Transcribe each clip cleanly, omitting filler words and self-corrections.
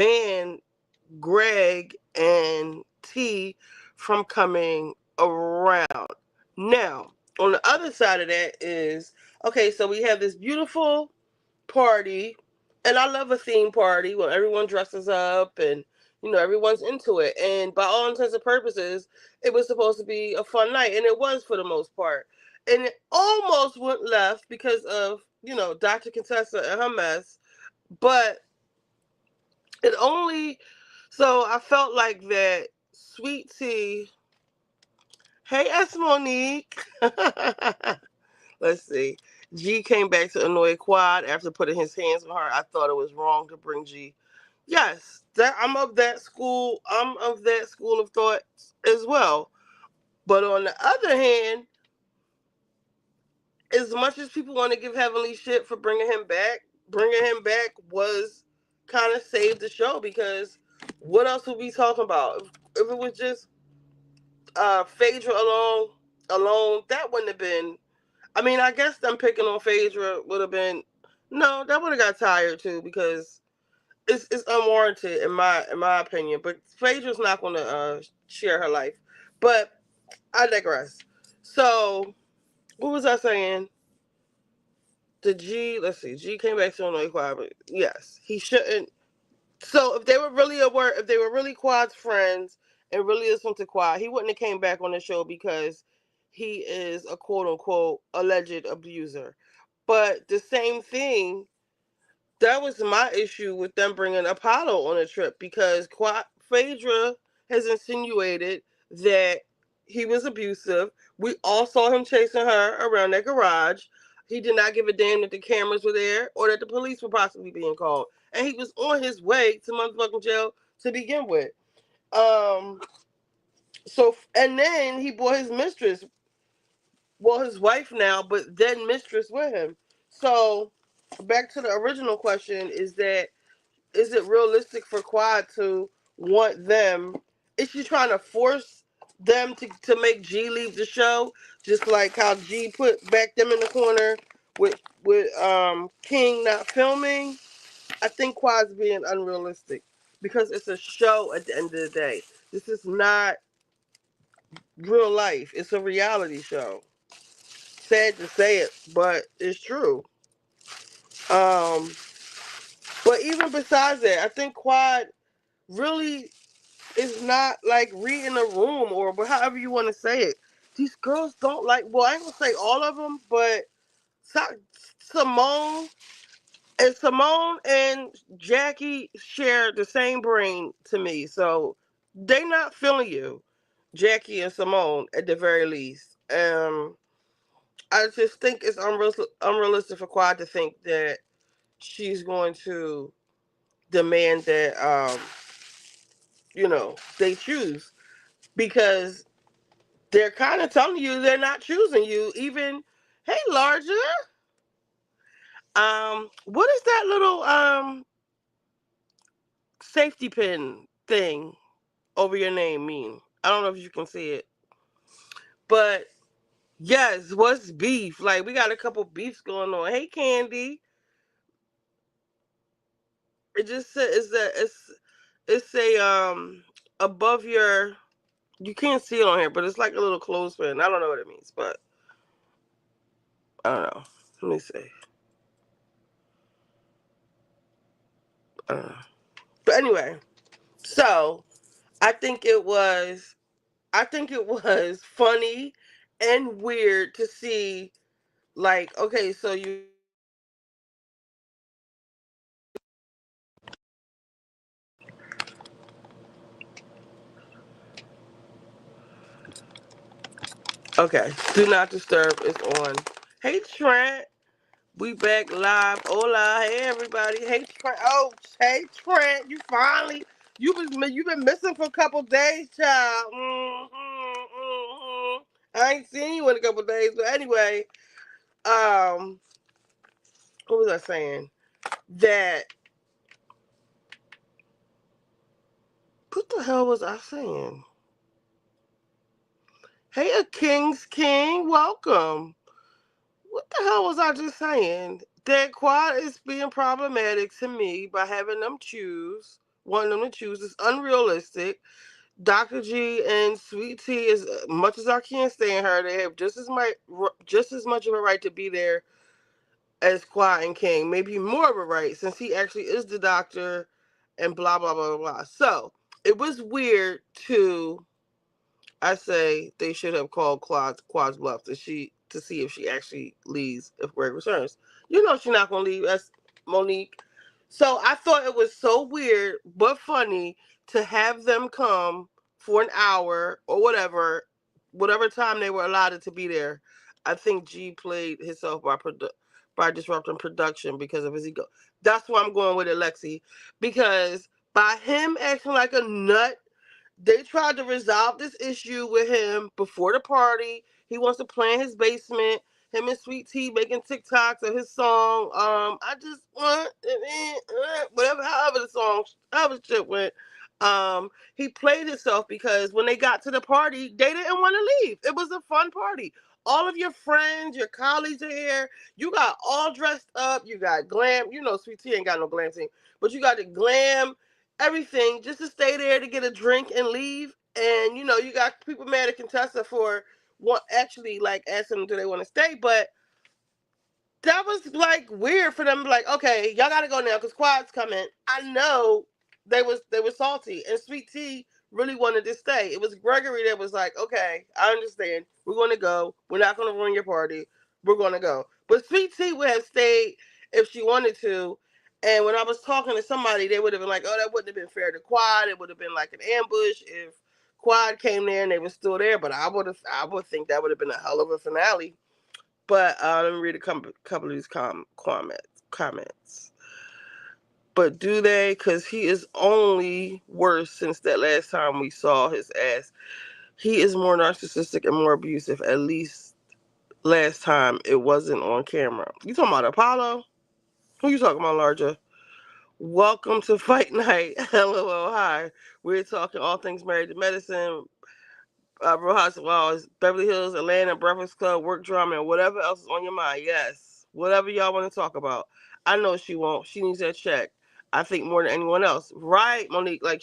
ban Greg and T from coming around. Now, on the other side of that is, okay, so we have this beautiful party, and I love a theme party when everyone dresses up and everyone's into it. And by all intents and purposes, it was supposed to be a fun night, and it was for the most part. And it almost went left because of Dr. Contessa and her mess, but it only. So I felt like that Sweet Tea. Hey, S. Monique. Let's see. G came back to annoy Quad after putting his hands on her. I thought it was wrong to bring G. Yes, I'm of that school. I'm of that school of thought as well. But on the other hand, as much as people want to give Heavenly shit for bringing him back was kind of saved the show, because what else would we talking about? If it was just Phaedra alone, that wouldn't have been. I mean, I guess them picking on Phaedra would have been. No, that would have got tired too, because it's unwarranted in my opinion. But Phaedra's not going to share her life. But I digress. So what was I saying? The G, let's see. G came back to annoy Quad, but yes, he shouldn't. So if they were really aware, if they were really Quad's friends and really listened to Quad, he wouldn't have came back on the show, because he is a quote unquote alleged abuser. But the same thing, that was my issue with them bringing Apollo on a trip, because Phaedra has insinuated that he was abusive. We all saw him chasing her around that garage. He did not give a damn that the cameras were there or that the police were possibly being called. And he was on his way to motherfucking jail to begin with. And then he brought his mistress, well, his wife now, but then mistress with him. So back to the original question, is it realistic for Quad to want them? Is she trying to force them to make G leave the show, just like how G back them in the corner with King not filming? I think Quad's being unrealistic, because it's a show at the end of the day. This is not real life. It's a reality show. Sad to say it, but it's true. Um, but even besides that, I think Quad really is not like reading a room, or however you want to say it. These girls don't like. Well, I ain't gonna say all of them, but Simone and Jackie share the same brain to me, so they not feeling you, Jackie and Simone, at the very least. I just think it's unrealistic for Quad to think that she's going to demand that they choose, because they're kind of telling you they're not choosing you. Even, hey, Larger, what is that little safety pin thing over your name mean? I don't know if you can see it, but yes, what's beef? Like, we got a couple beefs going on. Hey, Candy, it just says it's a above your. You can't see it on here, but it's like a little clothespin. I don't know what it means, but I don't know. Let me see. I don't know. But anyway, so I think it was funny and weird to see, like, okay, so you okay, do not disturb is on. Hey, Trent, we back live. Hola, hey everybody. Hey, Trent. Oh, hey, Trent, you've been missing for a couple days, child. I ain't seen you in a couple days, but anyway, um, what was I saying? That what the hell was I saying? Hey, a King's King, welcome. What the hell was I just saying? That Quad is being problematic to me by having them choose. wanting them to choose is unrealistic. Dr. G and Sweet Tea, as much as I can't stand her, they have just as much of a right to be there as Quiet and King. Maybe more of a right, since he actually is the doctor and blah, blah, blah, blah. So, it was weird to, I say they should have called Quad's bluff to see if she actually leaves if Greg returns. You know she's not gonna leave. That's Monique. So I thought it was so weird but funny to have them come for an hour or whatever time they were allotted to be there. I think G played himself by disrupting production because of his ego. That's why I'm going with it, Lexi, because by him acting like a nut, they tried to resolve this issue with him before the party. He wants to play in his basement. Him and Sweet Tea making TikToks of his song. I just want whatever, however the shit went. He played himself because when they got to the party, they didn't want to leave. It was a fun party. All of your friends, your colleagues are here. You got all dressed up. You got glam. You know, Sweet Tea ain't got no glam team, but you got the glam, everything, just to stay there to get a drink and leave. And you know, you got people mad at Contessa for what actually like asking them do they want to stay, but that was like weird for them to be like, okay, y'all gotta go now because Quad's coming. I know they were salty, and Sweet Tea really wanted to stay. It was Gregory that was like, okay, I understand. We're gonna go. We're not gonna ruin your party. We're gonna go. But Sweet Tea would have stayed if she wanted to. And when I was talking to somebody, they would have been like, oh, that wouldn't have been fair to Quad. It would have been like an ambush if Quad came there and they were still there. But I would think that would have been a hell of a finale. But let me read a couple of these comments. But do they? Because he is only worse since that last time we saw his ass. He is more narcissistic and more abusive. At least last time it wasn't on camera. You talking about Apollo? Who you talking about, Larger? Welcome to Fight Night. LOL. Hi. We're talking all things married to medicine. Real Housewives, Beverly Hills, Atlanta, Breakfast Club, work drama, and whatever else is on your mind. Yes, whatever y'all want to talk about. I know she won't. She needs that check. I think more than anyone else. Right, Monique? Like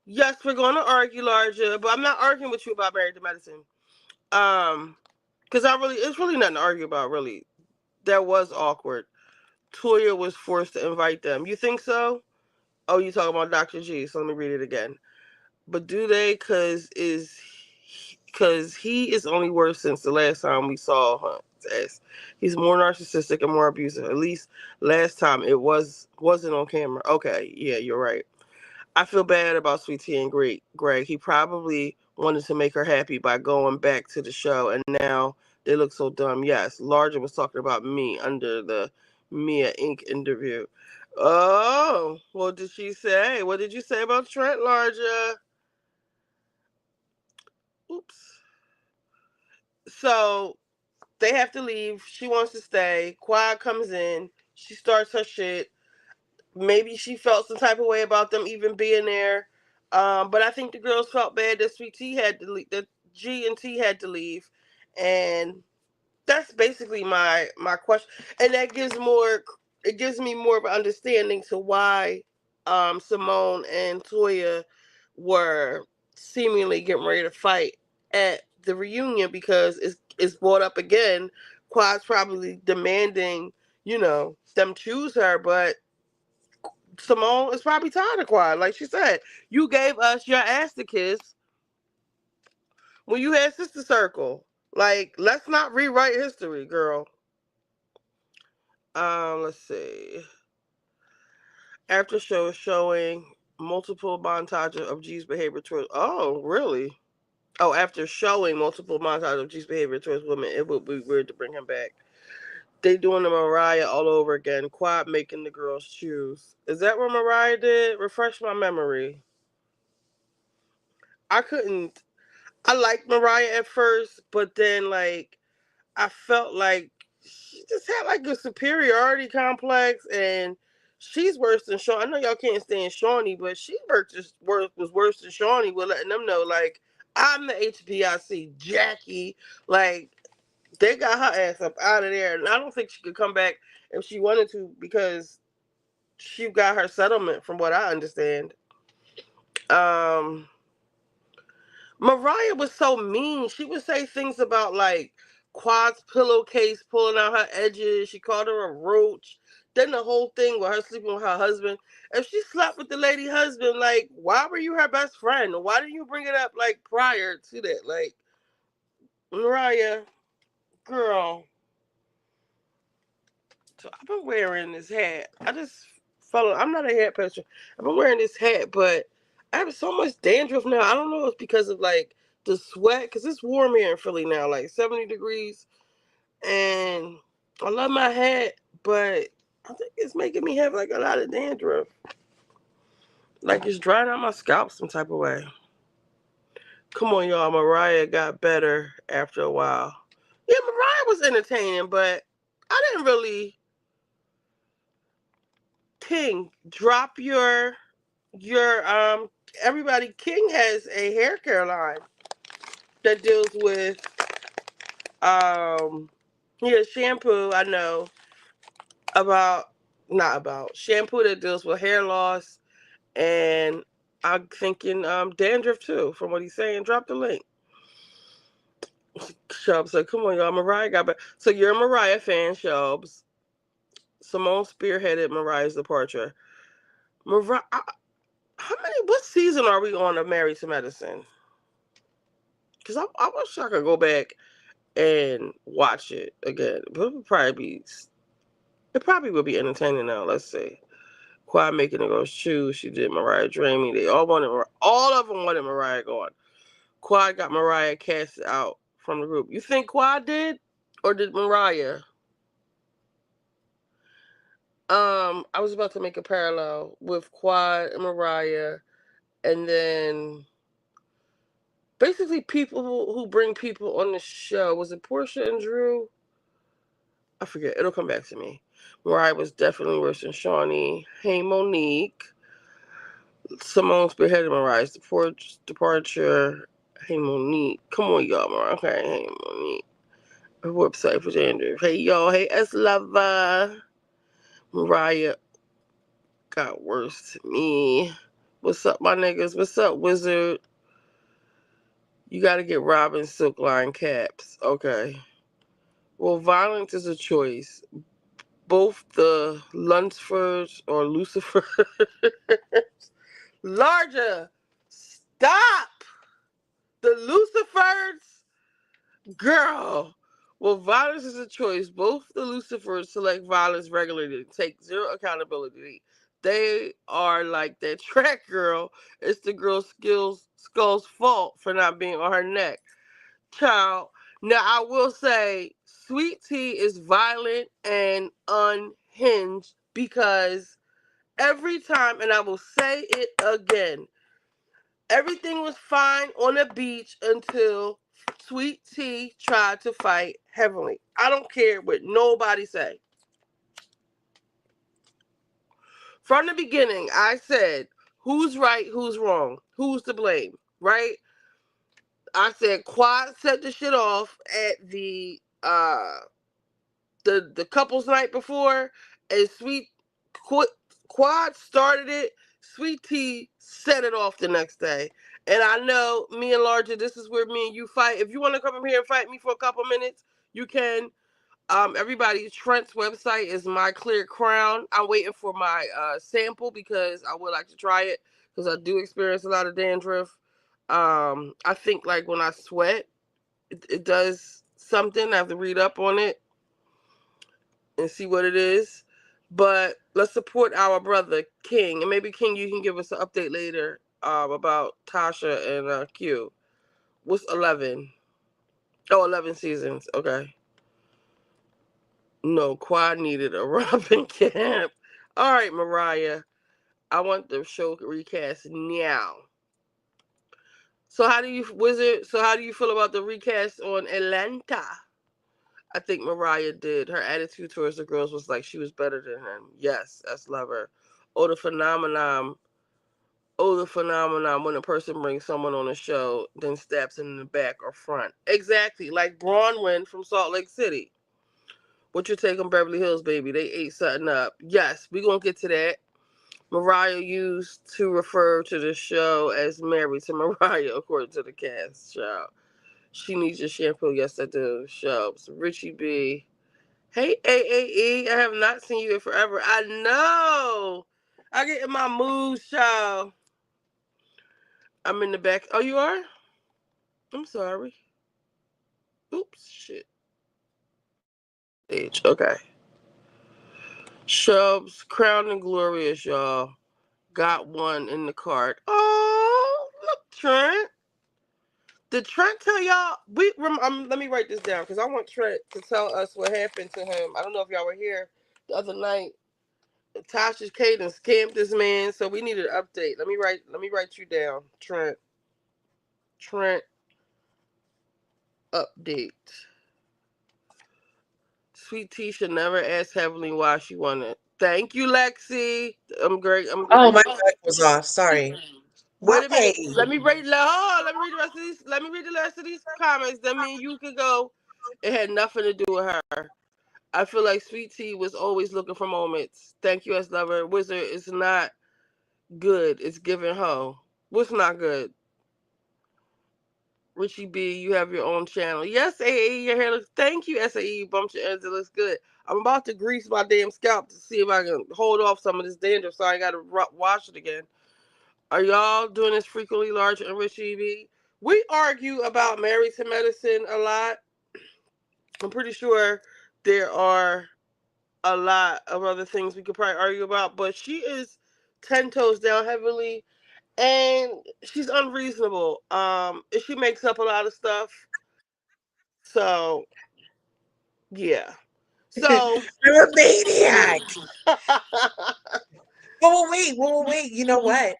yes, we're going to argue, Larger, but I'm not arguing with you about Married to Medicine. Because it's really nothing to argue about, really. That was awkward. Toya was forced to invite them. You think so? Oh, you talking about Dr. G, so let me read it again. But do they? Because he is only worse since the last time we saw him. He's more narcissistic and more abusive. At least last time wasn't on camera. Okay, yeah, you're right. I feel bad about Sweet Tea and Greg. He probably wanted to make her happy by going back to the show, and now they look so dumb. Yes, Larger was talking about me under the Mia Inc. interview. Oh, what did she say? What did you say about Trent, Larger? Oops. So they have to leave. She wants to stay. Quiet comes in. She starts her shit. Maybe she felt some type of way about them even being there. But I think the girls felt bad that Sweet Tea had to leave, that G and T had to leave, and that's basically my question. And that gives me more of an understanding to why Simone and Toya were seemingly getting ready to fight at the reunion, because it's brought up again. Quad's probably demanding, them choose her, but Simone is probably tired of Quad. Like she said, you gave us your ass to kiss when you had Sister Circle. Like, let's not rewrite history, girl. Let's see. After show is showing multiple montages of G's behavior towards. Oh, really? Oh, after showing multiple montages of G's behavior towards women, it would be weird to bring him back. They doing the Mariah all over again. Quad making the girls choose. Is that what Mariah did? Refresh my memory. I couldn't. I liked Mariah at first, but then like I felt like she just had like a superiority complex, and she's worse than Shawn. I know y'all can't stand Shawnee, but was worse than Shawnee with letting them know like I'm the HBIC Jackie. Like they got her ass up out of there, and I don't think she could come back if she wanted to, because she got her settlement, from what I understand. Mariah was so mean. She would say things about like Quad's pillowcase pulling out her edges. She called her a roach. Then the whole thing with her sleeping with her husband. If she slept with the lady husband, like, why were you her best friend? Why didn't you bring it up like prior to that? Like, Mariah, girl. So I've been wearing this hat. I'm not a hat person. I've been wearing this hat, but I have so much dandruff now. I don't know if it's because of like the sweat, because it's warm here in Philly now, like 70 degrees. And I love my hat, but I think it's making me have like a lot of dandruff. Like it's drying out my scalp some type of way. Come on, y'all. Mariah got better after a while. Yeah, Mariah was entertaining, but I didn't really. King, drop your everybody. King has a hair care line that deals with he has shampoo. I know about not about shampoo that deals with hair loss, and I'm thinking dandruff too. From what he's saying, drop the link. Shubs said, "Come on, y'all. Mariah got back." So you're a Mariah fan, Shubs. Simone spearheaded Mariah's departure. Mariah, how many? What season are we on of Married to Medicine? Because I wish I could go back and watch it again. But it probably would be entertaining now. Let's see. Quad making the girls choose. She did Mariah Dreamy. They all of them wanted Mariah gone. Quad got Mariah cast out from the group. You think Quad did? Or did Mariah? I was about to make a parallel with Quad and Mariah, and then basically people who bring people on the show. Was it Portia and Drew? I forget. It'll come back to me. Mariah was definitely worse than Shawnee. Hey, Monique. Simone spearheaded Mariah's departure. Hey, Monique. Come on, y'all, Mariah. Okay, hey, Monique. Her website for Andrew. Hey, y'all. Hey, S Lover. Mariah got worse to me. What's up, my niggas? What's up, Wizard? You gotta get Robin Silk Line caps. Okay. Well, violence is a choice. Both the Lunsfords or Lucifer. Larger. Stop. The Lucifers. Girl. Well, violence is a choice. Both the Lucifers select violence regularly and take zero accountability. They are like that track girl. It's the girl's skull's fault for not being on her neck. Child. Now, I will say, Sweet Tea is violent and unhinged because every time, and I will say it again, everything was fine on the beach until Sweet Tea tried to fight Heavenly. I don't care what nobody say. From the beginning, I said, who's right, who's wrong, who's to blame, right? I said Quad set the shit off at the couples night before, and Quad started it. Sweet Tea set it off the next day. And I know me and Larger, this is where me and you fight. If you want to come in here and fight me for a couple minutes, you can. Everybody, Trent's website is My Clear Crown. I'm waiting for my sample because I would like to try it because I do experience a lot of dandruff. I think like when I sweat, it does something. I have to read up on it and see what it is. But let's support our brother King, and maybe King, you can give us an update later about Tasha and Q. What's 11? Oh, 11 seasons. Okay. No, Quad needed a Robin camp. All right, Mariah. I want the show recast now. So how do you feel about the recast on Atlanta? I think Mariah did. Her attitude towards the girls was like she was better than him. Yes, that's lover. Oh, the phenomenon. Oh, the phenomenon when a person brings someone on a show, then stabs him in the back or front. Exactly, like Bronwyn from Salt Lake City. What your take on Beverly Hills, baby? They ate something up. Yes, we gonna get to that. Mariah used to refer to the show as Married to Mariah, according to the cast show. She needs your shampoo. Yes, I do. Show. So RitchieB. Hey, AAE. I have not seen you in forever. I know. I get in my mood, show. I'm in the back. Oh, you are? I'm sorry. Oops, shit. Age. Okay. Shubs, Crown and Glorious, y'all. Got one in the cart. Oh, look, Trent. Did Trent tell y'all? Let me write this down because I want Trent to tell us what happened to him. I don't know if y'all were here the other night. Tasha Caden scammed this man, so we need an update. Let me write you down, Trent. Trent update. Sweet Tea should never ask Heavenly why she wanted. Thank you, Lexi. I'm great. Oh, my mic was off. Sorry. Wait a Hi. minute. Let me read. Let me read the rest of these. Let me read the rest of these comments. Then me and you could go. It had nothing to do with her. I feel like Sweet Tea was always looking for moments. Thank you, S Lover. Wizard, it's not good. It's giving hoe. What's not good? RitchieB, you have your own channel. Yes, AAE, your hair looks. Thank you, SAE. You bumped your ends. It looks good. I'm about to grease my damn scalp to see if I can hold off some of this dandruff so I got to wash it again. Are y'all doing this frequently, Large and RitchieB? We argue about Married to Medicine a lot. I'm pretty sure there are a lot of other things we could probably argue about, but she is 10 toes down heavily, and she's unreasonable. She makes up a lot of stuff. So, yeah. So, I'm a maniac. Wait. You know what?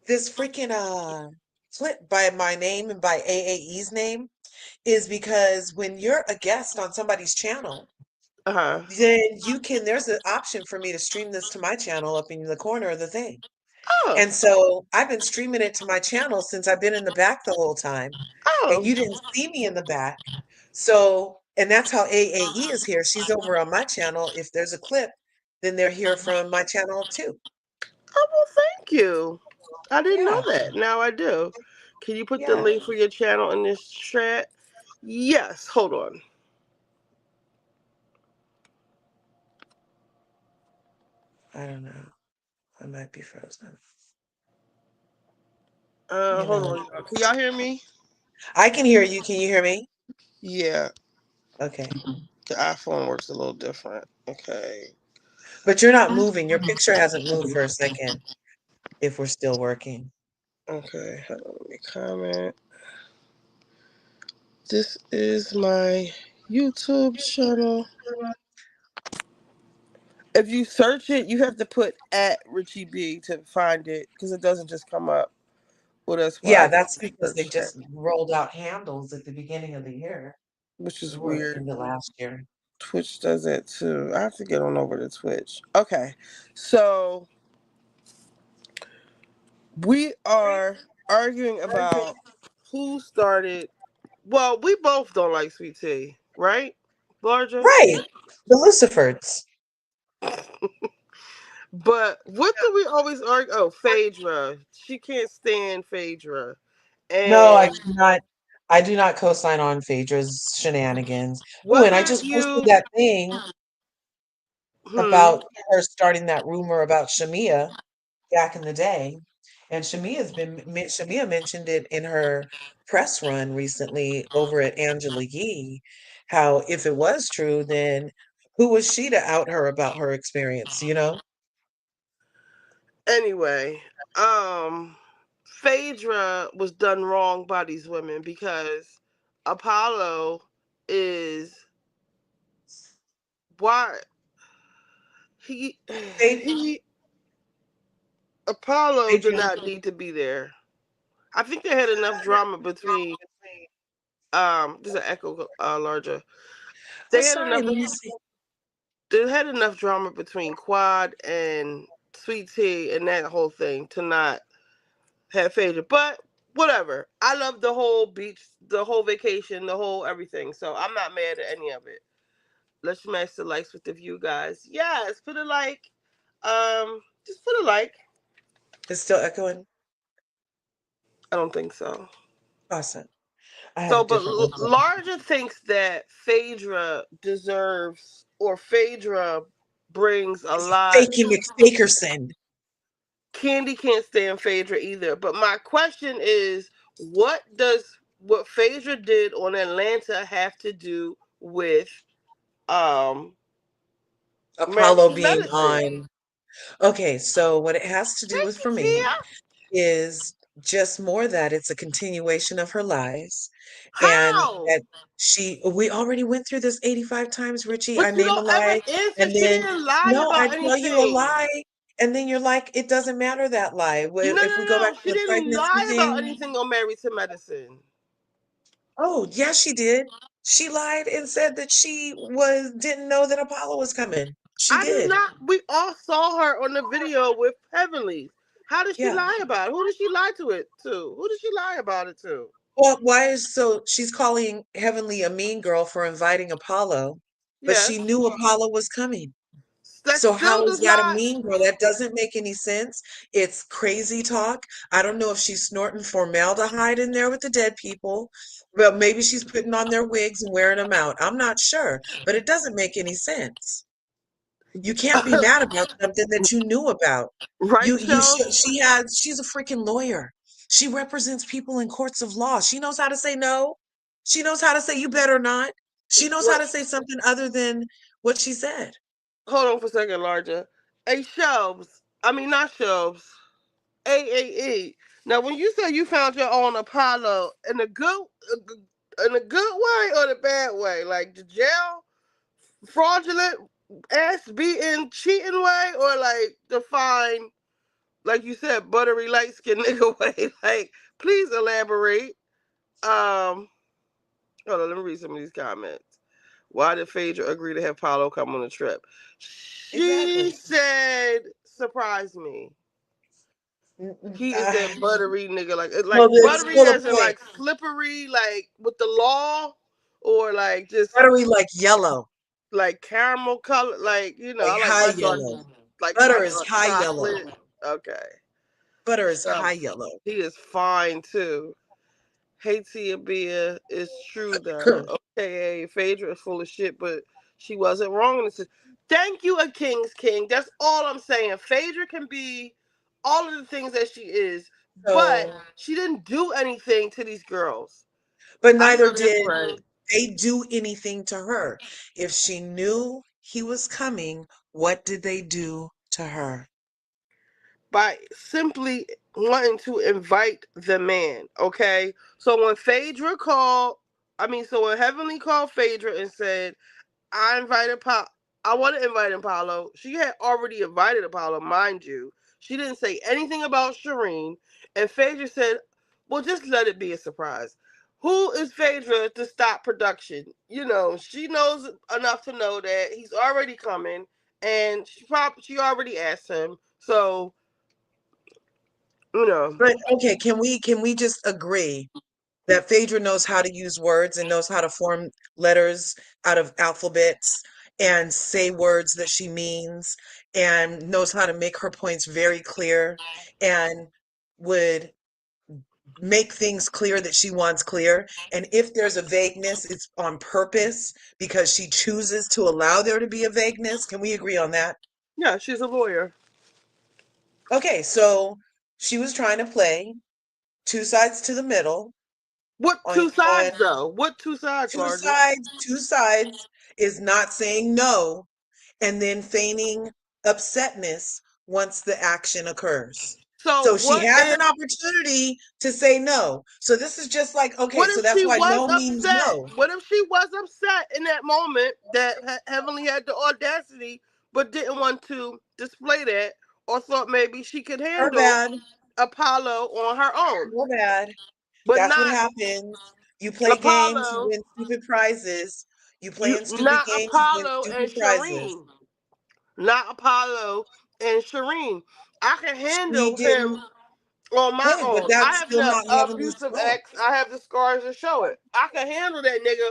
This freaking clip by my name and by AAE's name is because when you're a guest on somebody's channel, uh-huh. then there's an option for me to stream this to my channel up in the corner of the thing. Oh, And so I've been streaming it to my channel since I've been in the back the whole time, and oh, you didn't see me in the back. So, and that's how AAE is here. She's over on my channel. If there's a clip, then they're here from my channel too. oh, well, thank you. I didn't know Yeah, that. Now I do. Can you put the yeah. link for your channel in this chat? Yes, hold on. I don't know. I might be frozen. You Hold know, on, y'all. Can y'all hear me? I can hear you. Can you hear me? Yeah, Okay. the iPhone works a little different. Okay. But you're not moving. Your picture hasn't moved for a second if we're still working. Okay, hold on, let me comment. This is my YouTube channel. If you search it, you have to put at RitchieB to find it because it doesn't just come up. Well, that's why Yeah, I that's can't because they search that, just rolled out handles at the beginning of the year which is or weird. in the last year. Twitch does that too. I have to get on over to Twitch. Okay, so we are arguing about who started. Well, we both don't like sweet tea, right, Larger? Right. The Lucifers. But what do we always argue? Oh, Phaedra. She can't stand Phaedra. No, And I do not co-sign on Phaedra's shenanigans. Ooh, and I wasn't just posted you? that thing Hmm. about her starting that rumor about Shamia back in the day. And Shamia mentioned it in her press run recently over at Angela Yee, how if it was true, then who was she to out her about her experience, you know? Anyway, Phaedra was done wrong by these women because Apollo is why he Phaedra, he Apollo did Phaedra, not need to be there. I think they had enough drama between there's an echo larger. oh, They had sorry, enough let me see. they had enough drama between Quad and Sweet Tea and that whole thing to not have Phaedra. But whatever. I love the whole beach, the whole vacation, the whole everything. So I'm not mad at any of it. Let's smash the likes with the view, guys. Yes, put a like. Just put a like. It's still echoing. I don't think so. Awesome. I have So, a but different one. Larger thinks that Phaedra deserves, or Phaedra brings a It's lot. Fakey McFakerson. Candy can't stand Phaedra either. But my question is, what Phaedra did on Atlanta have to do with um Married Apollo to being Medicine? on. Okay, so what it has to do Thank with you, for me Tia. is just more that it's a continuation of her lies, and How? that we already went through this 85 times, Richie. I But you name a don't ever lie, answer. and She then didn't lie no, I about tell you a anything. lie, and then you're like, it doesn't matter that lie. No, If no, we go back no. to She the didn't pregnancy lie about thing, anything on Married to Medicine. oh yeah, she did. She lied and said that she was didn't know that Apollo was coming. She I did did. not. We all saw her on the video with Heavenly. How did she Yeah. lie about it? Who did she lie to it to? Who did she lie about it to? Well, why is so she's calling Heavenly a mean girl for inviting Apollo, but she Yes. knew Apollo was coming. That So still how is does that a not. mean girl? That doesn't make any sense. It's crazy talk. I don't know if she's snorting formaldehyde in there with the dead people. Well, maybe she's putting on their wigs and wearing them out. I'm not sure, but it doesn't make any sense. You can't be mad about something that you knew about. Right, You Shells? should, she's a freaking lawyer. She represents people in courts of law. She knows how to say no. She knows how to say you better not. She knows how What? to say something other than what she said. Hold on for a second, Larger. Hey, Shelves. I mean, not Shelves. AAE. Now, when you say you found your own Apollo in a good way or the bad way, like the jail fraudulent ass beating cheating way, or like the fine, like you said, buttery light skin nigga way. Like, please elaborate. Um, Hold on, let me read some of these comments. Why did Phaedra agree to have Paulo come on the trip? She Exactly. said, "Surprise me." He is that Uh, buttery nigga, like well, it's buttery still a as in point. like slippery, like with the law, or like just Buttery like yellow, like caramel color. Like like I like high my dark, yellow. like my Butter is dark high yellow. chocolate. Okay, Butter is so high yellow. he is fine too. Haiti Abia is true though. Okay, Phaedra is full of shit, but she wasn't wrong in this. Thank you, a King's King. That's all I'm saying. Phaedra can be all of the things that she is, but So, she didn't do anything to these girls. but I neither know that's did right. they do anything to her. If she knew he was coming, what did they do to her? By simply wanting to invite the man. Okay, so when Phaedra called, so when Heavenly called Phaedra and said, I invited Pa. I want to invite Apollo. She had already invited Apollo, mind you. She didn't say anything about Shireen. And Phaedra said, well, just let it be a surprise. Who is Phaedra to stop production? She knows enough to know that he's already coming. And she already asked him. So, you know. But okay, can we just agree that Phaedra knows how to use words and knows how to form letters out of alphabets and say words that she means and knows how to make her points very clear and would make things clear that she wants clear. And if there's a vagueness, it's on purpose because she chooses to allow there to be a vagueness. Can we agree on that? Yeah, she's a lawyer. Okay, so she was trying to play two sides to the middle What on two sides, on though? What two sides, Larger? two sides is not saying no and then feigning upsetness once the action occurs. So, So she has an opportunity to say no. So this is just like, okay, what so if that's she why was no means upset? no. What if she was upset in that moment that Heavenly had the audacity but didn't want to display that, or thought maybe she could Her handle bad, Apollo on her own, her bad. but That's what not happens. You play games, you Apollo, win stupid prizes. You play you in stupid not games, you win Apollo and stupid prizes. Shireen, not Apollo and Shireen. I can She handle him didn't, on my okay, but own. I that's have still the not Heavenly's abusive fault. ex. I have the scars to show it. I can handle that nigga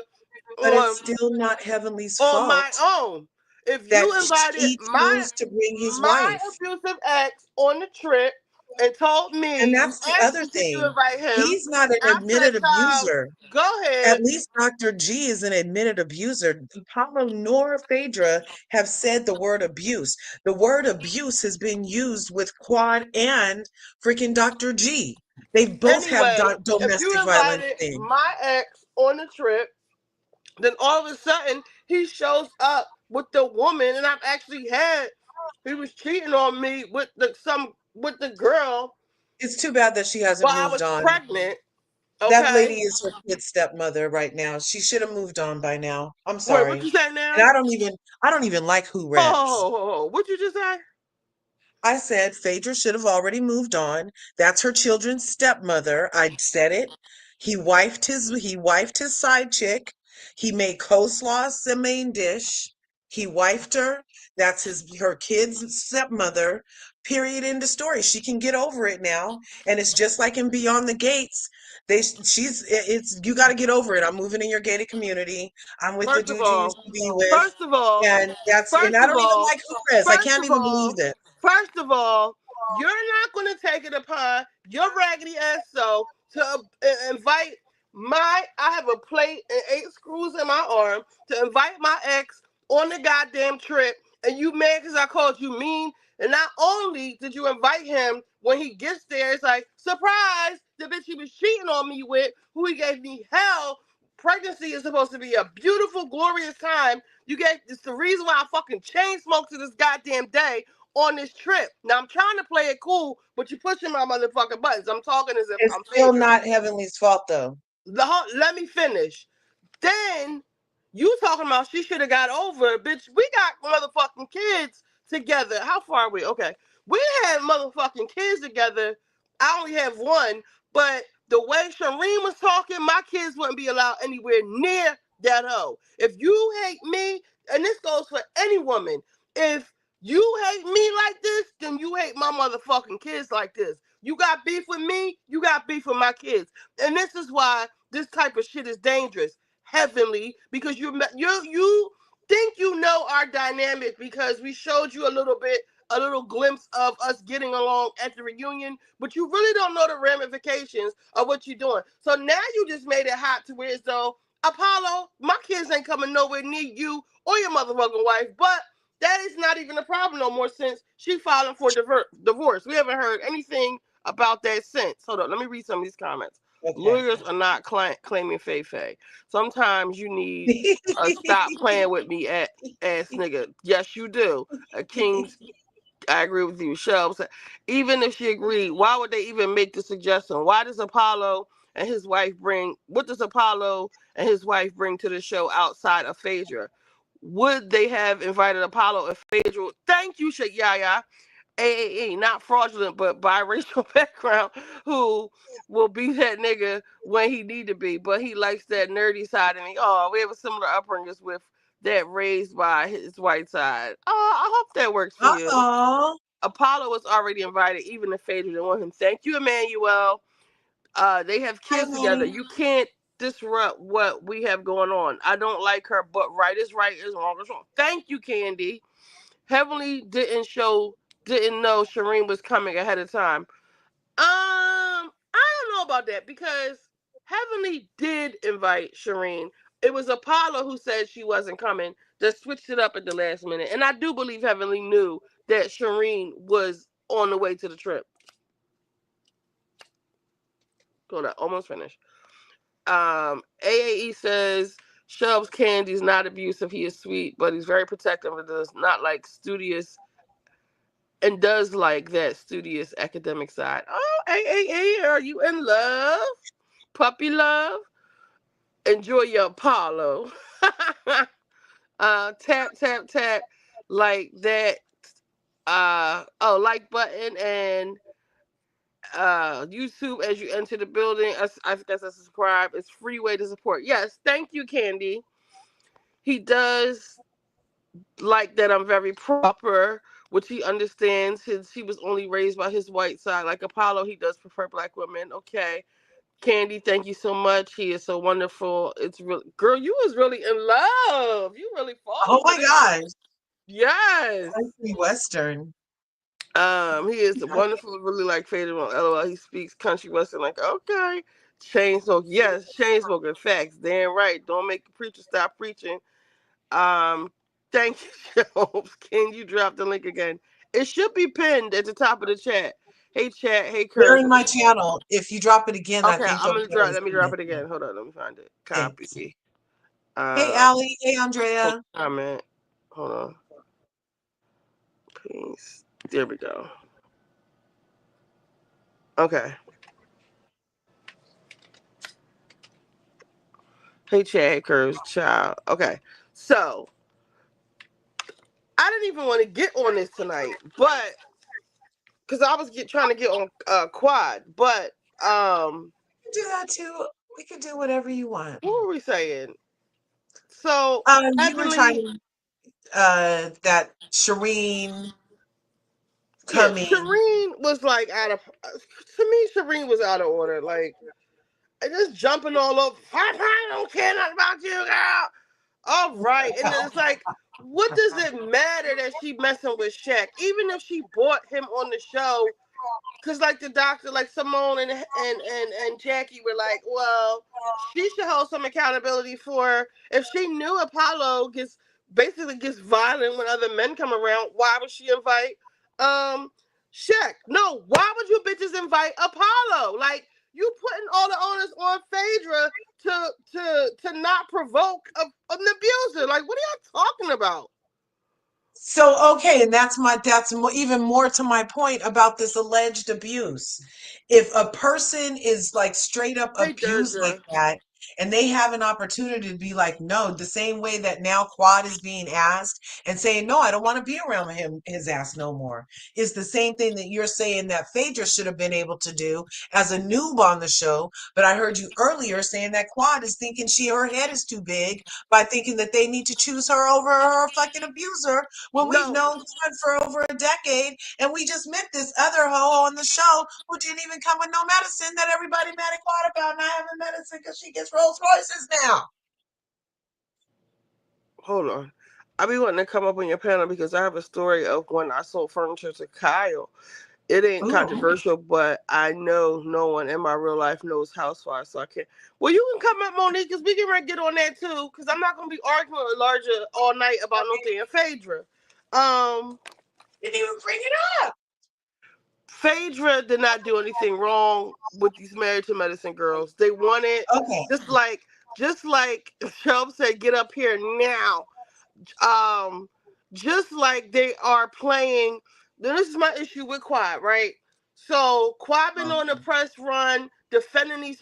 But it's on still not Heavenly's on my fault. own. If you that invited he chose to bring his my wife. abusive ex on the trip and told And me, you that's the asked other me, did you thing. invite him? He's not an I said, admitted child, abuser. go At ahead. least Dr. G is an admitted abuser. Pablo nor Phaedra have said the word abuse. The word abuse has been used with Quad and freaking Dr. G. They both have Anyway, if you domestic violence invited thing. my ex on the trip, then all of a sudden he shows up with the woman, and I've actually had he was cheating on me with the girl, It's too bad that she hasn't but I moved was on. pregnant. That Okay, lady is her kid's stepmother right now. She should have moved on by now. I'm wait, what sorry. you say And now? I don't even like who reps. Oh, what you just say? I said Phaedra should have already moved on. That's her children's stepmother. I said it. He wifed his side chick. He made coleslaw the main dish. He wifed her. That's her kid's stepmother. Period. End of story. She can get over it now. And it's just like in Beyond the Gates. It's you got to get over it. I'm moving in your gated community. I'm with the First of dude you used all, to be with. first of all, And first I of don't even all, like Hoopres. I first can't of even believe all, this. first of all, you're not going to take it upon your raggedy ass so to invite I have a plate and 8 screws in my arm to invite my ex on the goddamn trip, and you mad because I called you mean. And not only did you invite him, when he gets there, it's like, surprise, the bitch he was cheating on me with, who he gave me hell. Pregnancy is supposed to be a beautiful, glorious time. It's the reason why I fucking chain smoke to this goddamn day on this trip. Now I'm trying to play it cool, but you're pushing my motherfucking buttons. I'm talking as if It's I'm still Phaedra. not Heavenly's fault though. Let me finish. Then you talking about she should have got over it, bitch. We got motherfucking kids together. How far are we? Okay. We had motherfucking kids together. I only have one, but the way Shireen was talking, my kids wouldn't be allowed anywhere near that hoe. If you hate me, and this goes for any woman, if you hate me like this, then you hate my motherfucking kids like this. You got beef with me, you got beef with my kids. And this is why this type of shit is dangerous. Heavenly, because you think you know our dynamic because we showed you a little glimpse of us getting along at the reunion, but you really don't know the ramifications of what you're doing. So now you just made it hot to where it's though, Apollo, my kids ain't coming nowhere near you or your motherfucking wife, but that is not even a problem no more since she filing for divorce. We haven't heard anything about that since. Hold on, let me read some of these comments. Okay. Lawyers are not claiming Fei. Sometimes you need a stop playing with me ass nigga. Yes, you do. A king's. I agree with you. Shelves. Even if she agreed, why would they even make the suggestion? Why does Apollo and his wife bring? What does Apollo and his wife bring to the show outside of Phaedra? Would they have invited Apollo if Phaedra? Thank you, Yaya. AAE, not fraudulent, but biracial background, who will be that nigga when he need to be, but he likes that nerdy side of me. Oh, we have a similar upbringings with that raised by his white side. Oh, I hope that works for you. Uh-oh. Apollo was already invited, even if Phaedra didn't want him. Thank you, Emmanuel. They have Hi, kids together. honey. You can't disrupt what we have going on. I don't like her, but right is right, is wrong is wrong. Thank you, Candy. Heavenly didn't know Shireen was coming ahead of time. I don't know about that because Heavenly did invite Shireen. It was Apollo who said she wasn't coming that switched it up at the last minute. And I do believe Heavenly knew that Shireen was on the way to the trip. Hold on, almost finished. AAE says Shelb's Candy is not abusive. He is sweet, but he's very protective and does not like studious and does like that studious academic side. Oh, AAA, are you in love? Puppy love? Enjoy your Apollo. Tap, tap, tap, like that. Like button and YouTube as you enter the building. I guess that's subscribe. It's free way to support. Yes, thank you, Candy. He does like that I'm very proper, which he understands. He was only raised by his white side. Like Apollo, he does prefer black women. Okay. Candy, thank you so much. He is so wonderful. It's really, girl, you was really in love. You really Oh falling for my this. gosh. Yes. Country Western. He is wonderful. Really like faded on LOL. He speaks country western like okay. Chain smoke, yes, chain smoking facts. Damn right. Don't make the preacher stop preaching. Um, thank you, Jones. Can you drop the link again? It should be pinned at the top of the chat. Hey chat, hey They're curves. in my channel. If you drop it again, I Okay, think I'm you'll be gonna able drop. to Let me see drop it. it again. Hold on, let me find it. Thanks. Copy. Hey, Uh, Allie. Hey, Andrea. comment. Hold on. Peace. There we go. Okay. Hey chat, hey curves, child. Okay. So I didn't even want to get on this tonight, but because I was trying to get on quad, but Do that too. We can do whatever you want. what were we saying? So You were Heavenly, trying that Shireen yeah, coming. Shireen was like out of to me. Shireen was out of order, like just jumping all over. I don't care nothing about you, girl. All right, and then it's like, what does it matter that she messing with Shaq? Even if she bought him on the show, because like the doctor, like Simone and Jackie were like, well, she should hold some accountability for if she knew Apollo gets violent when other men come around. Why would she invite um Shaq? No, why would you bitches invite Apollo? Like you putting all the onus on Phaedra to not provoke an abuser. Like what are y'all talking about? So okay, and even more to my point about this alleged abuse. If a person is like straight up Hey, abused like Deirdre. that, and they have an opportunity to be like, no, the same way that now Quad is being asked and saying, no, I don't want to be around his ass no more, is the same thing that you're saying that Phaedra should have been able to do as a noob on the show. But I heard you earlier saying that Quad is thinking her head is too big by thinking that they need to choose her over her fucking abuser when we've No, known Todd for over a decade, and we just met this other hoe on the show who didn't even come with no medicine that everybody mad at Quad about not having medicine because she gets Rolls Royces now. hold on. I be wanting to come up on your panel because I have a story of when I sold furniture to Kyle. It ain't Ooh. controversial, but I know no one in my real life knows Housewives, so I can't. Well, you can come up, Monique, because we can ready to get on that too. Because I'm not gonna be arguing with Larger all night about no damn Phaedra. Um, Didn't even bring it up. Phaedra did not do anything wrong with these married to medicine girls. They wanted Okay. just like just like Shelb said, get up here now. um just like they are playing. Then this is my issue with Quad, right? So Quad been on the press run defending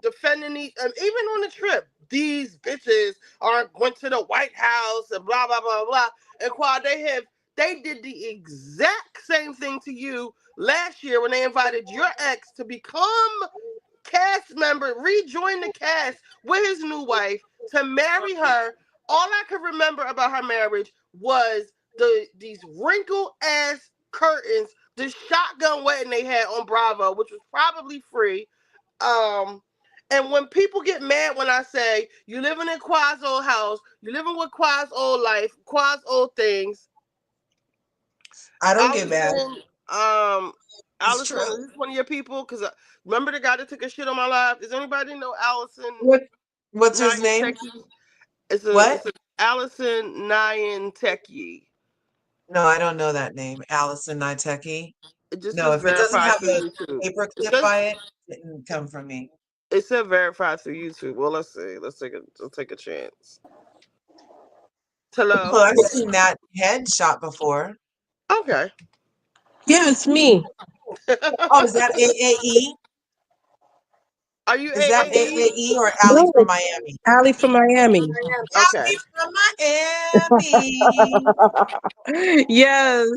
defending these, even on the trip, these bitches are went to the White House and blah blah blah blah. And Quad, they did the exact same thing to you last year when they invited your ex to become cast member, rejoin the cast with his new wife to marry her. All I could remember about her marriage was these wrinkle ass curtains, the shotgun wedding they had on Bravo, which was probably free. Um, and when people get mad when I say you living in Quad's old house, you living with Quad's old life, Quad's old things, I don't get mad. Allison, um, It's Allison, true. is this one of your people? Because remember the guy that took a shit on my life? Does anybody know Allison What? What's his Nyan name? Techie? What? It's a Allison Nyan Techie. No, I don't know that name. Allison Niteki. It just No, says if it doesn't verified have through a YouTube. paper It clip says by it, it didn't come from me. it said verified through YouTube. Well, let's see. Let's take a chance. Well, Hello. I've seen that headshot before. Okay. Yeah, it's me. Oh, is that AAE? Are you Is that AAE? AAE or Allie No, from Miami? Allie from Miami. Okay. Allie from Miami. Yes.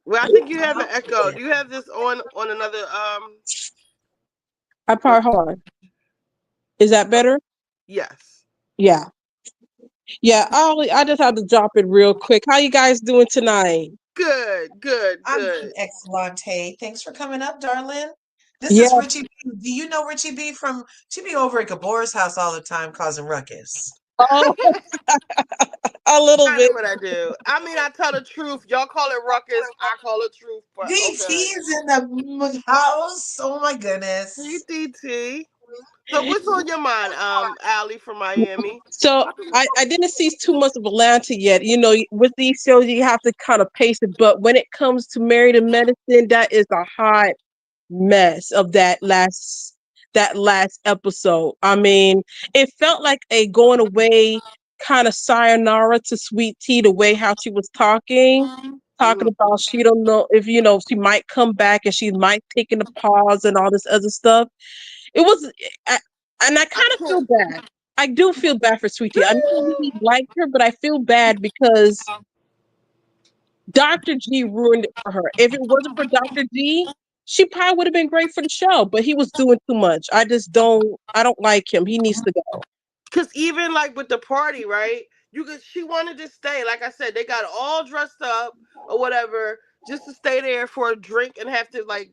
Well, I think you have an echo. Do you have this on another I what? probably hold on. Is that Oh, better? yes. Yeah. Yeah. I just have to drop it real quick. How you guys doing tonight? Good, good, I'm doing good. excellent. Hey, thanks for coming up, darling. This Yeah. is Richie B. Do you know Richie B from she be over at Gabor's house all the time causing ruckus? Oh, A little Kind of bit. what I do. I mean, I tell the truth. Y'all call it ruckus. I call it truth. But DT okay. is in the house. Oh my Hey, goodness. DT. So what's on your mind, Allie from Miami? So I didn't see too much of Atlanta yet. You know, with these shows you have to kind of pace it. But when it comes to Married to Medicine, that is a hot mess of that last episode. I mean, it felt like a going away kind of sayonara to Sweet Tea, the way how she was talking Mm. about she don't know if she might come back and she might take in a pause and all this other stuff. It was, I, and I I kind of feel can't. bad. I do feel bad for Sweetie. I never really liked her, but I feel bad because Dr. G ruined it for her. If it wasn't for Dr. G, she probably would have been great for the show, but he was doing too much. I don't like him. He needs to go. Cause even like with the party, right? You could. She wanted to stay. Like I said, they got all dressed up or whatever, just to stay there for a drink and have to like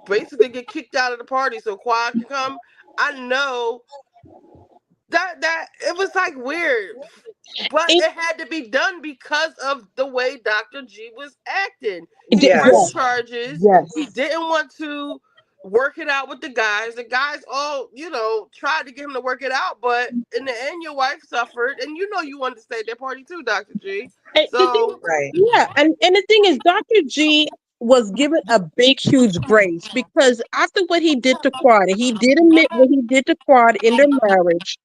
basically get kicked out of the party so Quad could come. I know that it was like weird, but It, it had to be done because of the way Dr. G was acting. it He did, pressed yes, Yes. charges. He yes. didn't want to work it out with the guys. The guys all, tried to get him to work it out, but in the end, your wife suffered, and you wanted to stay at that party too, Dr. G. And the thing, So, Right. yeah, and the thing is, Dr. G was given a big, huge grace because after what he did to Quad, and he did admit what he did to Quad in their marriage.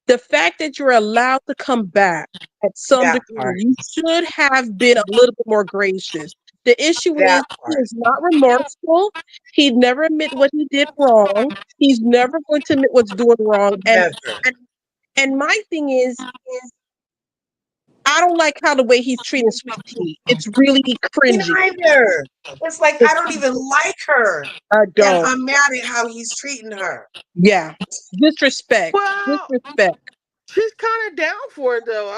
The fact that you're allowed to come back at some That degree, part. you should have been a little bit more gracious. The issue is That he part. is not remorseful. He'd never admit what he did wrong. He's never going to admit what's doing wrong. And Never. and, and my thing is I don't like how the way he's treating Sweet Tea. It's really Me cringy. neither. It's like I don't even like her. I And don't. I'm mad at how he's treating her. Yeah. Disrespect. well, Disrespect. she's kind of down for it though.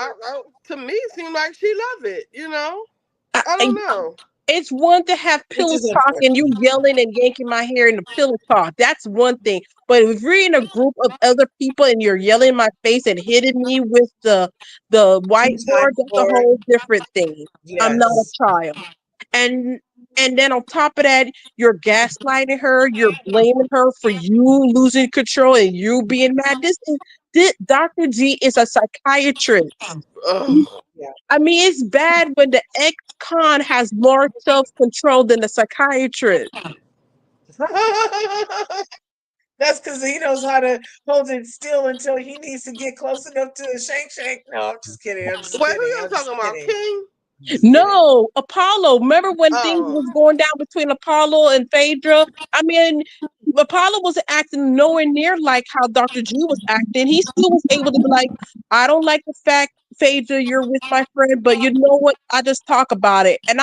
To me, it seemed like she loved it. I I, don't know. it's one to have Which pillow is talk and you unfortunate. yelling and yanking my hair in the pillow talk. That's one thing. But if you're in a group of other people and you're yelling in my face and hitting me with the Two-time whiteboard, that's a board. whole different thing. I'm not a Yes. child. And and then on top of that, you're gaslighting her, you're blaming her for you losing control and you being mad. This Dr. G is a psychiatrist. Ugh. Yeah. I mean, it's bad when the ex-con has more self-control than the psychiatrist. That's because he knows how to hold it still until he needs to get close enough to a shank shank. No, I'm just kidding. I'm just Wait, who kidding. y'all I'm just talking about? kidding. King? I'm just kidding. No, Apollo. Remember when things Oh, was going down between Apollo and Phaedra? I mean, Apollo wasn't acting nowhere near like how Dr. G was acting. He still was able to be like, I don't like the fact, Phaedra, you're with my friend, but you know what? I just talk about it. And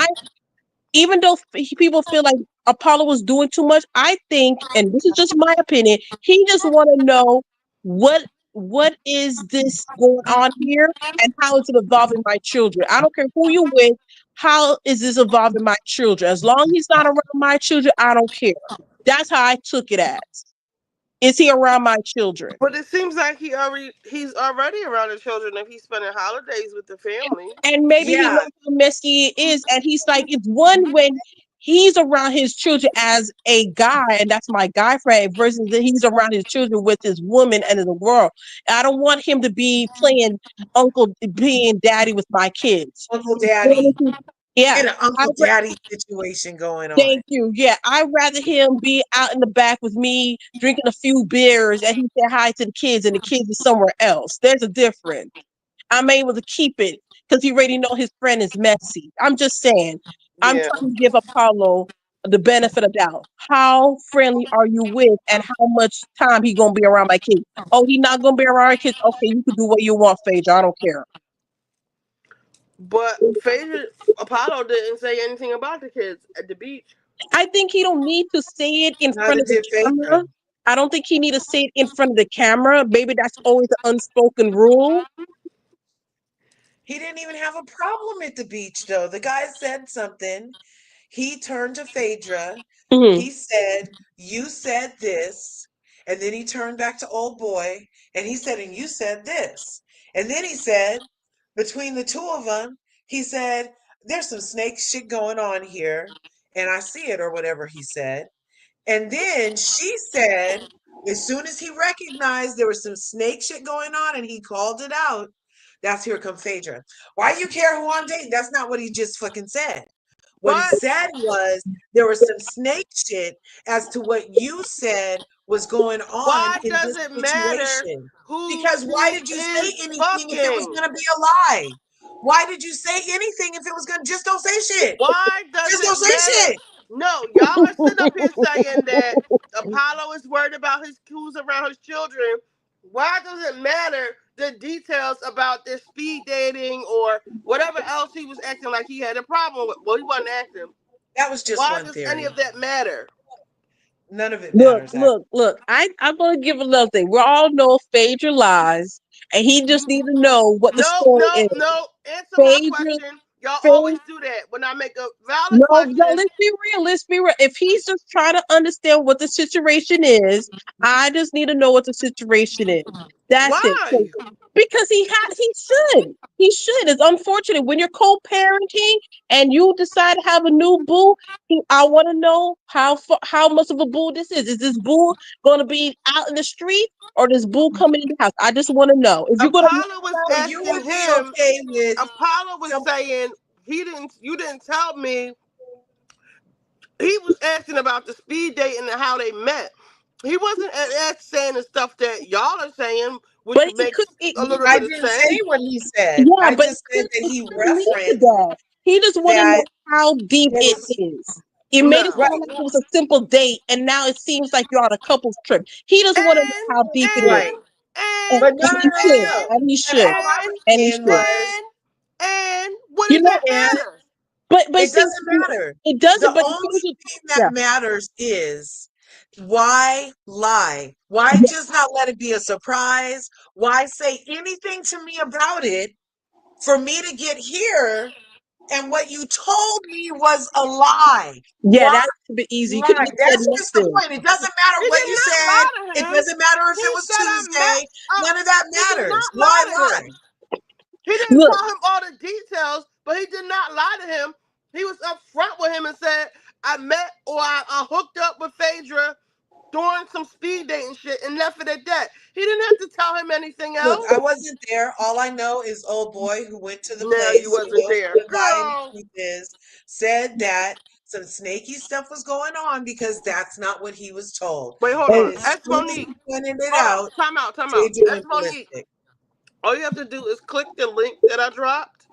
even though people feel like Apollo was doing too much, I think, and this is just my opinion, he just want to know what what is this going on here and how is it involving my children. I don't care who you with. How is this involving my children? As long as he's not around my children, I don't care. That's how I took it as. Is he around my children? but it seems like he's already around the children if he's spending holidays with the family. And maybe he Yeah. knows how messy it is. And he's like, it's one when he's around his children as a guy, and that's my guy friend, versus that he's around his children with his woman and in the world. I don't want him to be playing uncle, being daddy with my kids. Uncle Daddy. Yeah. Get an I, Uncle Daddy situation going on. thank you. Yeah, I'd rather him be out in the back with me drinking a few beers and he say hi to the kids and the kids are somewhere else. There's a difference. I'm able to keep it because he already know his friend is messy. I'm just saying. I'm Yeah. trying to give Apollo the benefit of doubt. How friendly are you with, and how much time he gonna be around my kids? Oh, he not gonna be around our kids. Okay, you can do what you want, Phaedra. I don't care. But Phaedra Apollo didn't say anything about the kids at the beach. I think he don't need to say it in front Neither of the did Phaedra. camera. I don't think he need to say it in front of the camera. Maybe that's always an unspoken rule. He didn't even have a problem at the beach, though. The guy said something. He turned to Phaedra. Mhm. He said, "You said this." And then he turned back to old boy and he said, "And you said this." And then he said, between the two of them, he said, "There's some snake shit going on here, and I see it," or whatever he said. And then she said, as soon as he recognized there was some snake shit going on and he called it out, that's here come Phaedra. Why you care who I'm dating? That's not what he just fucking said. What he What? said was there was some snake shit as to what you said was going on Why in does this it matter situation. who Because she why did you say is anything if it was fucking? going to be a lie? Why did you say anything if it was going to just don't say shit? Why does Just it don't say matter? shit. No, y'all are sitting up here saying that Apollo is worried about his who's around his children. Why does it matter the details about this speed dating or whatever else he was acting like he had a problem with? Well, he wasn't acting. That was just Why one does any theory. of that matter? None of it Look, matters, look, actually. look. I'm gonna give another thing. We all know Phaedra lies, and he just need to know what the No, story no, is. no. Answer my Phaedra, question. Y'all always Phaedra. do that. When I make a valid No, no. question, Let's be real. Let's be real. If he's just trying to understand what the situation is, I just need to know what the situation is. That's it. why? Because he should. It's unfortunate when you're co-parenting and you decide to have a new boo. I want to know how much of a boo this is. Is this boo going to be out in the street or this boo coming in the house? I just want to know if you're going to. Apollo was So you asking would be him. okay with Apollo was some saying he didn't. You didn't tell me. He was asking about the speed dating and how they met. He wasn't saying the stuff that y'all are saying, which But it could. makes a little I bit of didn't say sense. what he said. Yeah, I but just said that he it could lead to referenced that. He just want to know that how deep there it was is. It made it No. right, sound like it was a simple date, and now it seems like you're on a couple's trip. He just want to know And how deep it is, right. and and and, But no, and no, he no, no, should, no. and and he And should, all I and was and he saying should. was, and what You does know, that and matter? but it see, doesn't matter. it doesn't. The But only here's thing that yeah, matters is why lie? Why yeah, just not let it be a surprise? Why say anything to me about it for me to get here? And what you told me was a lie. yeah. Why That would be easy. You could have lie? just said That's just the nothing. point. It doesn't matter He what did you not said. lie to It him. doesn't matter if it He was said I Tuesday. met. None of that He did matters. not Why lie to lie? him. He didn't Look, tell him all the details, but he did not lie to him. He was upfront with him and said, I met or I hooked up with Phaedra during some speed dating shit and left it at that. He didn't have to tell him anything Look, else. I wasn't there. All I know is old boy who went to the No, you place who wasn't knows there. who the guy in the Girl. truth is, said that some snaky stuff was going on because that's not what he was told. Wait, hold And on. and as Ask soon as Monique. he pointed it Hold on. out, Time out, time out. Phaedra Ask went Monique. ballistic. All you have to do is click the link that I dropped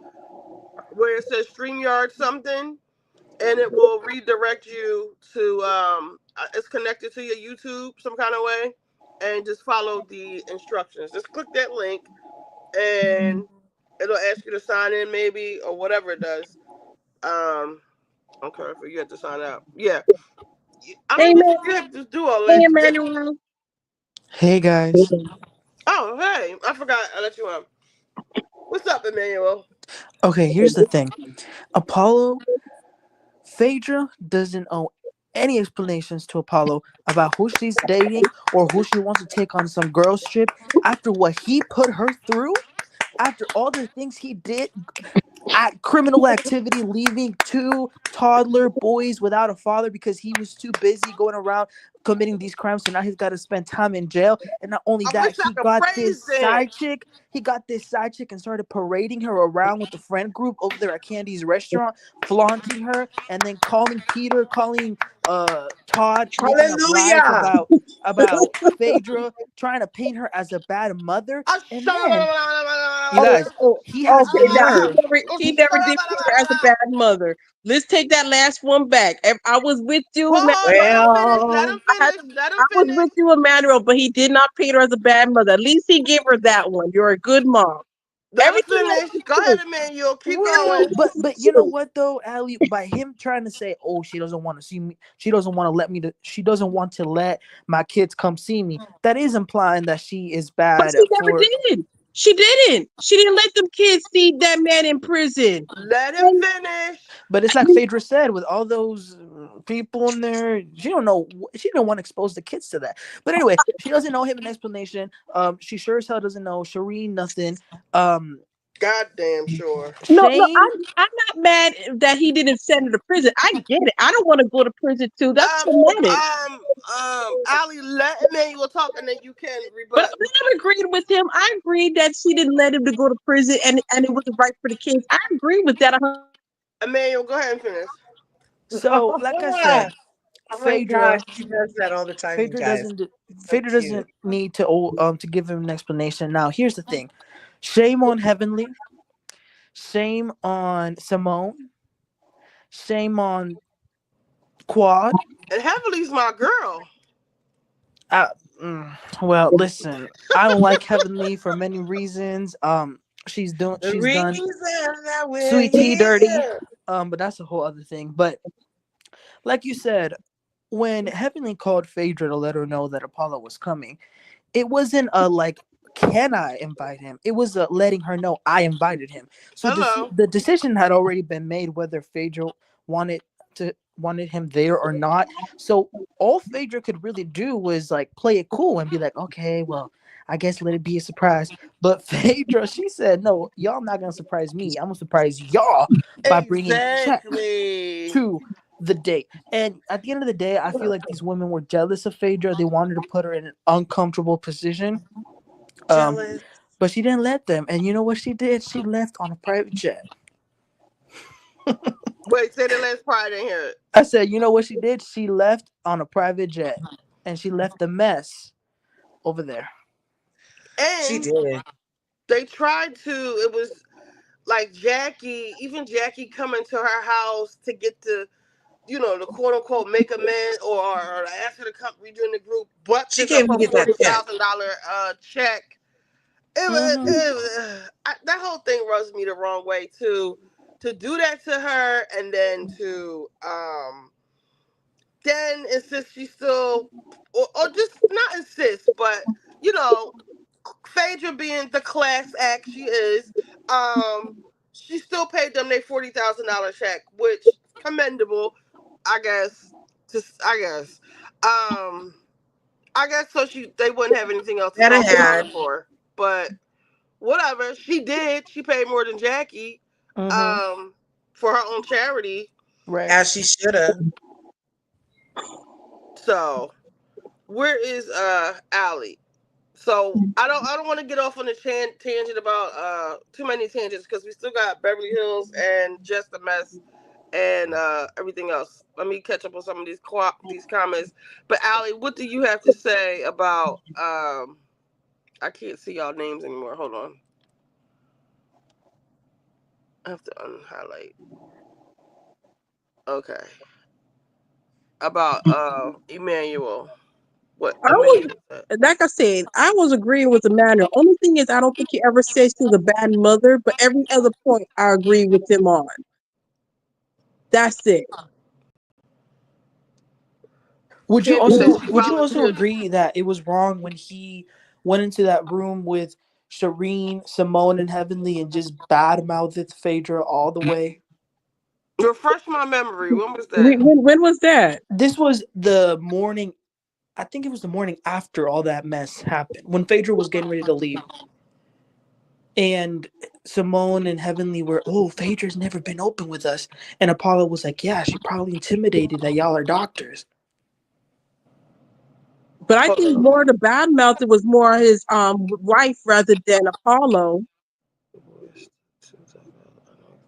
where it says StreamYard something and it will redirect you to it's connected to your YouTube some kind of way, and just follow the instructions. Just click that link and it'll ask you to sign in maybe or whatever it does. Um, okay, if you have to sign out. Yeah, I don't hey even man, think you have to do all hey this. Emmanuel. Hey guys. Oh, hey, I forgot. I let you on. What's up, Emmanuel? Okay, here's the thing. Apollo, Phaedra doesn't owe any explanations to Apollo about who she's dating or who she wants to take on some girls trip after what he put her through, after all the things he did at criminal activity, leaving two toddler boys without a father because he was too busy going around committing these crimes. So now he's got to spend time in jail. And not only I that, wish I he could got praise this them. side chick. He got this side chick and started parading her around with the friend group over there at Candy's restaurant, flaunting her, and then calling Peter, calling Todd, making up lies Hallelujah. about Phaedra, trying to paint her as a bad mother. And then you Oh, guys, oh, he has the okay. Now nerve. he never did put her as a bad mother. Let's take that last one back. I was with you, Hold on, let him finish. Let Well, him finish. Let him I was finish. with you, Emmanuel, but he did not paint her as a bad mother. At least he gave her that one. You're a good mom. Let him Everything else finish. is Go good. ahead, Emmanuel. Keep Well, going. Everything else but is you know good. what though, Ali, by him trying to say, "Oh, she doesn't want to see me. She doesn't want to let me. She doesn't want to let my kids come see me." That is implying that she is But bad she never for. did. She didn't. She didn't let them kids see that man in prison. Let him And finish. But it's like Phaedra said, with all those people in there, she don't know. She didn't want to expose the kids to that. But anyway, she doesn't know him an explanation. She sure as hell doesn't know Shireen nothing. Um, Goddamn sure. No, no, Shame. I'm not mad that he didn't send her to prison. I get it. I don't want to go to prison too. That's Um, traumatic. Ali, let Emmanuel talk, and then you can But rebut. I agreed with him. I agreed that she didn't let him to go to prison, and it wasn't right for the kids. I agree with that 100%. Emmanuel, go ahead and finish. So, like I said, Oh my gosh, Phaedra, she does that all the time, you Phaedra guys. doesn't. So Phaedra cute. doesn't need to give him an explanation. Now, here's the thing: shame on Heavenly, shame on Simone, shame on Quad. And Heavenly's my girl. Uh, well, listen, I don't like Heavenly for many reasons. The She's done reason that we're Sweet Tea dirty. here. But that's a whole other thing. But like you said, when Heavenly called Phaedra to let her know that Apollo was coming, it wasn't a like, can I invite him? It was a letting her know I invited him. So Hello. the decision had already been made whether Phaedra wanted wanted him there or not. So all Phaedra could really do was like play it cool and be like, okay, well, I guess let it be a surprise. But Phaedra, she said, no, y'all not gonna surprise me. I'm gonna surprise y'all by bringing checks Exactly. to the date. And at the end of the day, I feel like these women were jealous of Phaedra. They wanted to put her in an uncomfortable position. Um, Jealous. but she didn't let them. And you know what she did? She left on a private jet. Wait, say the last part. I didn't hear it. I said, you know what she did? She left on a private jet. And she left the mess over there. She And did. they tried to. It was like Jackie, even Jackie coming to her house to get the quote unquote make amends or ask her to come rejoin the group, but She pick came up to a get that check. $40,000 check. Mm-hmm. That whole thing rubs me the wrong way too. To do that to her and then insist she still, or just not insist, but you know, Phaedra being the class act she is, um, she still paid them their $40,000 check, which commendable, I guess. Just I guess, um, I guess so they wouldn't have anything else to That I talk about had. her for, but whatever. She did. She paid more than Jackie, Mm-hmm. um, for her own charity. Right. As she should have. So where is Allie? So I don't want to get off on a tangent about too many tangents because we still got Beverly Hills and Just a Mess and everything else. Let me catch up on some of these comments. But Allie, what do you have to say about I can't see y'all names anymore. Hold on. I have to unhighlight. Okay. About Emmanuel. What I was, Emmanuel said. like I said, I was agreeing with Emmanuel. Only thing is, I don't think he ever said she was a bad mother, but every other point I agree with him on. That's it. Candy said she Would you also volunteered. agree that it was wrong when he went into that room with Shireen, Simone, and Heavenly and just badmouthed Phaedra all the way? Refresh my memory. When was that? When was that? This was the morning. I think it was the morning after all that mess happened, when Phaedra was getting ready to leave. And Simone and Heavenly were, oh, Phaedra's never been open with us. And Apollo was like, yeah, she probably intimidated that y'all are doctors. But I Hold think on. more the bad mouth it was more his wife rather than Apollo.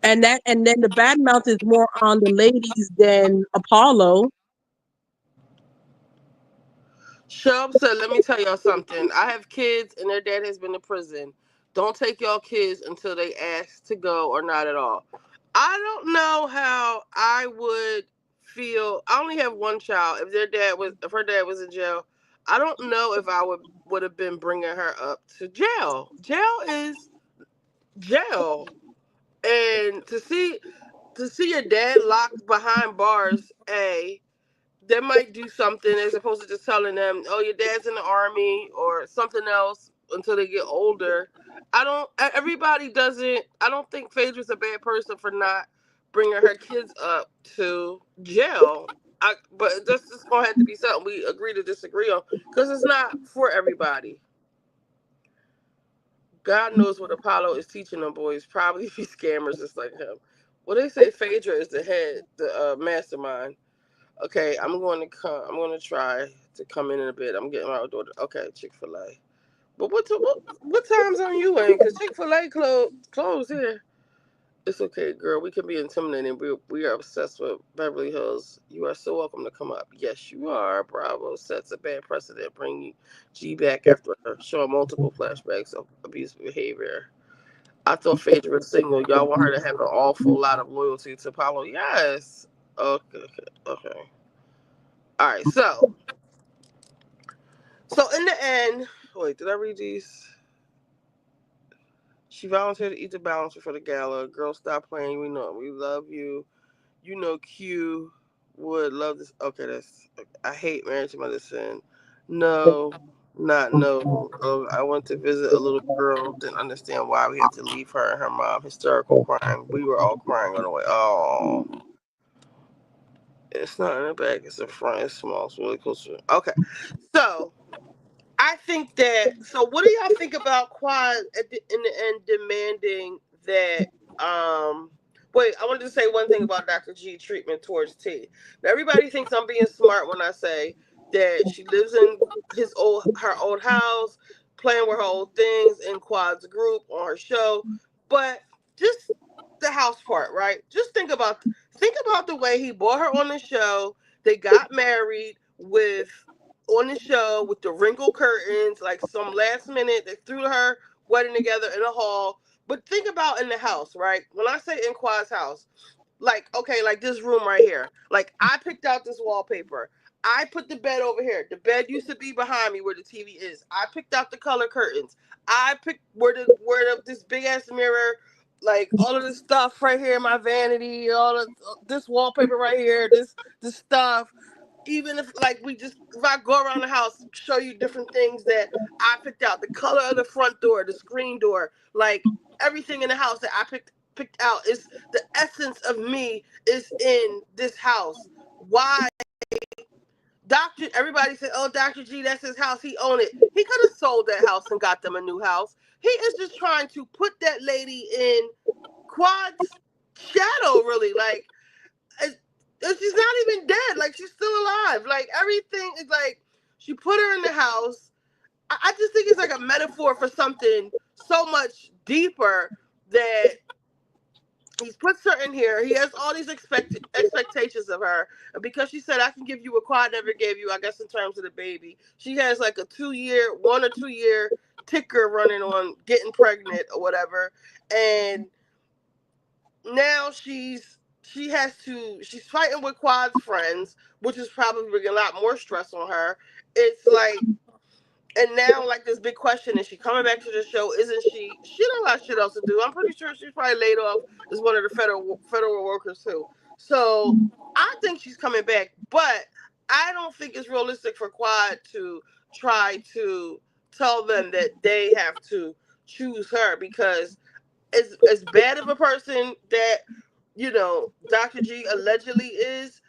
And then the bad mouth is more on the ladies than Apollo. Shub said, let me tell y'all something. I have kids and their dad has been to prison. Don't take y'all kids until they ask to go or not at all. I don't know how I would feel. I only have one child. If her dad was in jail, I don't know if I would have been bringing her up to jail. Jail is jail. And to see your dad locked behind bars, they might do something as opposed to just telling them, "Oh, your dad's in the army" or something else until they get older. I don't. Everybody doesn't. I don't think Phaedra's a bad person for not bringing her kids up to jail. But that's just gonna have to be something we agree to disagree on because it's not for everybody. God knows what Apollo is teaching them boys. Probably be scammers just like him. Well, they say Phaedra is the head, the mastermind. Okay, I'm going to come. I'm going to try to come in a bit. I'm getting my daughter. Okay, Chick-fil-A. But what time zone you in? Cause Chick-fil-A closed here. It's okay, girl. We can be intimidating. We are obsessed with Beverly Hills. You are so welcome to come up. Yes, you are. Bravo sets a bad precedent. Bring G back after showing multiple flashbacks of abusive behavior. I thought Phaedra was single. Y'all want her to have an awful lot of loyalty to Apollo. Yes. Okay. Okay. Okay. All right. So in the end, wait, did I read these? She volunteered to eat the balancer for the gala. Girl, stop playing. We know we love you. You know Q would love this. Okay, that's. I hate marriage medicine. No, not no. I went to visit a little girl. Didn't understand why we had to leave her and her mom hysterical crying. We were all crying on the way. Oh, it's not in the back. It's in front. It's small. It's really close to. Okay, so I think that. So, what do y'all think about Quad in the end demanding that? Um, Wait, I wanted to say one thing about Dr. G treatment towards T. Now, everybody thinks I'm being smart when I say that she lives in her old house, playing with her old things in Quad's group on her show, but just the house part, right? Just think about the way he brought her on the show. They got married with on the show with the wrinkled curtains, like some last minute they threw her wedding together in a hall. But think about in the house, right? When I say in Quad's house, like okay, like this room right here. Like I picked out this wallpaper. I put the bed over here. The bed used to be behind me where the TV is. I picked out the color curtains. I picked where this big ass mirror, like all of this stuff right here, my vanity, all of this wallpaper right here, this stuff. Even if like if I go around the house, show you different things that I picked out, the color of the front door, the screen door, like everything in the house that I picked out is the essence of me is in this house. Why Doctor? Everybody said, "Oh, Dr. G, that's his house. He owned it. He could have sold that house and got them a new house. He is just trying to put that lady in Quad's shadow, really. Like, and she's not even dead. Like, she's still alive. Like, everything is like she put her in the house. I just think it's like a metaphor for something so much deeper that he's put her in here. He has all these expectations of her, and because she said, "I can give you what Quad never gave you," I guess in terms of the baby, she has like a 2 year, 1 or 2 year ticker running on getting pregnant or whatever, and now she's fighting with Quad's friends, which is probably bringing a lot more stress on her. It's like and now, like this big question: is she coming back to the show? Isn't she? She got a lot of shit else to do. I'm pretty sure she's probably laid off as one of the federal workers too. So I think she's coming back, but I don't think it's realistic for Quad to try to tell them that they have to choose her because as bad of a person that Dr. G allegedly is.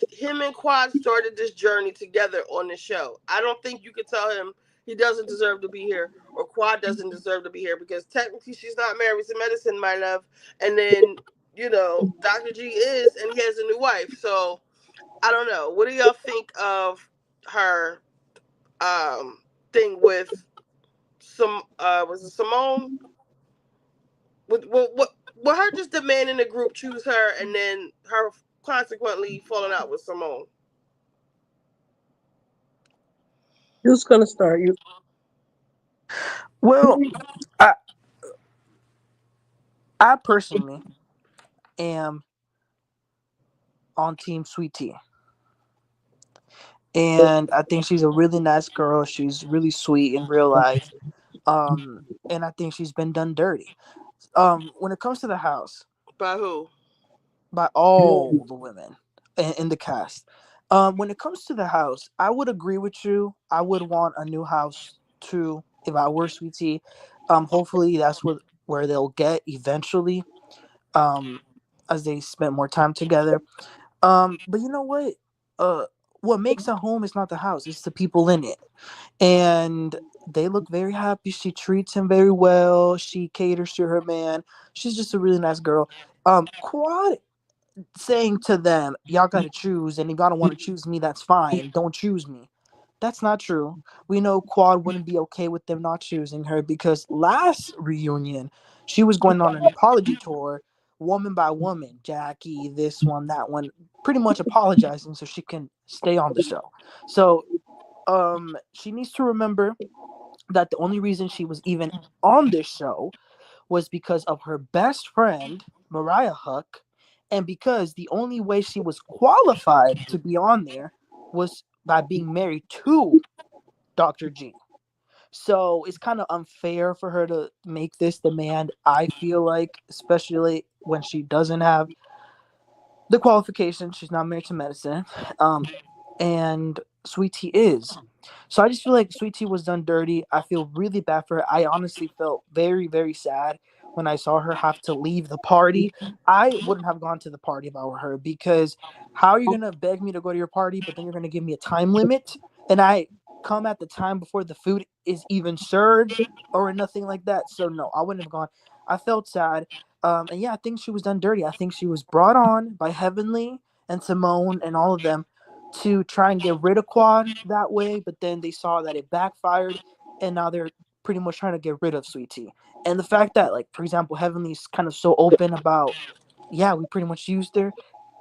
Him and Quad started this journey together on the show. I don't think you could tell him he doesn't deserve to be here or Quad doesn't deserve to be here because technically she's not married to medicine, my love. And then Dr. G is, and he has a new wife. So I don't know. What do y'all think of her thing with some was it Simone? With her just demanding the group choose her and then her consequently falling out with Simone. Who's gonna start? You. Well, I I personally am on Team Sweet Tea, and I think she's a really nice girl. She's really sweet in real life, and I think she's been done dirty. When it comes to the house, By who? by all the women in the cast. When it comes to the house, I would agree with you. I would want a new house too if I were Sweet Tea. Hopefully that's where they'll get eventually. Um, as they spend more time together. But you know what? Uh, what makes a home is not the house; it's the people in it. And They look very happy. She treats him very well. She caters to her man. She's just a really nice girl. Quad saying to them, y'all gotta choose, and if y'all don't want to choose me, that's fine. Don't choose me. That's not true. We know Quad wouldn't be okay with them not choosing her because last reunion, she was going on an apology tour, woman by woman, Jackie, this one, that one, pretty much apologizing so she can stay on the show. So, she needs to remember that the only reason she was even on this show was because of her best friend, Mariah Huck, and because the only way she was qualified to be on there was by being married to Dr. G. So it's kind of unfair for her to make this demand, I feel like, especially when she doesn't have the qualification. She's not married to medicine. And Sweet Tea is. So I just feel like Sweet Tea was done dirty. I feel really bad for her. I honestly felt very, very sad when I saw her have to leave the party. I wouldn't have gone to the party if I were her because how are you gonna beg me to go to your party, but then you're gonna give me a time limit and I come at the time before the food is even served or nothing like that. So no, I wouldn't have gone. I felt sad. And yeah, I think she was done dirty. I think she was brought on by Heavenly and Simone and all of them to try and get rid of Quad that way, but then they saw that it backfired, and now they're pretty much trying to get rid of Sweet Tea. And the fact that, like, for example, Heavenly's kind of so open about, yeah, we pretty much used her,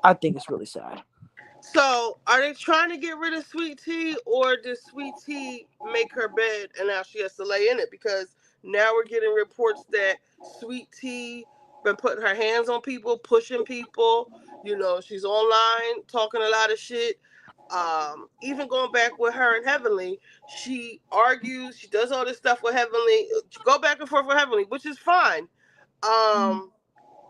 I think it's really sad. So, are they trying to get rid of Sweet Tea, or did Sweet Tea make her bed and now she has to lay in it? Because now we're getting reports that Sweet Tea been putting her hands on people, pushing people. You know, she's online talking a lot of shit. Even going back with her and Heavenly, she argues. She does all this stuff with Heavenly. Go back and forth with Heavenly, which is fine. Um,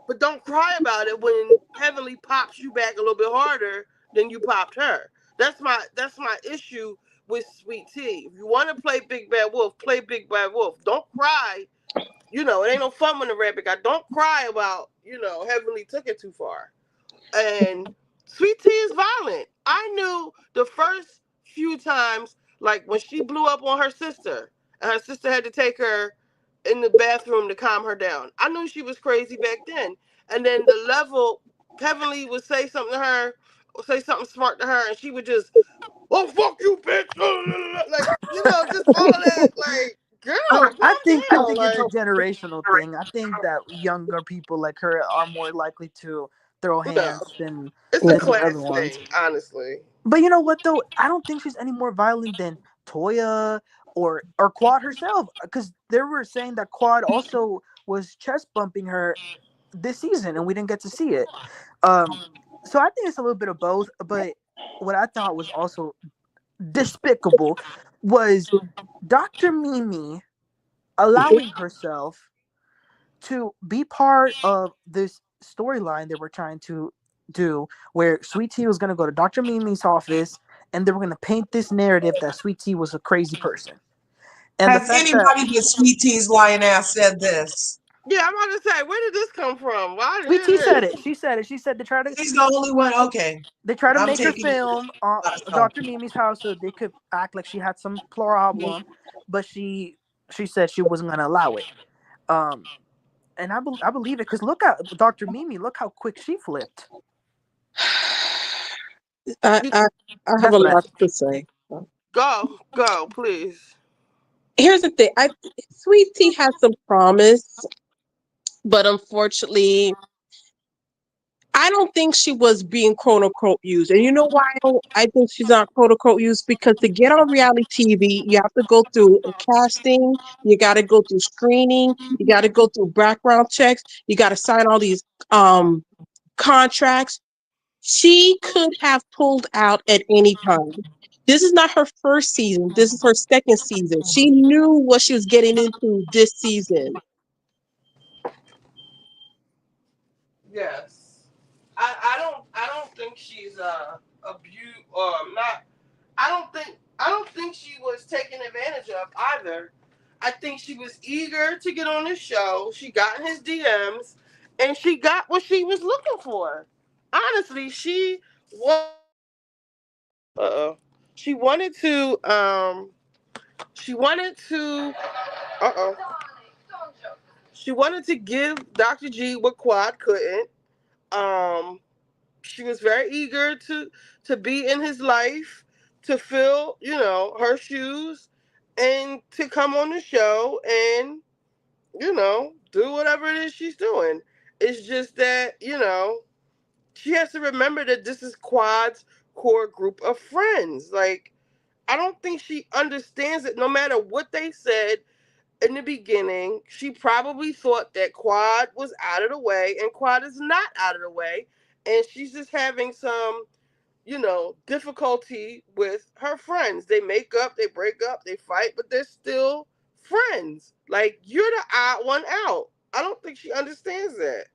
but don't cry about it when Heavenly pops you back a little bit harder than you popped her. That's my issue with Sweet Tea. If you want to play Big Bad Wolf, play Big Bad Wolf. Don't cry. You know, it ain't no fun when the rabbit got. Don't cry about, Heavenly took it too far. And Sweet Tea is violent. I knew the first few times, like when she blew up on her sister, and her sister had to take her in the bathroom to calm her down. I knew she was crazy back then. And then the level, Heavenly would say something to her, or say something smart to her, and she would just, oh, fuck you, bitch. Like, just all of that. Like, girl, I calm think I down. think it's a Like, generational thing. I think that younger people like her are more likely to throw no. hands than It's a the class other ones. thing, honestly. But you know what though? I don't think she's any more violent than Toya or Quad herself. Because they were saying that Quad also was chest bumping her this season, and we didn't get to see it. Um, so I think it's a little bit of both. But what I thought was also despicable was Dr. Mimi allowing herself to be part of this storyline they were trying to do, where Sweet Tea was going to go to Dr. Mimi's office and they were going to paint this narrative that Sweet Tea was a crazy person. And the Has fact that anybody but Sweet Tea's lying ass said this? Yeah, I'm about to say, where did this come from? Why did Sweet hear Tea said this? it, she said it. She said She's the only one. Okay, they try to I'm make her taking it film myself. Dr. Mimi's house so they could act like she had some problem, but she said she wasn't going to allow it. Um, and I believe it because look at Dr. Mimi. Look how quick she flipped. I, You I, I have a That's what I lot think. to say. go, please. Here's the thing. Sweet Tea has some promise, but unfortunately, I don't think she was being quote unquote used. And you know why I think she's not quote unquote used? Because to get on reality TV, you have to go through a casting, you got to go through screening, you got to go through background checks, you got to sign all these um, contracts. She could have pulled out at any time. This is not her first season. This is her second season. She knew what she was getting into this season. Yes. I don't think she's abused or not. I don't think she was taken advantage of either. I think she was eager to get on the show. She got in his DMs and she got what she was looking for. Honestly, she wanted to She wanted to. Uh oh. She wanted to give Dr. G what Quad couldn't. Um, she was very eager to be in his life, to fill her shoes, and to come on the show and do whatever it is she's doing. It's just that she has to remember that this is Quad's core group of friends. Like, I don't think she understands it. No matter what they said in the beginning, she probably thought that Quad was out of the way, and Quad is not out of the way. And she's just having some, difficulty with her friends. They make up, they break up, they fight, but they're still friends. Like, you're the odd one out. I don't think she understands that.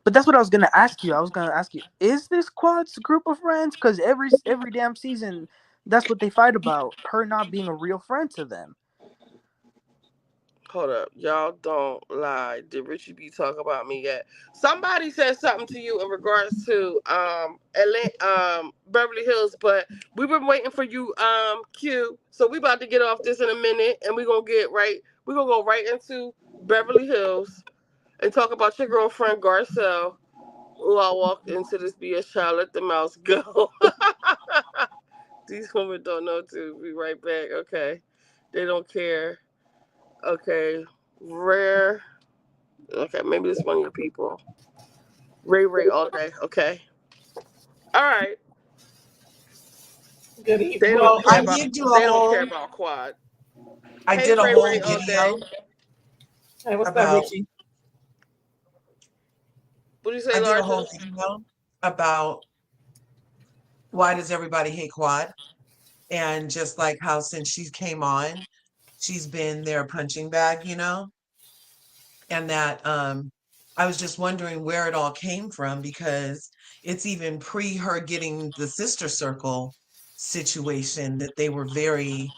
But that's what I was gonna ask you. I was gonna ask you, is this Quad's group of friends? Because every damn season, that's what they fight about. Her not being a real friend to them. Hold up, y'all don't lie. Did Richie B talk about me yet? Somebody said something to you in regards to Beverly Hills, but we've been waiting for you, Q. So we about to get off this in a minute, and we're gonna go right into Beverly Hills and talk about your girlfriend Garcelle. Oh, I walked into this BS child. Let the mouse go. These women don't know to be right back. Okay, they don't care. Okay, rare. Okay, maybe it's one of your people. Ray all day. Okay. All right. Good evening. They don't Well, care I about. did do a They don't care whole, about Quad. I Hey, did a whole Ray all day. video Hey, what's up, about, Richie? What do you say, I did a Larger? whole video about why does everybody hate Quad? And just like how since she came on, she's been their punching bag, and that I was just wondering where it all came from because it's even pre her getting the sister circle situation that they were very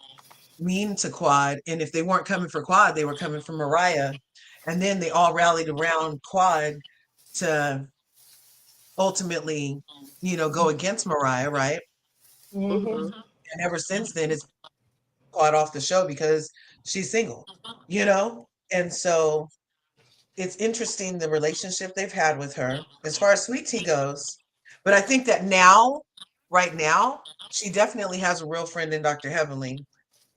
mean to Quad. And if they weren't coming for Quad, they were coming for Mariah. And then they all rallied around Quad to ultimately, go against Mariah, right? Mm-hmm. Mhm. And ever since then, it's Quad off the show because she's single, you know? And so it's interesting the relationship they've had with her as far as Sweet Tea goes. But I think that now, right now, she definitely has a real friend in Dr. Heavenly.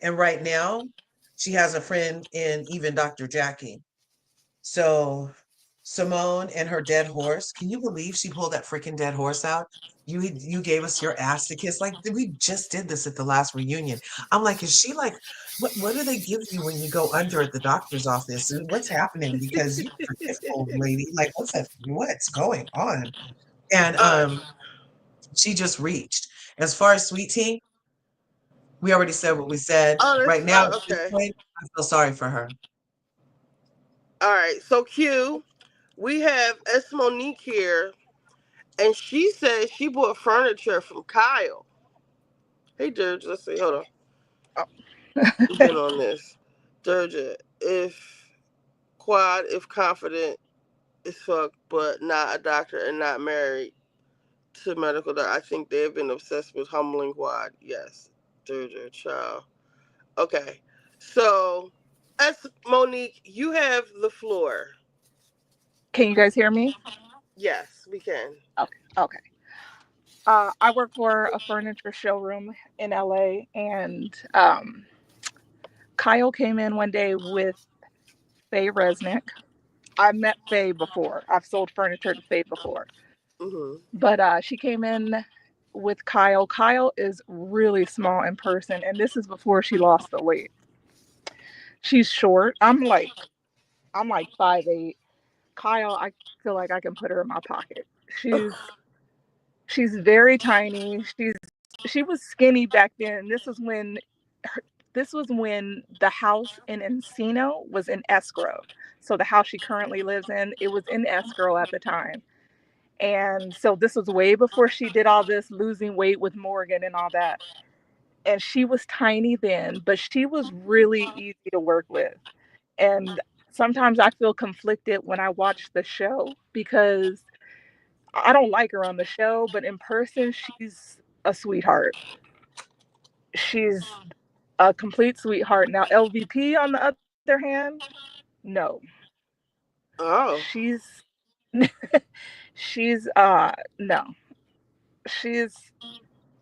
And right now, she has a friend in even Dr. Jackie. So Simone and her dead horse. Can you believe she pulled that freaking dead horse out? You gave us your ass to kiss. Like we just did this at the last reunion. I'm like, is she like, what do they give you when you go under at the doctor's office? What's happening? Because you're forgetful, lady. Like, what's going on? And All right. she just reached. As far as Sweet Tea, we already said what we said. Oh, Right this. now, at this Okay. point, I feel sorry for her. All right. So Q, we have S Monique here, and she says she bought furniture from Kyle. Hey, Dirge. Let's see. Hold on. We've been on this. Dirge, if Quad, if confident is fuck, but not a doctor and not married to medical doctor. I think they've been obsessed with humbling Quad. Yes. Dirge, child. Okay. So, as Monique, you have the floor. Can you guys hear me? Yes, we can. Okay. Okay. I work for a furniture showroom in LA, and Kyle came in one day with Faye Resnick. I met Faye before. I've sold furniture to Faye before, Mhm. but she came in with Kyle. Kyle is really small in person, and this is before she lost the weight. She's short. I'm like 5'8". Kyle, I feel like I can put her in my pocket. She's very tiny. She was skinny back then. This was when the house in Encino was in escrow. So the house she currently lives in, it was in escrow at the time. And so this was way before she did all this losing weight with Morgan and all that. And she was tiny then, but she was really easy to work with. And sometimes I feel conflicted when I watch the show because I don't like her on the show, but in person she's a sweetheart. she's a complete sweetheart. Now LVP on the other hand, no. Oh. She's she's no. She's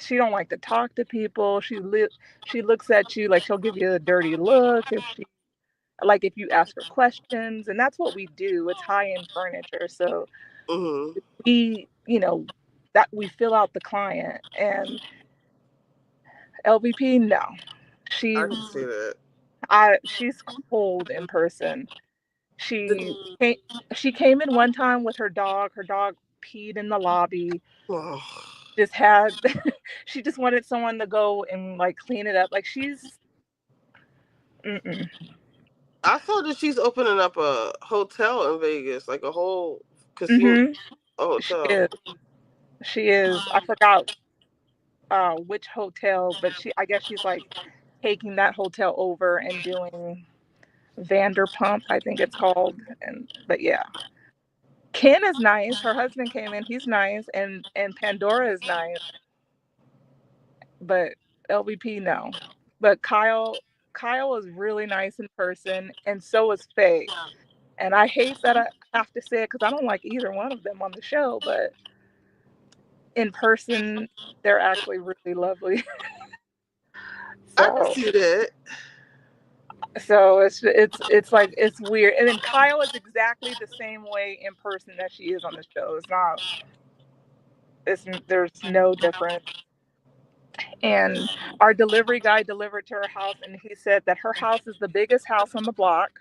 she don't like to talk to people. She looks at you like she'll give you a dirty look if you ask her questions, and that's what we do. It's high end furniture, so Mhm. we that we fill out the client. And LVP, no, I she can see that. she's cold in person. The, She came, she came in one time with her dog. Her dog peed in the lobby. oh. Just had she just wanted someone to go and like clean it up. Like she's mm-mm. I saw that she's opening up a hotel in Vegas, like a whole casino Mm-hmm. She hotel. is. She is. I forgot which hotel, but I guess she's like taking that hotel over and doing Vanderpump, I think it's called. And but yeah. Ken is nice. Her husband came in, he's nice, and Pandora is nice, but LVP no. But Kyle is really nice in person, and so is Faye. And I hate that I have to say it because I don't like either one of them on the show, but in person, they're actually really lovely. I can So see that. it's like it's weird. And then Kyle is exactly the same way in person that she is on the show. It's not it's there's no difference. And our delivery guy delivered to her house, and he said that her house is the biggest house on the block.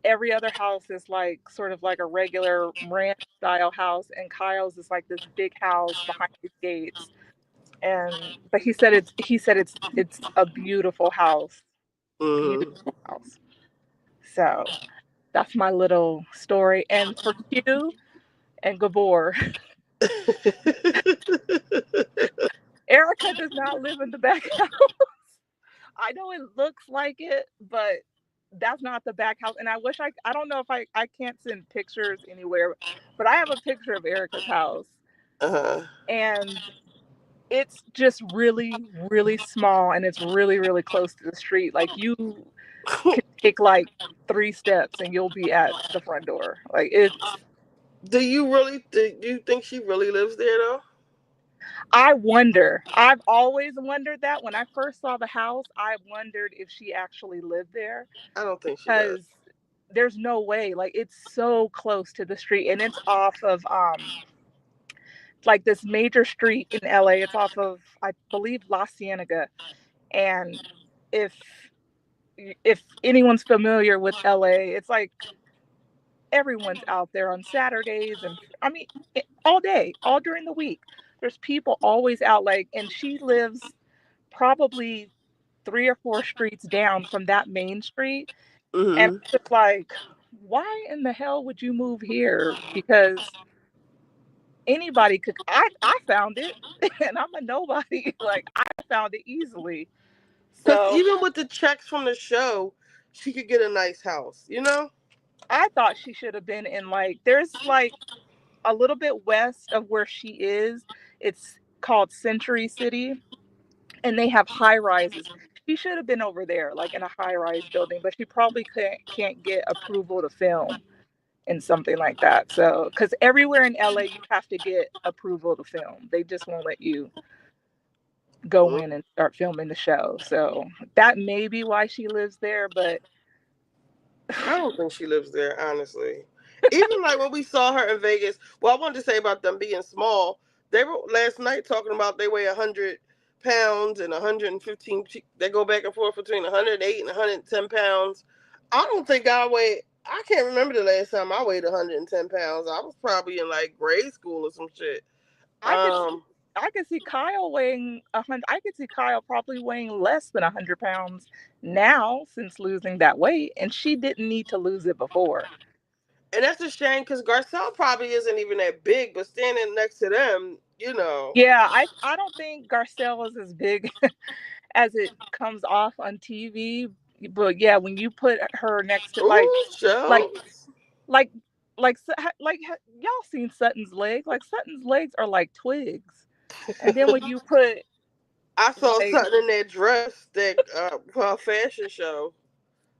Every other house is like sort of like a regular ranch style house, and Kyle's is like this big house behind these gates. And but he said it's a beautiful house, beautiful Mhm. house. So that's my little story. And for Q and Gabor, Erica does not live in the back house. I know it looks like it, but that's not the back house. And I don't know if I can't send pictures anywhere, but I have a picture of Erica's house. uh-huh. And it's just really, really small, and it's really, really close to the street. Like you can take like 3 steps and you'll be at the front door. Like it's Do you think she really lives there though? I wonder. I've always wondered that. When I first saw the house, I wondered if she actually lived there I don't think she does. because there's no way. Like it's so close to the street, and it's off of like this major street in LA. It's off of, I believe, La Cienega. And if if anyone's familiar with LA, it's like everyone's out there on Saturdays, and I mean all day, all during the week. There's people always out, like, and she lives probably 3 or 4 streets down from that main street. And Mhm. I'm just like, why in the hell would you move here? Because anybody could. I found it, and I'm a nobody. Like I found it easily. Because So even with the checks from the show, she could get a nice house. You know? I thought she should have been in like there's like a little bit west of where she is. It's called Century City, and they have high rises. She should have been over there, like in a high rise building, but she probably can't get approval to film in something like that. So, because everywhere in LA, you have to get approval to film. They just won't let you go Mm. in and start filming the show. So that may be why she lives there, but I don't think she lives there, honestly. Even like when we saw her in Vegas. Well, I wanted to say about them being small. They were last night talking about they weigh 100 pounds and 115. They go back and forth between 108 and 110 pounds. I don't think I weigh. I can't remember the last time I weighed 110 pounds. I was probably in like grade school or some shit. I could Um, I could see Kyle weighing 100. I could see Kyle probably weighing less than 100 pounds now since losing that weight, and she didn't need to lose it before. and that's a shame because Garcelle probably isn't even that big, but standing next to them, you know. Yeah, I don't think Garcelle is as big as it comes off on TV, but yeah, when you put her next to Ooh, like shells. like y'all seen Sutton's legs? Like Sutton's legs are like twigs, and then when you put I saw Like, something in that dress that for a fashion show.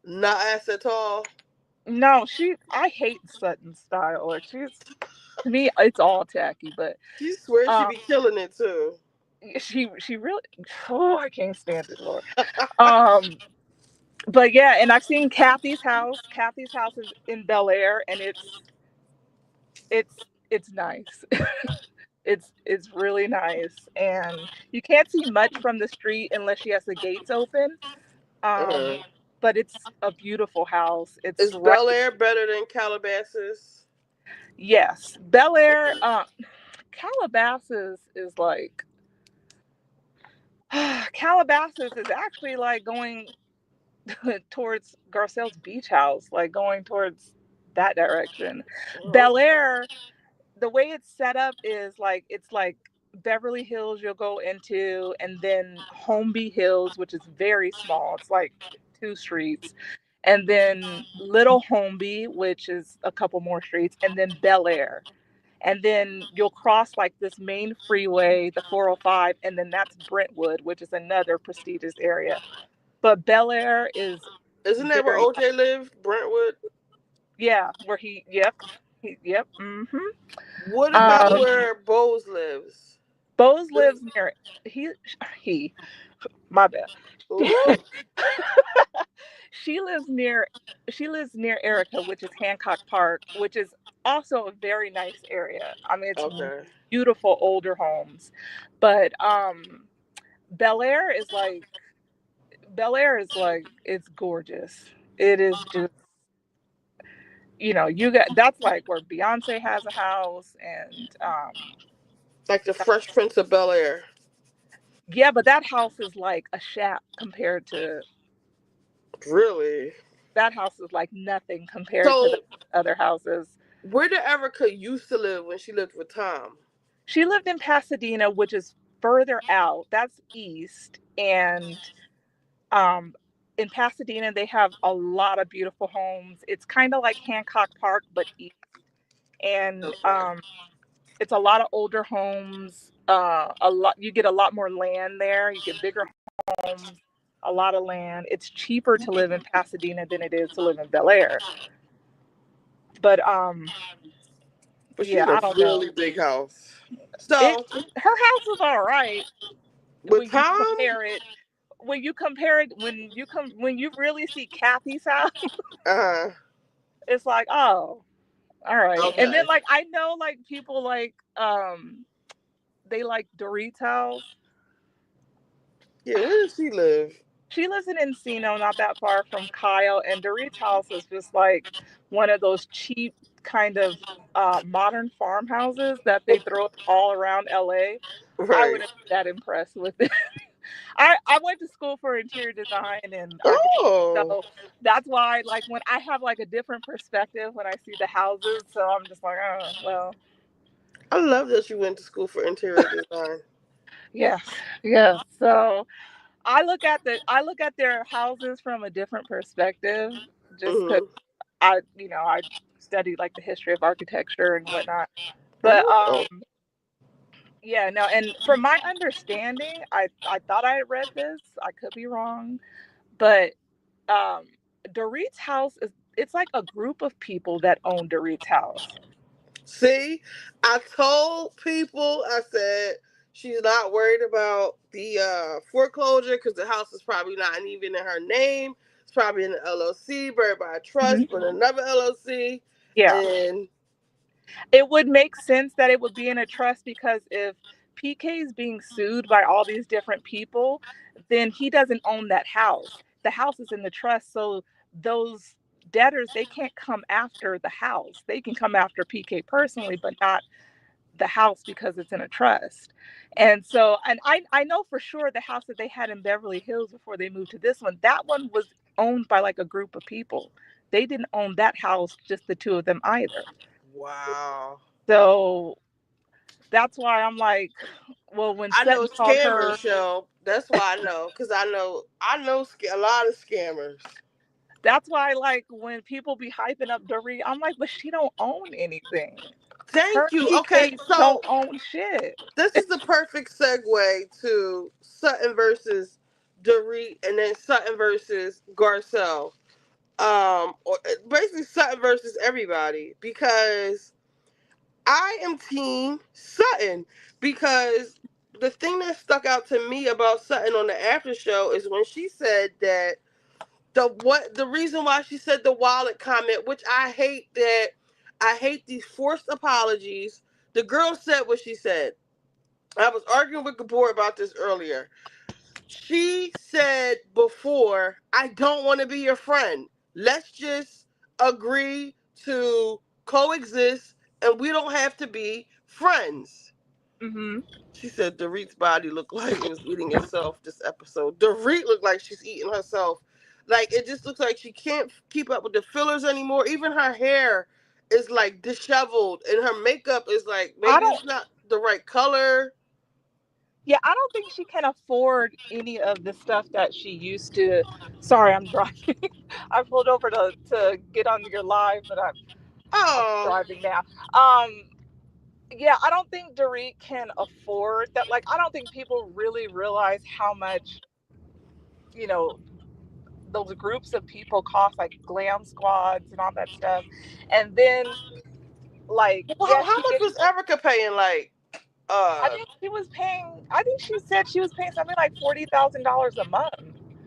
Not ass at all. no, I hate Sutton's style. Like, to me, it's all tacky, but She swears she um, be killing it too. she really, oh, I can't stand it, Lord. Um, but yeah, and I've seen Kathy's house. Kathy's house is in Bel Air, and it's nice. It's really nice, and you can't see much from the street unless she has the gates open. Um, Uh-huh. but it's a beautiful house. It's Is right. Bel Air better than Calabasas? Yes, Bel Air. Calabasas is like Calabasas is actually like going towards Garcelle's beach house, like going towards that direction. Oh, Bel Air, the way it's set up is like it's like Beverly Hills you'll go into, and then Holmby Hills, which is very small. It's like two streets. And then Little Holmby, which is a couple more streets, and then Bel Air. And then you'll cross like this main freeway, the 405, and then that's Brentwood, which is another prestigious area. But Bel Air is isn't that where very, OJ lived? Brentwood. yeah, where yep. What about Um, where Bose lives? Bose lives near he he my bad. Ooh. She lives near she lives near Erica, which is Hancock Park, which is also a very nice area. I mean, it's Okay. beautiful older homes. But Bel Air is like Bel Air is like it's gorgeous. It is just, you got that's like where Beyonce has a house, and Like the Fresh Prince of Bel Air. yeah, but that house is like a shack compared to Really? that house is like nothing compared to the So other houses. where did Erica used to live when she lived with Tom? She lived in Pasadena, which is further out. That's east. And um, in Pasadena, they have a lot of beautiful homes. It's kind of like Hancock Park, but east. And Okay. it's a lot of older homes. You get a lot more land there. You get bigger homes, a lot of land. It's cheaper to live in Pasadena than it is to live in Bel Air. But But she yeah, had a I don't know. really big house. It So Her house is all right with when you Tom, compare it when you really see Kathy's house. uh, It's like, oh, all right. And then okay. like I know like people like they like Dorit's house. Yeah, where does she live? She lives in Encino, not that far from Kyle, and Dorit's house is just like one of those cheap kind of modern farmhouses that they throw up all around LA. I Right. wouldn't be that impressed with it. I went to school for interior design and architecture, Oh, so that's why like when I have like a different perspective when I see the houses, so I'm just like, oh well, I love that you went to school for interior design. yes, yes. So I look at their houses from a different perspective, just because Mm-hmm. I studied like the history of architecture and whatnot. But Oh, yeah, no, and from my understanding, I thought I had read this. I could be wrong, but um Dorit's house is it's like a group of people that own Dorit's house. see, I told people, I said she's not worried about the foreclosure because the house is probably not even in her name. It's probably in an LLC, buried by a Mhm. trust, but another LLC. Yeah. And It would make sense that it would be in a trust because if PK is being sued by all these different people, then he doesn't own that house. The house is in the trust, so those debtors they can't come after the house. They can come after PK personally, but not the house because it's in a trust. And so, and I know for sure the house that they had in Beverly Hills before they moved to this one, that one was owned by like a group of people. They didn't own that house, just the two of them either. wow. So that's why I'm like, well, when I know Sutton called scammers, her, Shell. That's why I know, because I know a lot of scammers. that's why like when people be hyping up Dorit, I'm like, but she don't own anything. Her Thank and you. Okay, TK don't so own shit. this is the perfect segue to Sutton versus Dorit, and then Sutton versus Garcelle. Or basically Sutton versus everybody, because I am team Sutton, because the thing that stuck out to me about Sutton on the after show is when she said that the reason why she said the wallet comment, which I hate these forced apologies. The girl said what she said. I was arguing with Gabor about this earlier. She said before, I don't want to be your friend. Let's just agree to coexist and we don't have to be friends. Hmm. She said Dorit's body looked like it was eating itself this episode. Dorit looked like she's eating herself. Like, it just looks like she can't keep up with the fillers anymore. Even her hair is like disheveled and her makeup is like I maybe don't. it's not the right color. Yeah, I don't think she can afford any of the stuff that she used to. Sorry, I'm driving. I pulled over to get on your live, but I'm Oh, driving now. Um, yeah, I don't think Dorit can afford that. Like, I don't think people really realize how much, you know, those groups of people cost, like glam squads and all that stuff. And then, like, well, yeah, how she much gets. was Erica paying? Like, I think she was paying. I think she said she was paying something like $40,000 a month.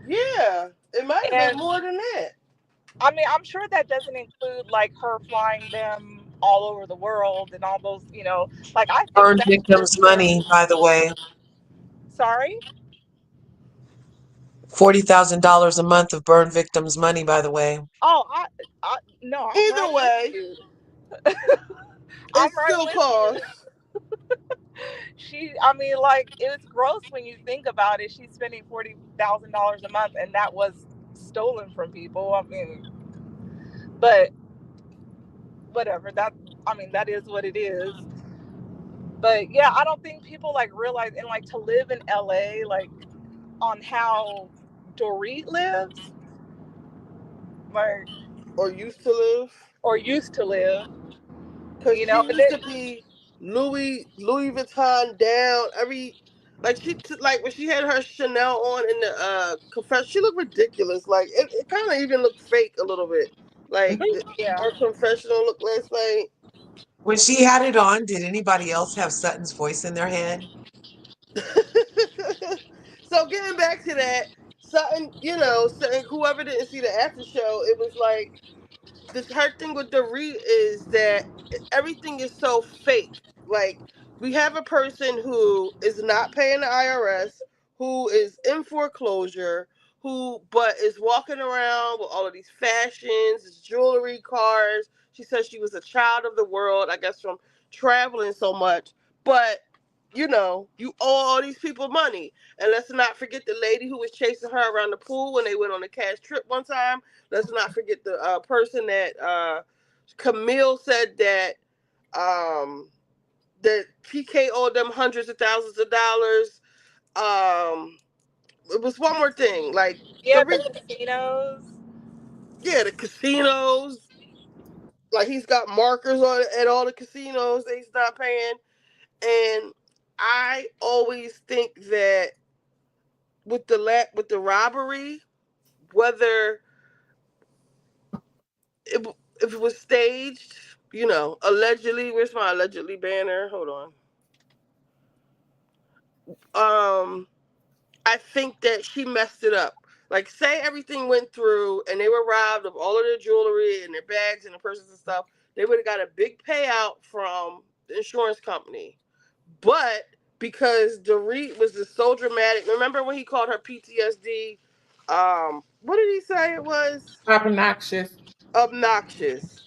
yeah, it might have been And more than that. I mean, I'm sure that doesn't include like her flying them all over the world and all those, like I think Burn that's just victims' her. money, by the way. Sorry. $40,000 a month of burn victims' money, by the way. Oh, I no, I'm Either right with way, you. it I'm right still with you. costs. I mean, like it's gross when you think about it. She's spending $40,000 a month, and that was stolen from people. I mean, but whatever. I mean, that is what it is. But yeah, I don't think people like realize, and like to live in LA, like on how Dorit lives, like Or used to live. or used to live, Cause she and used to be Louis Vuitton down every, like like when she had her Chanel on in the confession, she looked ridiculous. Like it kind of even looked fake a little bit. Like yeah, her confessional look last night. When she had it on, did anybody else have Sutton's voice in their head? So getting back to that, Sutton, Sutton, whoever didn't see the after show, it was like this her thing with Dorit is that everything is so fake. Like, we have a person who is not paying the IRS, who is in foreclosure, who but is walking around with all of these fashions, jewelry, cars. She says she was a child of the world, I guess from traveling so much. But you owe all these people money. And let's not forget the lady who was chasing her around the pool when they went on a cash trip one time. Let's not forget the person that Camille said um, that PK owed them hundreds of thousands of dollars. Um, it was one more thing, like yeah, the the re- casinos. yeah, the casinos. Like, he's got markers on at all the casinos that he's not paying, and I always think that with the robbery, whether it, if it was staged, allegedly. Where's my allegedly banner? Hold on. I think that she messed it up. Like, say everything went through and they were robbed of all of their jewelry and their bags and their purses and stuff, they would have got a big payout from the insurance company. But because Dorit was just so dramatic, remember when he called her PTSD? What did he say it was? Obnoxious. Obnoxious.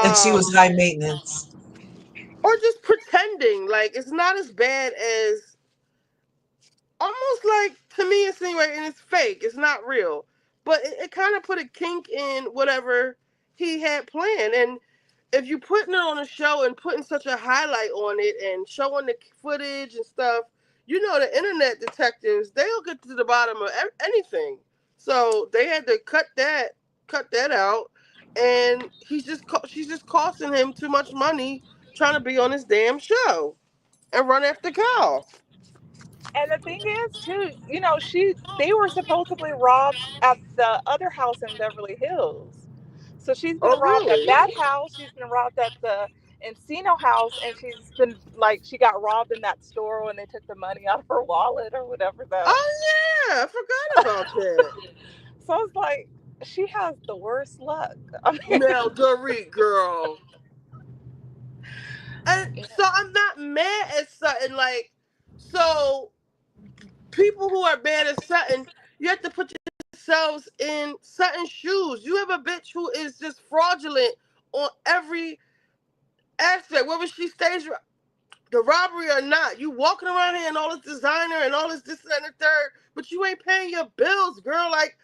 And she Um, was high maintenance. or just pretending like it's not as bad as, almost like, to me it seemed like, and it's fake, it's not real, but it kind of put a kink in whatever he had planned. And if you putting it on a show and putting such a highlight on it and showing the footage and stuff, the internet detectives, they'll get to the bottom of anything. So they had to cut that out, and she's just costing him too much money trying to be on this damn show and run after Kyle. And the thing is, too, they were supposedly robbed at the other house in Beverly Hills. So she's been Oh, robbed at really? that house. She's been robbed at the Encino house, and she's been like she got robbed in that store when they took the money out of her wallet or whatever. Oh, yeah. I forgot about that. So it's like she has the worst luck. I mean, Now, Dorit, girl. And so I'm not mad at Sutton. Like, so people who are mad at Sutton, you have to put yourselves in Sutton's shoes. You have a bitch who is just fraudulent on every aspect, whether she stays the robbery or not. You walking around here and all this designer and all this and the third, but you ain't paying your bills, girl. Like,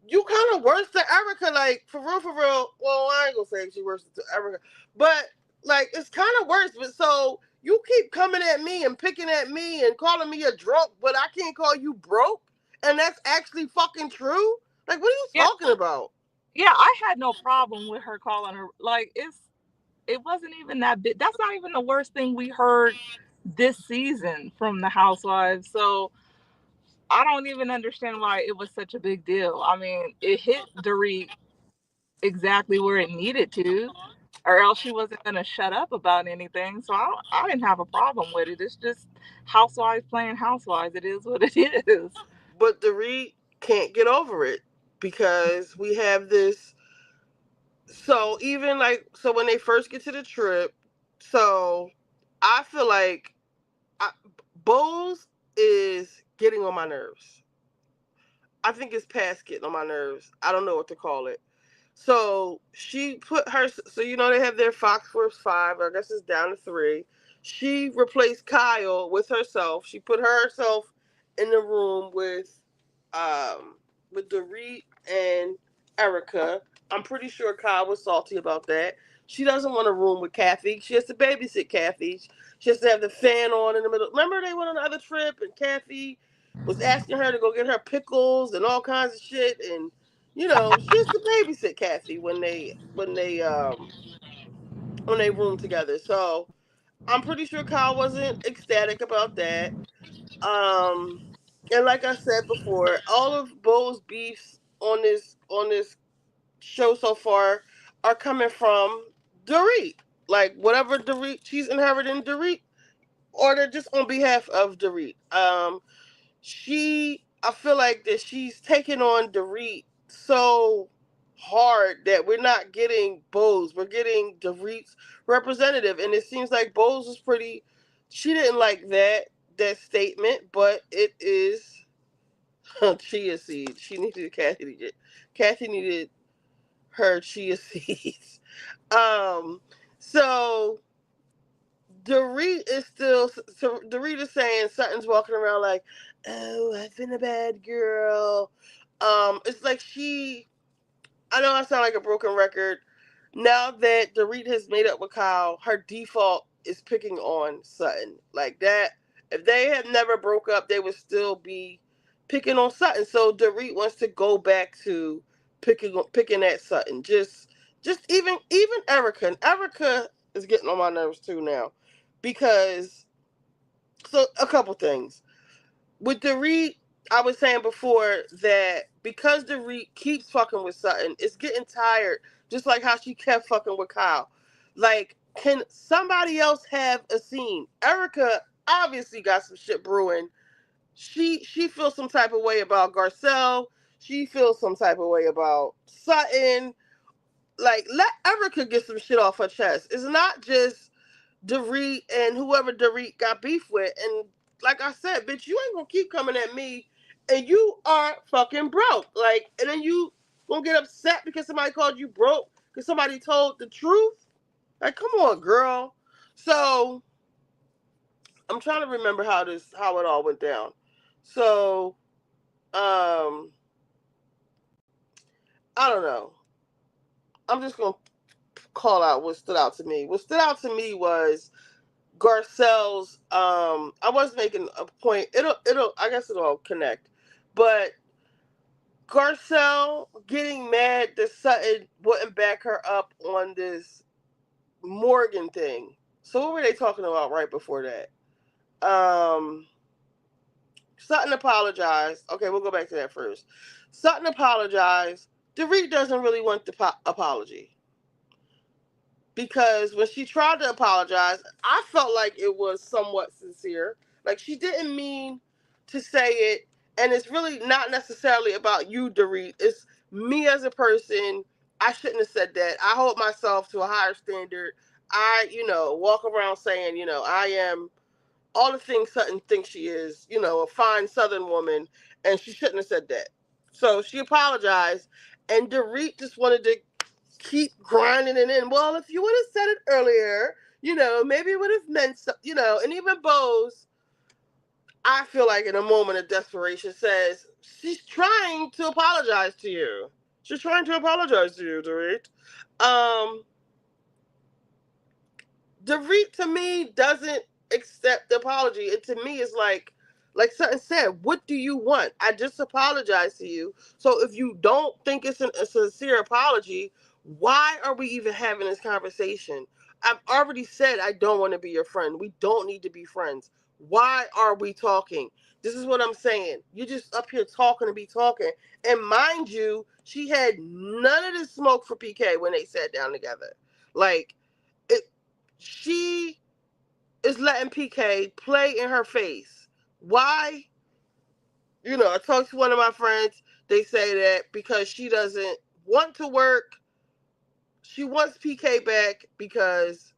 you kind of worse than Erica. Like, for real, for real. Well, I ain't gonna say she worse than Erica, but like, it's kind of worse. But so you keep coming at me and picking at me and calling me a drunk, but I can't call you broke, and that's actually fucking true. Like, what are you yeah, talking about? yeah, I had no problem with her calling her like it wasn't even that big. That's not even the worst thing we heard this season from the housewives. So I don't even understand why it was such a big deal. I mean, it hit Dorit exactly where it needed to, or else she wasn't going to shut up about anything. So I didn't have a problem with it. It's just housewives playing housewives. It is what it is. But the Reed can't get over it because we have this. So even like so when they first get to the trip, so I feel like Bose is getting on my nerves. I think it's past getting on my nerves. I don't know what to call it. So she put her. So they have their Foxworth 5. I guess it's down to 3. She replaced Kyle with herself. She put herself in the room with Dorit and Erica. I'm pretty sure Kyle was salty about that. She doesn't want a room with Kathy. She has to babysit Kathy. She has to have the fan on in the middle. Remember they went on another trip and Kathy was asking her to go get her pickles and all kinds of shit, and she has to babysit Kathy when they room together. So I'm pretty sure Kyle wasn't ecstatic about that. Um, and like I said before, all of Bo's beefs on this show so far are coming from Dorit. Like whatever Dorit she's inheriting Dorit, or they're just on behalf of Dorit. I feel like that she's taking on Dorit so hard that we're not getting Bose. We're getting Dorit's representative. And it seems like Bose was pretty, she didn't like that statement, but it is chia seed. Kathy needed her chia seeds. Um, so Dorit is saying Sutton's walking around like, oh, I've been a bad girl. It's like I know I sound like a broken record. Now that Dorit has made up with Kyle, her default is picking on Sutton. Like that, if they had never broke up, they would still be picking on Sutton. So Dorit wants to go back to picking at Sutton. Just even Erica. And Erica is getting on my nerves too now, because so a couple things with Dorit. I was saying before that because Dorit keeps fucking with Sutton, it's getting tired. Just like how she kept fucking with Kyle. Like, can somebody else have a scene? Erica obviously got some shit brewing. She feels some type of way about Garcelle. She feels some type of way about Sutton. Like, let Erica get some shit off her chest. It's not just Dorit and whoever Dorit got beef with. And like I said, bitch, you ain't gonna keep coming at me and you are fucking broke. Like, and then you gonna get upset because somebody called you broke because somebody told the truth. Like, come on, girl. So I'm trying to remember how it all went down. So, I don't know. I'm just gonna call out what stood out to me. What stood out to me was Garcelle's. I was making a point. It'll I guess it'll connect, but Garcelle getting mad that Sutton wouldn't back her up on this Morgan thing. So what were they talking about right before that? Um, Sutton apologized. Okay, we'll go back to that first. Sutton apologized. Dorit doesn't really want the apology because when she tried to apologize, I felt like it was somewhat sincere. Like she didn't mean to say it, and it's really not necessarily about you, Dorit. It's me as a person. I shouldn't have said that. I hold myself to a higher standard. I, walk around saying, I am all the things Sutton thinks she is, a fine Southern woman, and she shouldn't have said that. So she apologized, and Dorit just wanted to keep grinding it in. Well, if you would have said it earlier, maybe it would have meant something, and even Bose, I feel like in a moment of desperation says, she's trying to apologize to you. She's trying to apologize to you, Dorit. Um, Dorit to me doesn't accept the apology. It to me is like Sutton said, what do you want? I just apologized to you. So if you don't think it's a sincere apology, why are we even having this conversation? I've already said I don't want to be your friend. We don't need to be friends. Why are we talking? This is what I'm saying. You're just up here talking to be talking. And mind you, she had none of the smoke for PK when they sat down together. Like, it, she is letting PK play in her face. Why? I talked to one of my friends. They say that because she doesn't want to work, she wants PK back because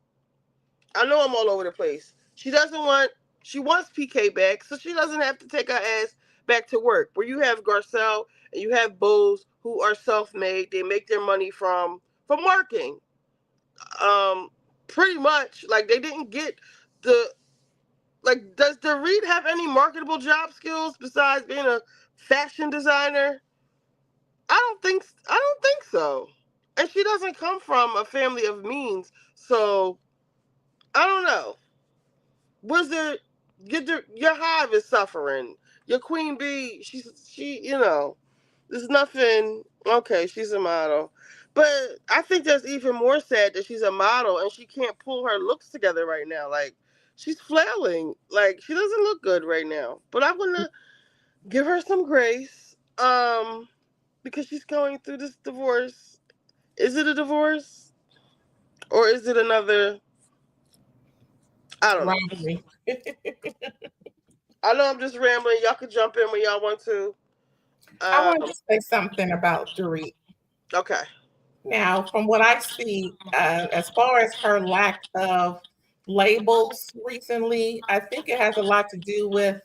I know I'm all over the place. She wants PK back so she doesn't have to take her ass back to work. Where you have Garcelle and you have Bose who are self-made. They make their money from working. Um, Pretty much like they didn't get the like. Does Dorit have any marketable job skills besides being a fashion designer? I don't think so. And she doesn't come from a family of means, so I don't know. Was there your hive is suffering. Your queen bee, there's nothing. Okay, she's a model. But I think that's even more sad that she's a model and she can't pull her looks together right now. Like she's flailing. Like she doesn't look good right now. But I'm gonna give her some grace. Because she's going through this divorce. Is it a divorce? Or is it another, I don't know. Robbery. I know I'm just rambling. Y'all can jump in when y'all want to. I Um, wanted to say something about Dorit. okay. Now, from what I see, as far as her lack of labels recently, I think it has a lot to do with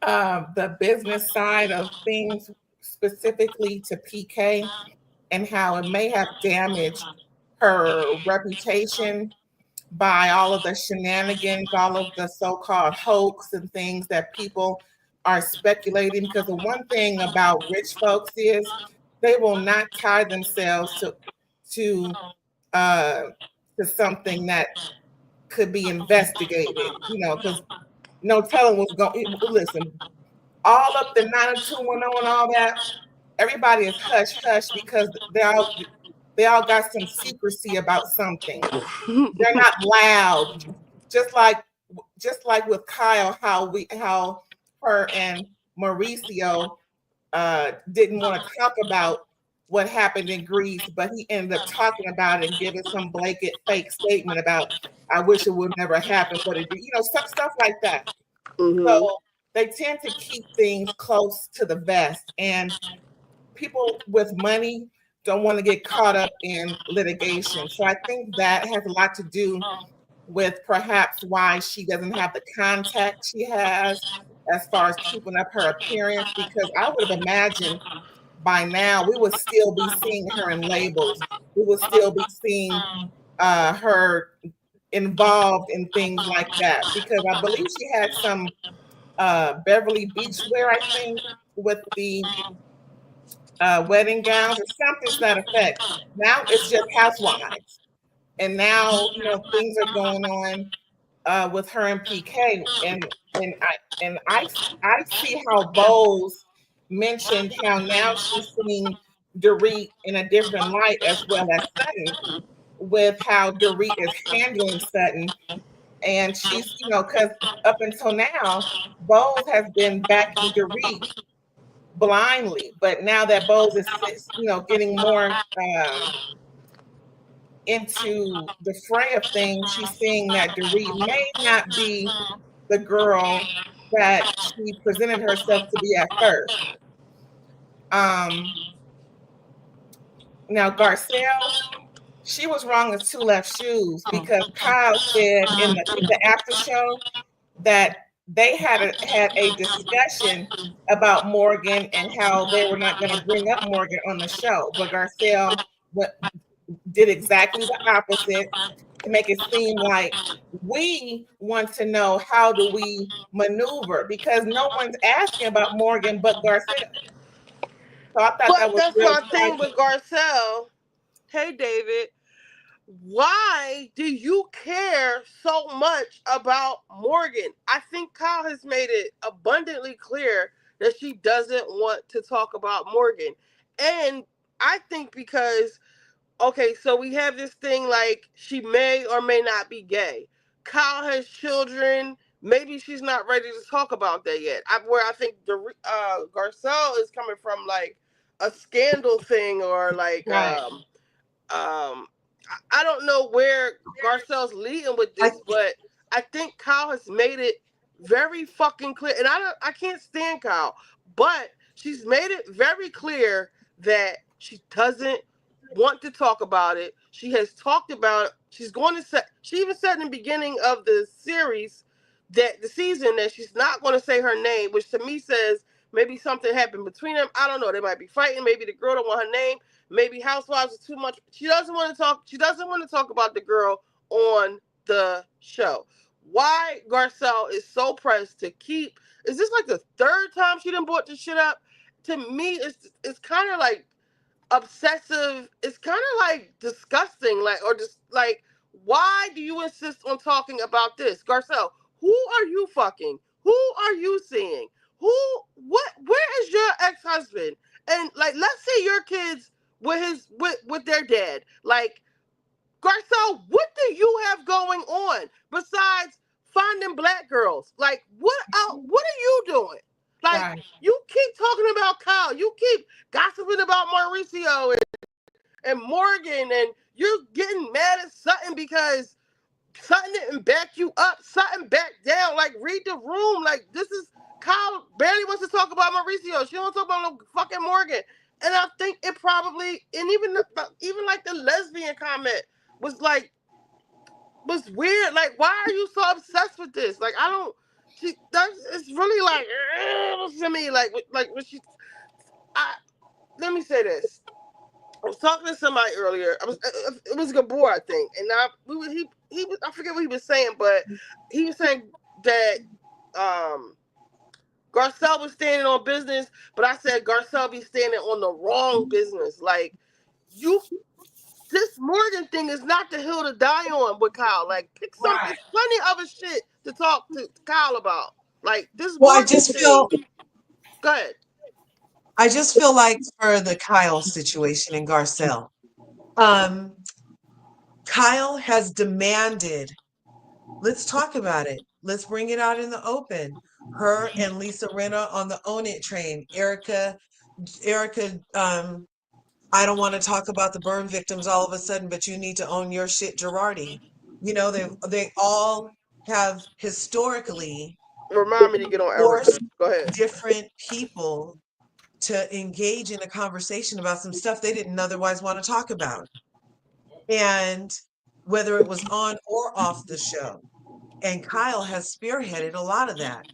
the business side of things, specifically to PK, and how it may have damaged her reputation by all of the shenanigans, all of the so-called hoax and things that people are speculating. Because the one thing about rich folks is they will not tie themselves to uh, to something that could be investigated. Because no telling what's going. Listen, all up the 90210 and all that. Everybody is hush hush because they all got some secrecy about something. They're not loud. Just like just like with Kyle, how her and Mauricio didn't want to talk about what happened in Greece, but he ended up talking about it and giving some blanket fake statement about I wish it would never happen, but it did, stuff like that. Mm-hmm. So they tend to keep things close to the vest, and people with money don't want to get caught up in litigation. So I think that has a lot to do with perhaps why she doesn't have the contact she has as far as keeping up her appearance, because I would have imagined by now we would still be seeing her in labels. We would still be seeing her involved in things like that, because I believe she had some Beverly Beach wear, I think, with the wedding gowns or something to that effect. Now it's just housewives. And now, things are going on with her and PK, and I see how Bowles mentioned how now she's seeing Dorit in a different light as well as Sutton. with how Dorit is handling Sutton. And she's, because up until now, Bose has been backing Dorit blindly. But now that Bose is getting more into the fray of things, she's seeing that Dorit may not be the girl that she presented herself to be at first. Now Garcelle, she was wrong as two left shoes, because Kyle said in the after show that they had a discussion about Morgan and how they were not going to bring up Morgan on the show, but Garcelle did exactly the opposite to make it seem like we want to know how do we maneuver, because no one's asking about Morgan but Garcelle. So I thought that But was that's real my thing tragic. with Garcelle. Hey, David, why do you care so much about Morgan? I think Kyle has made it abundantly clear that she doesn't want to talk about Morgan. And I think because, okay, so we have this thing like she may or may not be gay. Kyle has children. Maybe she's not ready to talk about that yet. Where I think the Garcelle is coming from, like a scandal thing, or like Right. I don't know where Garcelle's leading with I, this, but I think Kyle has made it very fucking clear. And I can't stand Kyle, but she's made it very clear that she doesn't want to talk about it. She has talked about it. She's going to say, she even said in the beginning of the series, that the season, that she's not going to say her name, which to me says maybe something happened between them. I don't know. They might be fighting. Maybe the girl don't want her name. Maybe Housewives is too much. She doesn't want to talk. She doesn't want to talk about the girl on the show. Why Garcelle is so pressed to keep? Is this like the third time she done brought this shit up? To me, it's kind of like obsessive. It's kind of like disgusting. Like, or just like, why do you insist on talking about this, Garcelle? Who are you fucking? Who are you seeing? Who? What? Where is your ex-husband? And like, let's say your kids with their dad. Like, Garcelle, what do you have going on besides finding black girls? Like, what out? What are you doing? Like, Right. you keep talking about Kyle. You keep gossiping about Mauricio and Morgan, and you're getting mad at Sutton because Sutton didn't back you up. Sutton backed down. Like, read the room. Like, this is Kyle barely wants to talk about Mauricio. She don't talk about no fucking Morgan. And I think it probably, and even like the lesbian comment was like, was weird. Like, why are you so obsessed with this? Like, I don't. She that's it's really like to me. Like when she. I Let me say this. I was talking to somebody earlier. It was Gabor, I think, and he was, I forget what he was saying, but he was saying that Garcelle was standing on business, but I said Garcelle be standing on the wrong business. Like, you, this Morgan thing is not the hill to die on with Kyle. Like, pick some. Right. It's plenty other shit to talk to Kyle about. Like, this well, Morgan thing. Go ahead. I just feel like for the Kyle situation in Garcelle, um, Kyle has demanded, let's talk about it. Let's bring it out in the open. Her and Lisa Rinna on the Own It train. Erica, I don't want to talk about the burn victims all of a sudden, but you need to own your shit, Girardi. They all have historically Remind me to get on Erica. forced Go ahead. different people to engage in a conversation about some stuff they didn't otherwise want to talk about. And whether it was on or off the show. And Kyle has spearheaded a lot of that.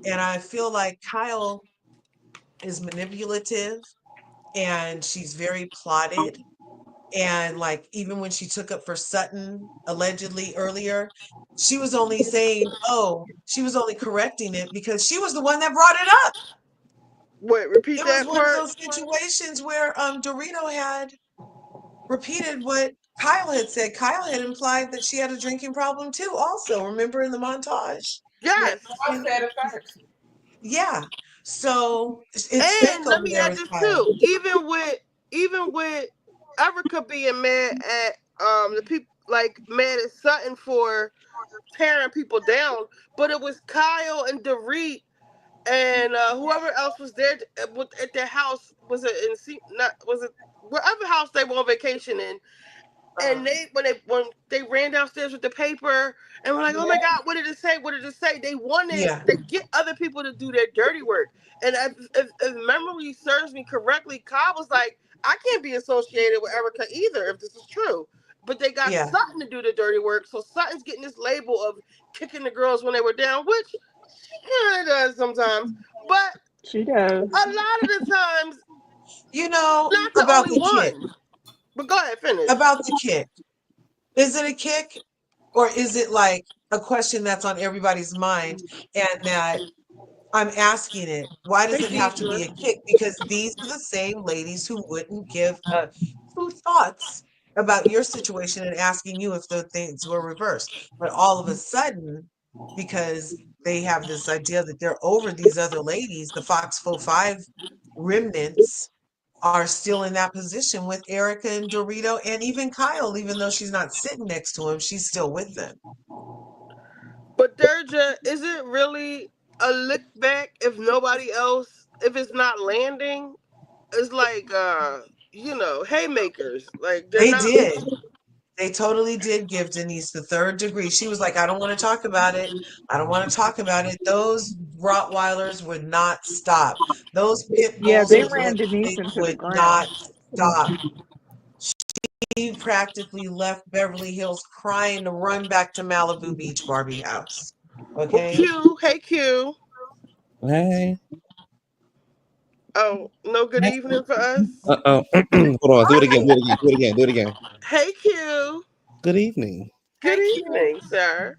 And I feel like Kyle is manipulative and she's very plotted. And like, even when she took up for Sutton allegedly earlier, she was only saying, oh, she was only correcting it because she was the one that brought it up. Wait, repeat It was that one of part. those situations where Dorito had repeated what Kyle had said. Kyle had implied that she had a drinking problem too, also. Remember in the montage? Yeah, Yes. I said it first. Yeah. So it's fake And let over me there add with this Kyle. too. Even with Erica being mad at the people like mad at Sutton for tearing people down, but it was Kyle and Dorit and whoever else was there at their house. Was it in not was it wherever house they were on vacation in? And they ran downstairs with the paper and were like, "Oh my God, what did it say? What did it say?" They wanted Yeah, to get other people to do their dirty work. And if memory serves me correctly, Cobb was like, "I can't be associated with Erica either if this is true." But they got yeah, Sutton to do the dirty work, so Sutton's getting this label of kicking the girls when they were down, which she kind of does sometimes. But She does. a lot of the times, you know, not the about only the kick, one. But go ahead, finish. about the kick. Is it a kick, or is it like a question that's on everybody's mind, and that I'm asking it, why does Hey, it have to be Deidre. a kick? Because these are the same ladies who wouldn't give two thoughts about your situation and asking you if the things were reversed. But all of a sudden, because they have this idea that they're over these other ladies, the Foxful Five remnants are still in that position with Erica and Dorito and even Kyle, even though she's not sitting next to him, she's still with them. But Derja, is it really a lick back if nobody else, if it's not landing? It's like, haymakers. Like, they're They not. did. They totally did give Denise the third degree. She was like, I don't want to talk about it. I don't want to talk about it. Those Rottweilers would not stop. Those pit Yeah, bulls they and ran Denise Spitz into the would not ground. stop. She practically left Beverly Hills crying to run back to Malibu Beach Barbie house. Well, Okay? Q, hey, Q. Hey. Oh, no good evening for us? Oh. Hold on. Do it again. Do it again. Do it again. Do it again. Hey, Q. Good evening. Good Thank you. evening, sir.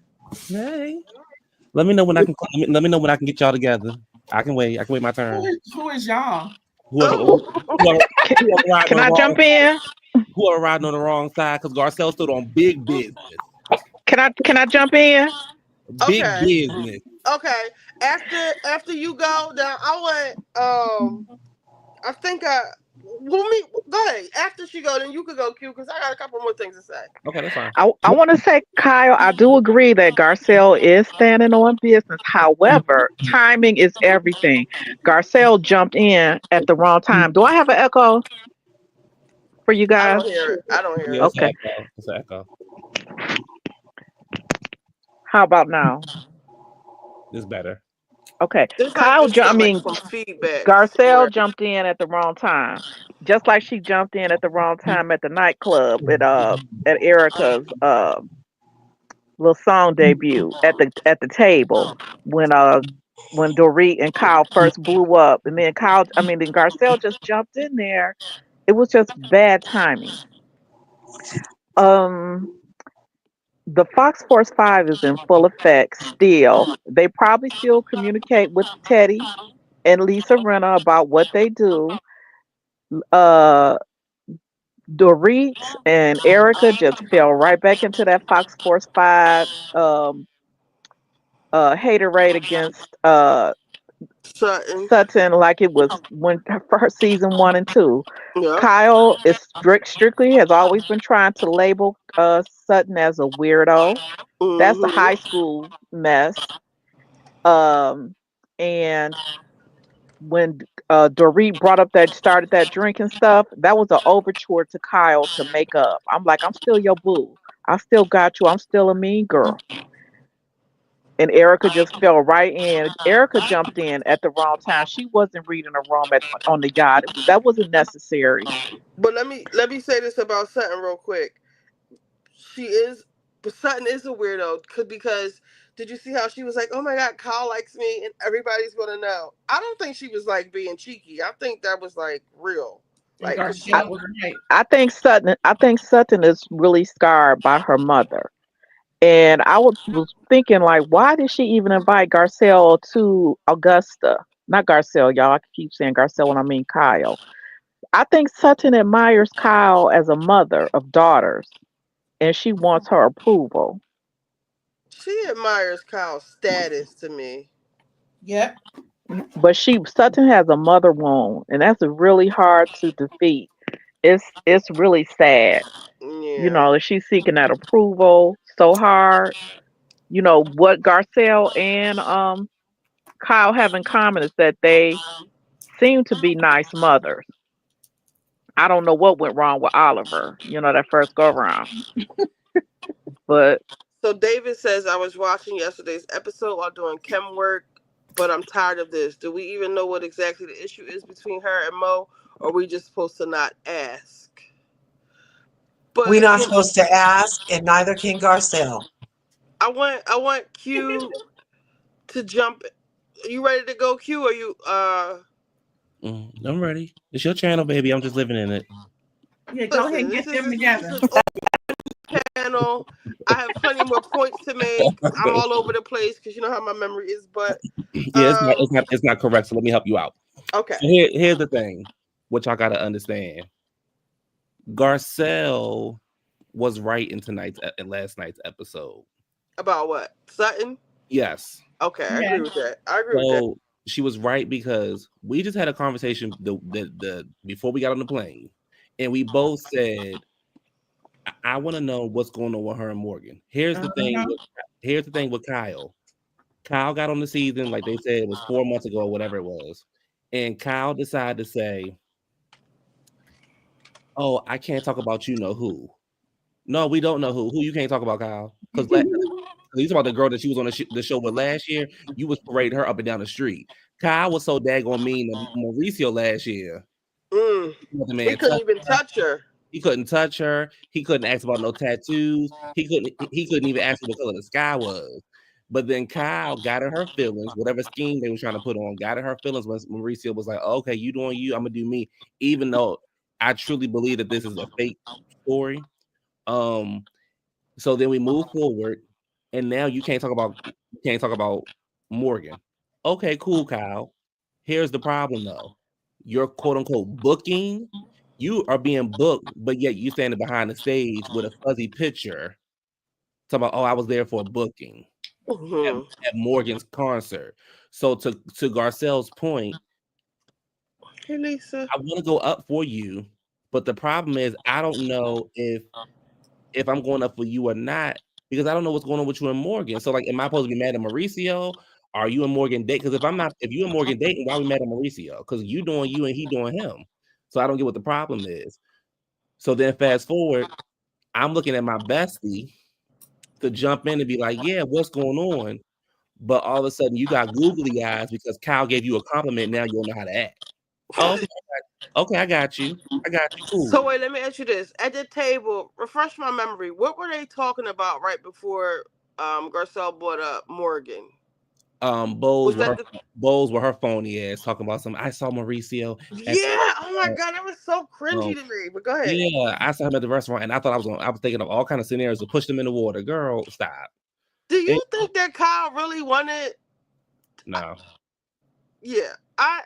Hey. Let me know when I can. Let me know when I can get y'all together. I can wait. I can wait my turn. Who is y'all? Whoever, Oh, whoever, Can, whoever riding can on the I wrong, jump in? whoever riding on the wrong side, because Garcelle stood on big business. Can I jump in? Big okay. business. Okay. After you go, now I want, I think go ahead. After she go, then you could go, Q, because I got a couple more things to say. Okay, that's fine. I want to say, Kyle, I do agree that Garcelle is standing on business. However, timing is everything. Garcelle jumped in at the wrong time. Do I have an echo for you I guys? don't hear it. I don't hear Yeah, it. it's an Okay. echo. It's an echo. How about now? It's better. Okay. It's like it's I got like mean, some feedback Garcelle somewhere. jumped in at the wrong time, just like she jumped in at the wrong time at the nightclub at Erica's little song debut at the table when Dorit and Kyle first blew up, and then then Garcelle just jumped in there. It was just bad timing. Um, the Fox Force 5 is in full effect still. They probably still communicate with Teddy and Lisa Renna about what they do. Uh, Dorit and Erica just fell right back into that Fox Force 5 haterade against Sutton. Sutton like it was when for her season 1 and 2. Yep. Kyle is strictly has always been trying to label Sutton as a weirdo. That's the Mm-hmm. high school mess. Um, and when Dorit brought up that started that drinking stuff, that was an overture to Kyle to make up. I'm like, I'm still your boo. I still got you. I'm still a mean girl. And Erica just fell right in. Erica jumped in at the wrong time. She wasn't reading a room on the yacht. That wasn't necessary. But let me say this about Sutton real quick. She is, but Sutton is a weirdo because did you see how she was like, "Oh my God, Kyle likes me, and everybody's gonna know." I don't think she was like being cheeky. I think that was like real, And like because I, Garcelle was right. I think Sutton is really scarred by her mother. And was thinking like, why did she even invite Garcelle to Augusta? Not Garcelle, y'all. I keep saying Garcelle when I mean Kyle. I think Sutton admires Kyle as a mother of daughters, and she wants her approval. she admires Kyle's status to me. Yep. But Sutton has a mother wound, and that's really hard to defeat. It's really sad. You Yeah. know, she's seeking that approval so hard. You know, what Garcelle and Kyle have in common is that they seem to be nice mothers. I don't know what went wrong with Oliver, you know, that first go around. But So David says I was watching yesterday's episode while doing chem work, but I'm tired of this. Do we even know what exactly the issue is between her and Mo, or are we just supposed to not ask? But We're not again, supposed to ask, and neither can Garcelle. I want Q to jump. You ready to go, Q? Or you I'm ready. It's your channel, baby. I'm just living in it. Yeah, go ahead listen? and This get is them this is together. an open channel. I have plenty more points to make. I'm all over the place because you know how my memory is. But Yeah, it's not, um, it's not correct. So let me help you out. okay. So here's the thing, which I gotta understand. Garcelle was right in last night's episode. About what? Sutton? Yes. Okay, I Yeah. agree with that. I agree with that. So she was right because we just had a conversation the before we got on the plane, and we both said, I want to know what's going on with her and Morgan. Uh-huh. Here's the thing with Kyle. Kyle got on the season, like they said, it was 4 months ago or whatever it was. And Kyle decided to say, oh, I can't talk about you know who. No, we don't know who. Who you can't talk about, Kyle? Because you talk about the girl that she was on the show with last year. You was parading her up and down the street. Kyle was so daggone mean to Mauricio last year. Mm. The He man couldn't touched even her. touch her. He couldn't touch her. He couldn't ask about no tattoos. He couldn't even ask what the color of the sky was. But then Kyle got in her feelings, whatever scheme they were trying to put on, got in her feelings when Mauricio was like, okay, you doing you, I'm gonna do me, even though I truly believe that this is a fake story. Um, so then we move forward, and now you can't talk about Morgan. Okay, cool, Kyle. Here's the problem though. Your quote unquote booking, you are being booked, but yet you standing behind the stage with a fuzzy picture. Talking about, oh, I was there for a booking at, Hmm. at Morgan's concert. So to Garcelle's point, Hey, Lisa. I want to go up for you, but the problem is I don't know if I'm going up for you or not, because I don't know what's going on with you and Morgan. So, like, am I supposed to be mad at Mauricio? Are you and Morgan date? Because if you and Morgan dating, why are we mad at Mauricio? Because you doing you and he doing him. So I don't get what the problem is. So then fast forward, I'm looking at my bestie to jump in and be like, yeah, what's going on? But all of a sudden you got googly eyes because Kyle gave you a compliment. Now you don't know how to act. Oh, okay, I got you. So Cool. wait, let me ask you this: at the table, refresh my memory. What were they talking about right before Garcelle brought up Morgan? Bowles Was with that her the? Bowles with her phony ass talking about some. I saw Mauricio at Yeah. Oh my god, that was so um, cringy to me. But go ahead. yeah, I saw him at the restaurant, and I thought I was thinking of all kind of scenarios to push them in the water. Girl, stop. Do And, you think that Kyle really wanted? no, Yeah, I.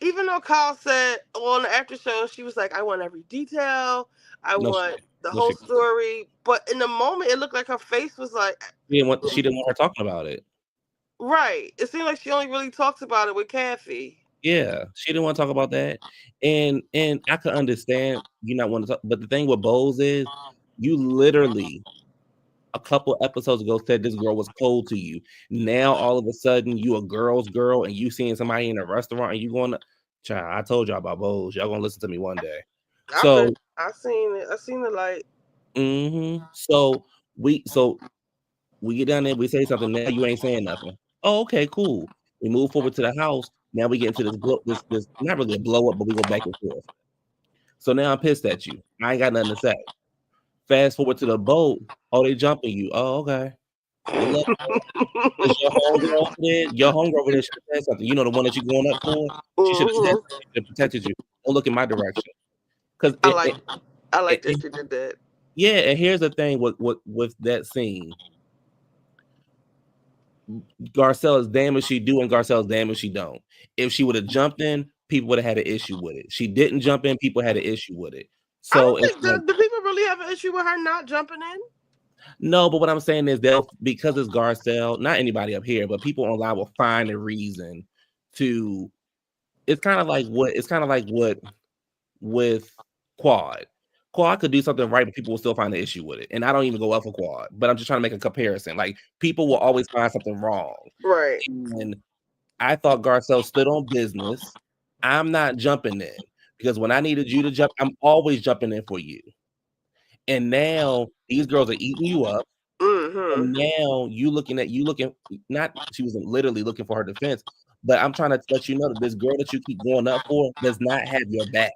Even though Kyle said on the after show, she was like, "I want every detail. I no, she, want the no, whole story." But in the moment, it looked like her face was like, she didn't want her talking about it. right. It seemed like she only really talks about it with Kathy. Yeah, she didn't want to talk about that, and I could understand you not want to talk. But the thing with Bowles is, you literally a couple episodes ago said this girl was cold to you. Now all of a sudden you a girl's girl and you seeing somebody in a restaurant and you going to child, I told y'all about Bowles. Y'all gonna listen to me one day. I've been, So I seen it. I seen the light. so we get down there, we say something, now you ain't saying nothing. Oh, okay, cool. We move forward to the house. Now we get into this not really a blow up, but we go back and forth. So now I'm pissed at you. I ain't got nothing to say. Fast forward to the boat. Oh, they jumping you. Oh, okay. Good luck. Because your homegirl over there should have said something. You know, the one that you're going up for, she should have said Hmm. something. She should have protected you. Don't look in my direction. Because I like, I like that she did that. yeah, and here's the thing with that scene. Garcelle is damn if she do, and Garcelle's damn if she don't. If she would have jumped in, people would have had an issue with it. She didn't jump in, people had an issue with it. I So don't it's think like, do people really have an issue with her not jumping in. no, but what I'm saying is they'll because it's Garcelle, not anybody up here, but people online will find a reason to. It's kind of like what with Quad. Quad could do something right, but people will still find an issue with it. And I don't even go up for Quad, but I'm just trying to make a comparison. Like, people will always find something wrong. Right. And I thought Garcelle stood on business. I'm not jumping in because when I needed you to jump, I'm always jumping in for you. And now these girls are eating you up. Mm-hmm. And now you looking, not, she wasn't literally looking for her defense, but I'm trying to let you know that this girl that you keep going up for does not have your back.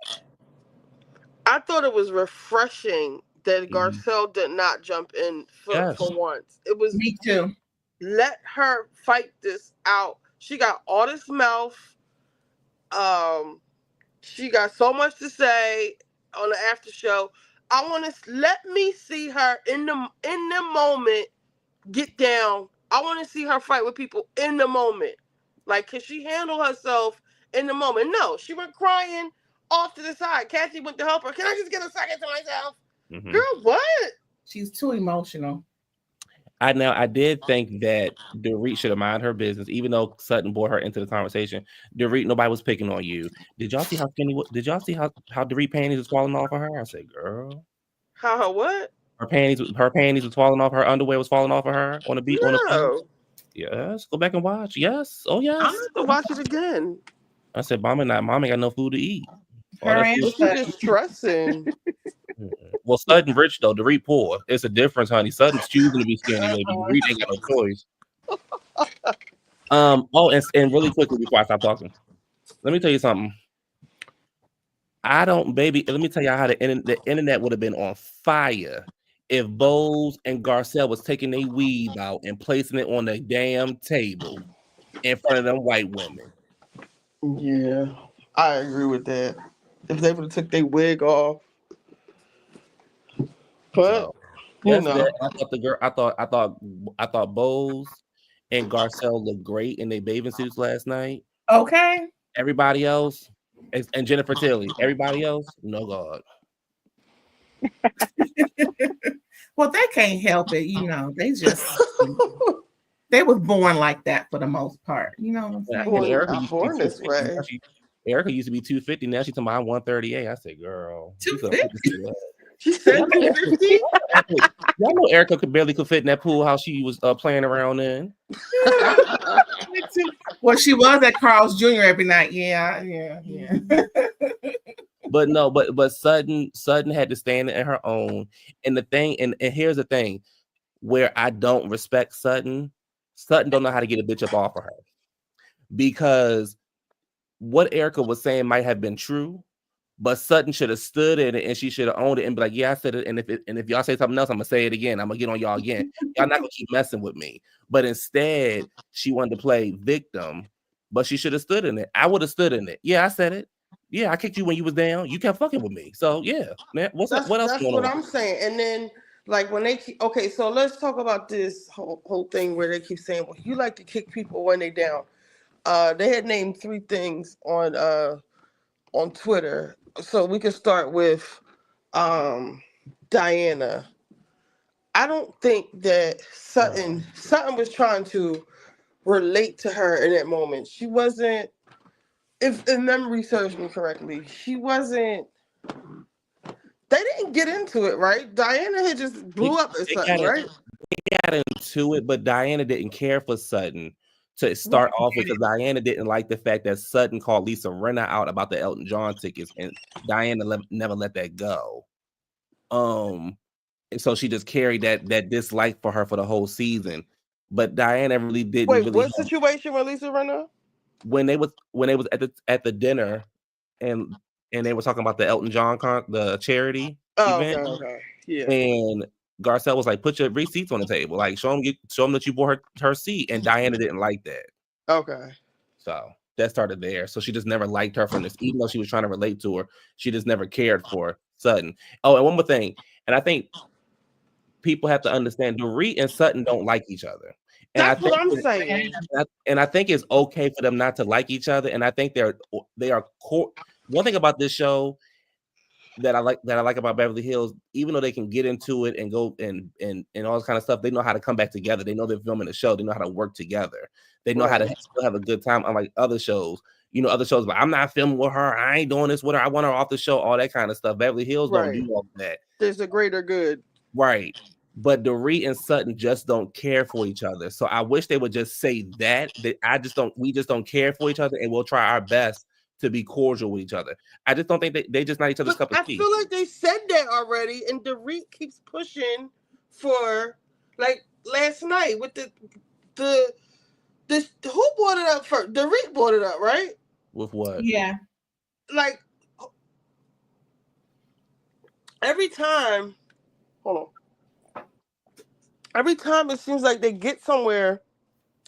I thought it was refreshing that Garcelle did not jump in for once. It was Me too. Let her fight this out. She got all this mouth. She got so much to say on the after show. I want to let me see her in the moment get down. I want to see her fight with people in the moment. Like, can she handle herself in the moment? No, she went crying off to the side. Cassie went to help her. Can I just get a second to myself? Mm-hmm. Girl, what? She's too emotional. I did think that Dorit should have minded her business, even though Sutton brought her into the conversation. Dorit, nobody was picking on you. Did y'all see how skinny? Did y'all see how Dorit panties was falling off of her? I said, girl, how her what? Her panties was falling off. Her underwear was falling off of her on the beat. No. On the beach. Yes, go back and watch. Yes, oh yes. I'm going to watch it again. I said, Mom ain't got no food to eat. She's just stressing. Well, Sutton rich though. Dorit poor. It's a difference, honey. Sutton's choosing to be skinny, baby. Dorit ain't got no choice. Oh, and really quickly before I stop talking, let me tell you something. Let me tell y'all how the internet would have been on fire if Bose and Garcelle was taking their weave out and placing it on the damn table in front of them white women. Yeah, I agree with that. If they would have took their wig off. But you know, I thought Bose and Garcelle looked great in their bathing suits last night. Okay. Everybody else, and Jennifer Tilly, everybody else, no God. Well, they can't help it, they just they was born like that for the most part. You know what I'm saying? Well, Erica not born this way. Erica used to be 250. Now she's talking about 138. I said, girl, 250. She said 250. Y'all know Erica could fit in that pool house she was playing around in. Well, she was at Carl's Jr. every night. Yeah. But no, but Sutton had to stand in her own. And the thing, and here's the thing, where I don't respect Sutton don't know how to get a bitch up off of her. Because what Erica was saying might have been true, but Sutton should have stood in it and she should have owned it and be like, yeah, I said it. And if y'all say something else, I'm gonna say it again. I'm gonna get on y'all again. Y'all not gonna keep messing with me. But instead, she wanted to play victim, but she should have stood in it. I would have stood in it. Yeah, I said it. Yeah, I kicked you when you was down. You kept fucking with me. So yeah, man. What else? That's what I'm saying. And then like when they so let's talk about this whole thing where they keep saying, well, you like to kick people when they down. They had named 3 things on Twitter. So we can start with Diana. I don't think that Sutton was trying to relate to her in that moment. She wasn't, if memory serves me correctly, she wasn't. They didn't get into it, right? Diana had just blew up at Sutton, right? They got into it, but Diana didn't care for Sutton to start off with, because Diana didn't like the fact that Sutton called Lisa Rinna out about the Elton John tickets, and Diana never let that go. And so she just carried that dislike for her for the whole season. But Diana really didn't. Wait, what situation with Lisa Rinna? When they was at the dinner, and they were talking about the Elton John the charity event. Okay. Yeah. And Garcelle was like, put your receipts on the table, like show them that you bought her seat, and Diana didn't like that. Okay. So that started there. So she just never liked her from this, even though she was trying to relate to her. She just never cared for Sutton. Oh, and one more thing, and I think people have to understand, Dorit and Sutton don't like each other. And that's what I'm saying. And I think it's okay for them not to like each other. And I think they are one thing about this show that I like about Beverly Hills, even though they can get into it and go and all this kind of stuff, they know how to come back together. They know they're filming a show. They know how to work together. They know how to still have a good time. Unlike other shows, other shows, but I'm not filming with her. I ain't doing this with her. I want her off the show, all that kind of stuff. Beverly Hills don't do all that. There's a greater good. Right. But Dorit and Sutton just don't care for each other. So I wish they would just say that we just don't care for each other, and we'll try our best to be cordial with each other. I just don't think they just not each other's cup of tea. I feel like they said that already, and Dorit keeps pushing for, like, last night with the who brought it up first? Dorit brought it up, right? With what? Yeah. Like, every time it seems like they get somewhere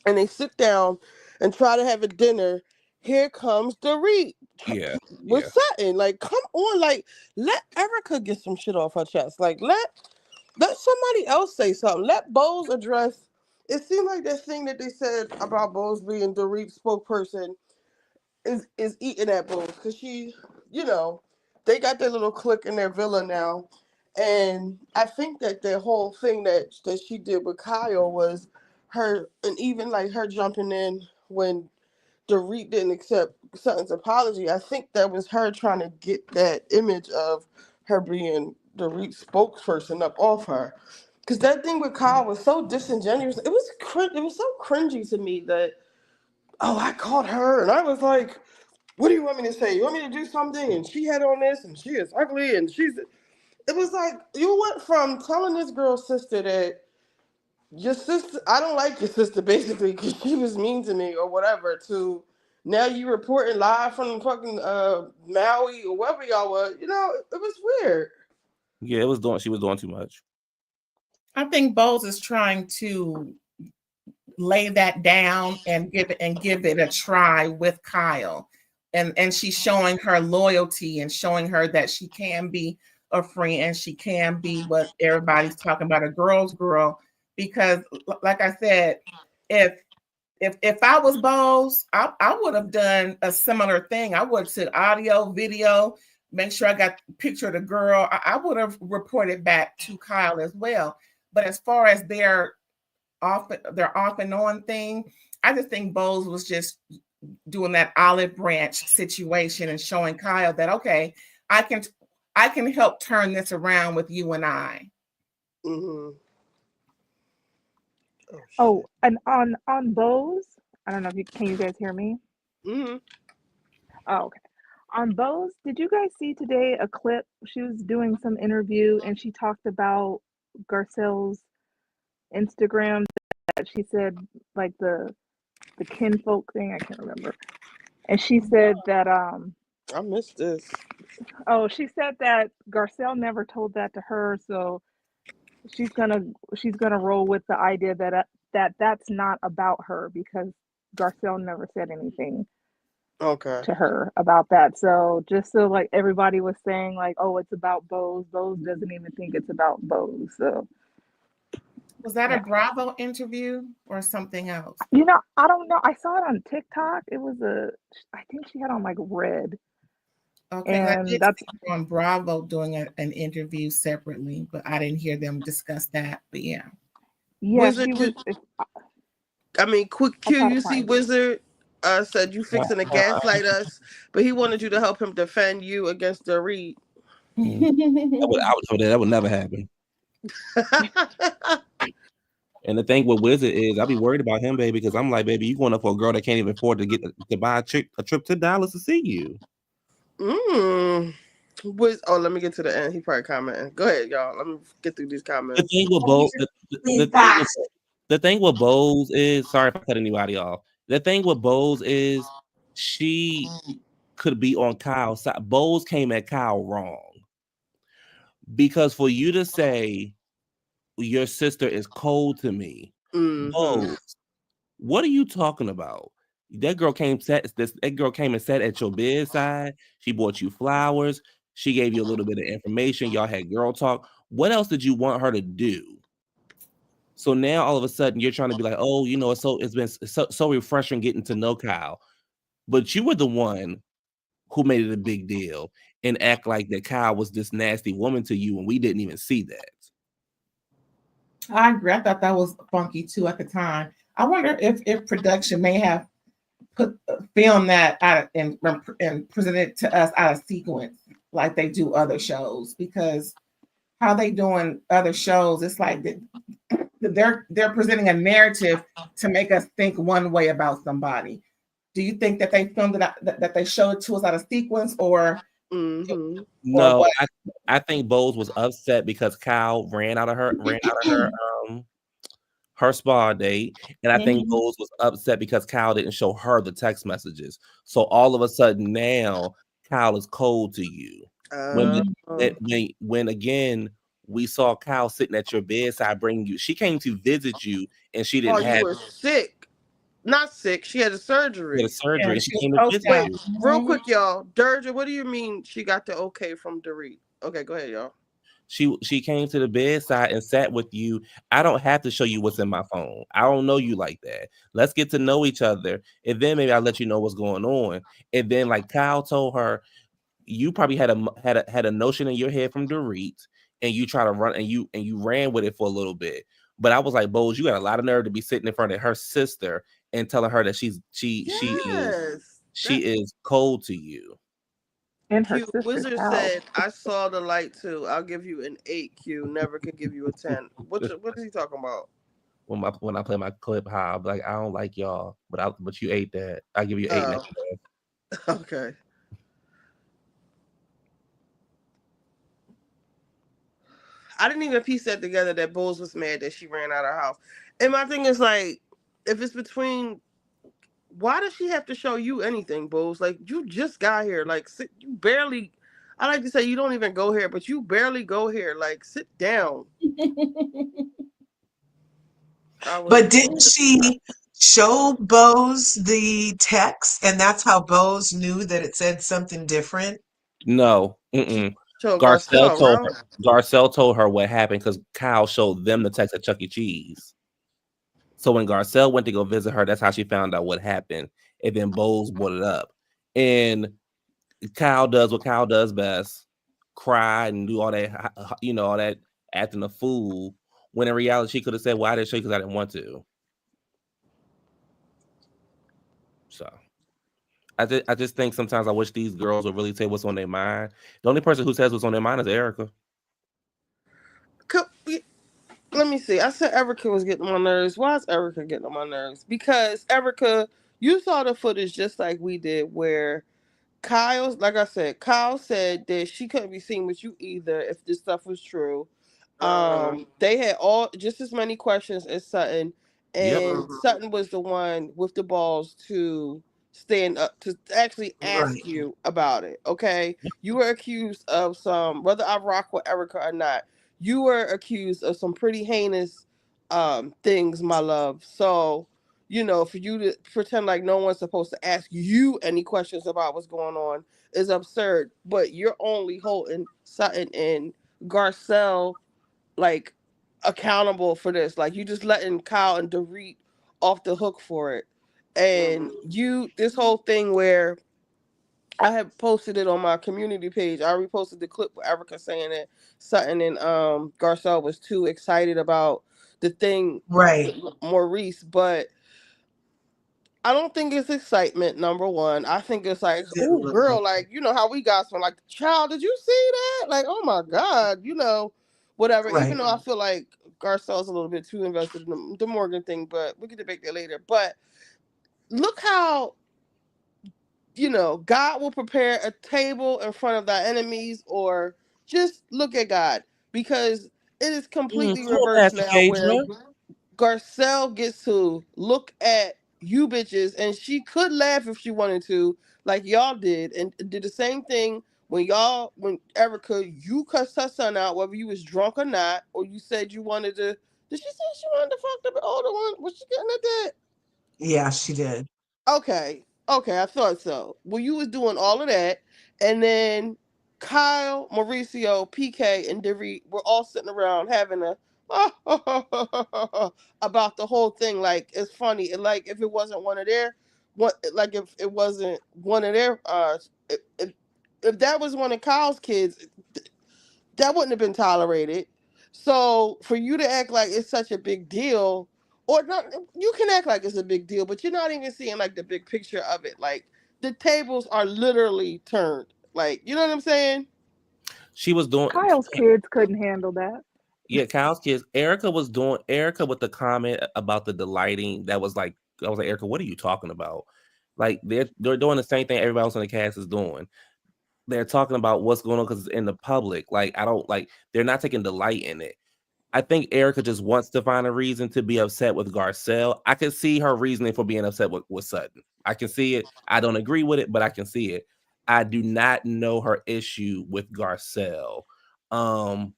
and they sit down and try to have a dinner, here comes Dorit. Yeah. With Sutton. Like, come on, like, let Erica get some shit off her chest. Like, let somebody else say something. Let Bose address. It seemed like that thing that they said about Bose being Dorit's spokesperson is eating at Bose, because she, they got their little clique in their villa now. And I think that the whole thing that she did with Kyle was her, and even like her jumping in when Dorit didn't accept Sutton's apology. I think that was her trying to get that image of her being Dorit's spokesperson up off her. Because that thing with Kyle was so disingenuous. It was so cringy to me that, oh, I caught her, and I was like, what do you want me to say? You want me to do something? And she had on this, and she is ugly, and she's... It was like, you went from telling this girl's sister that your sister, I don't like your sister, basically, because she was mean to me or whatever, to now you reporting live from fucking Maui or wherever y'all were. It was weird. Yeah, she was doing too much. I think Bose is trying to lay that down and give it a try with Kyle. And she's showing her loyalty and showing her that she can be a friend and she can be what everybody's talking about, a girl's girl. Because like I said, if I was Bose, I would have done a similar thing. I would have said audio, video, make sure I got a picture of the girl. I would have reported back to Kyle as well. But as far as their off and on thing, I just think Bose was just doing that olive branch situation and showing Kyle that, okay, I can help turn this around with you and I. Mm-hmm. Oh, and on Bose, I don't know if can you guys hear me? Mm-hmm. Oh, okay. On Bose, did you guys see today a clip? She was doing some interview and she talked about Garcelle's Instagram, that she said, like, the kinfolk thing, I can't remember. And she said that I missed this. oh, she said that Garcelle never told that to her, so she's gonna roll with the idea that that's not about her, because Garcelle never said anything to her about that. So just so, like, everybody was saying, like, oh, it's about Bose. Bose doesn't even think it's about Bose. So was that a Bravo interview or something else? I don't know. I saw it on TikTok. It was I think she had on like red. Okay, and that's on Bravo doing an interview separately, but I didn't hear them discuss that. But yeah, Wizard, quick Q, you see Wizard said you fixing to gaslight us, but he wanted you to help him defend you against Dorit. That would never happen. And the thing with Wizard is, I'll be worried about him, baby, because I'm like, baby, you going up for a girl that can't even afford to buy a trip to Dallas to see you. Let me get to the end. He probably commenting. Go ahead, y'all. Let me get through these comments. The thing with Bose, the thing with Bose is, sorry if I cut anybody off. The thing with Bose is, she could be on Kyle's side. Bose came at Kyle wrong, because for you to say your sister is cold to me, Bose, what are you talking about? That girl came and sat at your bedside. She bought you flowers. She gave you a little bit of information. Y'all had girl talk. What else did you want her to do? So now all of a sudden you're trying to be like, oh, it's been so refreshing getting to know Kyle. But you were the one who made it a big deal and act like that Kyle was this nasty woman to you, and we didn't even see that. I agree. I thought that was funky too at the time. I wonder if production may have film that out and present it to us out of sequence like they do other shows, because how they doing other shows, it's like they're presenting a narrative to make us think one way about somebody. Do you think that they filmed it that they showed it to us out of sequence, or No, what? I think Bose was upset because Kyle ran out of her spa date, and I think Bose was upset because Kyle didn't show her the text messages. So all of a sudden now Kyle is cold to you. When again we saw Kyle sitting at your bedside bringing you, she came to visit you and she didn't you have were sick. Not sick. She had a a surgery. surgery Yeah, and she she was came to post visit down. Wait, you. real quick, y'all. Durja, what do you mean she got the okay from Dorit? Okay, go ahead, y'all. She came to the bedside and sat with you. I don't have to show you what's in my phone. I don't know you like that. Let's get to know each other, and then maybe I'll let you know what's going on. And then, like Kyle told her, you probably had a notion in your head from Dorit, and you try to run and you ran with it for a little bit. But I was like, Bose, you got a lot of nerve to be sitting in front of her sister and telling her that Yes. she is cold to you. In her Q sister's Wizard house. said, "I saw the light too. I'll give you an 8. Q never could give you a 10. What is he talking about? When I play my clip, how I'm like, I don't like y'all, but you ate that. I give you 8 Oh, next. okay. I didn't even piece that together that Bulls was mad that she ran out of her house. And my thing is like, if it's between, why does she have to show you anything, Bulls? Like you just got here. Like you barely. I like to say you don't even go here, but you barely go here. Like sit down. I was. But didn't she show Bose the text, and that's how Bose knew that it said something different? No, She mm-mm. showed Garcelle Garcelle, told right? her. Garcelle told her what happened because Kyle showed them the text at Chuck E. Cheese. So when Garcelle went to go visit her, that's how she found out what happened. And then Bowles brought it up. And Kyle does what Kyle does best: cry and do all that, all that acting a fool. When in reality, she could have said, "Well, I didn't show you because I didn't want to." So I just think sometimes I wish these girls would really say what's on their mind. The only person who says what's on their mind is Erica. Let me see. I said Erica was getting on my nerves. Why is Erica getting on my nerves? Because Erica, you saw the footage just like we did, where Kyle's, like I said, Kyle said that she couldn't be seen with you either if this stuff was true. They had all just as many questions as Sutton, Yep. and Sutton was the one with the balls to stand up to actually ask Right. you about it. Okay, you were accused of some, whether I rock with Erica or not, you were accused of some pretty heinous things, my love. So for you to pretend like no one's supposed to ask you any questions about what's going on is absurd. But you're only holding Sutton and Garcelle like accountable for this. Like you just letting Kyle and Dorit off the hook for it. And this whole thing where I had posted it on my community page. I reposted the clip with Erica saying that Sutton and Garcelle was too excited about the thing Right. with Maurice, but I don't think it's excitement, number one. I think it's like, Didn't oh, look like girl, it. like, how we got some, like, child, did you see that? Like, oh my God, whatever. Even Right. though I feel like Garcelle's a little bit too invested in the Morgan thing, but we can debate that later. But look how, God will prepare a table in front of thy enemies, or just look at God, because it is completely Come on, reversed Pastor now where Phaedra. Garcelle gets to look at you bitches, and she could laugh if she wanted to, like y'all did, and did the same thing when Erica, you cussed her son out, whether you was drunk or not, or you said you wanted to. Did she say she wanted to fuck the older one? Was she getting at that? Yeah, she did. Okay, okay, I thought so. Well, you was doing all of that, and then Kyle, Mauricio, PK, and Devi were all sitting around having a about the whole thing. Like it's funny, and like if it wasn't one of their, what like if it wasn't one of their, if that was one of Kyle's kids, that wouldn't have been tolerated. So for you to act like it's such a big deal or not. You can act like it's a big deal, but you're not even seeing like the big picture of it. Like the tables are literally turned. Like, you know what I'm saying? She was doing. Kyle's kids couldn't handle that. Yeah, Kyle's kids. Erica was doing. Erica with the comment about the delighting. That was like, I was like, Erica, what are you talking about? Like they're doing the same thing everybody else on the cast is doing. They're talking about what's going on because it's in the public. Like I don't like. They're not taking delight in it. I think Erica just wants to find a reason to be upset with Garcelle. I can see her reasoning for being upset with Sutton. I can see it. I don't agree with it, but I can see it. I do not know her issue with Garcelle. Um,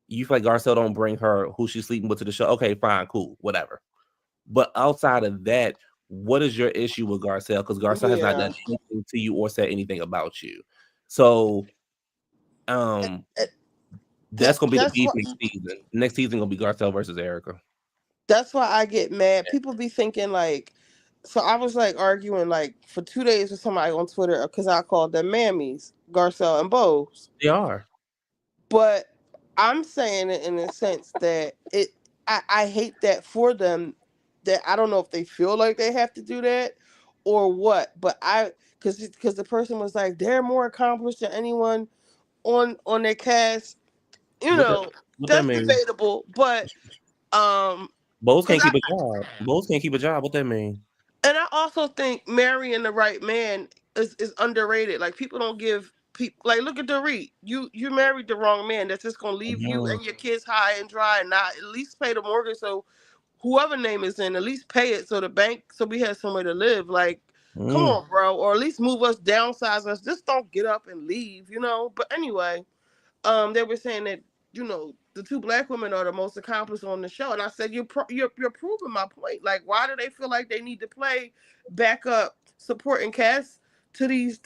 you feel like Garcelle don't bring her who she's sleeping with to the show. Okay, fine, cool, whatever. But outside of that, what is your issue with Garcelle? Because Garcelle has not Yeah. done anything to you or said anything about you. So um that's gonna be the That's beef what. next season. Next season gonna be Garcelle versus Erica. That's why I get mad. People be thinking like, so I was like arguing like for 2 days with somebody on Twitter because I called them mammies, Garcelle and Bose. They are. But I'm saying it in the sense that I hate that for them. That I don't know if they feel like they have to do that or what. But because the person was like they're more accomplished than anyone on their cast. You What that know, what that that's mean? debatable. But Both because can't keep a job. Both can't keep a job. What that mean? and I also think marrying the right man is underrated. Like people don't give people like look at Dorit. You married the wrong man. That's just gonna leave you Mhm. and your kids high and dry and not at least pay the mortgage so whoever name is in, at least pay it so the bank so we have somewhere to live. Like, come Mm. on, bro. Or at least move us, downsize us. Just don't get up and leave, you know? But anyway, they were saying that the two black women are the most accomplished on the show, and I said you're proving my point. Like, why do they feel like they need to play backup supporting cast to these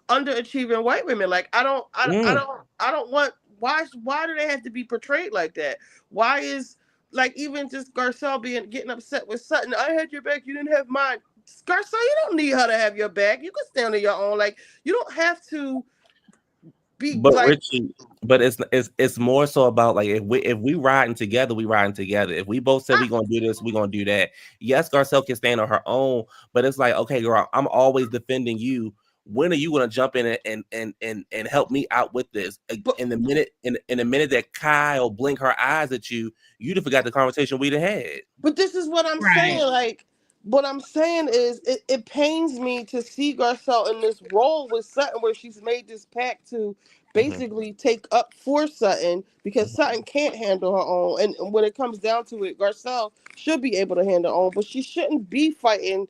underachieving white women? Like, Mm. I don't want. Why do they have to be portrayed like that? Why is like even just Garcelle getting upset with Sutton? I had your back, you didn't have mine. Garcelle, you don't need her to have your back. You can stand on your own. Like, you don't have to be But like. Richie, but it's more so about like if we riding together, we riding together. If we both said we gonna do this, we gonna do that. Yes, Garcelle can stand on her own, but it's like, okay, girl, I'm always defending you. When are you gonna jump in and help me out with this? But In the minute that Kyle blink her eyes at you, you would forgot the conversation we'd had. But this is what I'm saying. Right. Like, what I'm saying is, it pains me to see Garcelle in this role with Sutton, where she's made this pact to Mhm, basically take up for Sutton because mhm, Sutton can't handle her own. And when it comes down to it, Garcelle should be able to handle her own, but she shouldn't be fighting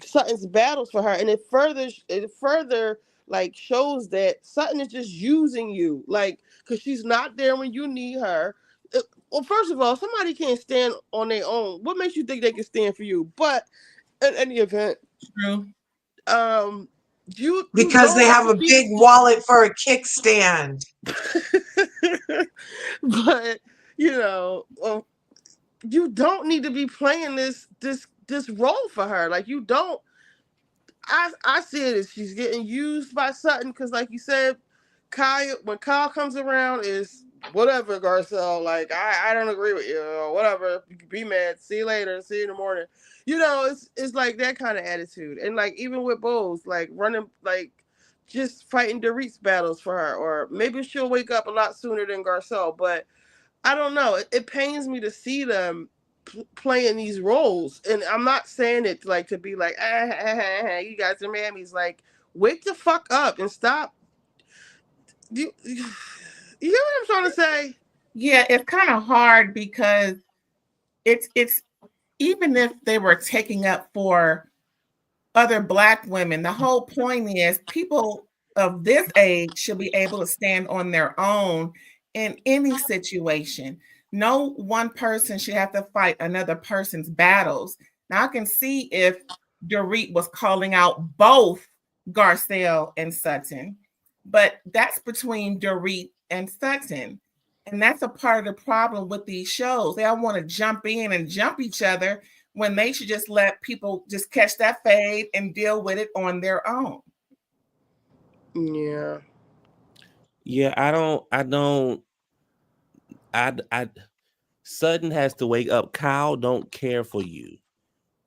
Sutton's battles for her, and it further like shows that Sutton is just using you, like because she's not there when you need her. Well, first of all, somebody can't stand on their own. What makes you think they can stand for you? But in any event, True. um, you because don't they have have to a be. big wallet for a kickstand. But you don't need to be playing this role for her. Like you don't. I see it as she's getting used by Sutton because, like you said, when Kyle comes around, is whatever, Garcelle. Like I don't agree with you or whatever. You can be mad. See you later. See you in the morning. It's like that kind of attitude. And like even with Bose, like running like just fighting Dorit's battles for her, or maybe she'll wake up a lot sooner than Garcelle. But I don't know. It pains me to see them playing these roles, and I'm not saying it like to be like, you guys are mammies. Like, wake the fuck up and stop. You hear what I'm trying to say? Yeah, it's kind of hard because it's even if they were taking up for other Black women, the whole point is people of this age should be able to stand on their own in any situation. No one person should have to fight another person's battles. Now, I can see if Dorit was calling out both Garcelle and Sutton, but that's between Dorit and Sutton. And that's a part of the problem with these shows. They all want to jump in and jump each other when they should just let people just catch that fade and deal with it on their own. Yeah. Yeah, I don't. I Sutton has to wake up. Kyle don't care for you,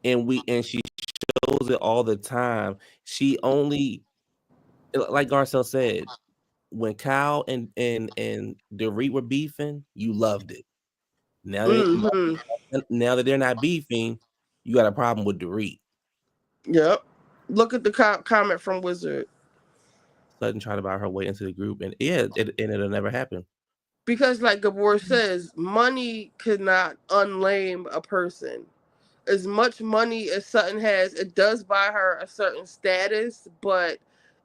and she shows it all the time. She only, like Garcelle said, when Kyle and Dorit were beefing, you loved it. Now that Mm-hmm. now that they're not beefing, you got a problem with Dorit. Yep. Look at the comment from Wizard. Sutton tried to buy her way into the group, and yeah, it'll never happen. Because, like Gabor says, money could not unlame a person. As much money as Sutton has, it does buy her a certain status, but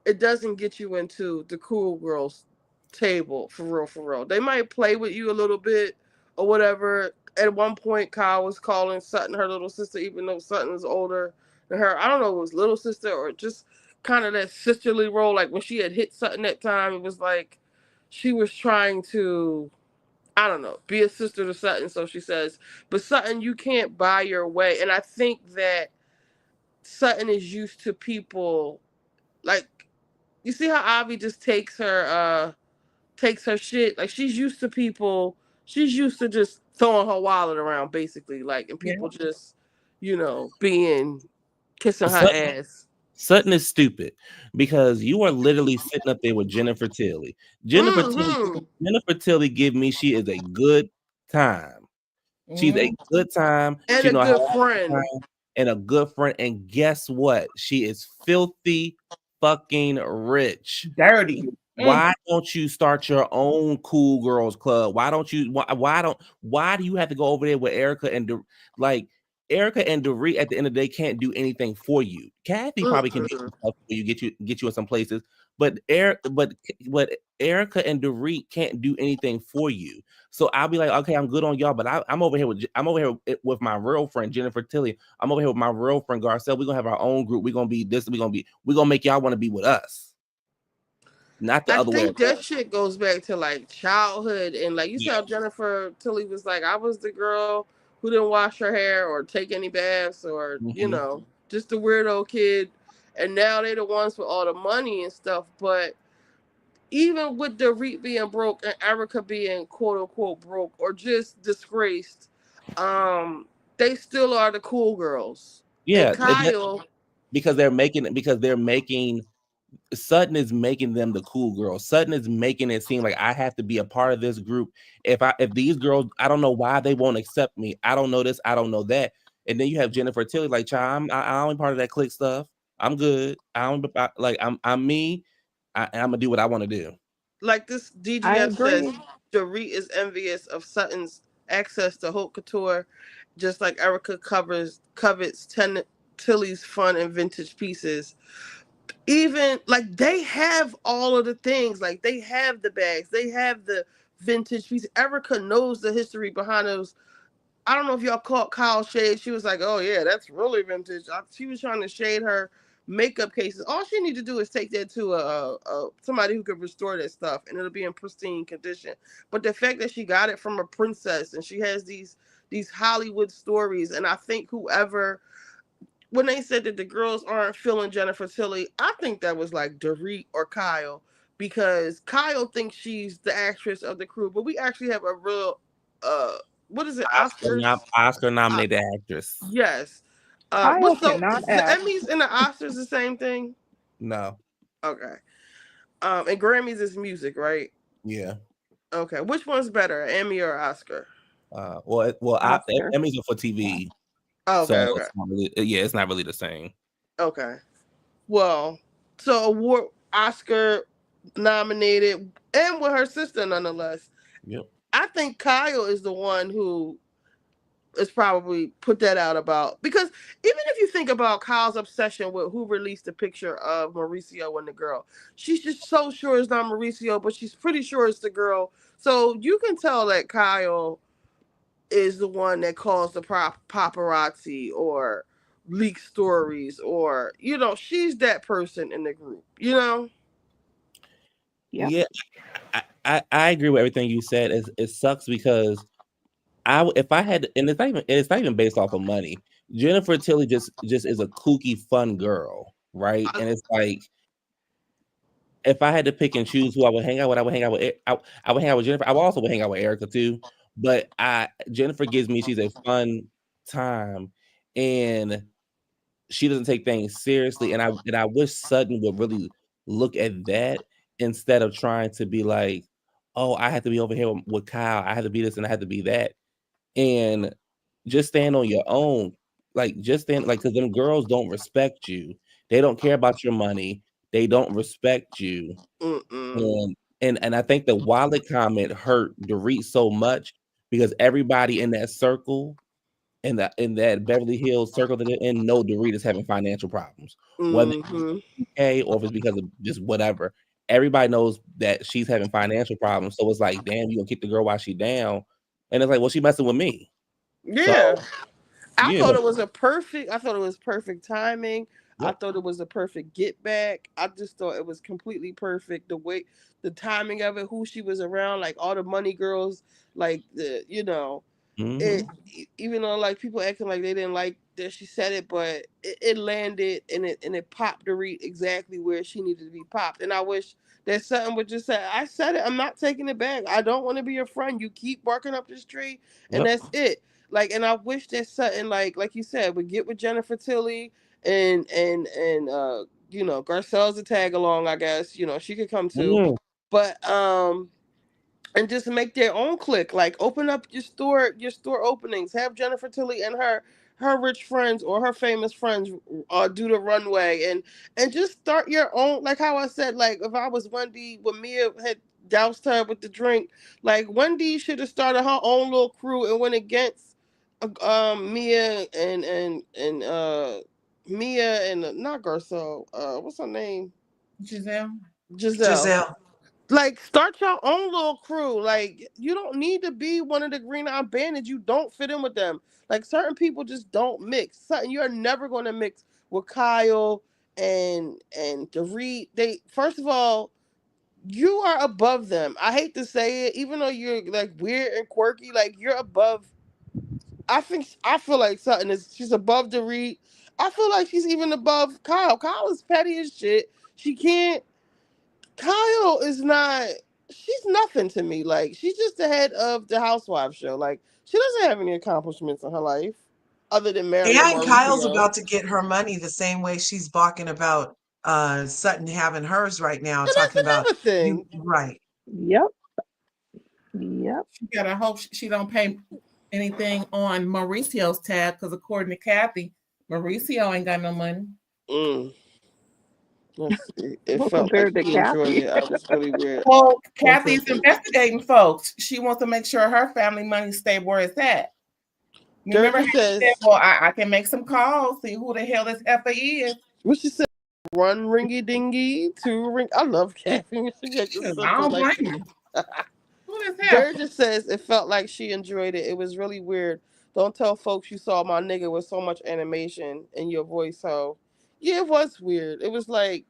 it doesn't get you into the cool girls table for real, for real. They might play with you a little bit or whatever. At one point, Kyle was calling Sutton her little sister, even though Sutton was older than her. I don't know if it was little sister or just kind of that sisterly role. Like when she had hit Sutton that time, it was like she was trying to, I don't know, be a sister to Sutton, so she says. But Sutton, you can't buy your way. And I think that Sutton is used to people like, you see how Avi just takes her shit? Like she's used to people, she's used to just throwing her wallet around basically, like, and Yeah. people just, being kissing her Sutton, ass. Sutton is stupid because you are literally sitting up there with Jennifer Tilly. Mm-hmm. Jennifer Tilly give me she is a good time. She's a good time. And She a know how to good have a friend. time and a good friend. And guess what? She is filthy fucking rich. Dirty. Why don't you start your own cool girls club? Why do you have to go over there with Erica and like Erica and Dorit at the end of the day can't do anything for you. Kathy probably can do Mm-mm. some stuff for you, get you in some places, but but Erica and Dorit can't do anything for you. So I'll be like, okay, I'm good on y'all, but I'm over here with my real friend Jennifer Tilly. I'm over here with my real friend Garcelle. We're gonna have our own group. We're gonna be this. We're gonna make y'all want to be with us. Not the I other way think that around. shit goes back to like childhood, and like you Yeah. saw Jennifer Tilly was like, I was the girl who didn't wash her hair or take any baths or Hmm. just a weirdo kid, and now they the ones with all the money and stuff. But even with the Reet being broke and Erica being quote unquote broke or just disgraced, um, they still are the cool girls. And Yeah, Kyle, because they're making Sutton is making them the cool girls. Sutton is making it seem like I have to be a part of this group. If these girls, I don't know why they won't accept me. I don't know this. I don't know that. And then you have Jennifer Tilly like, child, I'm part of that clique stuff. I'm good. I'm me. I'm gonna do what I want to do. like this I DGF says, agree. Dorit is envious of Sutton's access to haute couture, just like Erica covets Tilly's fun and vintage pieces. Even like they have all of the things, like they have the bags, they have the vintage pieces. Erica knows the history behind those. I don't know if y'all caught Kyle shade. She was like, "Oh yeah, that's really vintage." She was trying to shade her makeup cases. All she need to do is take that to a somebody who could restore that stuff, and it'll be in pristine condition. But the fact that she got it from a princess, and she has these Hollywood stories, and I think whoever, when they said that the girls aren't feeling Jennifer Tilly, I think that was like Dorit or Kyle, because Kyle thinks she's the actress of the crew, but we actually have a real uh what is it, Oscars? Oscar Uh, nominated actress. yes. Kyle What's cannot the act. Emmys and the Oscars the same thing? No. Okay. And Grammys is music, right? Yeah. Okay. Which one's better, Emmy or Oscar? Oscar. Emmys are for TV, Okay, so okay, it's not really, yeah, it's not really the same. okay. Well, so award Oscar nominated and with her sister nonetheless. Yep. I think Kyle is the one who is probably put that out about, because even if you think about Kyle's obsession with who released the picture of Mauricio and the girl, she's just so sure it's not Mauricio, but she's pretty sure it's the girl. So you can tell that Kyle is the one that caused the paparazzi or leak stories, or she's that person in the group. Yep. Yeah, I agree with everything you said. It sucks because if I had, and it's not even based off of money. Jennifer Tilly just is a kooky fun girl, right? I, And it's like if I had to pick and choose who I would hang out with, I would hang out with Jennifer. I would also hang out with Erica too. But Jennifer gives me, she's a fun time, and she doesn't take things seriously. And I wish Sutton would really look at that instead of trying to be like, oh, I have to be over here with Kyle. I have to be this and I have to be that. And just stand on your own. Like just stand like because them girls don't respect you. They don't care about your money. They don't respect you. Mm-mm. And I think the wallet comment hurt Dorit so much because everybody in that circle in that Beverly Hills circle that they're in know Dorit is having financial problems. Whether Mm-hmm. it's okay or if it's because of just whatever. Everybody knows that she's having financial problems. So it's like, damn, you gonna kick the girl while she down. And it's like, well, she messing with me. So Yeah. I yeah, thought it was I thought it was perfect timing. I yep. thought it was a perfect get back. I just thought it was completely perfect. The way, the timing of it, who she was around, like all the money girls, like it, Hmm. even though like people acting like they didn't like that she said it, but it landed and it popped the read exactly where she needed to be popped. And I wish that something would just say, I said it, I'm not taking it back. I don't want to be your friend. You keep barking up this tree, and Yep. that's it. Like, and I wish that something like you said would get with Jennifer Tilly and Garcelle's a tag along. I guess she could come too, Mm, but and just make their own clique. Like open up your store openings. Have Jennifer Tilly and her rich friends or her famous friends do the runway and just start your own. Like how I said, like if I was Wendy when Mia had doused her with the drink, like Wendy should have started her own little crew and went against Mia and Mia and not Garcelle. What's her name? Giselle. Giselle. Giselle. Like start your own little crew. Like you don't need to be one of the Green Eye Bandits. You don't fit in with them. Like certain people just don't mix. Something you're never gonna mix with Kyle and Dorit. They first of all, you are above them. I hate to say it, even though you're like weird and quirky, like you're above. I feel like something is she's above Dorit. I feel like she's even above Kyle. Kyle is petty as shit. She can't Kyle is not. She's nothing to me. Like she's just the head of the Housewives show. Like she doesn't have any accomplishments in her life other than marrying And Kyle's Mauricio. about to get her money the same way she's balking about Sutton having hers right now, And talking that's about another you thing. right. Yep. Yep. She gotta hope she don't pay anything on Mauricio's tab because according to Kathy, Mauricio ain't got no money. Mm, it Well, felt like compared to she enjoyed Kathy. it. I was really weird. Well, On Kathy's purpose. investigating folks. She wants to make sure her family money stay where it's at. Remember how Dirty she said, says well, I can make some calls, see who the hell this effer is. what she said. One ringy dingy, two ring. I love Kathy. She get this I simple don't like. blame you. Who this heifer? Durge says it felt like she enjoyed it. It was really weird. Don't tell folks you saw my nigga with so much animation in your voice. So, yeah, it was weird. It was like,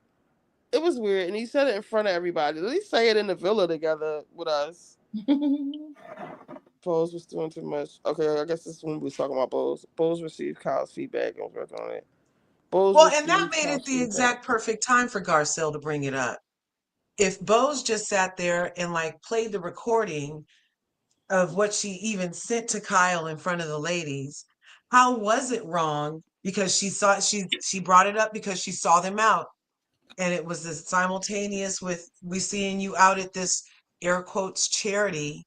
it was weird. And he said it in front of everybody. At least say it in the villa together with us. Bose was doing too much. Okay, I guess this is when we was talking about Bose. Bose received Kyle's feedback and was working on it. Bose Well, and that received made it Kyle's the feedback. exact perfect time for Garcelle to bring it up. If Bose just sat there and like played the recording of what she even sent to Kyle in front of the ladies, how was it wrong? Because she brought it up because she saw them out, and it was this simultaneous with we seeing you out at this air quotes charity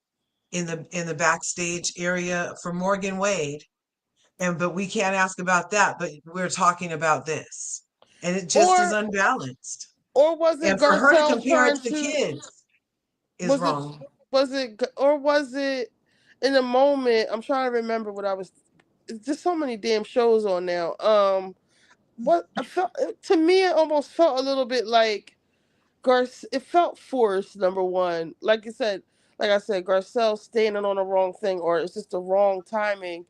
in the backstage area for Morgan Wade, and but we can't ask about that, but we're talking about this, and it just is Or unbalanced. or was it And for her to Garcelle compare it trying to the to kids is was it wrong. was it in the moment? I'm trying to remember what I was. It's just so many damn shows on now. What I felt to me, it almost felt a little bit like It felt forced. Number one, like I said, Garcelle standing on the wrong thing, or it's just the wrong timing.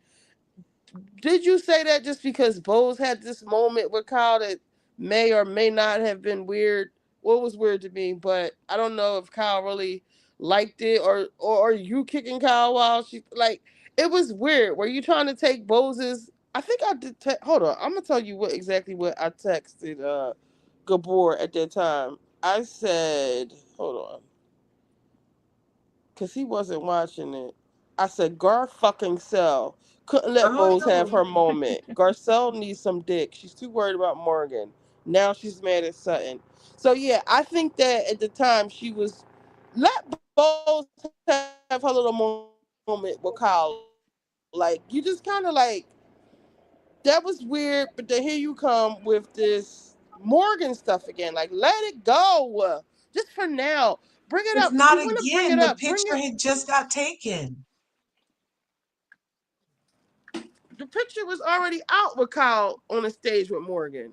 Did you say that just because Bose had this moment with Kyle that may or may not have been weird? Well, it was weird to me, but I don't know if Kyle really liked it or are you kicking Kyle while she like it was weird. Were you trying to take Bose's? I think I did. Hold on, I'm gonna tell you what I texted Gabor at that time. I said, hold on, because he wasn't watching it. I said, Gar fucking Cell. Couldn't let Oh Bose have no. her moment. Garcelle needs some dick. She's too worried about Morgan. Now she's mad at Sutton. So yeah, I think that at the time she was let Bose have her little moment with Kyle. Like you just kind of like that was weird, but then here you come with this Morgan stuff again. Like let it go. Just for now. Bring it up. If you want to bring it up, It's bring not it. again. The picture had just got taken. The picture was already out with Kyle on the stage with Morgan.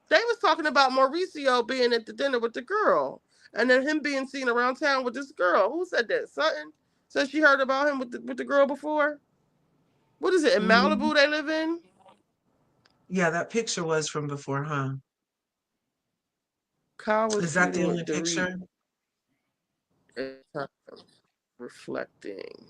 They was talking about Mauricio being at the dinner with the girl, and then him being seen around town with this girl. Who said that? Sutton said she heard about him with the girl before. What is it in Mhm. Malibu they live in? Yeah, that picture was from before, huh? Kyle was Is that the feuding only with picture? Dorit at the time, reflecting.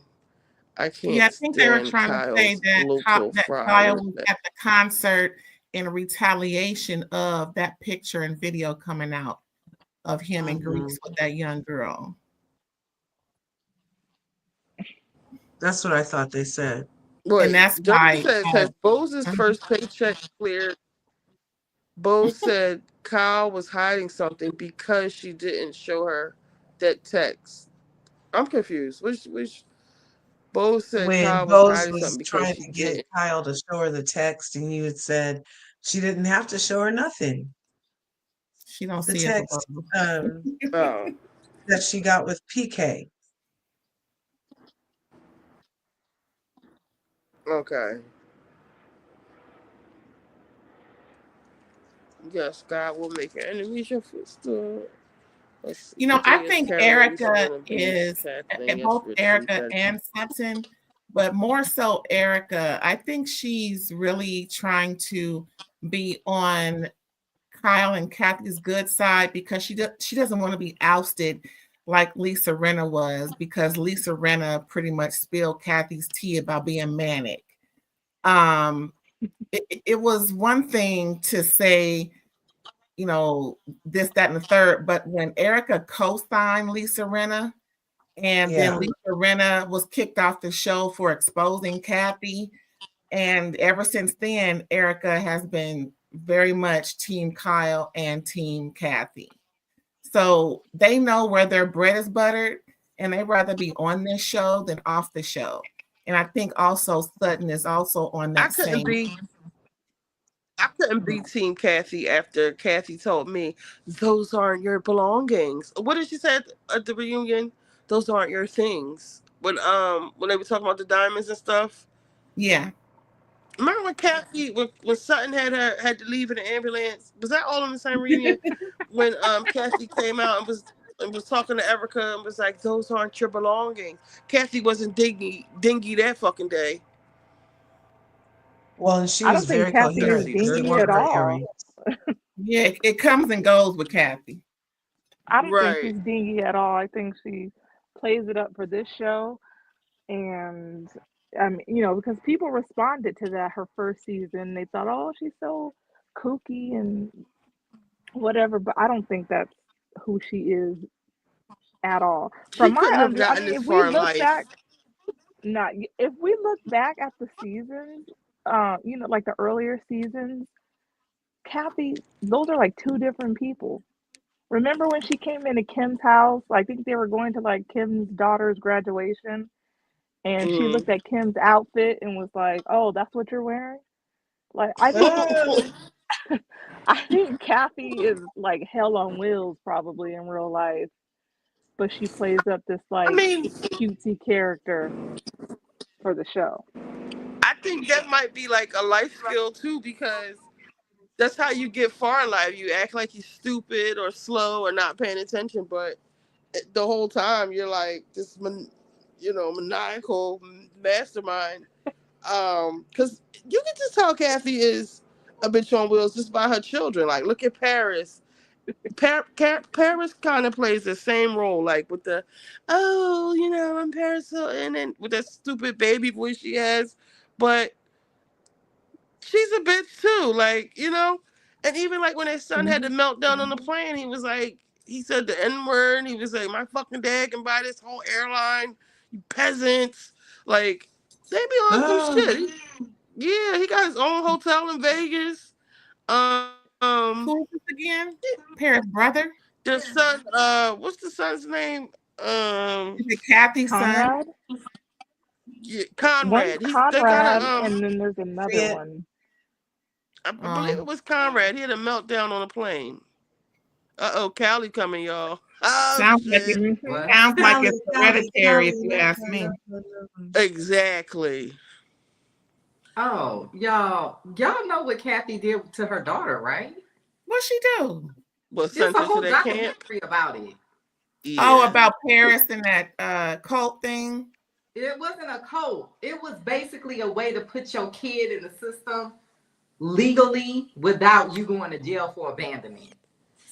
I Yeah, I can't think they were stand trying to say Kyle's that glottal that fry. Kyle What is was that? at the concert in retaliation of that picture and video coming out of him in Hmm. Greece with that young girl. That's what I thought they said. And Wait, that's Johnny why said because Bose's first paycheck cleared. Bose said Kyle was hiding something because she didn't show her that text. I'm confused. Which Bose said When Kyle was Bose hiding was something because trying she to get didn't. Kyle to show her the text, and you had said she didn't have to show her nothing. she don't The see it text below. Oh, that she got with PK. okay. Yes, God will make your enemies your footstool. Let's see. You know, I Virginia, think Carolyn, Lisa, Erica Renna, Beach, is Kathleen, yes, both Richie, Erica Ben. and Sutton, but more so Erica. I think she's really trying to be on Kyle and Kathy's good side because she doesn't want to be ousted like Lisa Renna was because Lisa Renna pretty much spilled Kathy's tea about being manic. Um, it was one thing to say, you know, this, that, and the third, but when Erica co-signed Lisa Renna, and then Yeah. Lisa Renna was kicked off the show for exposing Kathy, and ever since then, Erica has been very much Team Kyle and Team Kathy. So they know where their bread is buttered, and they rather be on this show than off the show. And I think also Sutton is also on I that couldn't same. be I couldn't be Team Kathy after Kathy told me those aren't your belongings. What did she say at the reunion? Those aren't your things. When they were talking about the diamonds and stuff. Yeah. Remember when Kathy when Sutton had to leave in the ambulance? Was that all in the same reunion? When Kathy came out and was talking to Erica and was like, "Those aren't your belongings." Kathy wasn't dingy that fucking day. Well, and she I was don't think very Kathy is coherent Dusty, because they dingy weren't at dusty. her all. earrings. Yeah, it comes and goes with Kathy. I don't think Right. she's dingy at all. I think she plays it up for this show, and because people responded to that her first season. They thought, oh, she's so kooky and whatever, but I don't think that's who she is at all. She From my couldn't have under, I gotten mean, this if we far in look life. back, not if we look back at the seasons, like the earlier seasons, Kathy, those are like two different people. Remember when she came into Kim's house? I think they were going to like Kim's daughter's graduation, and she Mm. looked at Kim's outfit and was like, "Oh, that's what you're wearing." Like, I think I think Kathy is like hell on wheels probably in real life, but she plays up this I like mean, cutesy character for the show. I think that might be like a life skill too, because that's how you get far in life. You act like you're stupid or slow or not paying attention, but the whole time you're like this, maniacal mastermind. Because you can just tell Kathy is a bitch on wheels just by her children. Like, look at Paris. Paris kind of plays the same role, like with the, oh, I'm Paris Hilton, and with that stupid baby voice she has, but she's a bitch too, like and even like when his son had the Hmm. meltdown on the plane, he was like, he said the N word, he was like, my fucking dad can buy this whole airline. peasants. Like, they be on some shit. Yeah, he got his own hotel in Vegas. Who is this again? Paris brother? The son, what's the son's name? Is it Kathy's son? Conrad. Yeah, One's Conrad. They got Conrad, a and then there's another Yeah. one. I believe it was Conrad. He had a meltdown on a plane. Oh, Callie coming, y'all. Oh Sounds like shit. it. Mhm. Sounds like it's Callie, hereditary, if Callie, you no, ask no, me. no, no, no. Exactly. Oh, y'all know what Kathy did to her daughter, right? What'd she do? Was There's sent a her to whole that camp. documentary about it. Oh, Yeah. about Paris and that cult thing. It wasn't a cult. It was basically a way to put your kid in the system legally without you going to jail for abandonment.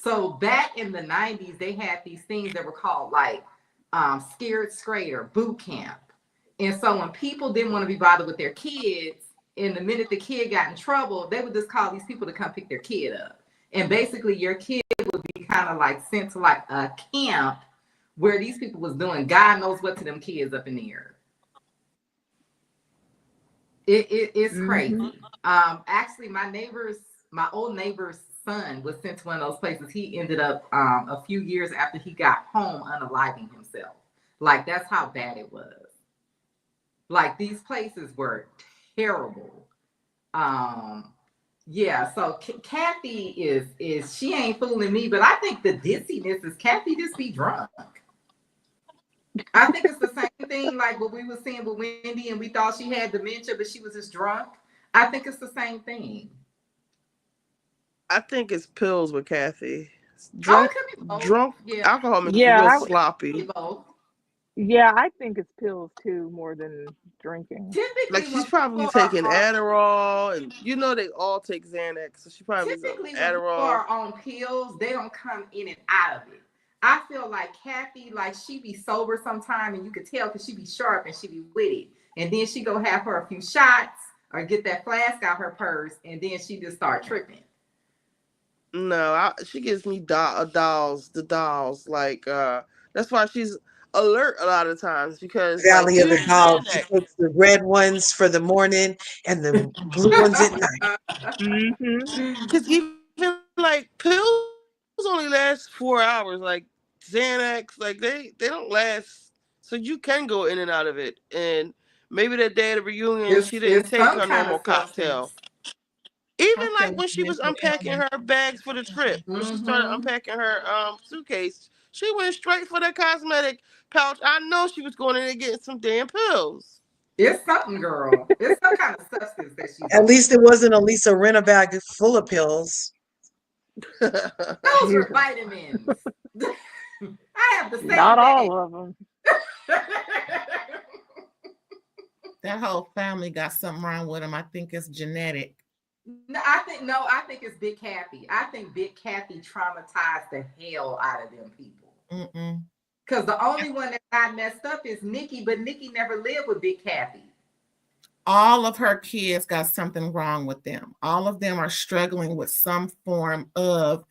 So back in the 90s, they had these things that were called like scared straight or boot camp. And so when people didn't want to be bothered with their kids, and the minute the kid got in trouble, they would just call these people to come pick their kid up. And basically your kid would be kind of like sent to like a camp where these people was doing God knows what to them kids up in the air. It's crazy. Actually, my old neighbor's son was sent to one of those places. He ended up a few years after he got home unaliving himself. Like, that's how bad it was. Like, these places were terrible. Yeah, so Kathy is she ain't fooling me, but I think the dizziness is Kathy just be drunk. I think it's the same thing like what we were seeing with Wendy, and we thought she had dementia, but she was just drunk. I think it's the same thing. I think it's pills with Kathy. Oh, it Drunk, could be both. drunk Yeah, alcohol makes you Yeah, real I, it could be sloppy. both. yeah, I think it's pills too, more than drinking. Like, Typically, when she's probably people taking are Adderall, and they all take Xanax, so she probably was on typically when people Adderall. are on pills, they don't come in and out of it. I feel like Kathy, like she be sober sometime, and you could tell because she be sharp and she be witty, and then she go have her a few shots or get that flask out her purse, and then she just start tripping. No, she gives me the dolls. Like, that's why she's alert a lot of times, because like Valley of even the Dolls. She Xanax. takes the red ones for the morning and the blue ones at night. Because even like pills only last 4 hours. Like Xanax, like they don't last. So you can go in and out of it. And maybe that day of the reunion, she didn't It's take her some normal kind of cocktail. substance. Even Okay, like when she was mental unpacking illness. her bags for the trip, when she started Mm-hmm. unpacking her suitcase, she went straight for the cosmetic pouch. I know she was going in there getting some damn pills. It's something, girl. It's some kind of substance that she's At on. least it wasn't a Lisa Rinna bag full of pills. Those were Jesus, vitamins. I have the same not bag. all of them. That whole family got something wrong with them. I think it's genetic. I think it's Big Kathy. I think Big Kathy traumatized the hell out of them people. Because the only one that got messed up is Nikki, but Nikki never lived with Big Kathy. All of her kids got something wrong with them. All of them are struggling with some form of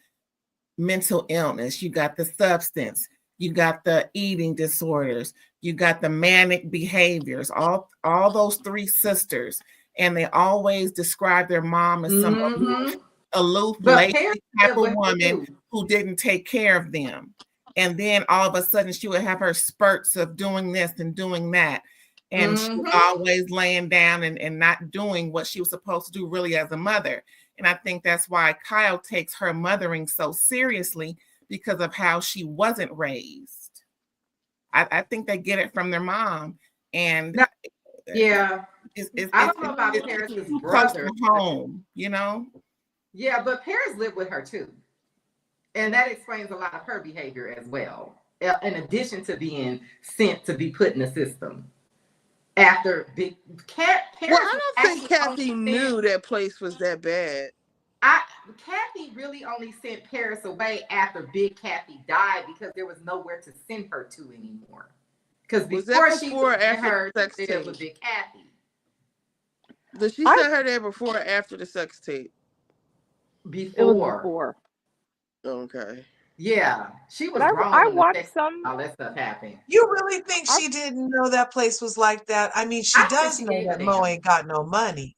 mental illness. You got the substance, you got the eating disorders, you got the manic behaviors, all those three sisters. And they always describe their mom as some aloof, But lazy Paris type lived of with her woman too. who didn't take care of them. And then all of a sudden she would have her spurts of doing this and doing that. And she was always laying down and not doing what she was supposed to do really as a mother. And I think that's why Kyle takes her mothering so seriously, because of how she wasn't raised. I think they get it from their mom. And yeah, I don't know about it's Paris's too close brother. to home, you know? Yeah, but Paris lived with her too. And that explains a lot of her behavior as well, in addition to being sent to be put in the system. After Big Cat, Well, I don't think Kathy knew that place was that bad. Kathy really only sent Paris away after Big Kathy died, because there was nowhere to send her to anymore. Because before she was in her sex there tape with Big Kathy. Did she send her there before or after the sex tape? It was Before. before. Okay. Yeah, she But was grown I when the watched sex, some. all that stuff happened. You really think I she didn't know that place was like that? I mean, she I don't think does she know gave a that Mo damn. ain't got no money.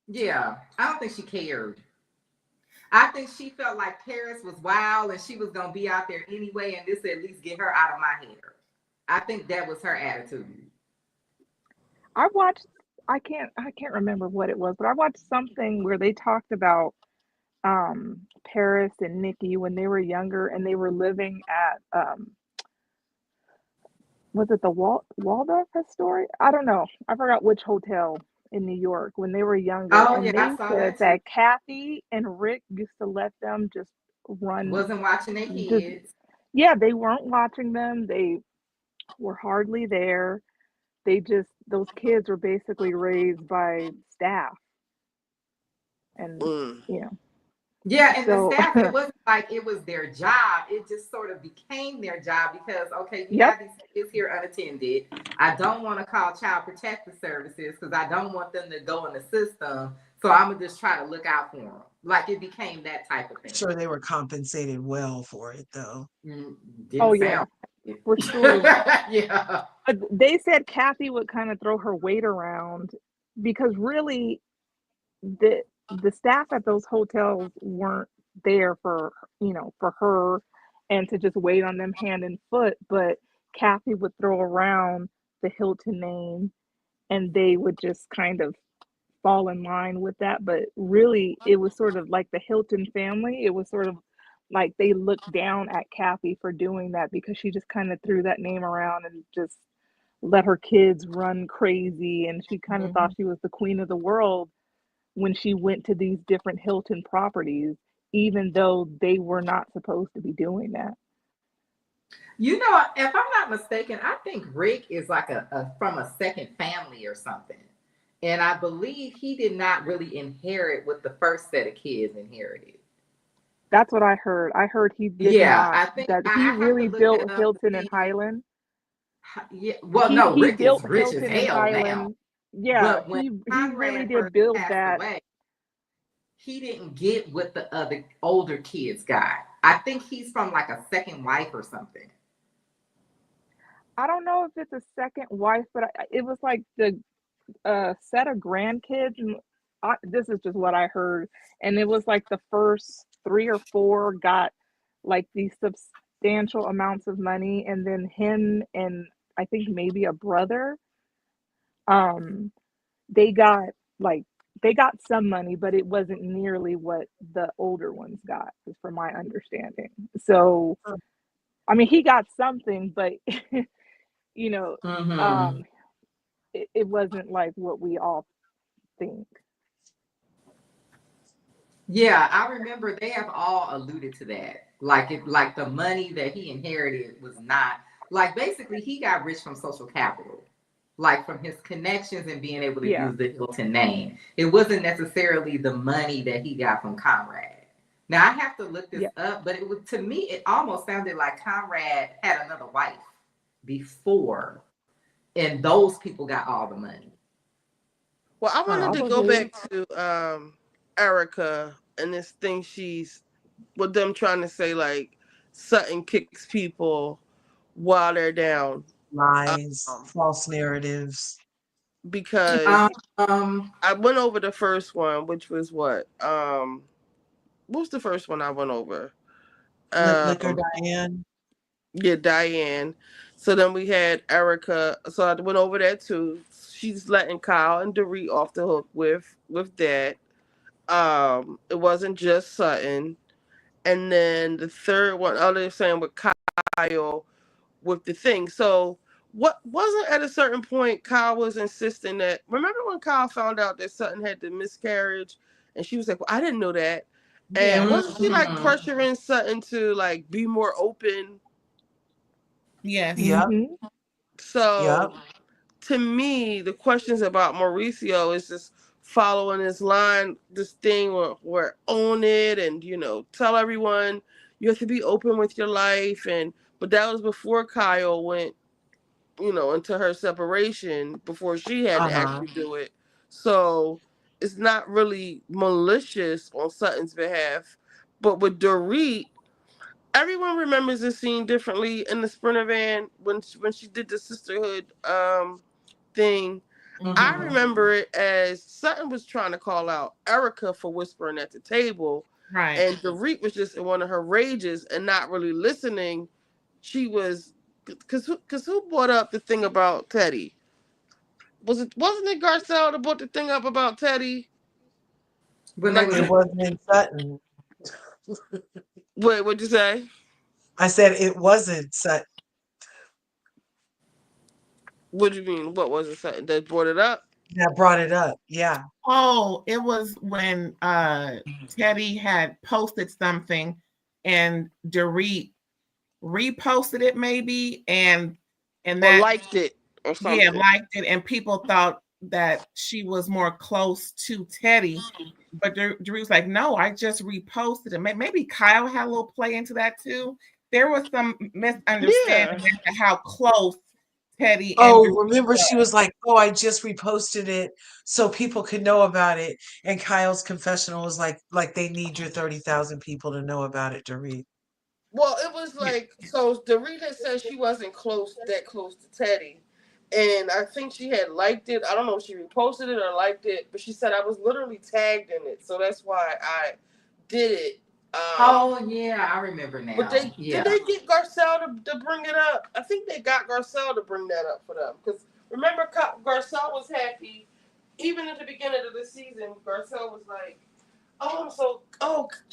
Yeah, I don't think she cared. I think she felt like Paris was wild and she was gonna be out there anyway, and this at least get her out of my hair. I think that was her attitude. I watched. I can't remember what it was, but I watched something where they talked about Paris and Nikki when they were younger and they were living at was it the Waldorf Astoria? I don't know. I forgot which hotel in New York when they were younger, Oh and yeah, I they saw said that too. that Kathy and Rick used to let them just run. Wasn't watching their Just kids. yeah, they weren't watching them. They were hardly there. They just those kids were basically raised by staff, and Mm. you know. Yeah, and the So staff, it wasn't like it was their job. It just sort of became their job because, okay, we yep. have these kids here unattended. I don't want to call child protective services because I don't want them to go in the system. So I'm going to just try to look out for them. Like it became that type of I'm thing. sure they were compensated well for it, though. Oh Didn't yeah, sound like for sure. it. Yeah. But they said Kathy would kind of throw her weight around because really the staff at those hotels weren't there for for her and to just wait on them hand and foot, but Kathy would throw around the Hilton name and they would just kind of fall in line with that. But really it was sort of like the Hilton family. It was sort of like they looked down at Kathy for doing that because she just kind of threw that name around and just let her kids run crazy, and she kind of thought Mhm. she was the queen of the world when she went to these different Hilton properties, even though they were not supposed to be doing that. You know, if I'm not mistaken, I think Rick is like a from a second family or something. And I believe he did not really inherit what the first set of kids inherited. That's what I heard. I heard he did Yeah, not, I think that he I have to really look that built up to Hilton and see. Highland. Yeah, well, no, He Rick is built rich as Hilton and hell now. Highland. Yeah, But when he really Conrad did first build passed that. away, he didn't get what the other older kids got. I think he's from like a second wife or something. I don't know if it's a second wife, but it was like the set of grandkids, and this is just what I heard, and it was like the first three or four got like these substantial amounts of money, and then him and I think maybe a brother, um, they got like they got some money, but it wasn't nearly what the older ones got, is from my understanding. So I mean, he got something, but you know, Mm-hmm. um, it wasn't like what we all think. Yeah, I remember they have all alluded to that. Like it, like the money that he inherited was not like basically he got rich from social capital, like from his connections and being able to Yeah. use the Hilton name. It wasn't necessarily the money that he got from Conrad. Now I have to look this Yeah. up, but it was to me it almost sounded like Conrad had another wife before, and those people got all the money. Well, I wanted to go Probably. back to Erica and this thing she's with them trying to say like Sutton kicks people while they're down. Lies, Um, false narratives. because Um, I went over the first one, which was what was the first one I went over? Liquor Um, Diane. yeah, Diane. So then we had Erica. So I went over that too. She's letting Kyle and Dorit off the hook with that. It wasn't just Sutton. And then the third one, oh, they're saying with Kyle with the thing. So what wasn't at a certain point Kyle was insisting that, remember when Kyle found out that Sutton had the miscarriage and she was like, well, I didn't know that. And Yeah. wasn't she like mhm. pressuring Sutton to like be more open? Yes. Yep, Mhm. yep. So to me, the questions about Mauricio is just following this line, this thing where own it and tell everyone you have to be open with your life, and but that was before Kyle went into her separation, before she had to Uh-huh. actually do it. So it's not really malicious on Sutton's behalf, but with Dorit, everyone remembers this scene differently in the Sprinter van when she did the sisterhood thing. I Mm-hmm. remember it as Sutton was trying to call out Erica for whispering at the table, Right. and Dorit was just in one of her rages and not really listening. She was, because who brought up the thing about Teddy? Wasn't it Garcelle that brought the thing up about Teddy? When they Like, was It in, wasn't Sutton. wait, what'd you say? I said it wasn't Sutton What do you mean? What was it that brought it up? that brought it up. Yeah. Oh, it was when Teddy had posted something and Dorit reposted it maybe and Or that liked it or yeah, something? liked it, and people thought that she was more close to Teddy. But Drew's like, no, I just reposted it. Maybe Kyle had a little play into that too. There was some misunderstanding Yeah. as to how close Teddy and Oh, Drew remember she were. was like, "Oh, I just reposted it so people could know about it." And Kyle's confessional was like they need your 30,000 people to know about it to read. Well, it was Yeah. like, so Dorita said she wasn't that close to Teddy, and I think she had liked it. I don't know if she reposted it or liked it, but she said I was literally tagged in it, so that's why I did it. oh yeah, I remember But now. did Yeah. they get Garcelle to bring it up? I think they got Garcelle to bring that up for them, because remember Garcelle was happy even at the beginning of the season. Garcelle was like,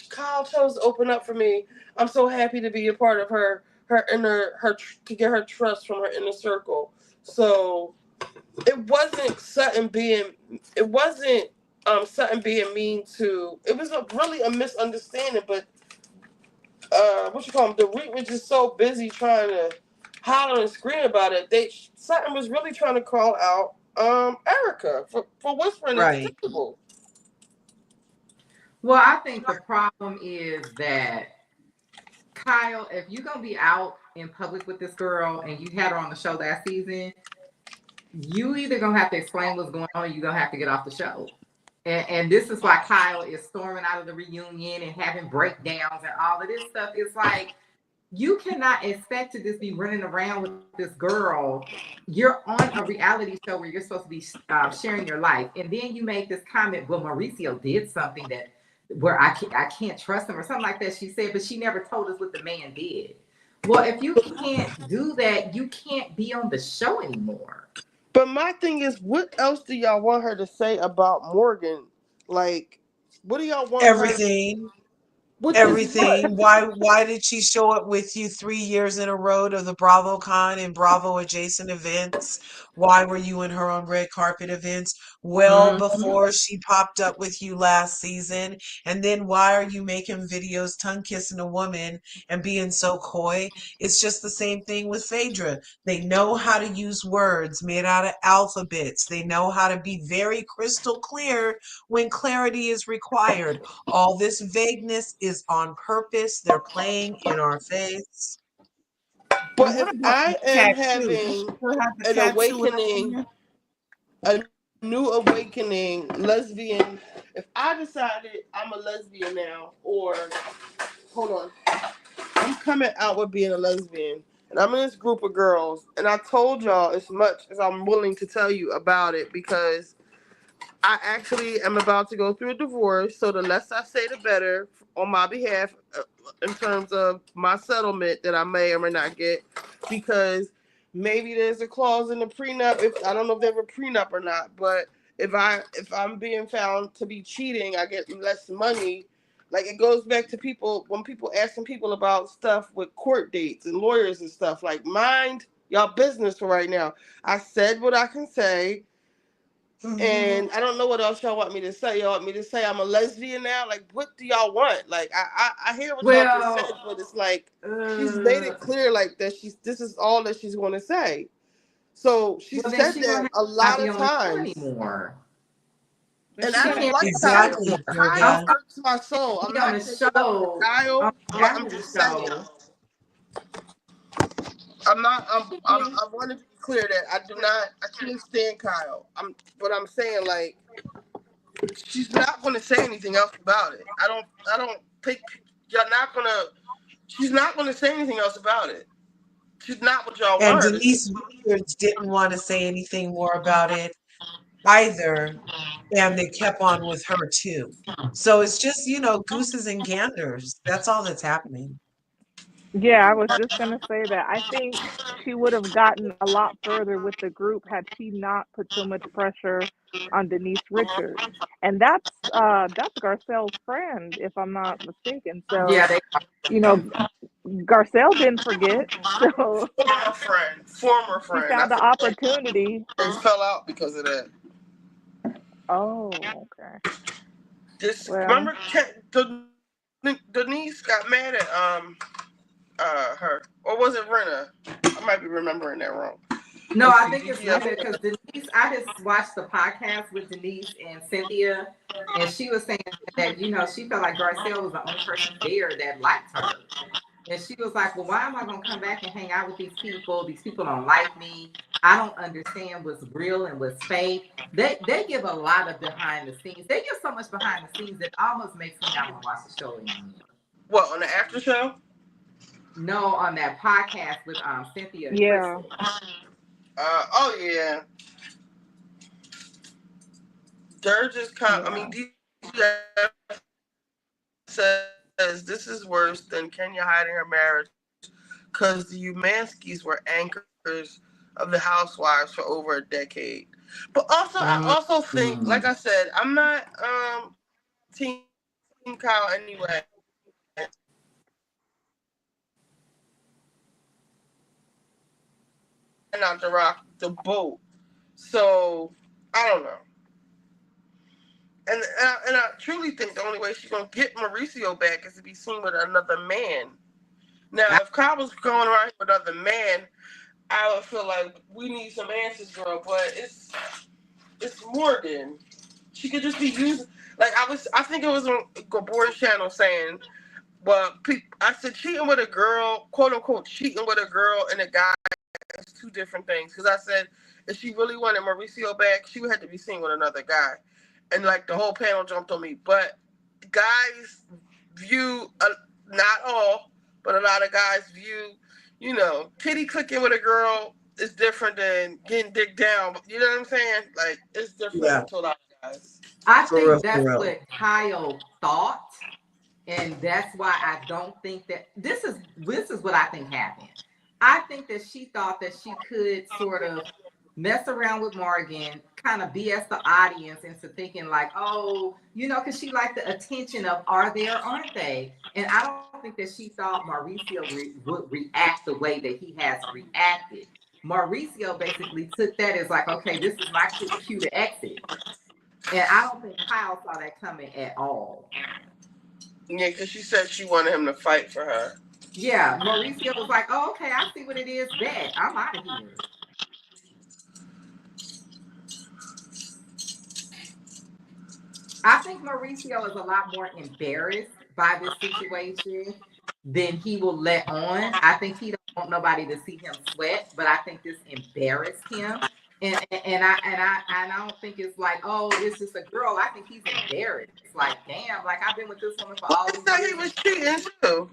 Kyle chose to open up for me. I'm so happy to be a part of her inner to get her trust from her inner circle. So it wasn't Sutton being mean to, it was really a misunderstanding. But what you call him, the Reed was just so busy trying to holler and scream about it. Sutton was really trying to call out Erica for whispering at the Right. table. Well, I think the problem is that Kyle, if you're gonna be out in public with this girl and you had her on the show that season, you either gonna have to explain what's going on or you're gonna have to get off the show. And this is why Kyle is storming out of the reunion and having breakdowns and all of this stuff. It's like you cannot expect to just be running around with this girl. You're on a reality show where you're supposed to be sharing your life, and then you make this comment. Well, Mauricio did something that where I can't trust him or something like that. She said, but she never told us what the man did. Well, if you can't do that, you can't be on the show anymore. But my thing is, what else do y'all want her to say about Morgan? Like, what do y'all want her? Everything. Which is what? Everything. Why did she show up with you 3 years in a row to the BravoCon and Bravo adjacent events? Why were you and her on red carpet events well Mhm. before she popped up with you last season? And then why are you making videos tongue kissing a woman and being so coy? It's just the same thing with Phaedra. They know how to use words made out of alphabets. They know how to be very crystal clear when clarity is required. All this vagueness is on purpose. They're playing in our face. But And what if about the I am tattoo? Does having she still have the an tattoo with awakening, her? a new awakening, lesbian, if I decided I'm a lesbian now, or hold on, I'm coming out with being a lesbian, and I'm in this group of girls, and I told y'all as much as I'm willing to tell you about it because I actually am about to go through a divorce, so the less I say, the better on my behalf in terms of my settlement that I may or may not get, because maybe there's a clause in the prenup. If I don't know if they have a prenup or not, but if I'm being found to be cheating, I get less money. Like, it goes back to people when people asking people about stuff with court dates and lawyers and stuff. Like, mind y'all business for right now. I said what I can say, Mhm. and I don't know what else y'all want me to say. Y'all want me to say I'm a lesbian now? Like, what do y'all want? Like, I hear what y'all just said, Well, but it's like she's made uh, it clear like that this is all that she's going to say. So she well, then said she that gonna a have to lot be of on the show times, anymore. But and she I She got don't can't like be on the show Kyle. Exactly, anymore. Kyle Sylvia. irks my soul. I'm Be on not the taking nothing from show Kyle, but I'm after the just saying. show. I'm not. Yeah. I want to be clear that I do not. I can't stand Kyle. But I'm saying, like, she's not going to say anything else about it. I don't think y'all not going to. She's not going to say anything else about it. She's not what y'all And want her to say. Denise Richards didn't want to say anything more about it either. And they kept on with her too. So it's just, gooses and ganders. That's all that's happening. Yeah, I was just gonna say that. I think she would have gotten a lot further with the group had she not put so much pressure on Denise Richards. And that's Garcelle's friend, if I'm not mistaken. So, Yeah, they you know, Garcelle didn't forget. So Former she friend. I found the think opportunity. they fell out because of that. Oh, okay. Just Well, remember, Denise got mad at her, or was it Rena? I might be remembering that wrong. No, Let's I see, think it's DGF. Rena because Denise, I just watched the podcast with Denise and Cynthia, and she was saying that, she felt like Garcelle was the only person there that liked her. And she was like, well, why am I going to come back and hang out with these people? These people don't like me. I don't understand what's real and what's fake. They give a lot of behind the scenes. They give so much behind the scenes that almost makes me not want to watch the show anymore. What, on the after show? No, on that podcast with Cynthia and yeah. Crystal. Oh yeah. They're just Yeah. I mean, DGF says this is worse than Kenya hiding her marriage because the Umanskis were anchors of the Housewives for over a decade. But also, I also think, like I said, I'm not Team Kyle anyway. Not to rock the boat. So I don't know. And I truly think the only way she's gonna get Mauricio back is to be seen with another man. Now, if Kyle was going around with another man, I would feel like we need some answers, girl. But it's Morgan. She could just be used. Like I think it was on Gabor's channel saying, well, I said cheating with a girl, quote unquote, cheating with a girl and a guy is two different things. Because I said if she really wanted Mauricio back, she would have to be seen with another guy. And like the whole panel jumped on me. But guys view, not all, but a lot of guys view, kitty clicking with a girl is different than getting dick down. You know what I'm saying? Like, it's different Yeah, to a lot of guys. I for real, think for that's real. what Kyle thought. And that's why I don't think that this is what I think happened. I think that she thought that she could sort of mess around with Morgan, kind of BS the audience into thinking like, oh, because she liked the attention of are they or aren't they? And I don't think that she thought Mauricio would react the way that he has reacted. Mauricio basically took that as like, okay, this is my cue to exit. And I don't think Kyle saw that coming at all. Yeah, because she said she wanted him to fight for her. Yeah, Mauricio was like, oh, okay, I see what it is. Bet I'm out of here. I think Mauricio is a lot more embarrassed by this situation than he will let on. I think he don't want nobody to see him sweat, but I think this embarrassed him. And I don't think it's like, oh, it's just a girl. I think he's embarrassed. Like, damn, like I've been with this woman for all these They say years. he was cheating too.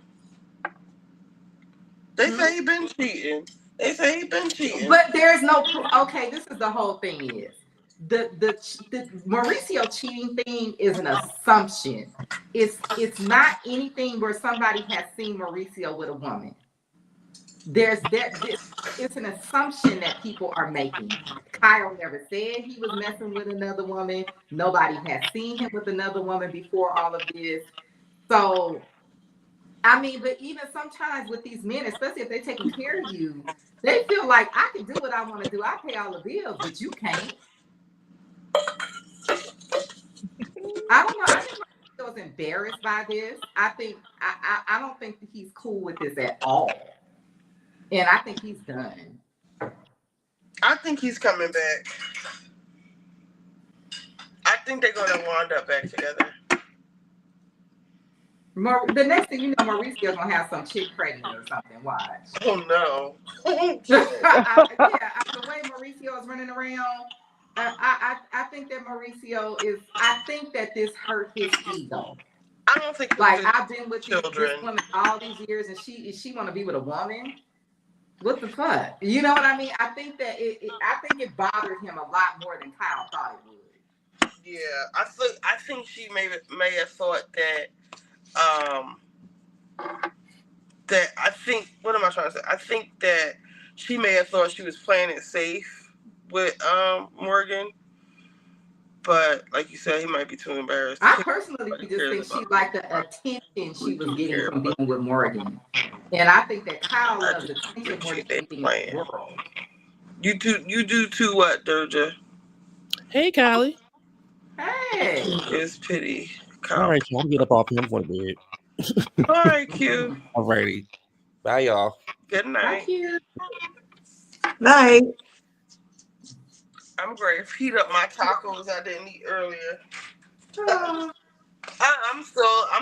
They say he been cheating. But there's no proof. Okay, this is the whole thing is the Mauricio cheating thing is an assumption. It's not anything where somebody has seen Mauricio with a woman. It's an assumption that people are making. Kyle never said he was messing with another woman. Nobody has seen him with another woman before all of this. So, I mean, but even sometimes with these men, especially if they're taking care of you, they feel like I can do what I want to do. I pay all the bills, but you can't. I don't know. I think he was embarrassed by this. I don't think that he's cool with this at all. And I think he's done. I think he's coming back. I think they're going to wind up back together. The next thing you know, Mauricio's going to have some chick pregnant or something. Watch. Oh, no. The way Mauricio is running around, I think that Mauricio is, I think that this hurt his ego. I don't think like I've been with this children. woman all these years, and she want to be with a woman. What the fuck? You know what I mean? I think that I think it bothered him a lot more than Kyle thought it would. Yeah, I think she may have thought that I think, what am I trying to say? I think that she may have thought she was playing it safe with Morgan, but like you said, he might be too embarrassed. I personally just think she liked the attention she was getting from being with Morgan, and I think that Kyle loves the attention more than anything in the world. You do too, what, Doja? Hey, Kylie. Hey. It's pity. All right, y'all get up off him for the bed. All right, Q. Alrighty. Bye, y'all. Good night. Bye, Q. Night. I'm going to heat up my tacos I didn't eat earlier. I'm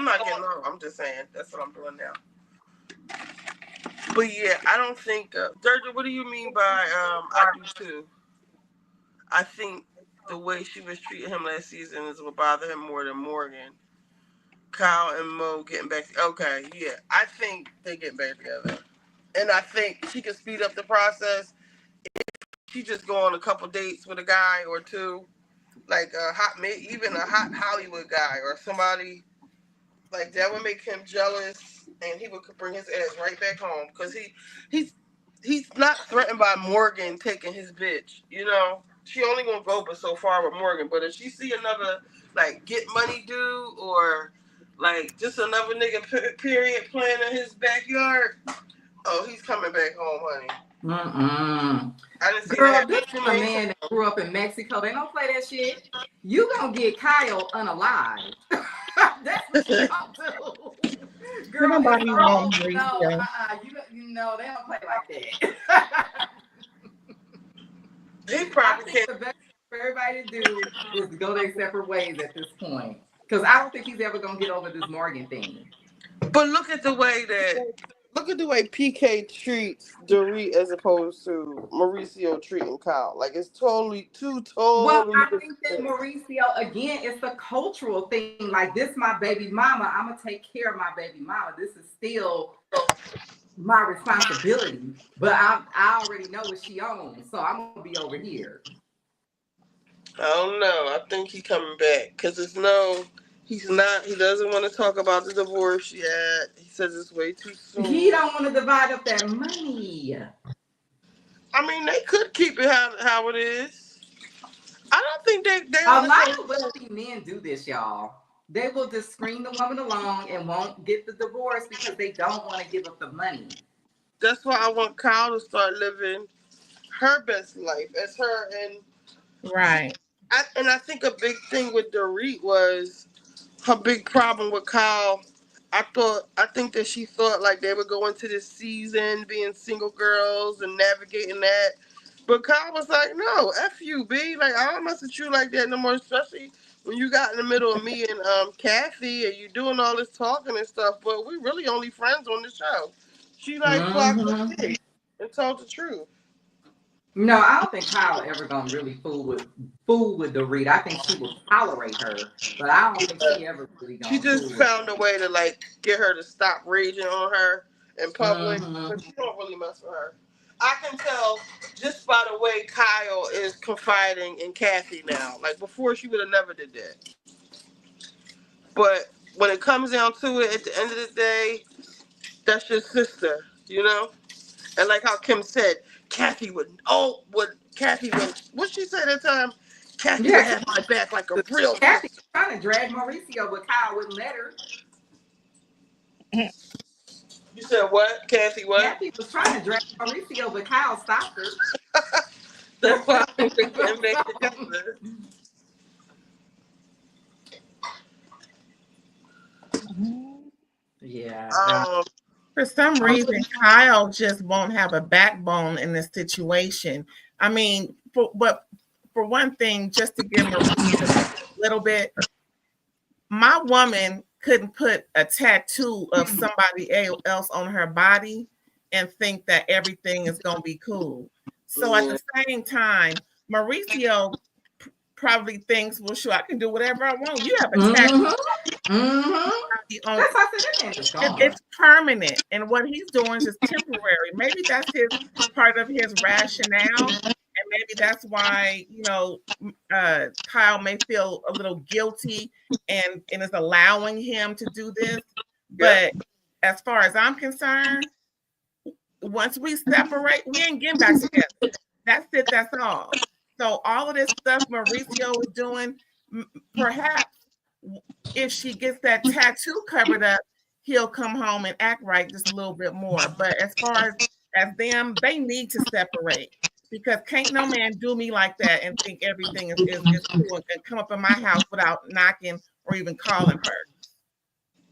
not getting home. I'm just saying. That's what I'm doing now. But yeah, I don't think, Durga, what do you mean by I do too? I think the way she was treating him last season is what bothered him more than Morgan. Kyle and Mo getting back. Okay, yeah. I think they get back together. And I think she can speed up the process if she just go on a couple dates with a guy or two. Like even a hot Hollywood guy or somebody like that would make him jealous, and he would bring his ass right back home because he's not threatened by Morgan taking his bitch. You know, she only gonna go but so far with Morgan. But if she see another like get money dude or like just another nigga period playing in his backyard, oh, he's coming back home, honey. I didn't see Girl, that. this is a man that grew up in Mexico. They don't play that shit. You gonna get Kyle unalive. That's what you gonna do. Girl, nobody wants no, you know, they don't play like that. He probably I think the best for everybody to do is to go their separate ways at this point. Because I don't think he's ever gonna get over this Morgan thing. But look at the way PK treats Dorit as opposed to Mauricio treating Kyle. Like it's totally Well, I think that Mauricio, again, it's the cultural thing. Like, this my baby mama. I'm gonna take care of my baby mama. This is still my responsibility. But I already know what she owns, so I'm gonna be over here. I don't know. I think he's coming back because he's not. He doesn't want to talk about the divorce yet. He says it's way too soon. He don't want to divide up that money. I mean, they could keep it how it is. I don't think they. A lot of wealthy men do this, y'all. They will just screen the woman along and won't get the divorce because they don't want to give up the money. That's why I want Kyle to start living her best life as her and right. I think a big thing with Dorit was her big problem with Kyle. I think that she thought like they would go into this season being single girls and navigating that. But Kyle was like, no, F you, B. Like, I don't mess with you like that no more, especially when you got in the middle of me and Kathy and you doing all this talking and stuff, but we really only friends on the show. She like blocked the pig and told the truth. No, I don't think Kyle ever gonna really fool with Dorit. I think she will tolerate her, but I don't think she ever really gonna. She just found a way to like get her to stop raging on her in public, but she don't really mess with her. I can tell just by the way Kyle is confiding in Kathy now. Like before, she would have never did that. But when it comes down to it, at the end of the day, that's your sister, you know. And like how Kim said, Kathy would, what she say that time? Kathy would have my back like a real Kathy was trying to drag Mauricio, but Kyle wouldn't let her. You said what? Kathy what? Kathy was trying to drag Mauricio, but Kyle stopped her. That's why I think they came back together. Yeah. For some reason, Kyle just won't have a backbone in this situation. I mean, for one thing, just to give him a little bit, my woman couldn't put a tattoo of somebody else on her body and think that everything is going to be cool. So at the same time, Mauricio probably thinks, well, sure, I can do whatever I want. You have a tattoo. Mm-hmm. He That's owns. why I said that man is gone. It's permanent, and what he's doing is just temporary. Maybe that's his part of his rationale, and maybe that's why Kyle may feel a little guilty and is allowing him to do this. But as far as I'm concerned, once we separate, we ain't getting back together. That's it. That's all. So all of this stuff Mauricio is doing, perhaps if she gets that tattoo covered up, he'll come home and act right just a little bit more. But as far as them, they need to separate, because can't no man do me like that and think everything is cool and come up in my house without knocking or even calling her.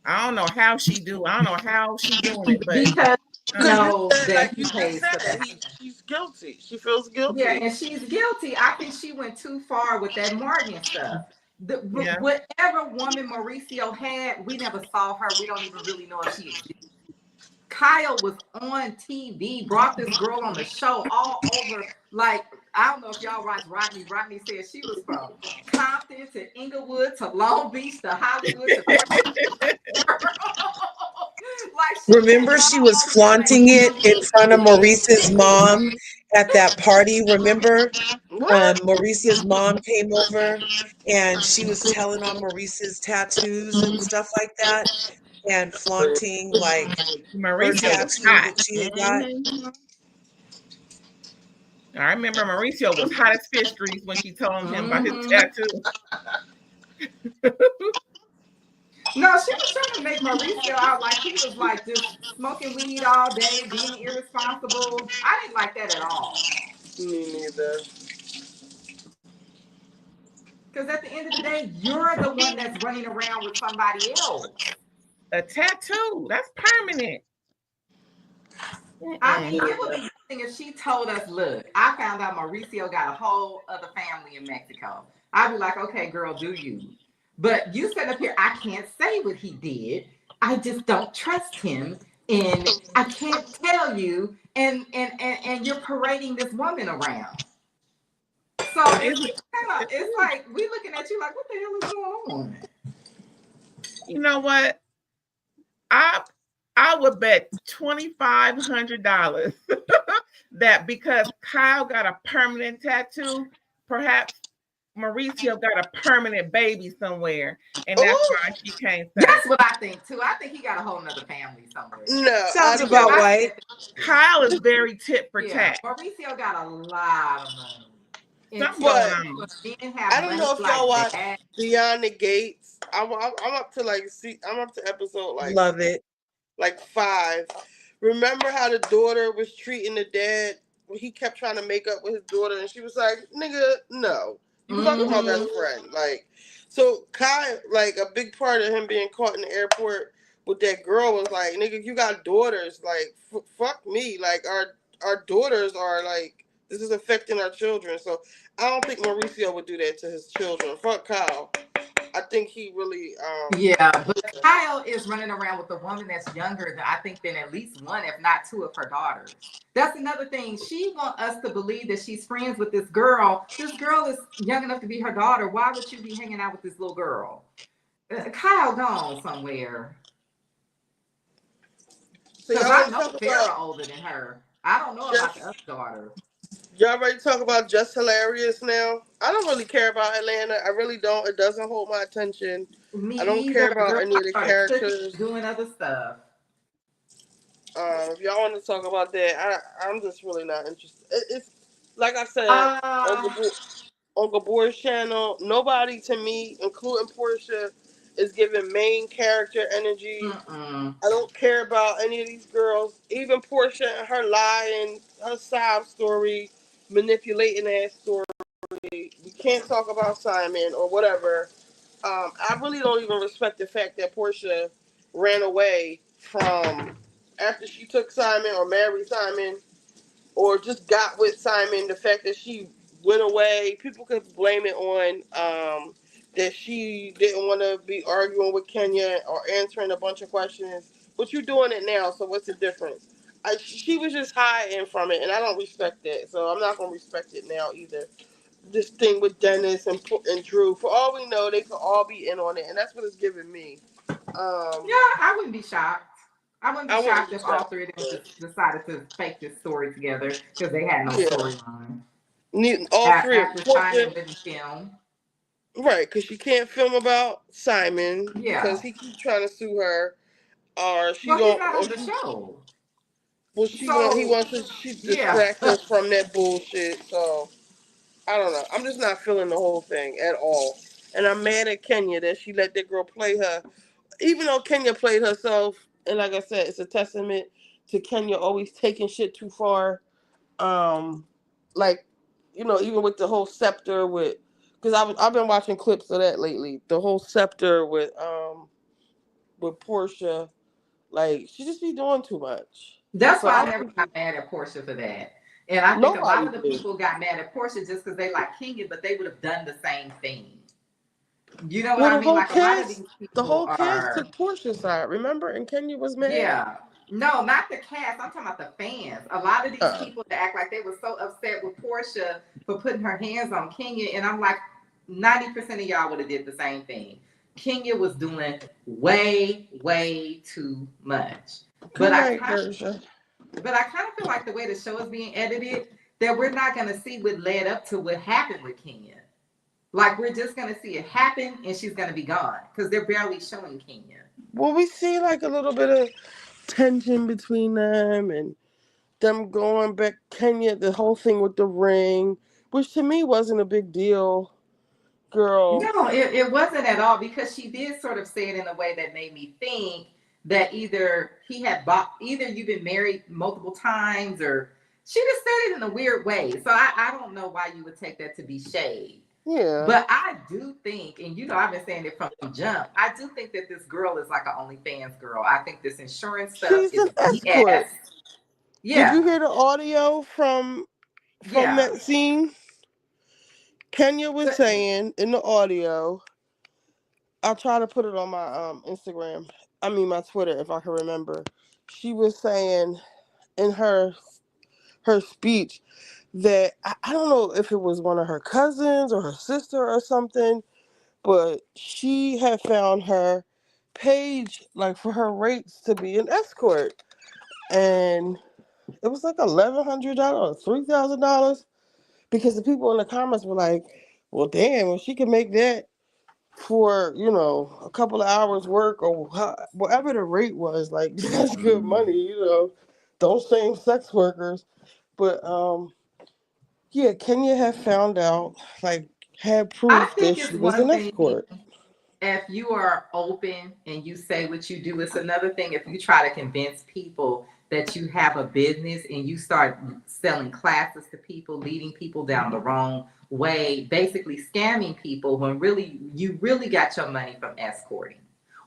I don't know how she do. I don't know how she doing it, but because No, that like he you just pays for said, that. she's guilty. She feels guilty. Yeah, and she's guilty. I think she went too far with that Morgan stuff. Whatever woman Mauricio had, we never saw her. We don't even really know if she exists. Kyle was on TV, brought this girl on the show all over. Like, I don't know if y'all watch Rodney. Rodney said she was from Compton to Inglewood to Long Beach to Hollywood to Remember, she was flaunting it in front of Maurice's mom at that party. Remember, Maurice's mom came over and she was telling on Maurice's tattoos and stuff like that, and flaunting like her Mauricio was tattoo hot. that she had got. I remember Mauricio was hot as fish grease when she told him about his tattoo. No, she was trying to make Mauricio out like he was like just smoking weed all day, being irresponsible. I didn't like that at all. Me neither. Because at the end of the day, you're the one that's running around with somebody else. A tattoo, that's permanent. I mean, it would be one thing if she told us, look, I found out Mauricio got a whole other family in Mexico. I'd be like, okay, girl, do you? But you said up here, I can't say what he did. I just don't trust him. And I can't tell you. And you're parading this woman around. So it's like we looking at you like, what the hell is going on? You know what? I would bet $2,500 that because Kyle got a permanent tattoo, perhaps Mauricio got a permanent baby somewhere, and that's why she can't say. That's what I think too. I think he got a whole nother family somewhere. No, sounds about right. Kyle is very tit for tat. Mauricio got a lot of money. I don't know if y'all watch Beyond the Gates. I'm up to I'm up to episode love it, like 5. Remember how the daughter was treating the dad? He kept trying to make up with his daughter, and she was like, "Nigga, no, you fucking my best friend." Like, so Kai, like a big part of him being caught in the airport with that girl was like, "Nigga, you got daughters. Like, fuck me. Like, our daughters are like." This is affecting our children. So I don't think Mauricio would do that to his children. Fuck Kyle. I think he really but Kyle is running around with a woman that's younger than at least one, if not 2 of her daughters. That's another thing. She wants us to believe that she's friends with this girl. This girl is young enough to be her daughter. Why would you be hanging out with this little girl? Kyle gone somewhere. Because I know Farrah older than her. I don't know about the other daughter. Y'all ready to talk about Jess Hilarious now? I don't really care about Atlanta. I really don't. It doesn't hold my attention. I don't care about any of the characters. Doing other stuff. If y'all want to talk about that, I'm just really not interested. It's like I said on Gabor's channel. Nobody to me, including Portia, is giving main character energy. I don't care about any of these girls. Even Portia and her lying, her sob story, manipulating that story. We can't talk about Simon or whatever. I really don't even respect the fact that Portia ran away from after she took Simon or married Simon or just got with Simon. The fact that she went away, people could blame it on that she didn't want to be arguing with Kenya or answering a bunch of questions. But you're doing it now, so what's the difference? She was just hiding from it, and I don't respect that, so I'm not going to respect it now either. this thing with Dennis and Drew. For all we know, they could all be in on it, and that's what it's giving me. Yeah, I wouldn't be shocked. I wouldn't be I wouldn't shocked be if all shocked. three of them just decided to fake this story together because they had no Yeah, storyline all three of after Portia, Simon didn't film. right? Because she can't film about Simon because Yeah. he keeps trying to sue her, or she Well, he's don't, not or on the she, show. well, he So, wants to yeah. distract her from that bullshit. So I don't know. I'm just not feeling the whole thing at all, and I'm mad at Kenya that she let that girl play her. Even though Kenya played herself, and like I said, it's a testament to Kenya always taking shit too far. Like, even with the whole scepter because I've been watching clips of that lately. The whole scepter with Portia, like she just be doing too much. That's So why I I never don't think got mad at Portia for that. And I think a lot nobody of the did. people got mad at Portia just because they like Kenya, but they would have done the same thing. You know what Well, I mean? Like a lot of these the people whole cast are, took Portia's side. Remember, and Kenya was mad. yeah. No, not the cast. I'm talking about the fans. A lot of these Uh, people that act like they were so upset with Portia for putting her hands on Kenya, and I'm like, 90% of y'all would have did the same thing. Kenya was doing way, way too much. Good But I night, kind Dersha. But I kind of feel like the way the show is being edited, that we're not going to see what led up to what happened with Kenya. Like we're just going to see it happen and she's going to be gone because they're barely showing Kenya. Well, we see like a little bit of tension between them and them going back Kenya, the whole thing with the ring, which to me wasn't a big deal, girl. No, it wasn't at all because she did sort of say it in a way that made me think that either you've been married multiple times or she just said it in a weird way. So I don't know why you would take that to be shade. Yeah. But I do think, and I've been saying it from jump, I do think that this girl is like an OnlyFans girl. I think this insurance stuff She's is an BS. escort. Did you Yeah, hear the audio from yeah. that scene? Kenya was saying in the audio, I'll try to put it on my Instagram. I mean my Twitter if I can remember. She was saying in her speech that I don't know if it was one of her cousins or her sister or something, but she had found her page like for her rates to be an escort, and it was like $1,100 or $3,000 because the people in the comments were like, "Well, damn, if she can make that for a couple of hours work or whatever the rate was, like that's good money." Those same sex workers, but yeah, Kenya had found out, like, had I proof that think she it's was one an thing escort. if you are open and you say what you do. It's another thing if you try to convince people that you have a business and you start selling classes to people, leading people down the wrong way, basically scamming people when really you really got your money from escorting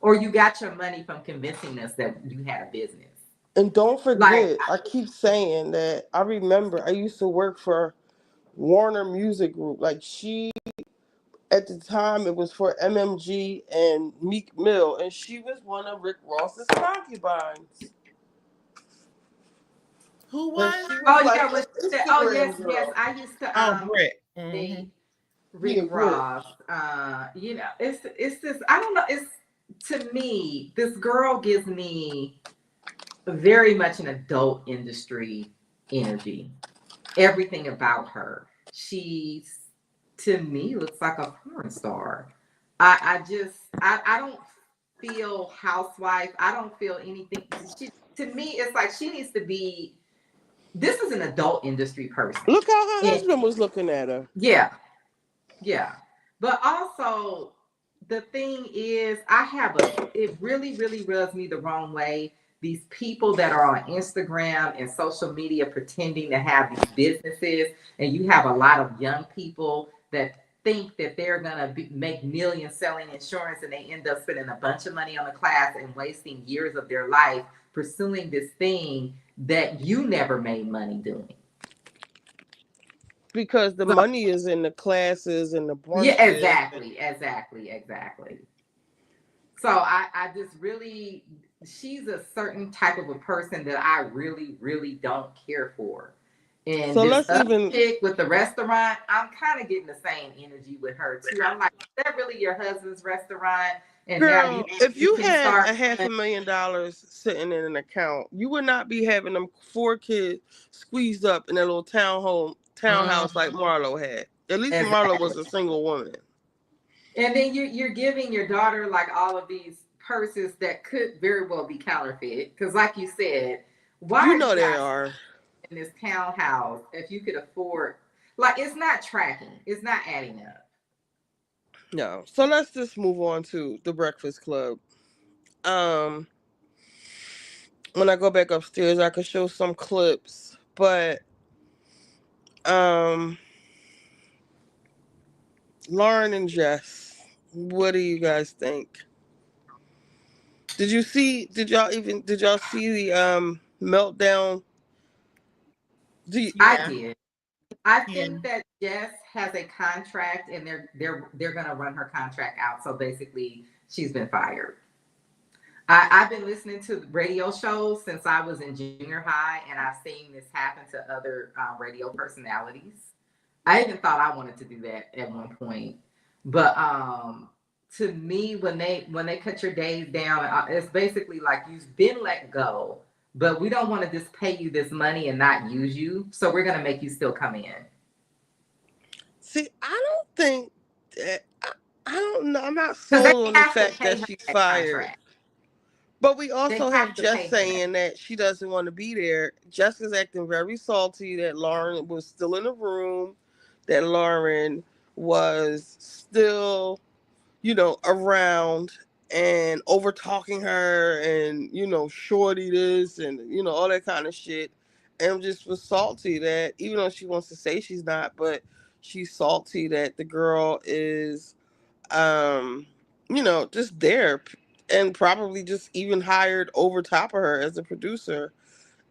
or you got your money from convincing us that you had a business. And don't Like, forget, I keep saying that I remember I used to work for Warner Music Group. Like, at the time, it was for MMG and Meek Mill, and she was one of Rick Ross's concubines. Who And was? she was oh like yeah, an what she said. Oh yes, Instagram yes. girl. I used to Oh, Britt. date Rick Yeah, Britt. Ross. It's this. I don't know. It's to me, this girl gives me very much an adult industry energy. Everything about her. She's to me looks like a porn star. I don't feel housewife. I don't feel anything. She to me, it's like she needs to be. This is an adult industry person. Look how her And husband was looking at her. yeah, yeah. But also the thing is it really, really rubs me the wrong way. These people that are on Instagram and social media pretending to have these businesses, and you have a lot of young people that think that they're gonna make millions selling insurance, and they end up spending a bunch of money on a class and wasting years of their life pursuing this thing that you never made money doing. Because the So money is in the classes and the yeah, brunches. exactly. So I just really, she's a certain type of a person that I really, really don't care for. And So this let's other even chick with the restaurant, I'm kind of getting the same energy with her too. I'm like, is that really your husband's restaurant? And now girl, if you you can had start. a $500,000 sitting in an account, you would not be having them 4 kids squeezed up in that little townhouse like Marlo had. At least Marlo was Exactly. a single woman. And then you're giving your daughter like all of these purses that could very well be counterfeit. Because like you said, why You are know you they guys are. in this townhouse if you could afford? Like it's not tracking. It's not adding up. No. So let's just move on to the Breakfast Club. Um, when I go back upstairs, I could show some clips, but um, Lauren and Jess, what do you guys think? Did you see? Did y'all see the meltdown? I Yeah, did. I yeah. think that Jess has a contract, and they're gonna run her contract out. So basically, she's been fired. I've been listening to radio shows since I was in junior high, and I've seen this happen to other radio personalities. I even thought I wanted to do that at one point, but to me, when they cut your days down, it's basically like you've been let go, but we don't want to just pay you this money and not use you, so we're gonna make you still come in. See, I don't think that. I don't know. I'm not Because they sold on the have to fact pay that her she's that fired. contract. But we They also have have to Jess pay her that. saying that she doesn't want to be there. Jess is acting very salty that Lauren was still in the room, that Lauren was still, around and over talking her and, shorty this and, all that kind of shit. And just was salty that even though she wants to say she's not, but she's salty that the girl is um, just there and probably just even hired over top of her as a producer.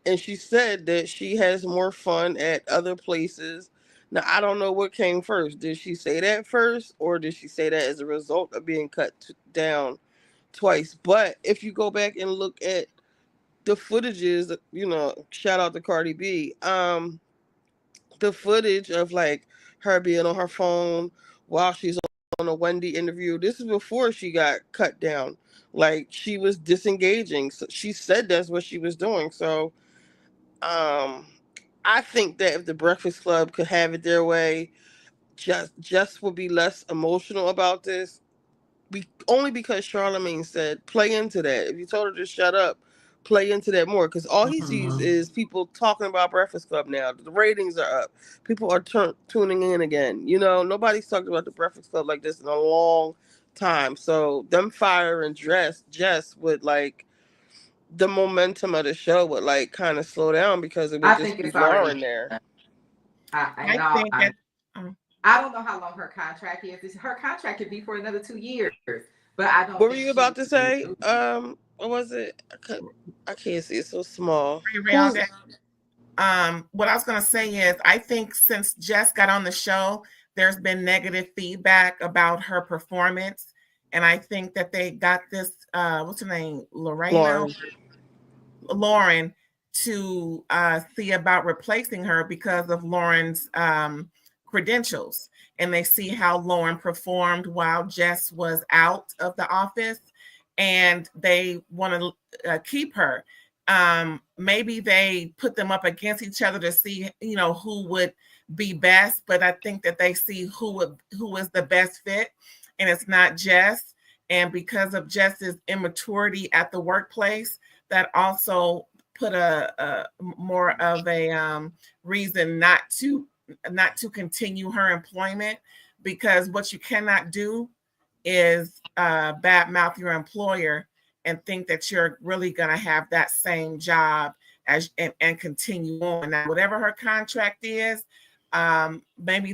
And she said that she has more fun at other places. Now, I don't know what came first. Did she say that first, or did she say that as a result of being down twice? But if you go back and look at the footages, shout out to Cardi B, the footage of like her being on her phone while she's on a Wendy interview. This is before she got cut down. Like she was disengaging. So she said that's what she was doing. So um I think that if the Breakfast Club could have it their way, just would be less emotional about this only because Charlemagne said play into that. If you told her to shut up, play into that more because all he sees Mhm. is people talking about Breakfast Club now. The ratings are up. People are tuning in again. Nobody's talked about the Breakfast Club like this in a long time. So them fire and Jess would like the momentum of the show would like kind of slow down because it would I just think be it's already Lauren there. done. I, I and I, think I, that um, I don't know how long her contract is. Her contract could be for another 2 years, but I don't What were think you she about will to say? renew. What was it? I can't see. It's so small. real what I was going to say is, I think since Jess got on the show, there's been negative feedback about her performance. And I think that they got this, what's her name? Lauren. Lauren to see about replacing her because of Lauren's credentials. And they see how Lauren performed while Jess was out of the office. And they want to keep her. Maybe they put them up against each other to see, who would be best. But I think that they see who is the best fit, and it's not Jess. And because of Jess's immaturity at the workplace, that also put a more of a reason not to continue her employment, because what you cannot do is badmouth your employer and think that you're really going to have that same job and continue on. Now, whatever her contract is, maybe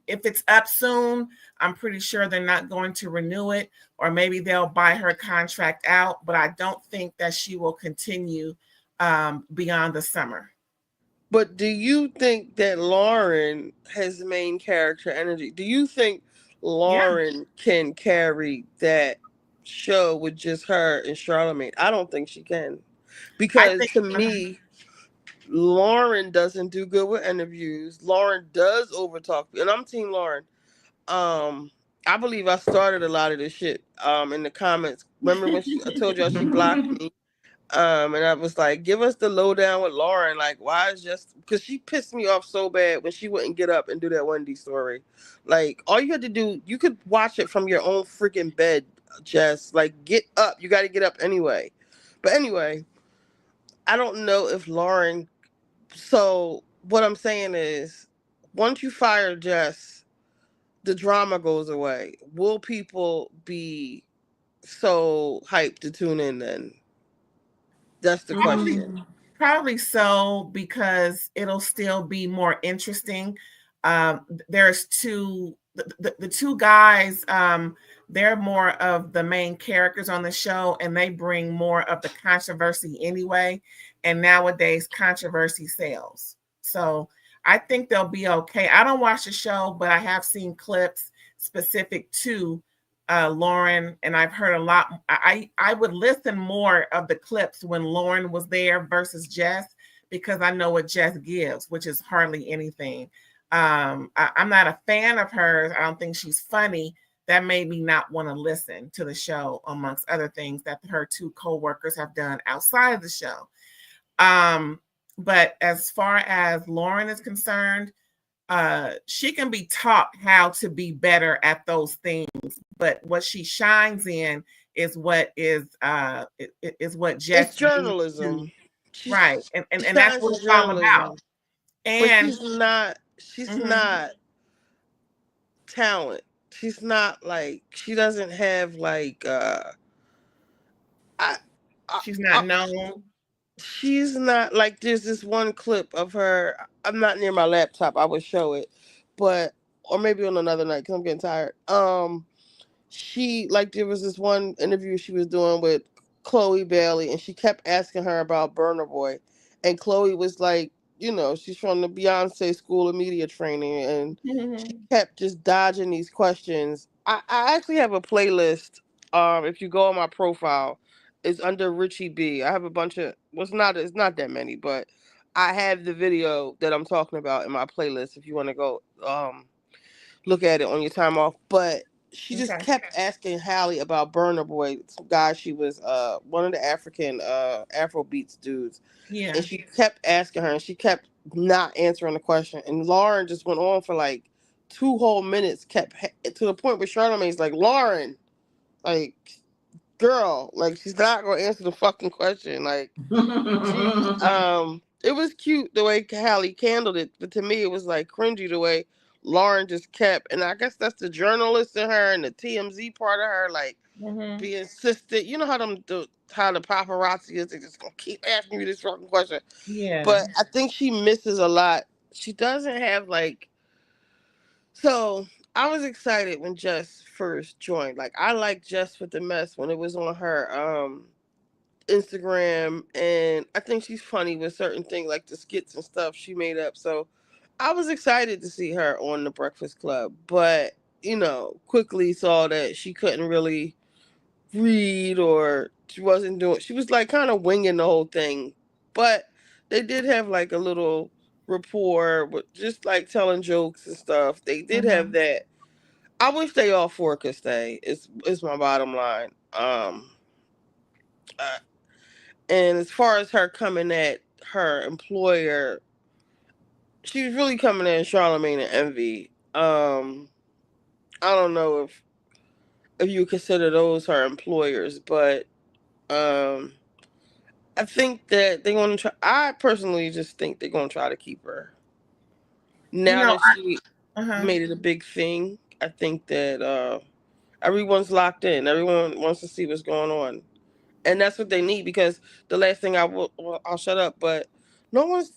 if it's up soon, I'm pretty sure they're not going to renew it, or maybe they'll buy her contract out. But I don't think that she will continue beyond the summer. But do you think that Lauren has main character energy? Do you think Yeah, Lauren can carry that show with just her and Charlamagne? I don't think she can. I Because think. to me, Lauren doesn't do good with interviews. Lauren does overtalk, and I'm Team Lauren. Um, I believe I started a lot of this shit. In the comments. Remember when I told y'all she blocked me? And I was like, give us the lowdown with Lauren. Like, why is just because she pissed me off so bad when she wouldn't get up and do that Wendy story. Like, all you had to do, you could watch it from your own freaking bed, Jess. Like, get up. You got to get up anyway. But anyway, I don't know if Lauren. So what I'm saying is, once you fire Jess, the drama goes away. Will people be so hyped to tune in then? That's the question. Probably so, because it'll still be more interesting. There's the two guys, they're more of the main characters on the show, and they bring more of the controversy anyway. And nowadays, controversy sells. So I think they'll be okay. I don't watch the show, but I have seen clips specific to Lauren, and I've heard a lot. I would listen more of the clips when Lauren was there versus Jess, because I know what Jess gives, which is hardly anything. I'm not a fan of hers. I don't think she's funny. That made me not want to listen to the show, amongst other things that her two co-workers have done outside of the show. But as far as Lauren is concerned, she can be taught how to be better at those things, but what she shines in is what is what Jess It's journalism. right, and She that's shines what in it's all about. journalism, but And she's not talent. She's not like she doesn't have like I, she's I not known. she's not like there's this one clip of her. I'm not near my laptop. I would show it, but or maybe on another night because I'm getting tired. She like there was this one interview she was doing with Chloe Bailey, and she kept asking her about Burner Boy, and Chloe was like, she's from the Beyonce School of Media Training, and she kept just dodging these questions. I actually have a playlist. If you go on my profile, it's under RitchieB. I have a bunch of it's not that many, but I have the video that I'm talking about in my playlist. If you want to go look at it on your time off, but she just kept asking Hallie about Burner Boy, some guy she was one of the African Afro beats dudes. Yeah. And she kept asking her and she kept not answering the question. And Lauren just went on for like 2 whole minutes, to the point where Charlamagne's like, Lauren, like, girl, like she's not gonna answer the fucking question. Like it was cute the way Hallie handled it, but to me it was like cringy the way Lauren just kept, and I guess that's the journalist in her and the TMZ part of her, like be insistent. You know how how the paparazzi is, they just gonna keep asking you this fucking question. Yeah. But I think she misses a lot. She doesn't have like so. I was excited when Jess first joined. Like I liked Jess with the mess when it was on her Instagram, and I think she's funny with certain things like the skits and stuff she made up. So I was excited to see her on the Breakfast Club, but quickly saw that she couldn't really read, or she was like kind of winging the whole thing. But they did have like a little rapport with just like telling jokes and stuff. They did have that. I wish they all four could stay. It's my bottom line. Uh, And as far as her coming at her employer, she was really coming at Charlamagne and Envy. I don't know if you consider those her employers, but um, I think that they're going to try. I personally just think they're going to try to keep her. Now that she made it a big thing, I think that everyone's locked in. Everyone wants to see what's going on. And that's what they need, because the last thing I'll shut up, but no one's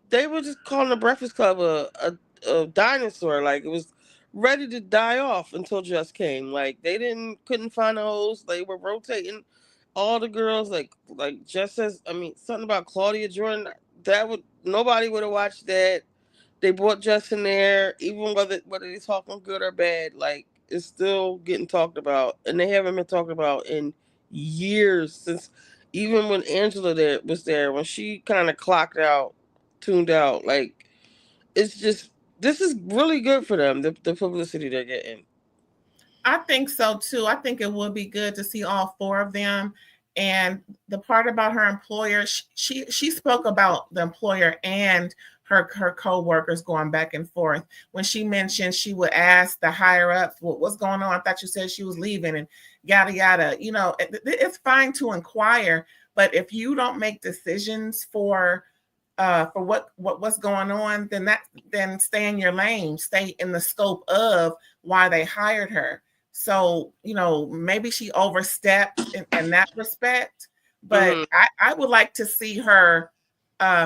they were just calling the Breakfast Club a dinosaur. Like it was ready to die off until Just came. Like they couldn't find a host. They were rotating all the girls. Like Just says, I mean, something about Claudia Jordan, that would nobody would have watched that. They brought Just in there, even whether they talking good or bad, like it's still getting talked about, and they haven't been talked about in years since even when Angela was there, when she kind of clocked out, tuned out, like it's just this is really good for them. The publicity they're getting. I think so too. I think it would be good to see all four of them. And the part about her employer, she spoke about the employer and her co-workers going back and forth. When she mentioned she would ask the higher ups, what's going on? I thought you said she was leaving and yada yada. You know, it's fine to inquire, but if you don't make decisions for what's going on, then stay in your lane, stay in the scope of why they hired her. So, you know, maybe she overstepped in that respect, but I would like to see her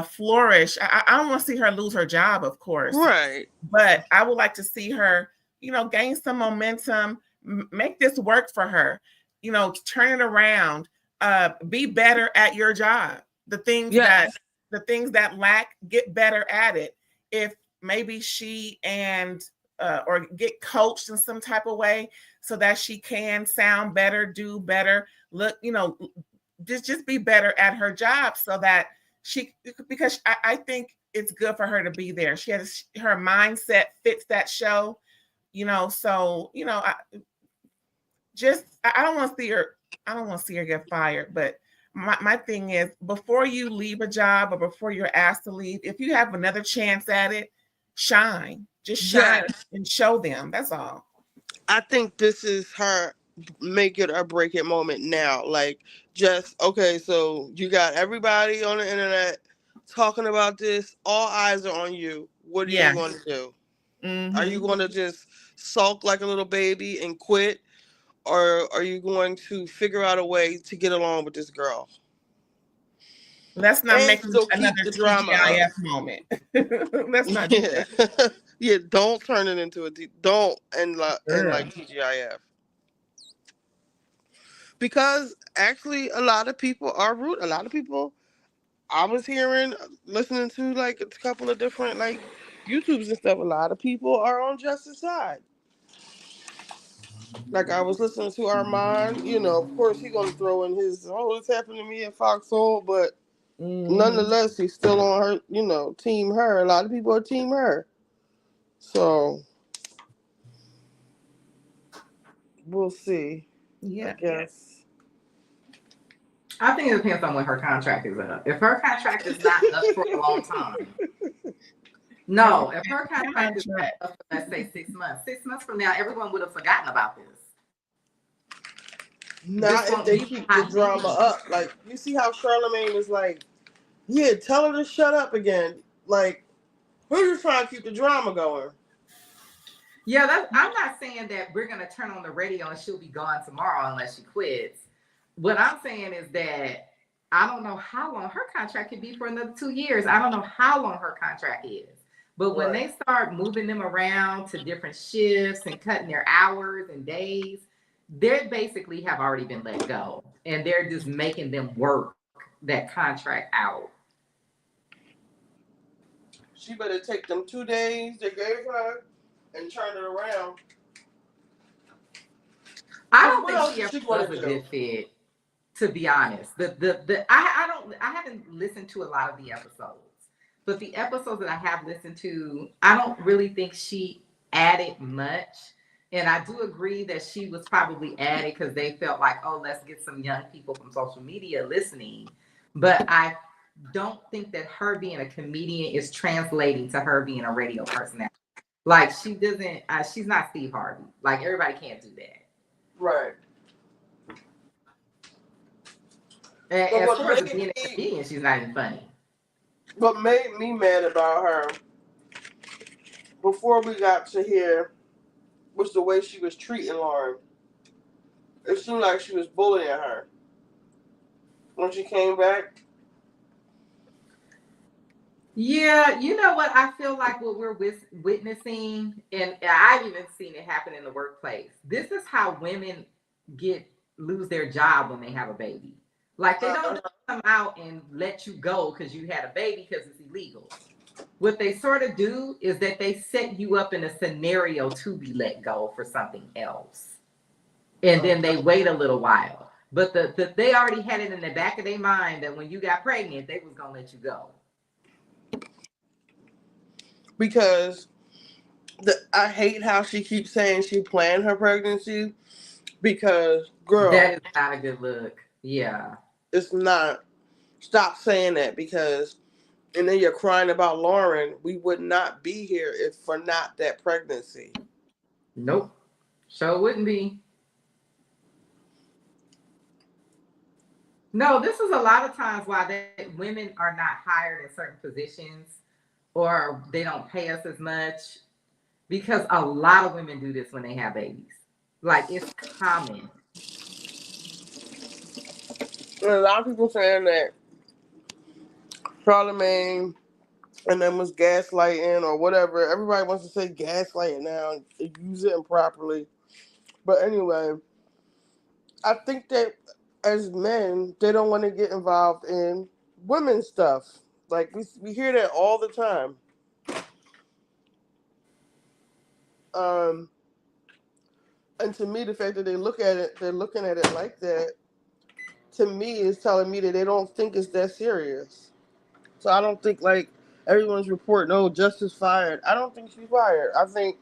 flourish. I don't want to see her lose her job, of course, Right. but I would like to see her, you know, gain some momentum, make this work for her, you know, turn it around, be better at your job. The things that lack, get better at it. If maybe she and or get coached in some type of way so that she can sound better, do better, look, you know, just be better at her job so that she, because I think it's good for her to be there. She has her mindset fits that show, you know. So, you know, I don't want to see her. I don't want to see her get fired. But my thing is, before you leave a job or before you're asked to leave, if you have another chance at it, shine. Just shine and show them. That's all. I think this is her make it or break it moment now. Like, just okay, so you got everybody on the internet talking about this. All eyes are on you. What are you going to do? Are you going to just sulk like a little baby and quit? Or are you going to figure out a way to get along with this girl? Let's not and make still another keep the drama TGIF up. moment. Let's not do that. Yeah, don't turn it into don't and like TGIF. Because actually a lot of people are rude. A lot of people I was hearing, listening to like a couple of different like YouTubes and stuff. A lot of people are on Justice's side. Like I was listening to Armand, you know, of course he gonna throw in his it's happened to me at Foxhole, but nonetheless he's still on her, you know, team her. A lot of people are team her. So we'll see. Yeah. I guess. I think it depends on when her contract is up. If her contract is not up for a long time. No, if her contract is up for, let's say, 6 months. 6 months from now, everyone would have forgotten about this. Not if they keep the drama up. Like, you see how Charlamagne was like, yeah, tell her to shut up again. Like, we're just trying to keep the drama going. Yeah, I'm not saying that we're going to turn on the radio and she'll be gone tomorrow unless she quits. What I'm saying is that I don't know how long her contract could be for another 2 years. I don't know how long her contract is. But when they start moving them around to different shifts and cutting their hours and days, they basically have already been let go. And they're just making them work that contract out. She better take them 2 days they gave her and turn it around. I don't think she ever was a good fit, to be honest. I haven't listened to a lot of the episodes. But the episodes that I have listened to, I don't really think she added much. And I do agree that she was probably added because they felt like, oh, let's get some young people from social media listening. But I don't think that her being a comedian is translating to her being a radio personality. Like, she doesn't, she's not Steve Harvey. Like, everybody can't do that. Right. And as far as being a comedian, she's not even funny. What made me mad about her before we got to here was the way she was treating Lauren. It seemed like she was bullying her when she came back. Yeah, you know what? I feel like what we're witnessing, and I've even seen it happen in the workplace. This is how women lose their job when they have a baby. Like, they don't come out and let you go because you had a baby because it's illegal. What they sort of do is that they set you up in a scenario to be let go for something else. And then they wait a little while. But they already had it in the back of their mind that when you got pregnant, they was gonna let you go. Because I hate how she keeps saying she planned her pregnancy. Because, girl, that is not a good look. Yeah, it's not. Stop saying that, because, and then you're crying about Lauren. We would not be here if for not that pregnancy. nope. So wouldn't be. No, this is a lot of times why women are not hired in certain positions, or they don't pay us as much, because a lot of women do this when they have babies. Like, it's common. And a lot of people saying that Charlemagne and then was gaslighting or whatever. Everybody wants to say gaslighting now and use it improperly. But anyway, I think that as men, they don't want to get involved in women's stuff. Like, we hear that all the time. And to me, the fact that they're looking at it like that, to me, is telling me that they don't think it's that serious. So I don't think, like, everyone's reporting, oh, Justice fired. I don't think she's fired. I think,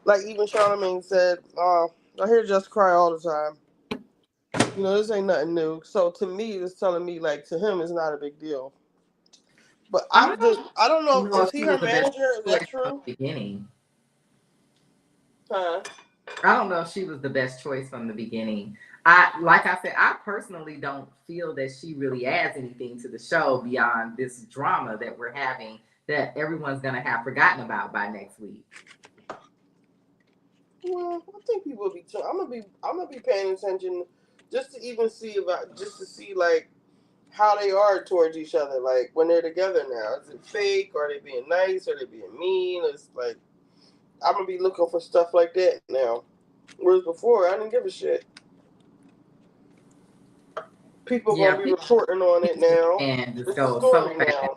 like even Charlemagne said, I hear Just cry all the time. You know, this ain't nothing new. So to me, it's telling me, like, to him, it's not a big deal. But I don't know, know is if he she her was the best manager? Is choice that from true? the beginning. Huh? I don't know if she was the best choice from the beginning. Like I said, I personally don't feel that she really adds anything to the show beyond this drama that we're having that everyone's gonna have forgotten about by next week. Well, I think people will be. I'm gonna be paying attention just to even see just to see, like, how they are towards each other. Like, when they're together now, is it fake? Are they being nice? Are they being mean? It's like, I'm gonna be looking for stuff like that now. Whereas before, I didn't give a shit. People Yeah, gonna be reporting on it now. and just It's a goes so story fast. now.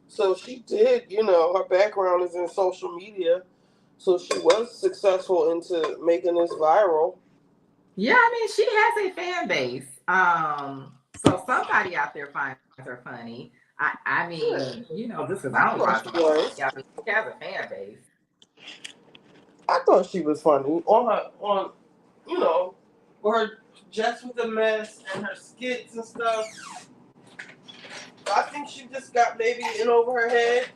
So she did, her background is in social media. So she was successful into making this viral. Yeah, I mean, she has a fan base. So somebody out there finds her funny. I Yeah, mean, just because I I don't thought watch she her, was. I mean, she has a fan base. I thought she was funny on you know, her Jess with the Mess and her skits and stuff. I think she just got maybe in over her head,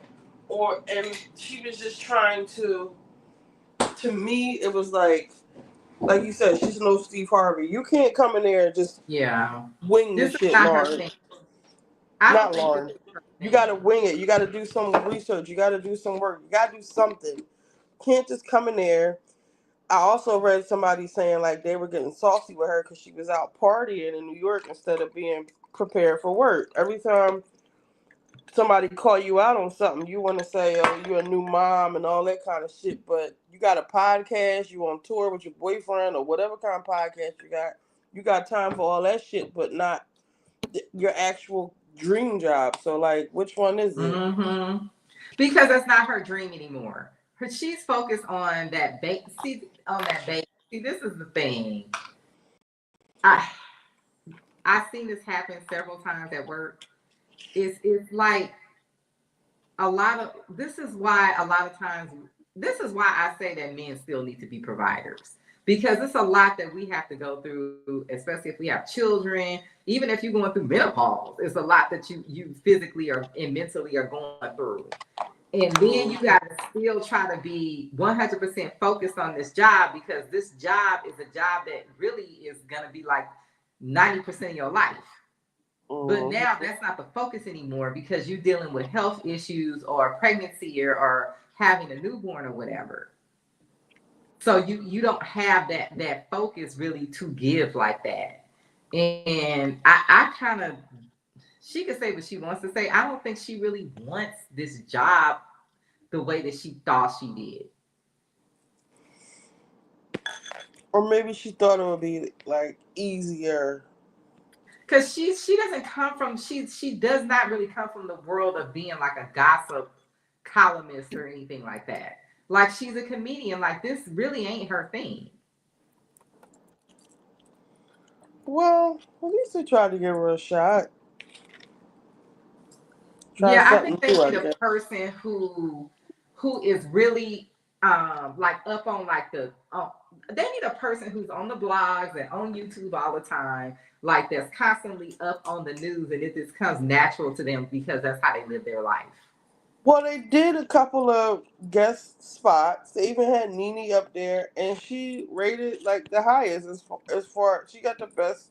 and she was just trying to. To me, it was like you said, she's no Steve Harvey. You can't come in there and just Yeah, wing the this is shit, not her Lauren. thing. I don't Not think this Lauren. is her You gotta thing. wing it. You gotta do some research. You gotta do some work. You gotta do something. Can't just come in there. I also read somebody saying, like, they were getting saucy with her because she was out partying in New York instead of being prepared for work. Every time somebody call you out on something, you want to say, oh, you're a new mom and all that kind of shit. But you got a podcast, you on tour with your boyfriend or whatever kind of podcast you got. You got time for all that shit, but not your actual dream job. So, like, which one is it? Mm-hmm. Because that's not her dream anymore. She's focused on that bake. See, on that bake. See, this is the thing. I I've seen this happen several times at work. It's like a lot of this is why a lot of times this is why I say that men still need to be providers, because it's a lot that we have to go through, especially if we have children. Even if you're going through menopause, it's a lot that you physically and mentally are going through. And then you got to still try to be 100% focused on this job, because this job is a job that really is going to be like 90% of your life. But now that's not the focus anymore, because you're dealing with health issues or pregnancy or having a newborn or whatever. So you don't have that focus really to give like that. And I kind of, she could say what she wants to say. I don't think she really wants this job the way that she thought she did. Or maybe she thought it would be, like, easier. Because she doesn't come from, she does not really come from the world of being like a gossip columnist or anything like that. Like, she's a comedian. Like, this really ain't her thing. Well, at least they tried to give her a shot. Try Yeah, I something think they new, I need a guess. person who is really like up on like the they need a person who's on the blogs and on YouTube all the time, like that's constantly up on the news, and it just comes natural to them because that's how they live their life. Well, they did a couple of guest spots. They even had Nene up there, and she rated like the highest as far she got the best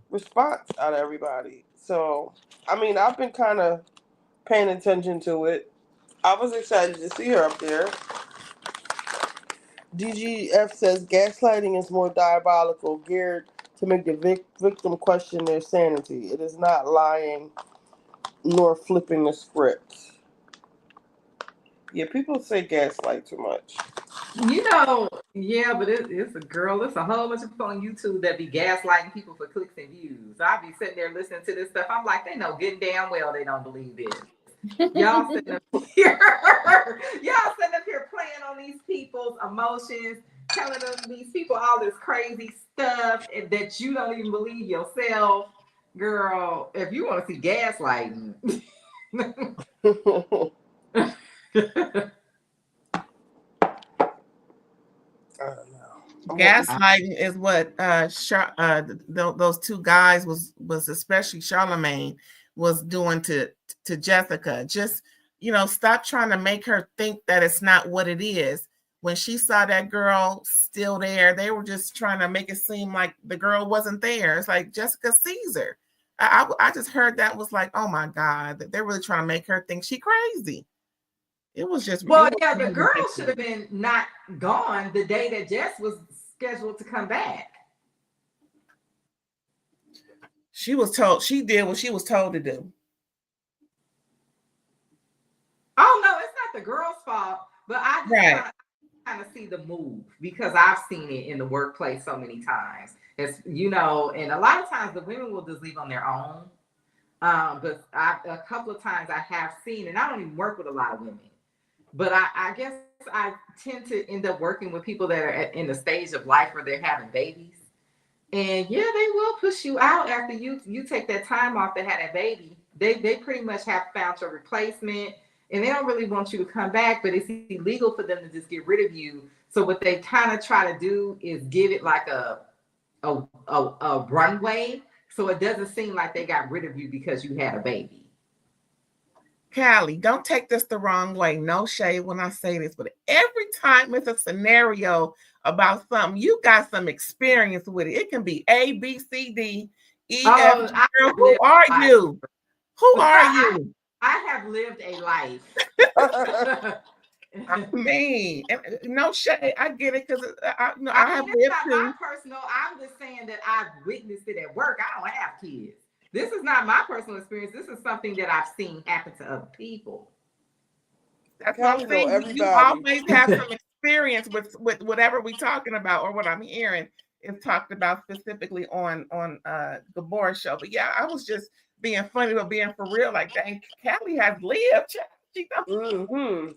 response out of everybody. So, I mean, I've been kind of paying attention to it. I was excited to see her up there. DGF says gaslighting is more diabolical, geared to make the victim question their sanity. It is not lying nor flipping the script. Yeah, people say gaslight too much. You know, yeah, but it's a girl. It's a whole bunch of people on YouTube that be gaslighting people for clicks and views. I be sitting there listening to this stuff. I'm like, they know good and damn well they don't believe this. Y'all sitting up here, y'all sitting up here playing on these people's emotions, telling them these people all this crazy stuff that you don't even believe yourself. Girl, if you want to see gaslighting. I don't know. Gaslighting is what those two guys was especially Charlemagne was doing to Jessica. Just stop trying to make her think that it's not what it is. When she saw that girl still there, they were just trying to make it seem like the girl wasn't there. It's like Jessica sees her. I just heard that, was like, oh my God, they're really trying to make her think she crazy. It was just well, yeah, the girl should have been not gone the day that Jess was scheduled to come back. She was told, she did what she was told to do. Oh no, it's not the girl's fault, but I just kind of see the move because I've seen it in the workplace so many times. It's and a lot of times the women will just leave on their own. But a couple of times I have seen, and I don't even work with a lot of women, but I guess I tend to end up working with people that are in the stage of life where they're having babies. And yeah, they will push you out after you take that time off to have that baby. They pretty much have found your replacement, and they don't really want you to come back, but it's illegal for them to just get rid of you. So what they kind of try to do is give it like a runway, so it doesn't seem like they got rid of you because you had a baby. Callie, don't take this the wrong way. No shade when I say this, but every time it's a scenario about something, you got some experience with it. It can be A, B, C, D, E, F, G. Girl, who are you? Who are you? I have lived a life. I mean, no shade. I get it because I have lived it's not too. my personal. I'm just saying that I've witnessed it at work. I don't have kids. This is not my personal experience. This is something that I've seen happen to other people. That's what I'm saying. You always have some experience with whatever we're talking about, or what I'm hearing is talked about specifically on Gabor's show. But yeah, I was just being funny, but being for real. Like, dang, Callie has lived. She Mm-hmm.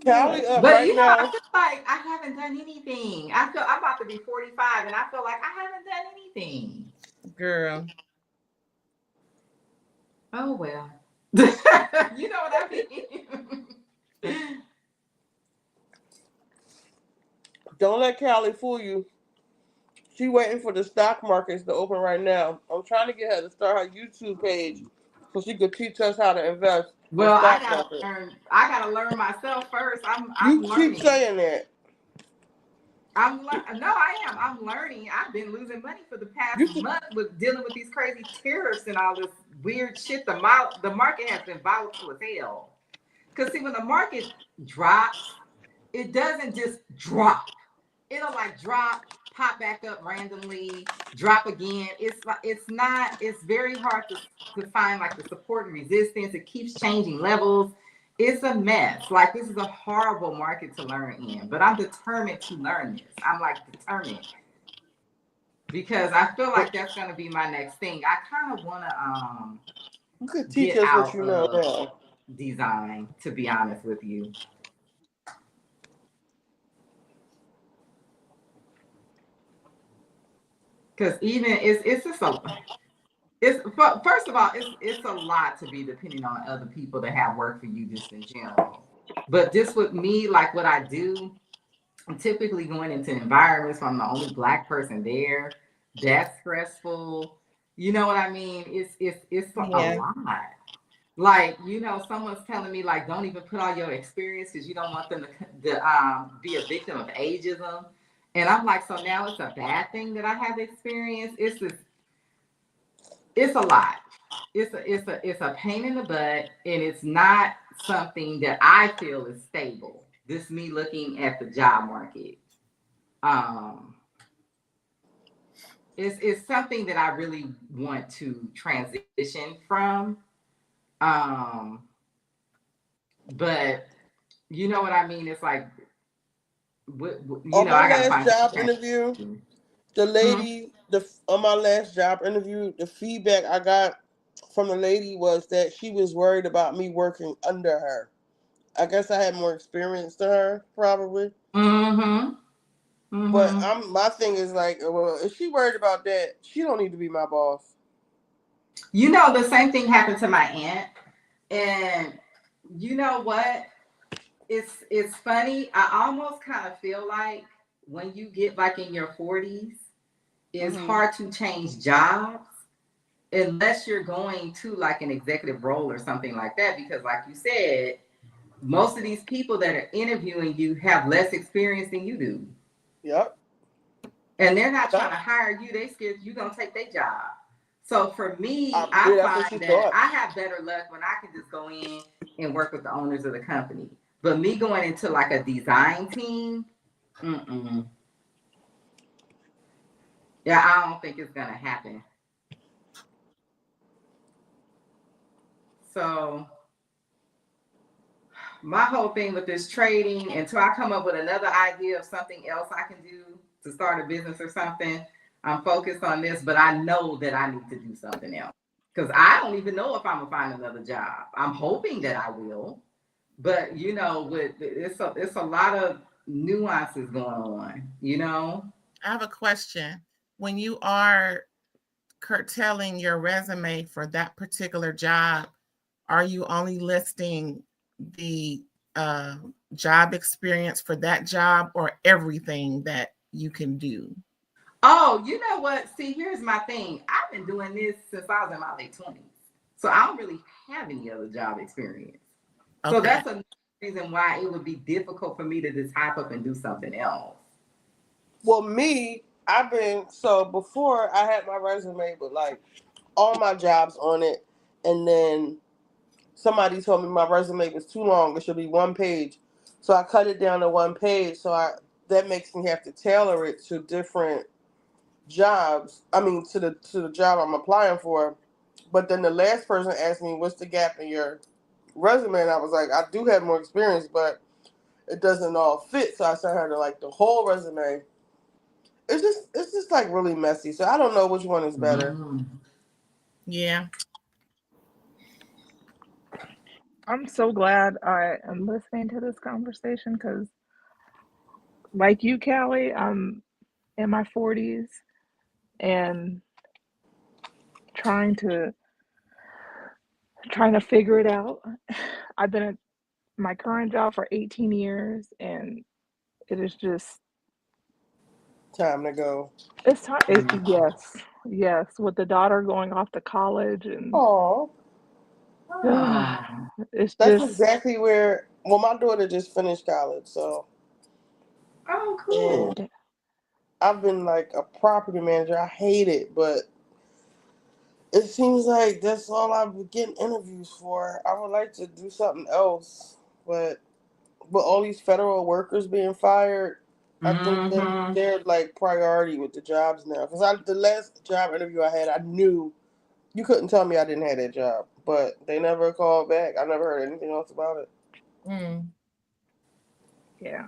Callie up but right now. I feel like I haven't done anything. I feel I'm about to be 45, and I feel like I haven't done anything. Girl. Oh well. You know what I mean. Don't let Callie fool you. She waiting for the stock markets to open right now. I'm trying to get her to start her YouTube page so she could teach us how to invest. Well, I gotta learn myself first. I'm learning. Keep saying that. No, I am. I'm learning. I've been losing money for the past month with dealing with these crazy tariffs and all this weird shit. The market has been volatile as hell. Because see, when the market drops, it doesn't just drop. It'll like drop, pop back up randomly, drop again. It's very hard to find like the support and resistance. It keeps changing levels. It's a mess. Like, this is a horrible market to learn in, but I'm determined to learn this. I'm like determined because I feel like that's going to be my next thing. I kind of want to teach us what you know now. Design, to be honest with you. Because even it's just a first of all, it's a lot to be depending on other people to have work for you just in general. But just with me, like what I do, I'm typically going into environments where I'm the only Black person there. That's stressful. You know what I mean? It's a Yeah. lot. Like, someone's telling me like, don't even put all your experience because you don't want them to be a victim of ageism. And I'm like, so now it's a bad thing that I have experience. It's a lot. It's a pain in the butt, and it's not something that I feel is stable. This me looking at the job market. Um, it's something that I really want to transition from. Um, but you know what I mean? It's like, On my I gotta last find. job interview, the Mhm. lady, on my last job interview, the feedback I got from the lady was that she was worried about me working under her. I guess I had more experience than her, probably. Mhm. But Mhm. my thing is like, well, if she worried about that, she don't need to be my boss. The same thing happened to my aunt, and you know what? It's funny. I almost kind of feel like when you get like in your 40s, it's Hmm. hard to change jobs unless you're going to like an executive role or something like that. Because, like you said, most of these people that are interviewing you have less experience than you do. Yep. And they're not trying Yep. to hire you, they scared you're going to take their job. So for me, Yeah, I that's what she find that thought. I have better luck when I can just go in and work with the owners of the company. But me going into like a design team, mm-mm. Yeah, I don't think it's going to happen. So my whole thing with this trading, until I come up with another idea of something else I can do to start a business or something, I'm focused on this, but I know that I need to do something else. Because I don't even know if I'm gonna find another job. I'm hoping that I will, but with it's a lot of nuances going on. I have a question. When you are curtailing your resume for that particular job, are you only listing the job experience for that job or everything that you can do? Oh, you know what? See, here's my thing. I've been doing this since I was in my late 20s. So I don't really have any other job experience. So Okay. that's another reason why it would be difficult for me to just hop up and do something else. Well, me, I've been so before I had my resume with like all my jobs on it, and then somebody told me my resume was too long. It should be one page, so I cut it down to one page. So that makes me have to tailor it to different jobs. I mean, to the job I'm applying for. But then the last person asked me, "What's the gap in your resume?" And I was like, "I do have more experience, but it doesn't all fit." So I sent her to like the whole resume. It's just like really messy. So I don't know which one is better. Mm. Yeah. I'm so glad I am listening to this conversation because, like you, Callie, I'm in my 40s and trying to figure it out. I've been at my current job for 18 years, and it is just Time to go. it's time. Yes, yes, with the daughter going off to college, and Oh, Oh. it's that's just exactly where. Well, my daughter just finished college, so Oh, cool. and I've been like a property manager. I hate it, but it seems like that's all I'm getting interviews for. I would like to do something else, but with all these federal workers being fired, I think that Mm-hmm. they're like priority with the jobs now. Because the last job interview I had, I knew you couldn't tell me I didn't have that job, but they never called back. I never heard anything else about it. Mm. yeah.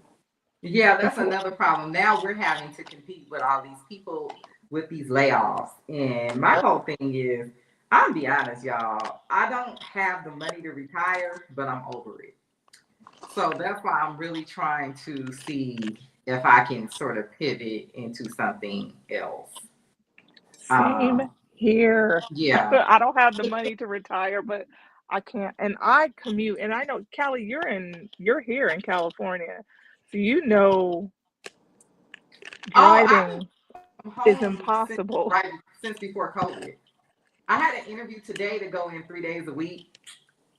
Yeah, that's Before another problem. Now we're having to compete with all these people with these layoffs. And my whole thing is, I'll be honest, y'all, I don't have the money to retire, but I'm over it. So that's why I'm really trying to see if I can sort of pivot into something else. Same here. Yeah. I don't have the money to retire, but I can't. And I commute. And I know, Callie, you're here in California, so you know, Oh, I've driving been is home impossible. since before COVID. I had an interview today to go in 3 days a week.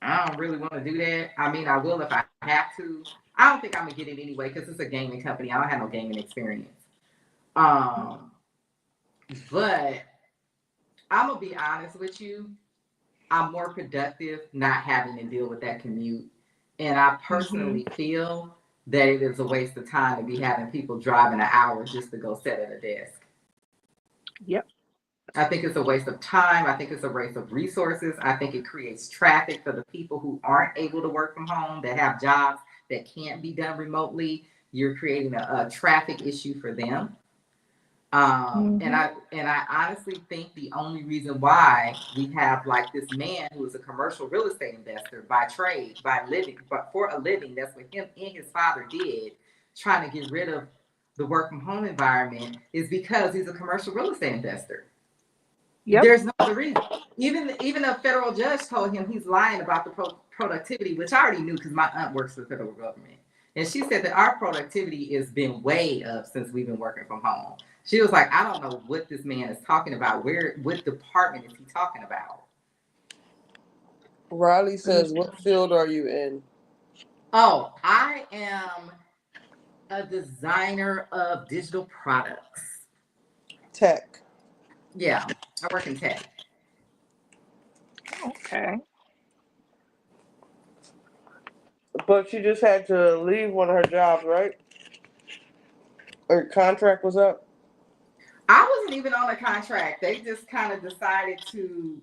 I don't really want to do that. I mean, I will if I have to. I don't think I'm gonna get it anyway because it's a gaming company. I don't have no gaming experience. Um, but I'm gonna be honest with you. I'm more productive not having to deal with that commute. And I personally feel that it is a waste of time to be having people driving an hour just to go sit at a desk. Yep. I think it's a waste of time. I think it's a waste of resources. I think it creates traffic for the people who aren't able to work from home, that have jobs that can't be done remotely. You're creating a traffic issue for them. And I honestly think the only reason why we have like this man who is a commercial real estate investor by trade, by living, but for a living, that's what him and his father did, trying to get rid of the work from home environment, is because he's a commercial real estate investor. Yep. There's no other reason. Even a federal judge told him he's lying about the productivity, which I already knew because my aunt works for the federal government. And she said that our productivity has been way up since we've been working from home. She was like, I don't know what this man is talking about. What department is he talking about? Riley says, what field are you in? Oh, I am a designer of digital products. Tech. Yeah, I work in tech. Okay. But she just had to leave one of her jobs, right? Her contract was up. I wasn't even on a contract. They just kind of decided to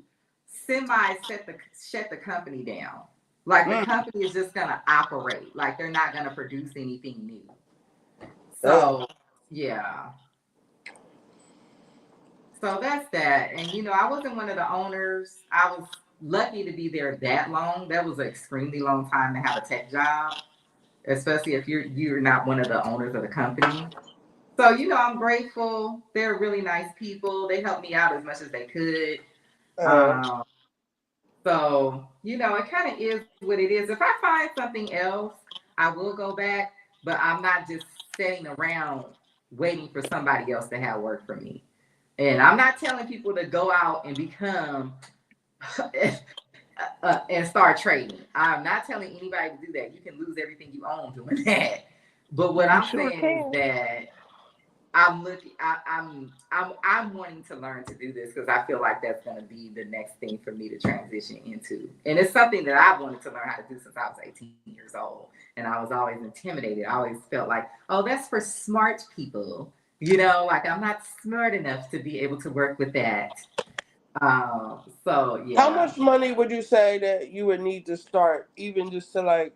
shut the company down. Like the company is just gonna operate. Like they're not gonna produce anything new. So yeah. So that's that. And I wasn't one of the owners. I was lucky to be there that long. That was an extremely long time to have a tech job, especially if you're not one of the owners of the company. So, I'm grateful. They're really nice people. They helped me out as much as they could. So, it kind of is what it is. If I find something else, I will go back, but I'm not just sitting around waiting for somebody else to have work for me. And I'm not telling people to go out and become and start trading. I'm not telling anybody to do that. You can lose everything you own doing that. But what I'm saying is that I'm wanting to learn to do this because I feel like that's going to be the next thing for me to transition into. And it's something that I've wanted to learn how to do since I was 18 years old. And I was always intimidated. I always felt like, oh, that's for smart people. Like I'm not smart enough to be able to work with that. So yeah. How much money would you say that you would need to start, even just to like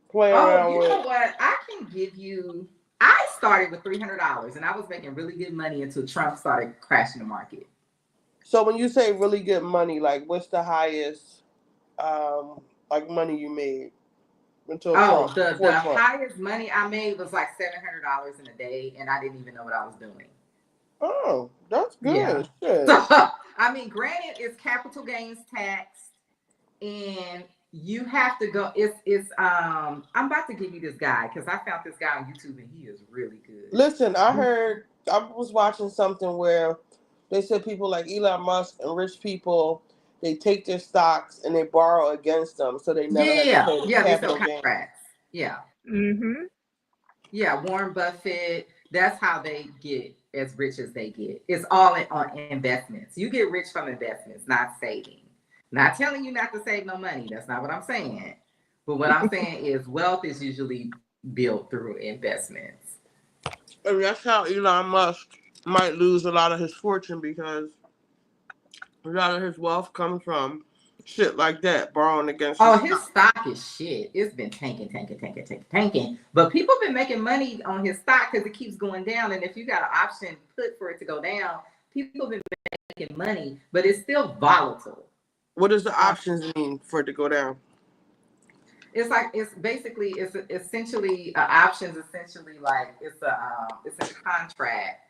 play Oh, around you with? know what? I can give you. I started with $300, and I was making really good money until Trump started crashing the market. So when you say really good money, like what's the highest, like money you made until Trump? The highest money I made was like $700 in a day, and I didn't even know what I was doing. Oh, that's good. Yeah. So, I mean, granted, it's capital gains tax, and you have to go. I'm about to give you this guy because I found this guy on YouTube, and he is really good. Listen, I was watching something where they said people like Elon Musk and rich people, they take their stocks and they borrow against them, so they never have to pay the they sell capital gain. contracts. Yeah. Yeah, Warren Buffett. That's how they get as rich as they get. It's all on investments. You get rich from investments, not saving. Not telling you not to save no money. That's not what I'm saying. But what I'm saying is wealth is usually built through investments. And that's how Elon Musk might lose a lot of his fortune because a lot of his wealth comes from shit like that, borrowing against his stock is shit. It's been tanking. But people have been making money on his stock because it keeps going down. And if you got an option put for it to go down, people have been making money, but it's still volatile. What does the options mean for it to go down? It's like it's essentially options. Essentially, like it's a contract,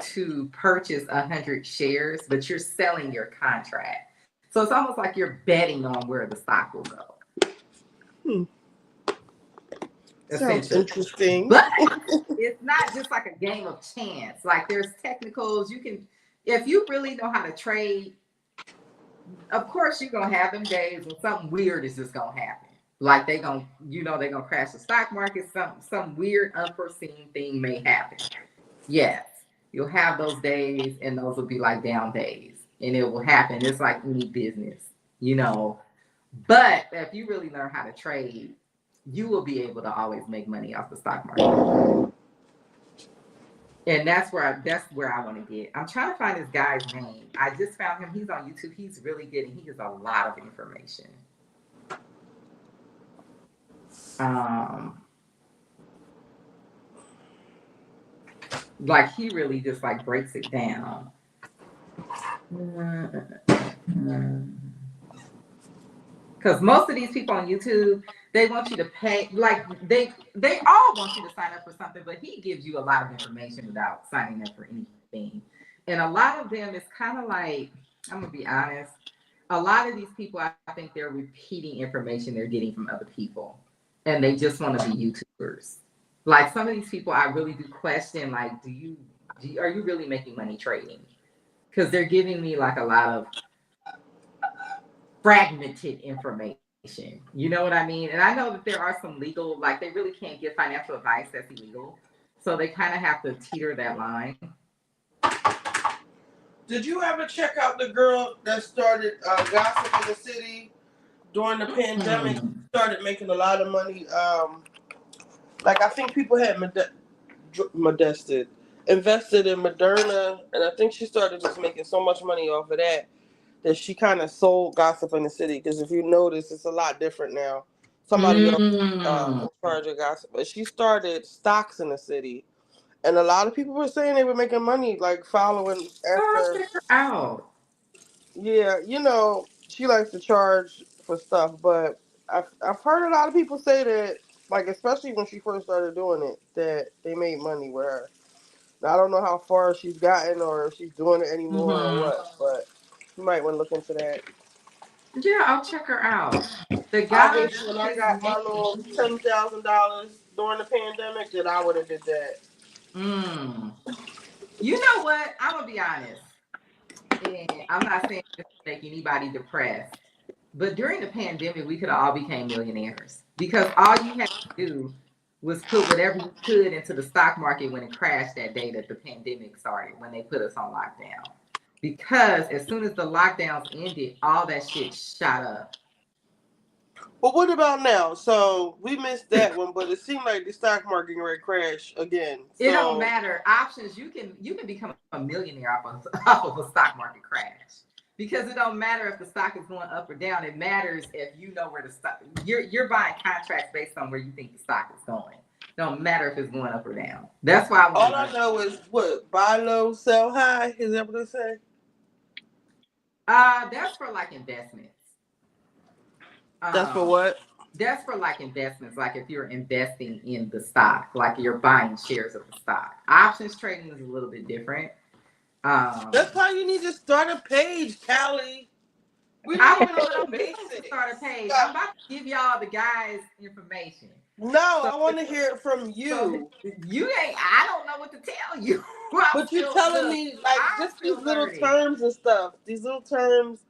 to purchase 100 shares, but you're selling your contract. So it's almost like you're betting on where the stock will go. Sounds interesting. But it's not just like a game of chance. Like there's technicals. You can, if you really know how to trade, of course you're gonna have them days when something weird is just gonna happen. Like they're gonna crash the stock market. Some weird unforeseen thing may happen. Yes, you'll have those days, and those will be like down days, and it will happen. It's like any business, you know. But if you really learn how to trade, you will be able to always make money off the stock market. And that's where I want to get. I'm trying to find this guy's name. I just found him. He's on YouTube. He's really good, and he gives a lot of information. Like he really just like breaks it down. Because most of these people on YouTube, they want you to pay, like they all want you to sign up for something, but he gives you a lot of information without signing up for anything. And a lot of them is kind of like, I'm gonna be honest, a lot of these people, I think they're repeating information they're getting from other people, and they just want to be YouTubers. Like some of these people, I really do question, like, are you really making money trading? Because they're giving me like a lot of fragmented information. You know what I mean? And I know that there are some legal, like they really can't give financial advice that's illegal. So they kind of have to teeter that line. Did you ever check out the girl that started gossip in the city during the pandemic? Started making a lot of money. Like I think people had invested in Moderna, and I think she started just making so much money off of that she kind of sold gossip in the city. Because if you notice, it's a lot different now. Somebody else in charge of gossip, but she started stocks in the city, and a lot of people were saying they were making money, like following after. Check her out. Yeah, you know, she likes to charge for stuff, but I've heard a lot of people say that, like especially when she first started doing it, that they made money with her. Now, I don't know how far she's gotten or if she's doing it anymore or what, but you might want to look into that. Yeah, I'll check her out. The guy, when I got my little $10,000 during the pandemic, that I would have did that. You know what? I'm gonna be honest, and I'm not saying this to make anybody depressed, but during the pandemic, we could have all became millionaires because all you had to do was put whatever you could into the stock market when it crashed that day that the pandemic started, when they put us on lockdown. Because as soon as the lockdowns ended, all that shit shot up. But what about now? So we missed that one, but it seemed like the stock market rate crashed again. So, it don't matter. Options, you can become a millionaire off of a stock market crash. Because it don't matter if the stock is going up or down. It matters if you know where the stock. You're buying contracts based on where you think the stock is going. It don't matter if it's going up or down. That's why all I know is what, buy low, sell high. Is that what they say? That's for like investments. That's for what? That's for like investments. Like if you're investing in the stock, like you're buying shares of the stock. Options trading is a little bit different. That's why you need to start a page, Callie. We don't even know the basics. Start a page. I'm about to give y'all the guys' information. No, I want to hear it from you. So I don't know what to tell you. But you're telling me like just these little terms and stuff. These little terms,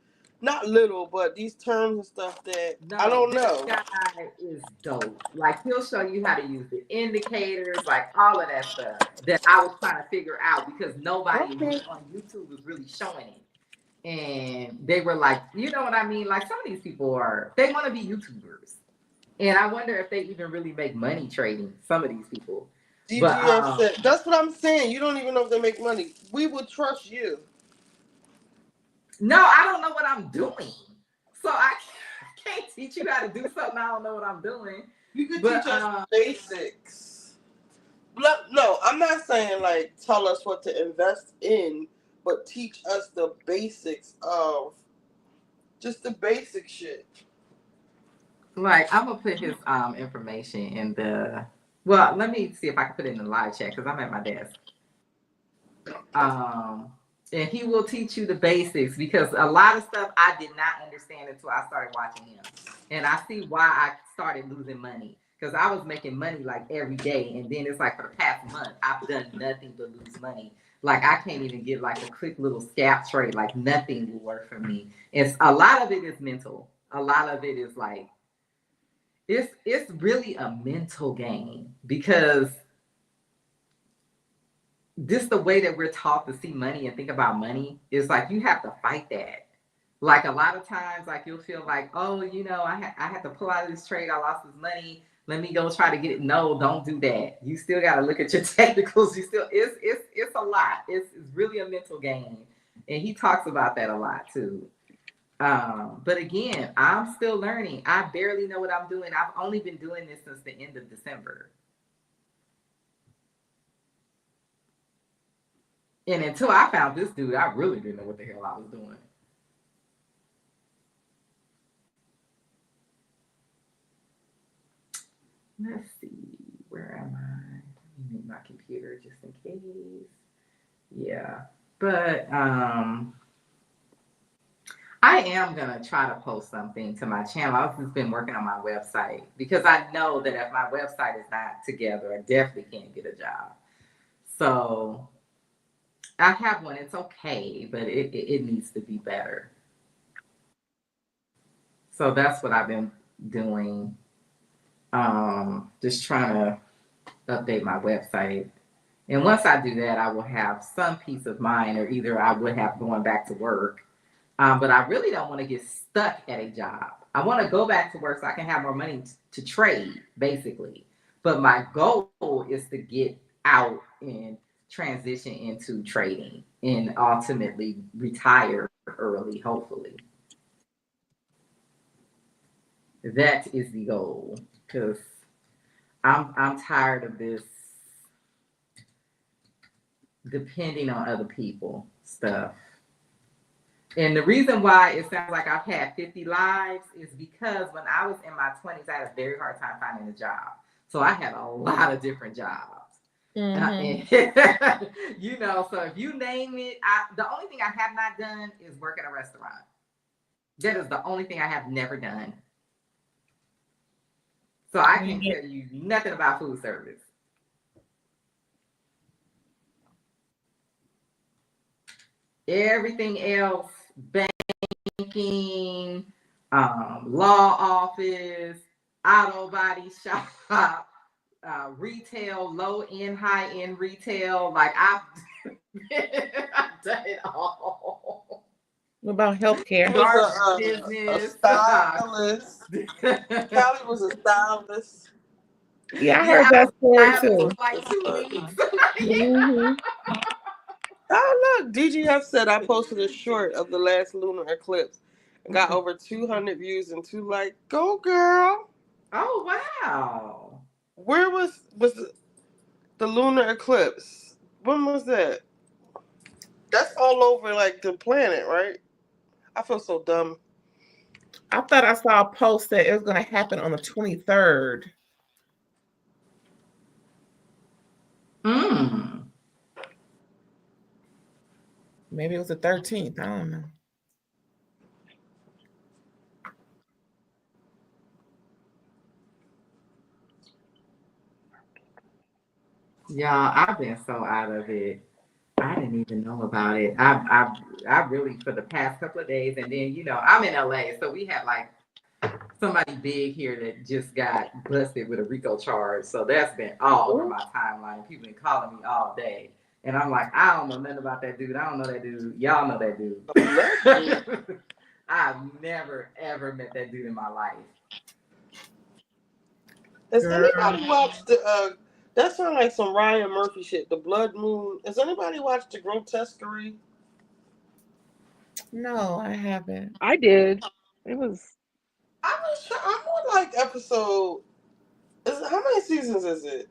not little, but these terms and stuff that I don't know. This guy is dope. Like he'll show you how to use the indicators, like all of that stuff that I was trying to figure out because nobody on YouTube was really showing it. And they were like, you know what I mean? Like some of these people they want to be YouTubers. And I wonder if they even really make money trading, some of these people. But, that's what I'm saying. You don't even know if they make money. We would trust you. No, I don't know what I'm doing. So I can't teach you how to do something I don't know what I'm doing. You could teach us basics. No, I'm not saying like tell us what to invest in, but teach us the basics of just the basic shit. Like I'm gonna put his information in the. Well, let me see if I can put it in the live chat because I'm at my desk. And he will teach you the basics because a lot of stuff I did not understand until I started watching him. And I see why I started losing money because I was making money like every day. And then it's like for the past month, I've done nothing but lose money. Like I can't even get like a quick little scalp trade. Like nothing will work for me. It's a lot of it is mental. A lot of it is like, it's really a mental game because this the way that we're taught to see money and think about money is like you have to fight that. Like a lot of times, like you'll feel like, oh, I had to pull out of this trade. I lost this money. Let me go try to get it. No, don't do that. You still got to look at your technicals. You still, it's a lot. It's really a mental game, and he talks about that a lot too. But again, I'm still learning. I barely know what I'm doing. I've only been doing this since the end of December. And until I found this dude, I really didn't know what the hell I was doing. Let's see, where am I? Let me mute my computer just in case. Yeah, but I am gonna try to post something to my channel. I've just been working on my website because I know that if my website is not together, I definitely can't get a job. So I have one. It's okay, but it needs to be better. So that's what I've been doing. Just trying to update my website. And once I do that, I will have some peace of mind, or either I would have going back to work. But I really don't want to get stuck at a job. I want to go back to work so I can have more money to trade, basically. But my goal is to get out and transition into trading and ultimately retire early, hopefully. That is the goal because I'm tired of this depending on other people stuff. And the reason why it sounds like I've had 50 lives is because when I was in my 20s, I had a very hard time finding a job. So I had a lot of different jobs. Mm-hmm. So if you name it, the only thing I have not done is work at a restaurant. That is the only thing I have never done. So I can tell you nothing about food service. Everything else, banking, law office, auto body shop, retail, low end, high end retail. Like I've done it all. What about healthcare? A stylist. Callie was a stylist. Yeah, I heard that story too. Like 2 weeks. Mm-hmm. Oh look, DGF said I posted a short of the last lunar eclipse and got over 200 views and 2 likes. Go girl! Oh wow! Where was the lunar eclipse? When was that? That's all over like the planet, right? I feel so dumb. I thought I saw a post that it was going to happen on the 23rd. Maybe it was the 13th. I don't know. Y'all, I've been so out of it. I didn't even know about it. I really, for the past couple of days, and then I'm in LA, so we had like somebody big here that just got busted with a RICO charge. So that's been all over my timeline. People been calling me all day. And I'm like, I don't know nothing about that dude. I don't know that dude. Y'all know that dude. I've never, ever met that dude in my life. Has anybody watched the, that sounds like some Ryan Murphy shit, The Blood Moon. Has anybody watched The Grotesquerie? No, I haven't. I did. It was... I'm on like episode... How many seasons is it?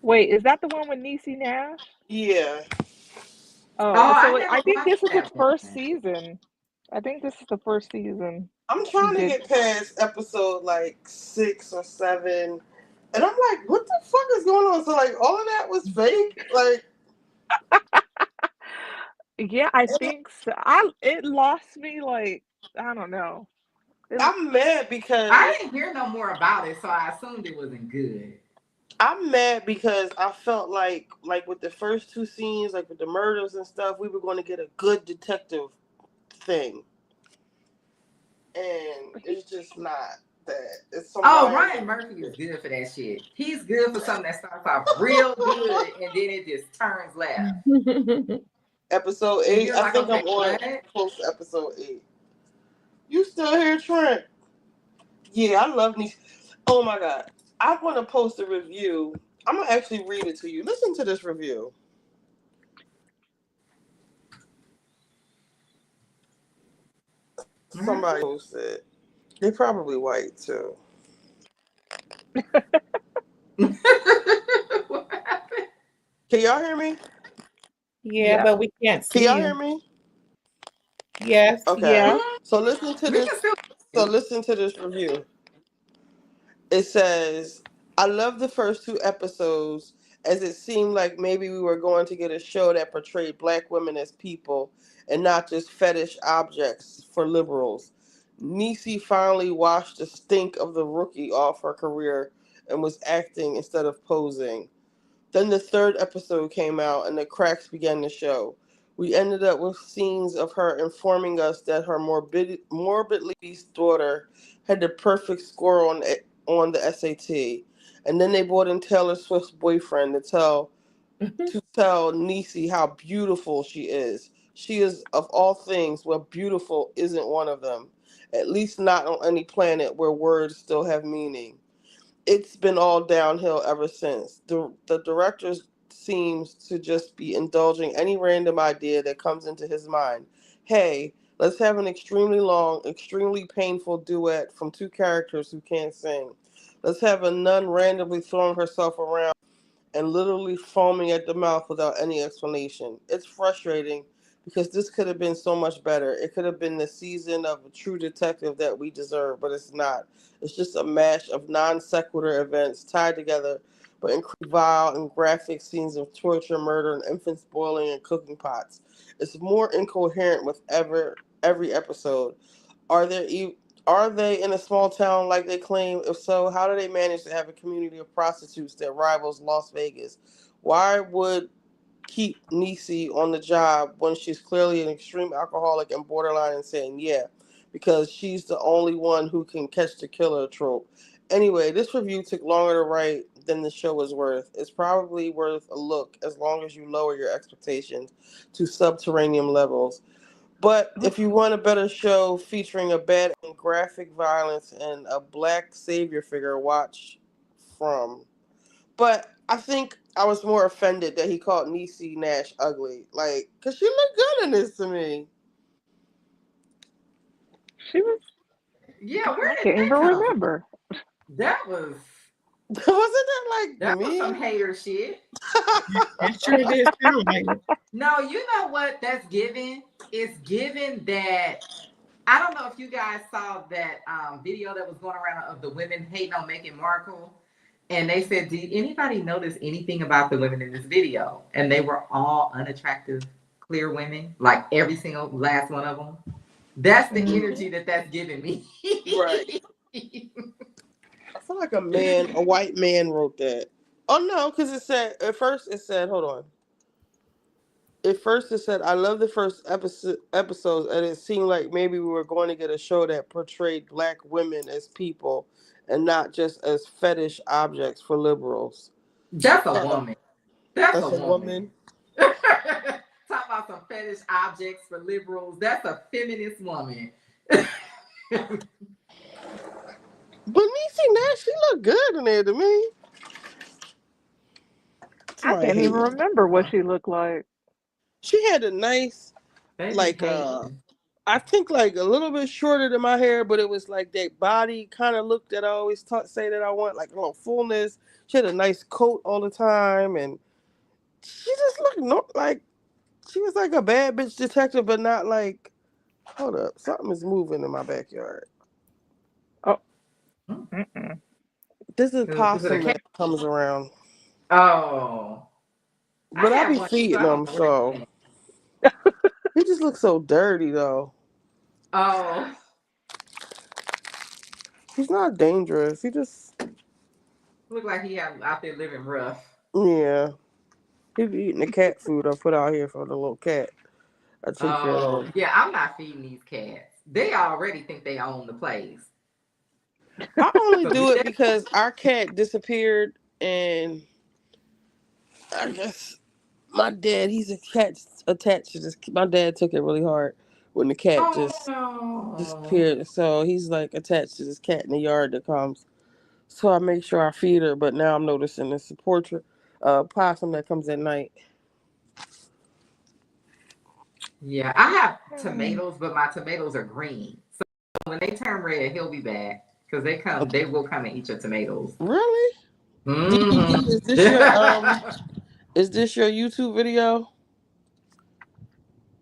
Wait, is that the one with Niecy Nash? Yeah. So I think this is the first season. I think this is the first season. I'm trying to get past episode like 6 or 7. And I'm like, what the fuck is going on? So like all of that was fake? Like Yeah, I think so. It lost me like I don't know. I'm mad I because didn't hear no more about it, so I assumed it wasn't good. I felt like with the first two scenes, like with the murders and stuff, we were going to get a good detective thing, and He, it's just not that. It's some Oh, random Ryan Murphy is good for that shit. He's good for something that starts off real good and then it just turns left. episode And 8. you're I like, think I'm okay, on what? close to episode 8. You still here, Trent? Yeah, I love these. Oh my god, I want to post a review. I'm gonna actually read it to you. Listen to this review. Somebody posted. They're probably white too. What happened? Can y'all hear me? Yeah, yeah, but we can't Can see y'all hear you. me? Yes. Okay. yeah. So listen to We this. can still So do. listen to this review. It says, "I love the first two episodes as it seemed like maybe we were going to get a show that portrayed black women as people and not just fetish objects for liberals. Niecy finally washed the stink of the rookie off her career and was acting instead of posing. Then the third episode came out and the cracks began to show. We ended up with scenes of her informing us that her morbidly obese daughter had the perfect score on the SAT. And then they brought in Taylor Swift's boyfriend to tell Niecy how beautiful she is. She is, of all things, well, beautiful isn't one of them. At least not on any planet where words still have meaning. It's been all downhill ever since. The director seems to just be indulging any random idea that comes into his mind. Hey, let's have an extremely long, extremely painful duet from two characters who can't sing. Let's have a nun randomly throwing herself around and literally foaming at the mouth without any explanation. It's frustrating because this could have been so much better. It could have been the season of a true detective that we deserve, but it's not. It's just a mash of non sequitur events tied together, but incredibly vile and graphic scenes of torture, murder, and infants boiling in cooking pots. It's more incoherent with every episode. Are there are they in a small town like they claim? If so, how do they manage to have a community of prostitutes that rivals Las Vegas? Why would keep Niecy on the job when she's clearly an extreme alcoholic and borderline insane? Yeah, because she's the only one who can catch the killer trope. Anyway, this review took longer to write than the show is worth. It's probably worth a look as long as you lower your expectations to subterranean levels. But if you want a better show featuring a bad and graphic violence and a black savior figure, watch From. But I think I was more offended that he called Niecy Nash ugly. Like, because she looked good in this to me. She was. Yeah, where I did can't even that come from? remember. That was Wasn't that like that was some me? hater shit. It sure did sound like it. No, you know what that's given? It's given that I don't know if you guys saw that video that was going around of the women hating on Meghan Markle. And they said, did anybody notice anything about the women in this video? And they were all unattractive, clear women, like every single last one of them. That's the Hmm. energy that that's giving me. Right. I feel like a white man wrote that. Oh no, because it said, hold on. At first it said, I love the first episodes, and it seemed like maybe we were going to get a show that portrayed black women as people and not just as fetish objects for liberals. That's a Uh-uh. woman. That's a That's a woman. woman. Talk about some fetish objects for liberals. That's a feminist woman. But Niecy Nash, she looked good in there to me. I Somebody can't even hating. remember what she looked like. She had a nice, They be like, hating. I think like a little bit shorter than my hair, but it was like that body kind of look that I always say that I want, like a little fullness. She had a nice coat all the time, and she just looked like she was like a bad bitch detective, but not like. Hold up, something is moving in my backyard. Oh, Hmm. mm-mm. This is Is it a possum cat? that comes around. Oh. But I have be one, so feeding I don't him, know where they so went. he just looks so dirty though. Oh, He's not dangerous. He just look like he out there living rough. yeah. He be eating the cat food I put out here for the little cat. I take care of Oh, him. yeah, I'm not feeding these cats. They already think they own the place. I only So do it because our cat disappeared and I guess my dad, he's a cat attached to this. My dad took it really hard when the cat oh just no. disappeared. So he's like attached to this cat in the yard that comes. So I make sure I feed her. But now I'm noticing this portrait possum that comes at night. Yeah, I have tomatoes, but my tomatoes are green. So when they turn red, he'll be back because they will come and eat your tomatoes. Really? Hmm. DDE, is this your YouTube video?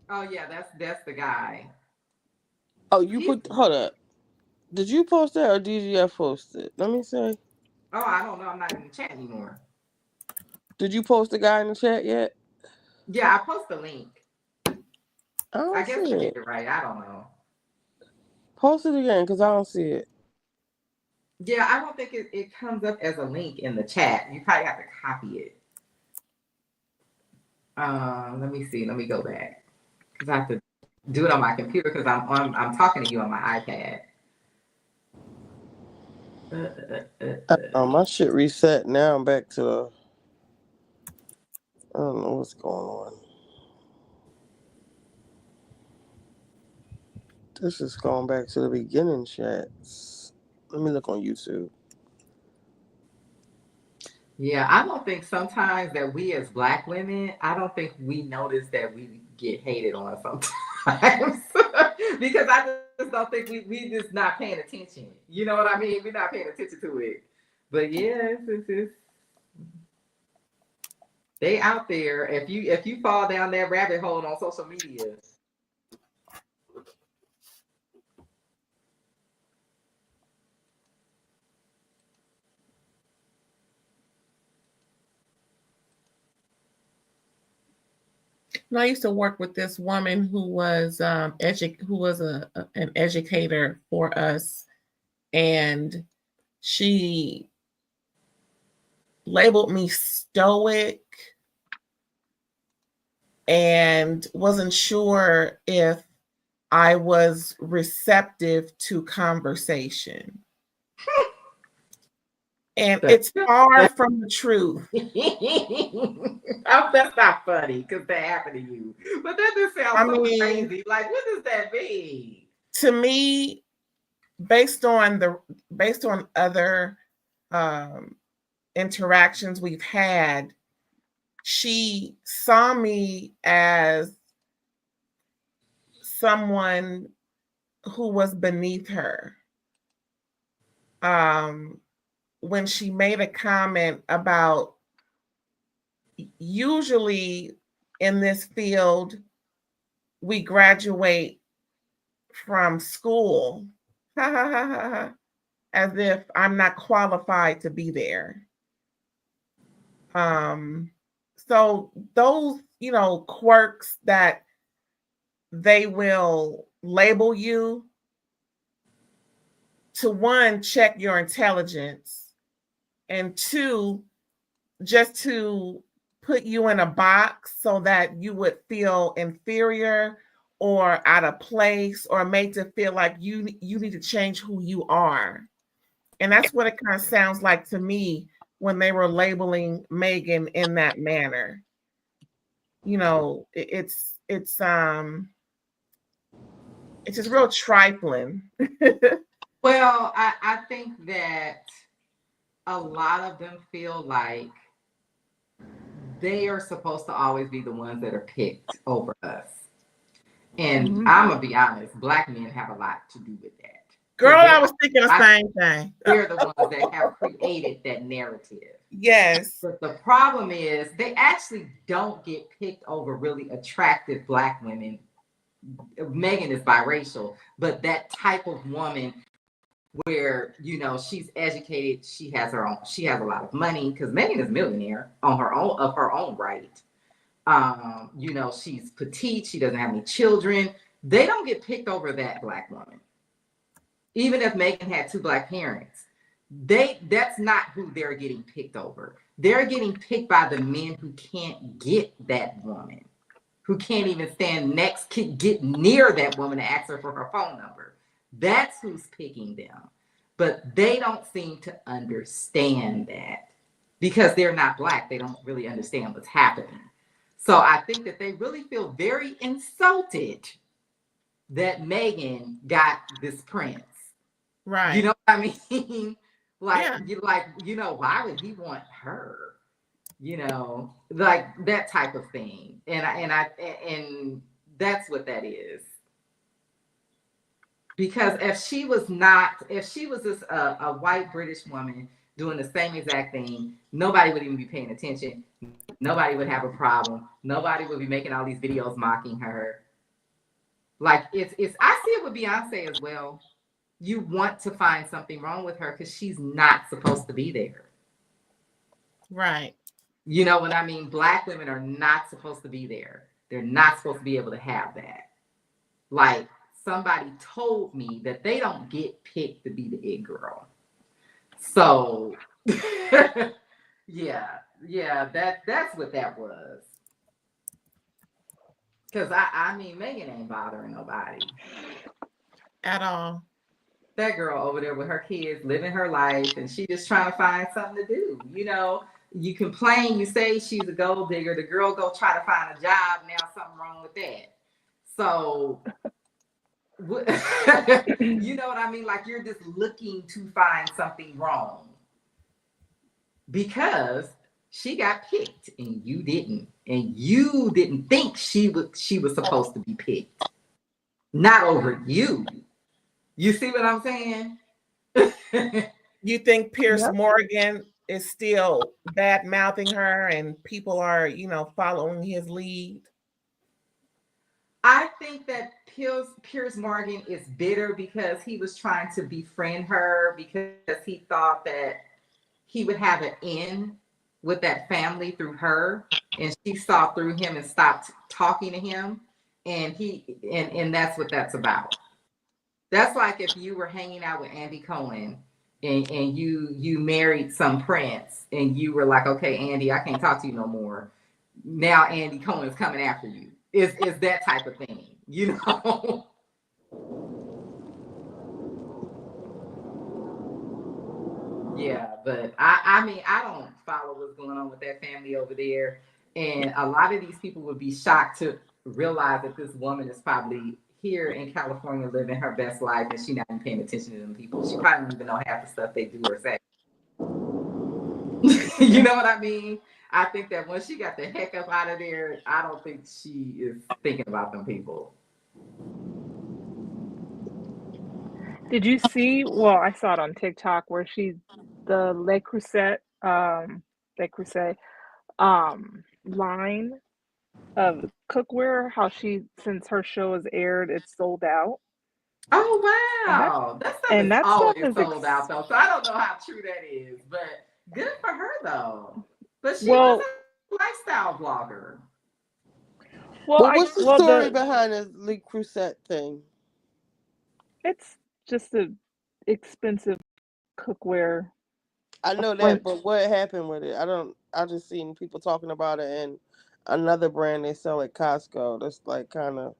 Oh yeah, that's the guy. Oh, you He's hold up. Did you post that or DGF post it? Let me say. oh, I don't know. I'm not in the chat anymore. Did you post the guy in the chat yet? Yeah, I post the link. I I don't see guess I did it. it right. I don't know. Post it again because I don't see it. Yeah, I don't think it comes up as a link in the chat. You probably have to copy it. Let me see. Let me go back because I have to do it on my computer because I'm talking to you on my iPad. My shit reset now. I'm back to the. I don't know what's going on. This is going back to the beginning chats. Let me look on YouTube. Yeah, I don't think sometimes that we as Black women, I don't think we notice that we get hated on sometimes because I just don't think we just not paying attention. You know what I mean? We're not paying attention to it. But yeah, it's they out there. If you fall down that rabbit hole on social media. And I used to work with this woman who was an educator for us, and she labeled me stoic and wasn't sure if I was receptive to conversation. And it's far from the truth. That's not funny because that happened to you. But that just sounds so crazy. Like, what does that mean? To me, based on other interactions we've had, she saw me as someone who was beneath her. When she made a comment about, usually in this field, we graduate from school as if I'm not qualified to be there. So those, quirks that they will label you, to one, check your intelligence, and two, just to put you in a box so that you would feel inferior or out of place or made to feel like you need to change who you are. And that's what it kind of sounds like to me when they were labeling Megan in that manner. It's just real trifling. Well, I think that a lot of them feel like they are supposed to always be the ones that are picked over us. And I'm going to be honest, Black men have a lot to do with that. Girl, I was thinking the same thing. They're the ones that have created that narrative. Yes. But the problem is they actually don't get picked over really attractive Black women. Megan is biracial, but that type of woman where, she's educated, she has a lot of money, because Megan is a millionaire of her own right. You know, she's petite, she doesn't have any children. They don't get picked over that Black woman. Even if Megan had 2 Black parents, that's not who they're getting picked over. They're getting picked by the men who can't get that woman, who can't even stand next, get near that woman to ask her for her phone number. That's who's picking them. But they don't seem to understand that because they're not Black. They don't really understand what's happening. So I think that they really feel very insulted that Megan got this prince. Right. You know what I mean? Like, Yeah. you know, why would he want her? You know, like that type of thing. And that's what that is. Because if she was just a white British woman doing the same exact thing, nobody would even be paying attention. Nobody would have a problem. Nobody would be making all these videos mocking her. Like it's I see it with Beyonce as well. You want to find something wrong with her because she's not supposed to be there. Right. You know what I mean? Black women are not supposed to be there. They're not supposed to be able to have that. Like somebody told me that they don't get picked to be the it girl. So yeah, that's what that was. Because I mean, Megan ain't bothering nobody At all. That girl over there with her kids living her life, and she just trying to find something to do. You know, you complain, you say she's a gold digger. The girl go try to find a job. Now something wrong with that. So, you know what I mean? Like you're just looking to find something wrong because she got picked and you didn't, and you didn't think she was supposed to be picked, not over you. You see what I'm saying? You think Pierce Yep. Morgan is still bad mouthing her and people are, following his lead? I think that Piers Morgan is bitter because he was trying to befriend her because he thought that he would have an in with that family through her, and she saw through him and stopped talking to him, and that's what that's about. That's like if you were hanging out with Andy Cohen and you married some prince and you were like, okay, Andy, I can't talk to you no more. Now Andy Cohen's coming after you. Is that type of thing, you know? Yeah, but I mean, I don't follow what's going on with that family over there. And a lot of these people would be shocked to realize that this woman is probably here in California living her best life and she's not even paying attention to them people. She probably don't even know half the stuff they do or say. You know what I mean? I think that when she got the heck up out of there, I don't think she is thinking about them people. Did you see? Well, I saw it on TikTok where the Le Creuset line of cookware. How since her show has aired, it's sold out, Oh and wow, that stuff and is that stuff always is sold out though. So I don't know how true that is, but good for her though. But she was well, a lifestyle blogger. well, But what's the story behind the Le Creuset thing? it's just a expensive cookware. I A know that, French. but what happened with it? I just seen people talking about it and another brand they sell at Costco. That's like kind of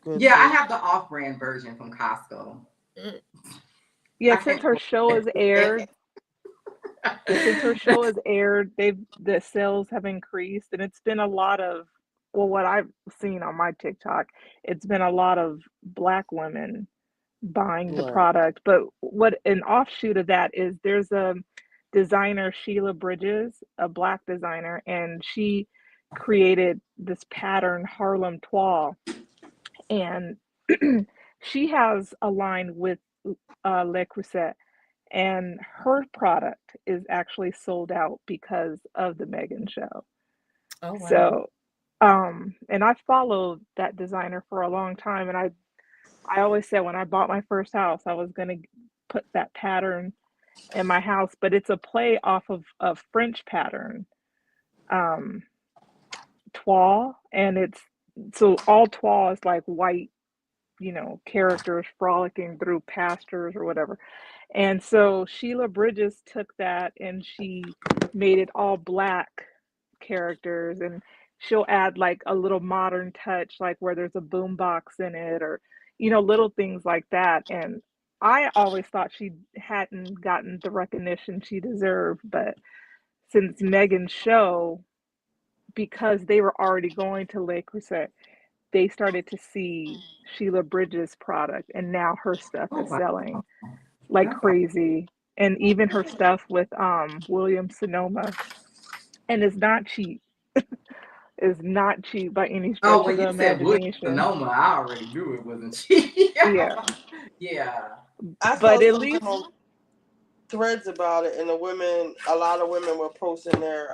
good Yeah, I too. have the off-brand version from Costco. Yeah, I can't. since her show has aired, the sales have increased, and it's been a lot of, well, what I've seen on my TikTok, it's been a lot of Black women buying the Right. product. But what an offshoot of that is, there's a designer, Sheila Bridges, a Black designer, and she created this pattern, Harlem Toile, and she has a line with Le Creuset, and her product is actually sold out because of the Megan show. Oh, wow. So, and I followed that designer for a long time, and I always said when I bought my first house, I was going to put that pattern in my house, but it's a play off of a French pattern. Um, Twa, and it's so all Twa is like white, characters frolicking through pastures or whatever. And so Sheila Bridges took that and she made it all black characters, and she'll add like a little modern touch, like where there's a boombox in it, or little things like that. And I always thought she hadn't gotten the recognition she deserved, but since Megan's show, because they were already going to Le Creuset, they started to see Sheila Bridges' product, and now her stuff Oh is wow. selling like That's crazy. And even her stuff with William Sonoma, and it's not cheap. Is not cheap by any Oh, stretch of when the you said William imagination. Sonoma, I already knew it wasn't cheap. Yeah, Yeah. I but saw at something least on threads about it, and a lot of women were posting their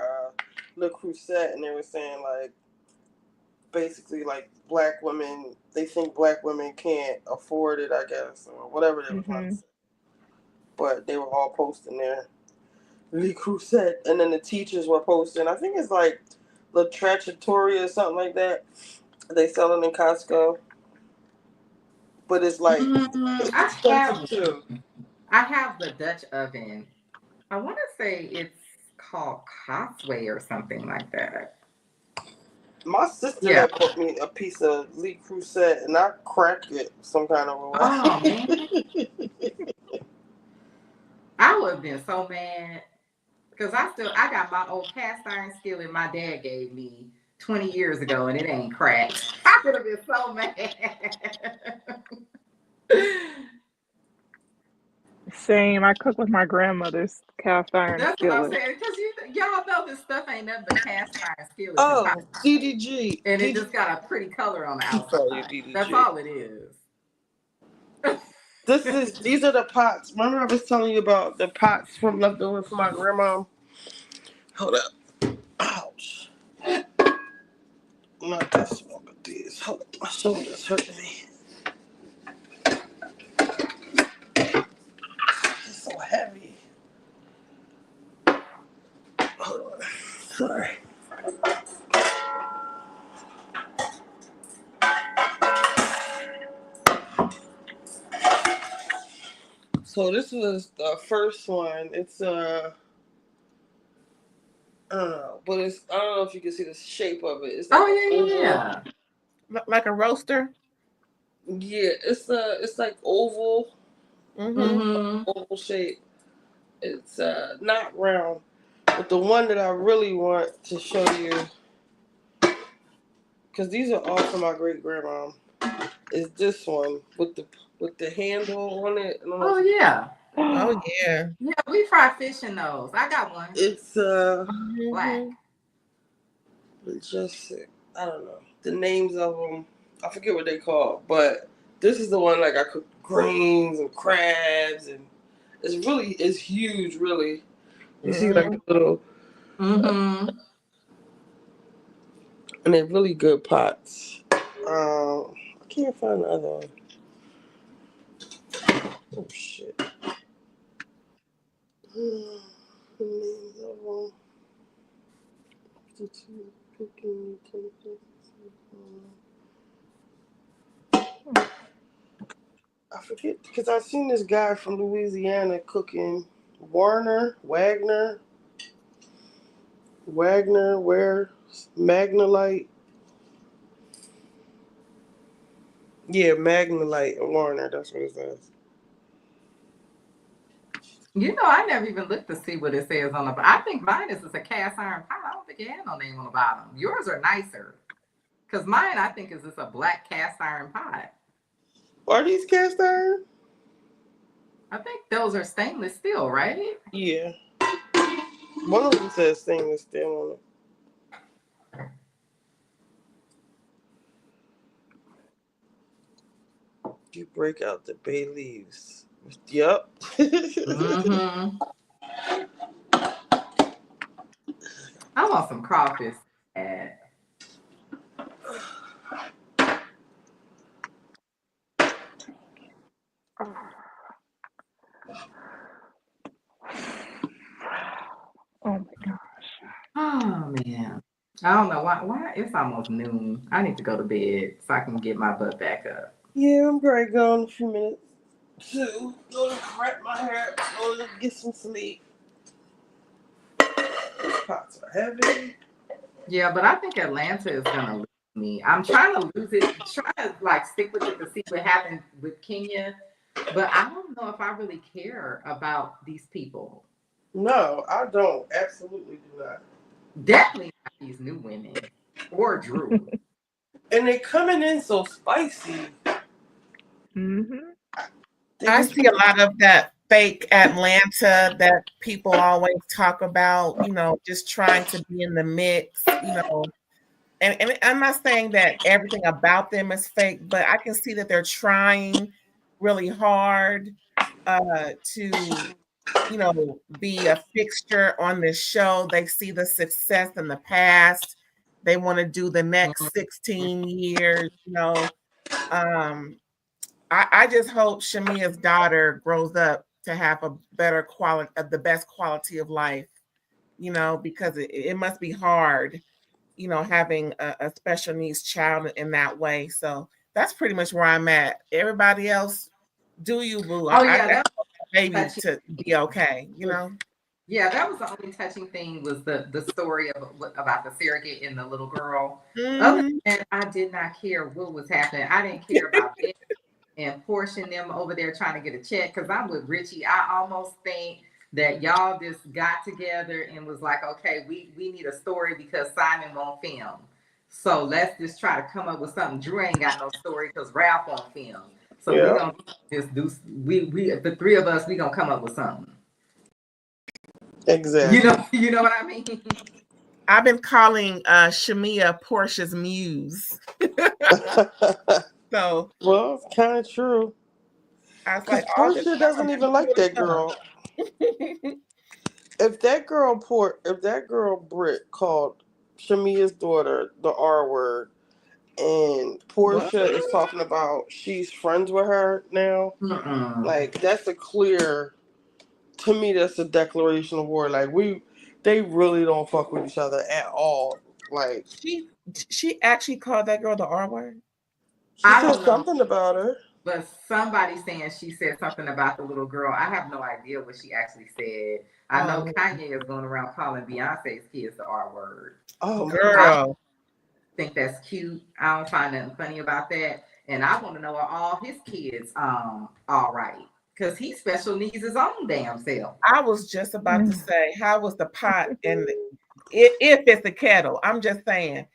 Le Creuset, and they were saying like basically like black women, they think black women can't afford it, I guess, or whatever they were trying to hmm say. But they were all posting their Le Creuset, and then the teachers were posting. I think it's like La Trachatoria or something like that. They sell it in Costco, but it's like it's I expensive have too. I have the Dutch oven. I want to say it's called Cosway or something like that. My sister Yeah. had bought me a piece of Le Creuset, and I cracked it some kind of a Oh man, way. I would have been so mad because I got my old cast iron skillet my dad gave me 20 years ago and it ain't cracked. I would have been so mad. same. I cook with my grandmother's cast iron That's what I'm skillet. saying. Because y'all know this stuff ain't nothing but cast iron skillets and pot, Oh, DDG, and it just DDG. got a pretty color on the Keep calling you outside. That's DDG. all it is. These are the pots. Remember I was telling you about the pots from leftover from my grandma. Hold up. Ouch. Not this one, but these. Hold up. My shoulder's hurting me. It's so heavy. Hold on. Sorry. So this was the first one. It's I don't know, but it's I don't know if you can see the shape of it. It's like Oh an yeah, oval. yeah. Like a roaster. Yeah, it's like oval, Mm-hmm. Mm-hmm. oval shape. It's not round, but the one that I really want to show you, because these are all from my great grandma, is this one with the handle on it. I don't know Oh if you, yeah. Oh yeah. Yeah, we fry fish in those. I got one. it's Black. Mm-hmm. just I don't know the names of them. I forget what they call, but this is the one like I cook greens and crabs, and it's huge really. You see like the little, Mm-hmm. and they're really good pots. I can't find the other one. Oh shit. The names of them. Cooking utensils. I forget because I've seen this guy from Louisiana cooking Wagner, where Magnolite. Yeah, Magnolite and Warner. That's what it says. I never even looked to see what it says on the bottom. I think mine is just a cast iron pot. I don't think it had no name on the bottom. Yours are nicer. Because mine, I think, is just a black cast iron pot. Are these cast iron? I think those are stainless steel, right? Yeah. One of them says stainless steel on it. You break out the bay leaves. Yep. Mm-hmm. I want some crawfish. Oh my god. Oh, man. I don't know why it's almost noon. I need to go to bed so I can get my butt back up. Yeah, I'm probably gone in a few minutes to go to wrap my hair, go to get some sleep. These pots are heavy. Yeah, but I think Atlanta is gonna lose me. I'm trying to lose it, try to like stick with it to see what happens with Kenya, but I don't know if I really care about these people. No, I don't. Absolutely do not. Definitely not these new women or Drew. And they coming in so spicy. Mm-hmm. They I just see a lot of that fake Atlanta that people always talk about, just trying to be in the mix, and I'm not saying that everything about them is fake, but I can see that they're trying really hard to, be a fixture on this show. They see the success in the past. They want to do the next 16 years, Um, I just hope Shamia's daughter grows up to have a better quality, the best quality of life, because it must be hard, having a special needs child in that way. So that's pretty much where I'm at. Everybody else, do you, boo? Oh I yeah, that want my baby was to be okay, yeah, that was the only touching thing was the story of about the surrogate and the little girl. Other Mhm. than that, I did not care what was happening. I didn't care about it and portion them over there trying to get a check because I'm with Richie. I almost think that y'all just got together and was like, okay, we need a story because Simon won't film. So let's just try to come up with something. Drew ain't got no story because Ralph won't film. So we yeah, gonna just do we the three of us, we gonna come up with something. exactly. You know what I mean? I've been calling Shamia Portia's muse. So Well, it's kind of true. I was Because like, all this Portia doesn't even like that girl. If that girl Britt called Shamia's daughter the R word, and What? Portia is talking about she's friends with her now, Mm-mm. like that's a clear. To me, that's a declaration of war. Like they really don't fuck with each other at all. Like She actually called that girl the R word. she I said don't know, something about her. but somebody saying she said something about the little girl. I have no idea what she actually said. I know Kanye is going around calling Beyonce's kids the R word. Oh my god. I Girl, think that's cute. I don't find nothing funny about that. And I want to know are all his kids all right? Because he special needs his own damn self. I was just about to say, how was the pot and if it's a kettle? I'm just saying,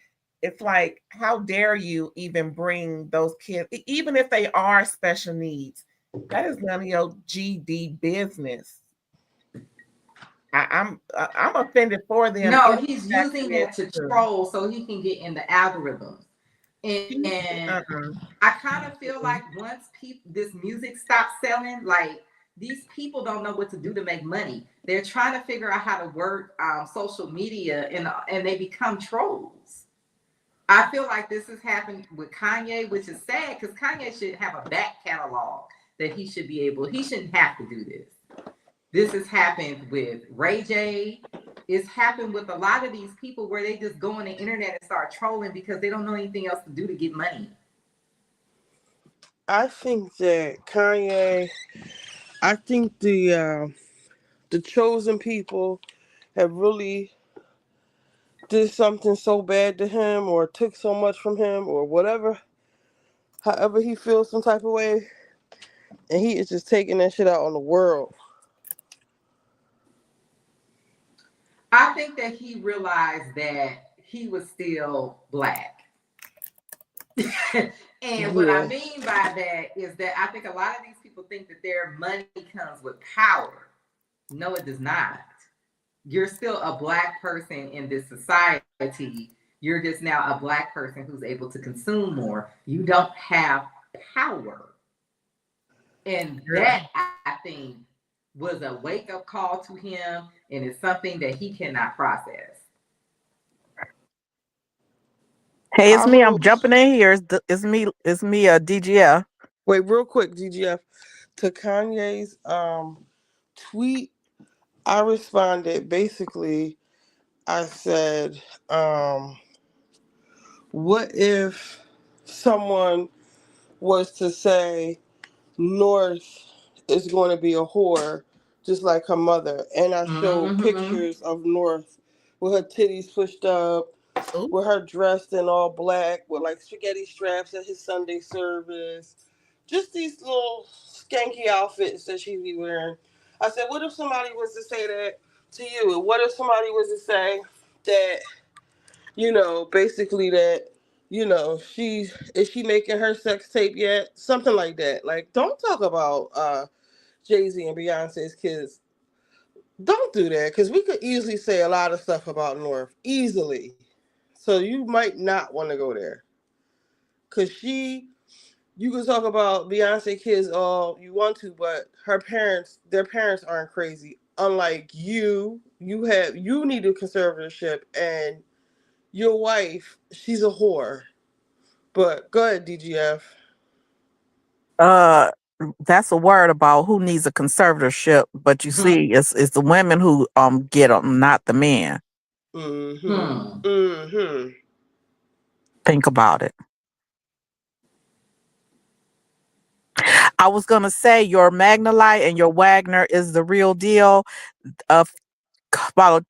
it's like, how dare you even bring those kids, even if they are special needs? That is none of your GD business. I'm offended for them. No, If he's that using is that to true. troll so he can get in the algorithms. And Uh-uh. I kind of feel like once this music stops selling, like these people don't know what to do to make money. They're trying to figure out how to work social media, and they become trolls. I feel like this has happened with Kanye, which is sad because Kanye should have a back catalog that he should be able. He shouldn't have to do this. This has happened with Ray J. It's happened with a lot of these people where they just go on the internet and start trolling because they don't know anything else to do to get money. I think that Kanye. I think the chosen people have really did something so bad to him or took so much from him or whatever. However he feels some type of way, and he is just taking that shit out on the world. I think that he realized that he was still black. And what I Yeah. mean by that is that I think a lot of these people think that their money comes with power. No, it does not. You're still a black person in this society. You're just now a black person who's able to consume more. You don't have power. And that, I think, was a wake up call to him, and it's something that he cannot process. Hey, it's I me. I'm hope. jumping in here. It's me, DGF. Wait, real quick, DGF. To Kanye's tweet, I responded basically. I said, what if someone was to say North is going to be a whore just like her mother, and I showed pictures of North with her titties pushed up, with her dressed in all black with like spaghetti straps at his Sunday service, just these little skanky outfits that she be wearing. I said, what if somebody was to say that to you? And what if somebody was to say that, basically that, is she making her sex tape yet? Something like that. Like, don't talk about Jay-Z and Beyonce's kids. Don't do that, because we could easily say a lot of stuff about North. Easily. So you might not want to go there. Because you can talk about Beyonce kids all you want to, but their parents aren't crazy. Unlike you need a conservatorship, and your wife, she's a whore. But go ahead, DGF. Uh, that's a word about who needs a conservatorship, but you see, it's the women who get them, not the men. Think about it. I was gonna say your Magnolite and your Wagner is the real deal. About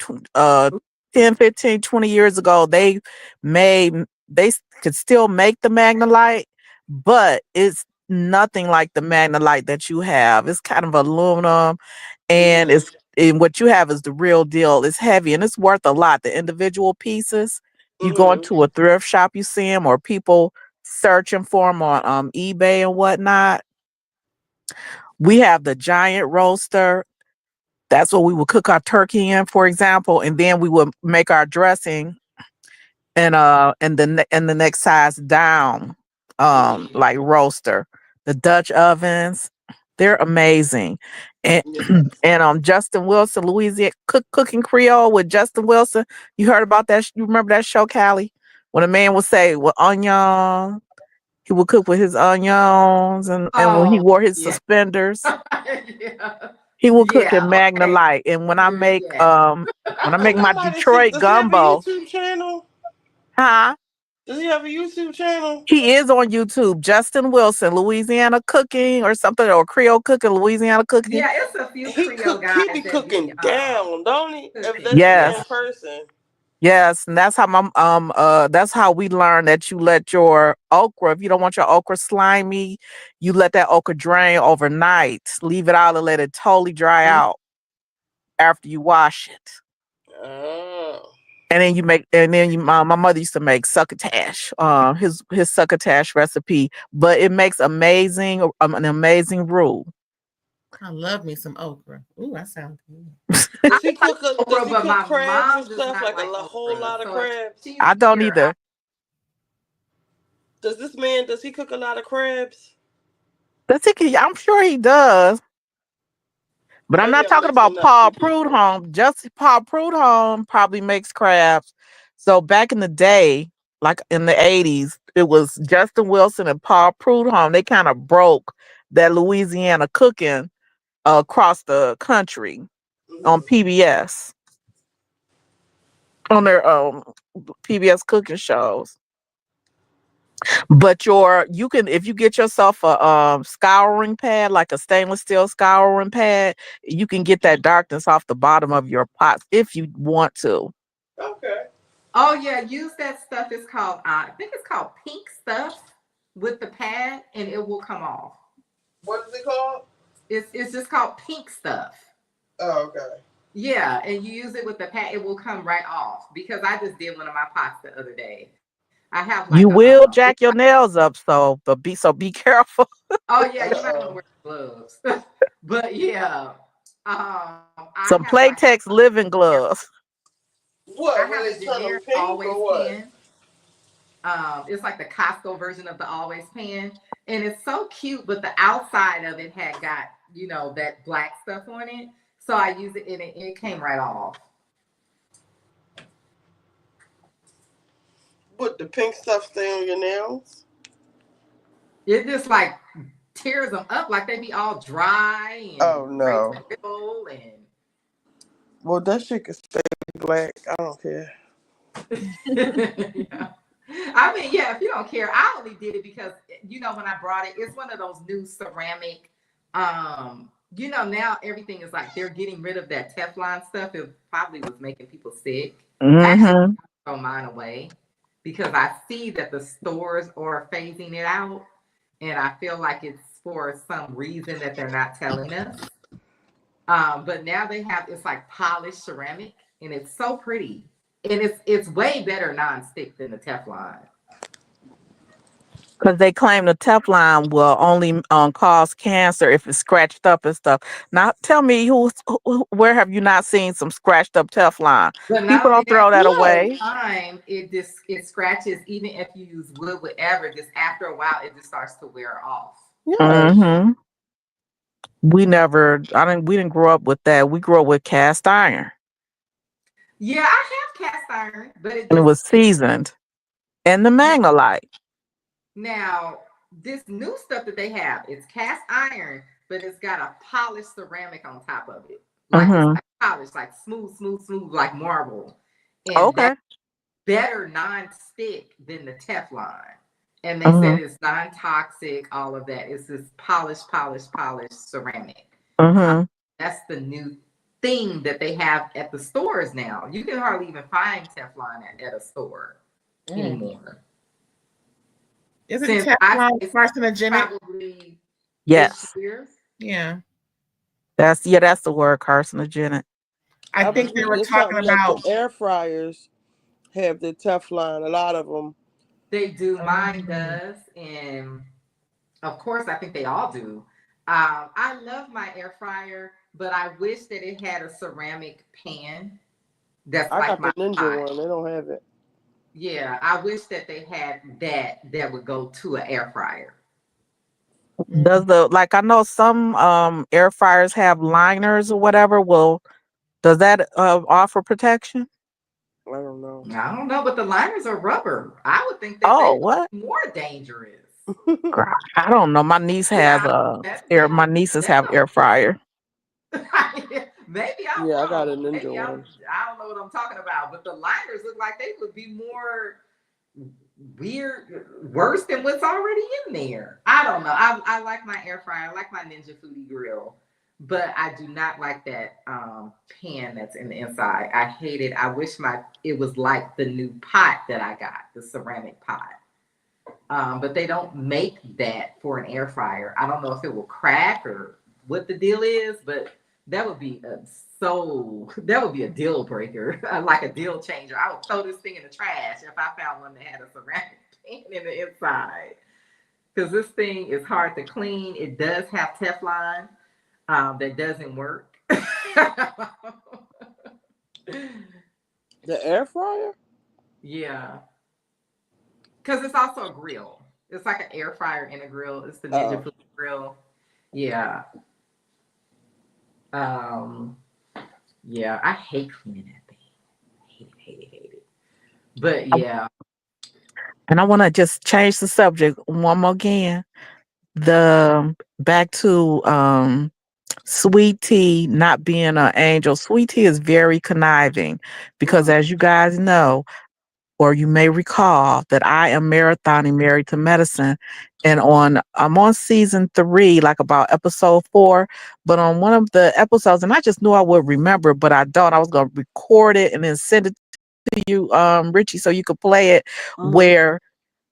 10, 15, 20 years ago, they could still make the Magnolite, but it's nothing like the Magnolite that you have. It's kind of aluminum, and and what you have is the real deal. It's heavy and it's worth a lot. The individual pieces, you go into a thrift shop, you see them, or people searching for them on eBay and whatnot. We have the giant roaster. That's what we would cook our turkey in, for example, and then we would make our dressing and the next size down, like roaster. The Dutch ovens, they're amazing. And and Justin Wilson, Louisiana Cooking Creole with Justin Wilson. You heard about that? You remember that show, Callie? When a man would say, "Well, onion," he would cook with his onions, and when he wore his suspenders. He will cook in Magnolite, and when I make my Detroit Does he have a gumbo, YouTube channel? huh? Does he have a YouTube channel? He is on YouTube. Justin Wilson, Louisiana Cooking or something, or Creole Cooking, Louisiana Cooking. Yeah, it's a few Creole guys. He be cooking down, don't he? If that's yes. the same person. Yes, and that's how that's how we learn that you let your okra, if you don't want your okra slimy, you let that okra drain overnight. Leave it out and let it totally dry out after you wash it. Oh. And then my mother used to make succotash, his succotash recipe, but it makes an amazing roux. I love me some okra. Ooh, that sounds good. Does he cook crabs and stuff, like a whole lot of crabs? I don't either. Does he cook a lot of crabs? I'm sure he does. But I'm not talking about Paul Prudhomme. Just Paul Prudhomme probably makes crabs. So back in the day, like in the 80s, it was Justin Wilson and Paul Prudhomme. They kind of broke that Louisiana cooking across the country on PBS, on their PBS cooking shows. But if you get yourself a scouring pad, like a stainless steel scouring pad, you can get that darkness off the bottom of your pots if you want to. Okay. Oh yeah, use that stuff. It's called I think it's called pink stuff with the pad, and it will come off. What is it called? It's just called pink stuff. Oh, okay. Yeah, and you use it with the pad, it will come right off. Because I just did one of my pots the other day. I have you will jack your nails up, so be careful. Oh yeah, you might want to wear gloves. But yeah, some Playtex living gloves. What? I have a generic Always Pan. It's like the Costco version of the Always Pan, and it's so cute. But the outside of it had got that black stuff on it, so I used it and it came right off. Would the pink stuff stay on your nails? It just like tears them up, like they be all dry. And oh no. And well, that shit can stay black. I don't care. Yeah. I mean, yeah, if you don't care, I only did it because when I brought it, it's one of those new ceramic. Now everything is like they're getting rid of that Teflon stuff. It probably was making people sick. Actually, Mm-hmm. throw mine away because I see that the stores are phasing it out, and I feel like it's for some reason that they're not telling us. But now it's like polished ceramic, and it's so pretty. And it's way better non-stick than the Teflon. Because they claim the Teflon will only cause cancer if it's scratched up and stuff. Now, tell me, where have you not seen some scratched up Teflon? But not People only don't that, throw that Yeah. away. time it scratches. Even if you use wood, whatever, just after a while, it just starts to wear off. Yes. Mm-hmm. We didn't grow up with that. We grew up with cast iron, Yeah, I have cast iron, but it and it just was seasoned, and the Magnolite. now this new stuff that they have, it's cast iron, but it's got a polished ceramic on top of it. Like it's Mm-hmm. like polished, like smooth, like marble. And Okay. better non-stick than the Teflon. And they Mm-hmm. said it's non-toxic, all of that. It's this polished ceramic. Mm-hmm. That's the new thing that they have at the stores now. You can hardly even find Teflon at a store anymore. Isn't Since Teflon it's carcinogenic? probably this Yes. year. Yeah. That's the word, carcinogenic. I I think was they were reading talking something that about the air fryers have the Teflon. A lot of them. They do. Mine does. And of course, I think they all do. I love my air fryer, but I wish that it had a ceramic pan that's I like got my the Ninja pot. one. They don't have it. Yeah, I wish that they had that would go to an air fryer. Does I know some air fryers have liners or whatever. Well, does that offer protection? I don't know. I don't know, but the liners are rubber. I would think that Oh, they what? would be more dangerous. Girl, I don't know. My niece has Yeah, my nieces that's have air fryer. maybe I'm Yeah, I got a wrong. Ninja Maybe I one. don't know what I'm talking about. But the liners look like they would be more weird, worse than what's already in there. I don't know. I like my air fryer. I like my Ninja Foodie grill, but I do not like that pan that's in the inside. I hate it. I wish it was like the new pot that I got, the ceramic pot. But they don't make that for an air fryer. I don't know if it will crack or what the deal is, but that would be a deal breaker, like a deal changer. I would throw this thing in the trash if I found one that had a ceramic pan in the inside. Because this thing is hard to clean. It does have Teflon that doesn't work. The air fryer? Yeah. Because it's also a grill. It's like an air fryer and a grill. It's the Ninja Food grill. Yeah. Yeah, I hate cleaning that thing. Hate it. But yeah. And I want to just change the subject one more again. Back to Sweet Tea not being an angel. Sweet Tea is very conniving because, as you guys know, or you may recall, that I am marathoning Married to Medicine, and I'm on season 3, like about episode 4. But on one of the episodes, and I just knew I would remember, but I don't. I was gonna record it and then send it to you, Richie, so you could play it. Where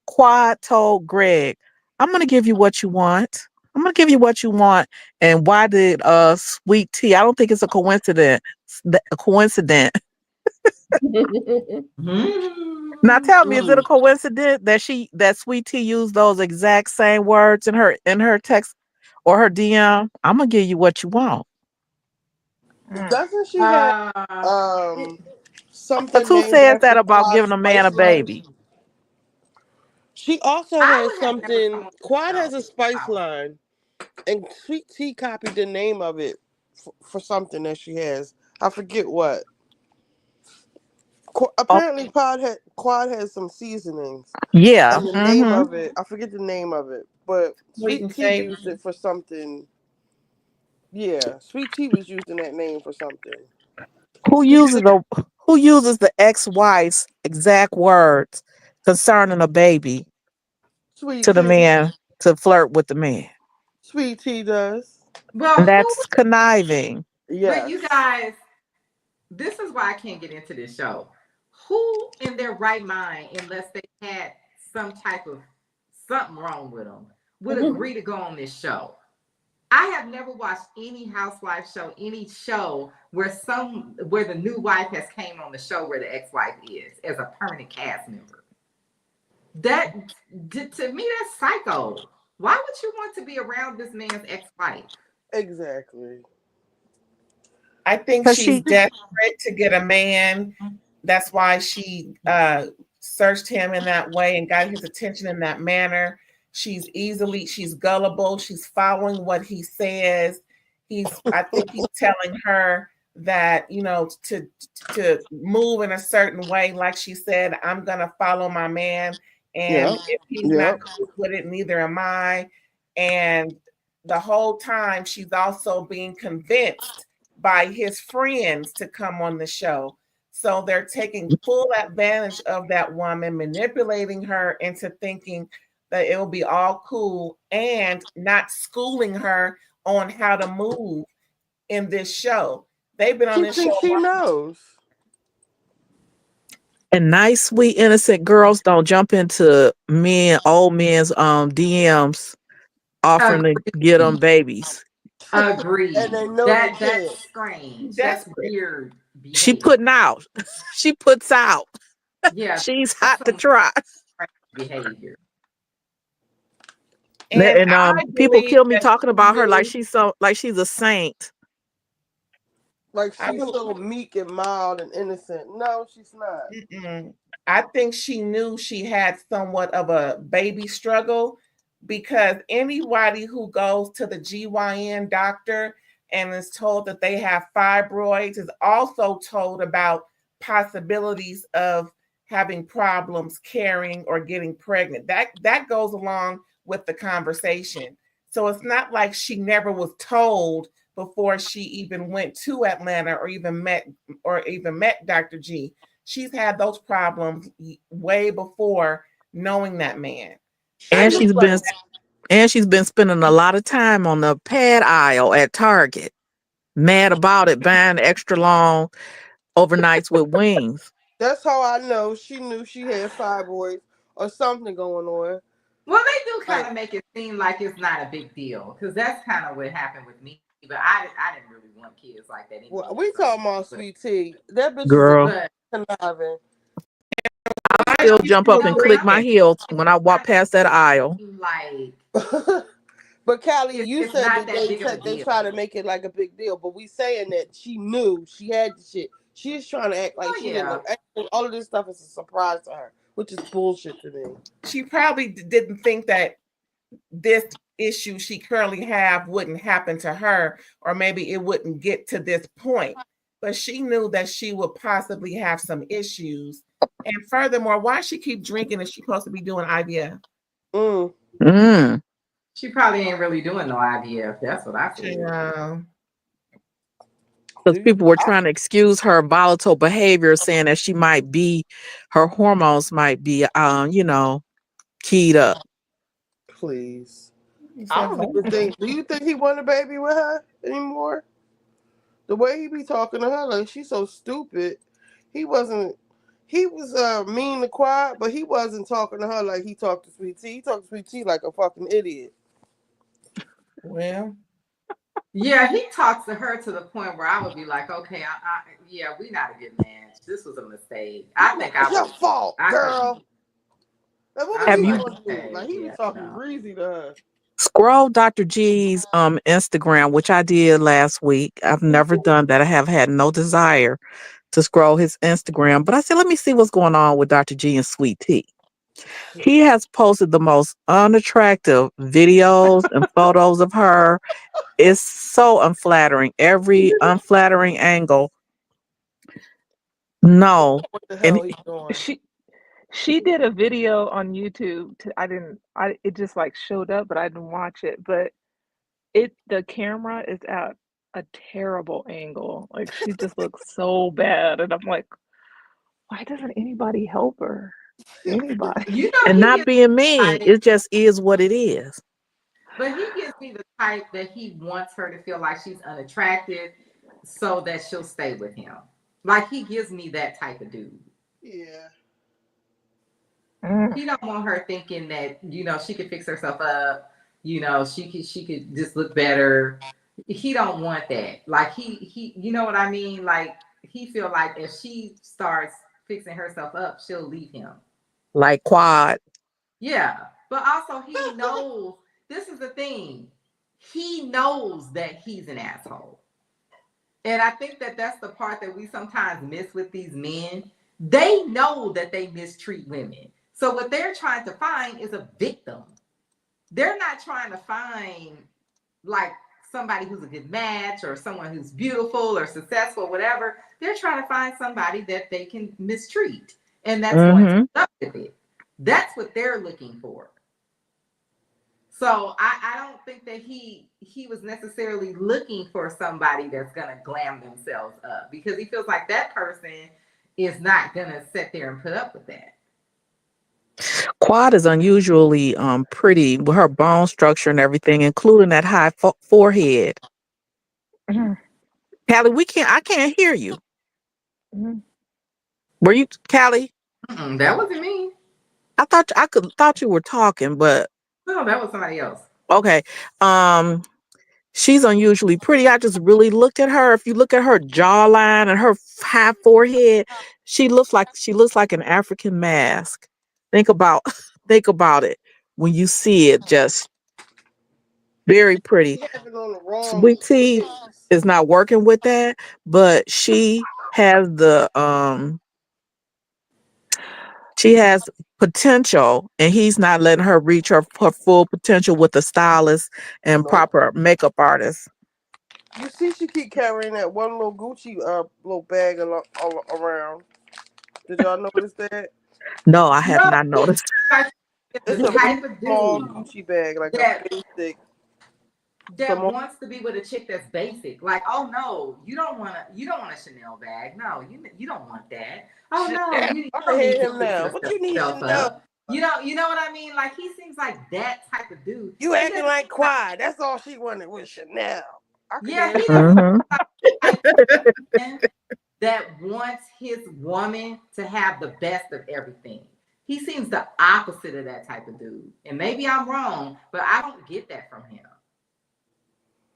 Quad told Greg, "I'm gonna give you what you want. I'm gonna give you what you want." And why did Sweet Tea? I don't think it's a coincidence. A coincidence. Now tell me, is it a coincidence that Sweet Tea used those exact same words in her text or her DM? I'm gonna give you what you want. Doesn't she have something Cause who named says that after about Quad giving a man a Spice Line? baby? She also I has would have never something. thought Quad so. has a spice line, and Sweet Tea copied the name of it for something that she has. I forget what. Oh, Apparently, Quad has some seasonings, yeah. and the name Mm-hmm. of it, I forget the name of it, but sweet Sweet and Tea savory. used it for something. Yeah, Sweet Tea was using that name for something. Who uses a Who uses the ex-wife's exact words concerning a baby Sweet to the tea. man to flirt with the man? Sweet tea does. Well, And who? that's conniving. But you Yes. guys, this is why I can't get into this show. Who in their right mind, unless they had some type of something wrong with them, would agree to go on this show? I have never watched any housewife show, any show where the new wife has came on the show where the ex-wife is as a permanent cast member. That to me, that's psycho. Why would you want to be around this man's ex-wife? Exactly. I think Because she's she desperate to get a man. That's why she searched him in that way and got his attention in that manner. She's gullible. She's following what he says. I think he's telling her that, to move in a certain way. Like she said, I'm going to follow my man. And Yep. if he's not Yep. cool with it, neither am I. And the whole time she's also being convinced by his friends to come on the show. So they're taking full advantage of that woman, manipulating her into thinking that it will be all cool and not schooling her on how to move in this show. They've been on She this show. thinks she knows. and nice, sweet, innocent girls don't jump into old men's DMs offering to get them Agreed. babies. And Agreed. they know they That's can't. strange. That's Desperate. weird She behavior. putting out. She puts out. Yeah, She's that's hot to some try. strange behavior. And And I people believe kill me that talking she about her knew. like she's a saint. Like I she's so meek and mild and innocent. No, she's not. Mm-mm. I think she knew she had somewhat of a baby struggle because anybody who goes to the GYN doctor and is told that they have fibroids is also told about possibilities of having problems carrying or getting pregnant. That goes along with the conversation. So it's not like she never was told before she even went to Atlanta or even met Dr. G. She's had those problems way before knowing that man. She I And knew. just she's think been spending a lot of time on the pad aisle at Target. Mad about it, buying extra long overnights with wings. That's how I know she knew she had fibroids or something going on. Well, they do kind Like, of make it seem like it's not a big deal because that's kind of what happened with me. But I didn't really want kids like that well, anyway. we So, talking about sweet tea. That bitch is a Girl, but conniving. I'll why still she's jump still up no, and but click I'm my breathing. heels when I I walk past that aisle. mean, like But Callie, you it's said not that that big of a they deal. try to make it like a big deal, but we saying that she knew she had the shit. She's trying to act like Oh she didn't yeah. know. All of this stuff is a surprise to her, which is bullshit to me. She probably didn't think that this issue she currently have wouldn't happen to her, or maybe it wouldn't get to this point. But she knew that she would possibly have some issues. And furthermore, why she keep drinking if she's supposed to be doing IVF? Mm. Mm. She probably ain't really doing no IVF. That's what I feel. Yeah. Because people were trying to excuse her volatile behavior, saying that her hormones might be, keyed up. Please. He I said don't even think. Do you think he want a baby with her anymore? The way he be talking to her, like she's so stupid. He wasn't. He was mean and quiet, but he wasn't talking to her like he talked to Sweet Tea. He talked to Sweet Tea like a fucking idiot. well, Yeah, he talks to her to the point where I would be like, okay, yeah, we not a good match. This was a mistake. I think It's I your would. fault, I girl. couldn't. Like, what was I'd Have be he you like, gonna do? okay, Like he was yeah, talking no. greasy to her. scroll Dr. G's Instagram, which I did last week? I've never done that. I have had no desire to scroll his Instagram, but I said, let me see what's going on with Dr. G and Sweet Tea. He has posted the most unattractive videos and photos of her. It's so unflattering. Every unflattering angle. No. What the And hell he doing? She did a video on YouTube. I didn't. It just like showed up, but I didn't watch it. But the camera is at a terrible angle. Like she just looks so bad, and I'm like, Why doesn't anybody help her? Anybody? You know And he not gives being me mean. the It just is what it is. but he gives me the type that he wants her to feel like she's unattractive so that she'll stay with him. Like he gives me that type of dude. Yeah. Mm, He don't want her thinking that, she could fix herself up, she could just look better. He don't want that. Like he you know what I mean? Like he feel like if she starts fixing herself up, she'll leave him. Like Quad. Yeah. But also he knows this is the thing. He knows that he's an asshole. And I think that that's the part that we sometimes miss with these men. They know that they mistreat women. So what they're trying to find is a victim. They're not trying to find like somebody who's a good match or someone who's beautiful or successful, whatever. They're trying to find somebody that they can mistreat. And that's going to Mm-hmm. put up with it. That's what they're looking for. So I don't think that he was necessarily looking for somebody that's gonna glam themselves up because he feels like that person is not gonna sit there and put up with that. Quad is unusually pretty with her bone structure and everything, including that high forehead. mm, Callie, I can't hear you. mm. Were you, Callie? That wasn't me. I thought you were talking, but No, that was somebody else. okay. Um, she's unusually pretty. I just really looked at her. If you look at her jawline and her high forehead, she looks like an African mask. Think about think about it when you see it. Just very pretty. He have it on the wrong Sweet Tea face. is not working with that, but she has potential, and he's not letting her reach her full potential with the stylist and Nope. proper makeup artist. You see, she keep carrying that one little Gucci little bag all around. Did y'all notice that? No, I have No, not he noticed. like the It's a big, type of small dude Gucci bag, like a that basic. that Some wants to be with a chick that's basic. Like, oh no, you don't want a Chanel bag. No, you don't want that. Oh no, you I can don't need hear to him fix now. What you need yourself to know? up. You know what I mean? Like he seems like that type of dude. You He acting doesn't like seem like quiet. That's all she wanted was Chanel. I can yeah, hear him he now. doesn't Hmm. seem like the type of man that wants his woman to have the best of everything. He seems the opposite of that type of dude. And maybe I'm wrong, but I don't get that from him.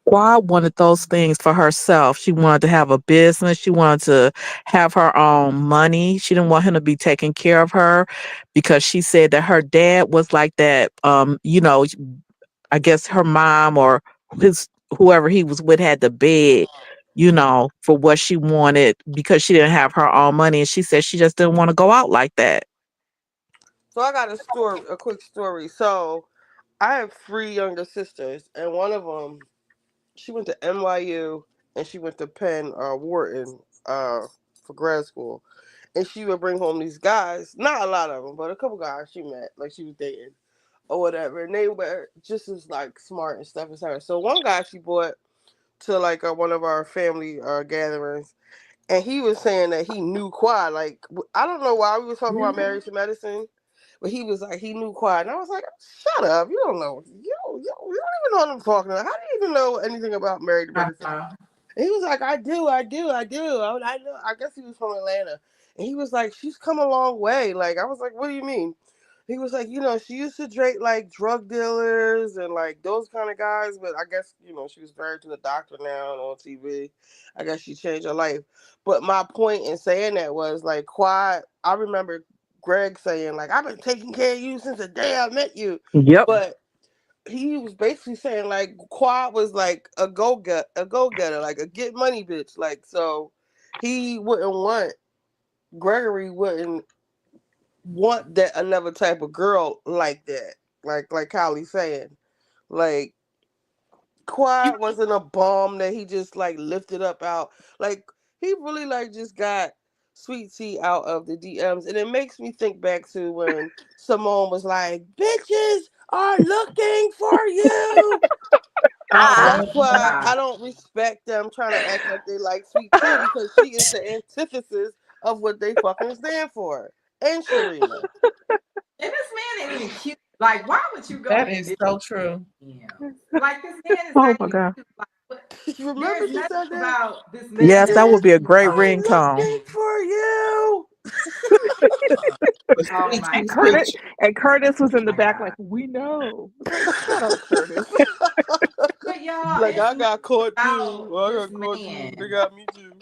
Quad wanted those things for herself. She wanted to have a business. She wanted to have her own money. She didn't want him to be taking care of her because she said that her dad was like that. I guess her mom or his whoever he was with had to beg, for what she wanted because she didn't have her own money. And she said she just didn't want to go out like that. So I got a quick story. So I have three younger sisters, and one of them, she went to NYU and she went to Penn Wharton for grad school, and she would bring home these guys. Not a lot of them, but a couple guys she met, like she was dating or whatever, and they were just as like smart and stuff as her. So one guy she brought to like one of our family gatherings, and he was saying that he knew Quad. Like I don't know why we were talking about marriage to medicine, but he was like he knew Quad, and I was like, shut up, you don't know, you don't even know what I'm talking about. How do you even know anything about married to medicine? Uh-huh. And he was like, I know. I guess he was from Atlanta, and he was like, she's come a long way. Like I was like, what do you mean? He was like, she used to date like drug dealers and like those kind of guys, but I guess, she was married to a doctor now and on TV. I guess she changed her life. But my point in saying that was like, Quad, I remember Greg saying, like, I've been taking care of you since the day I met you. Yep. But he was basically saying like Quad was like a go getter, like a get money bitch. Like so he wouldn't want Gregory wouldn't want that another type of girl like that. Like Kylie saying. Like Quad wasn't a bomb that he just like lifted up out. Like he really like just got Sweet Tea out of the DMs. And it makes me think back to when Simone was like, bitches are looking for you. Oh That's why God. I don't respect them trying to act like they like Sweet Tea because she is the antithesis of what they fucking stand for. And Sharina. And this man ain't even cute. Like, why would you go That and is do so true. him? Like, this man is Oh not my even God. cute. Like, what? Remember There's she nothing said that? about this man Yes, that that Yes, would be a great oh, I'm ringtone. looking for you. But oh sweet my And tea god. Curtis switch. and Curtis was Oh in the my back like, god. we know. It's like, shut up, Curtis. But y'all, Like it's I nothing got caught too. about I this got caught too. They man got me too.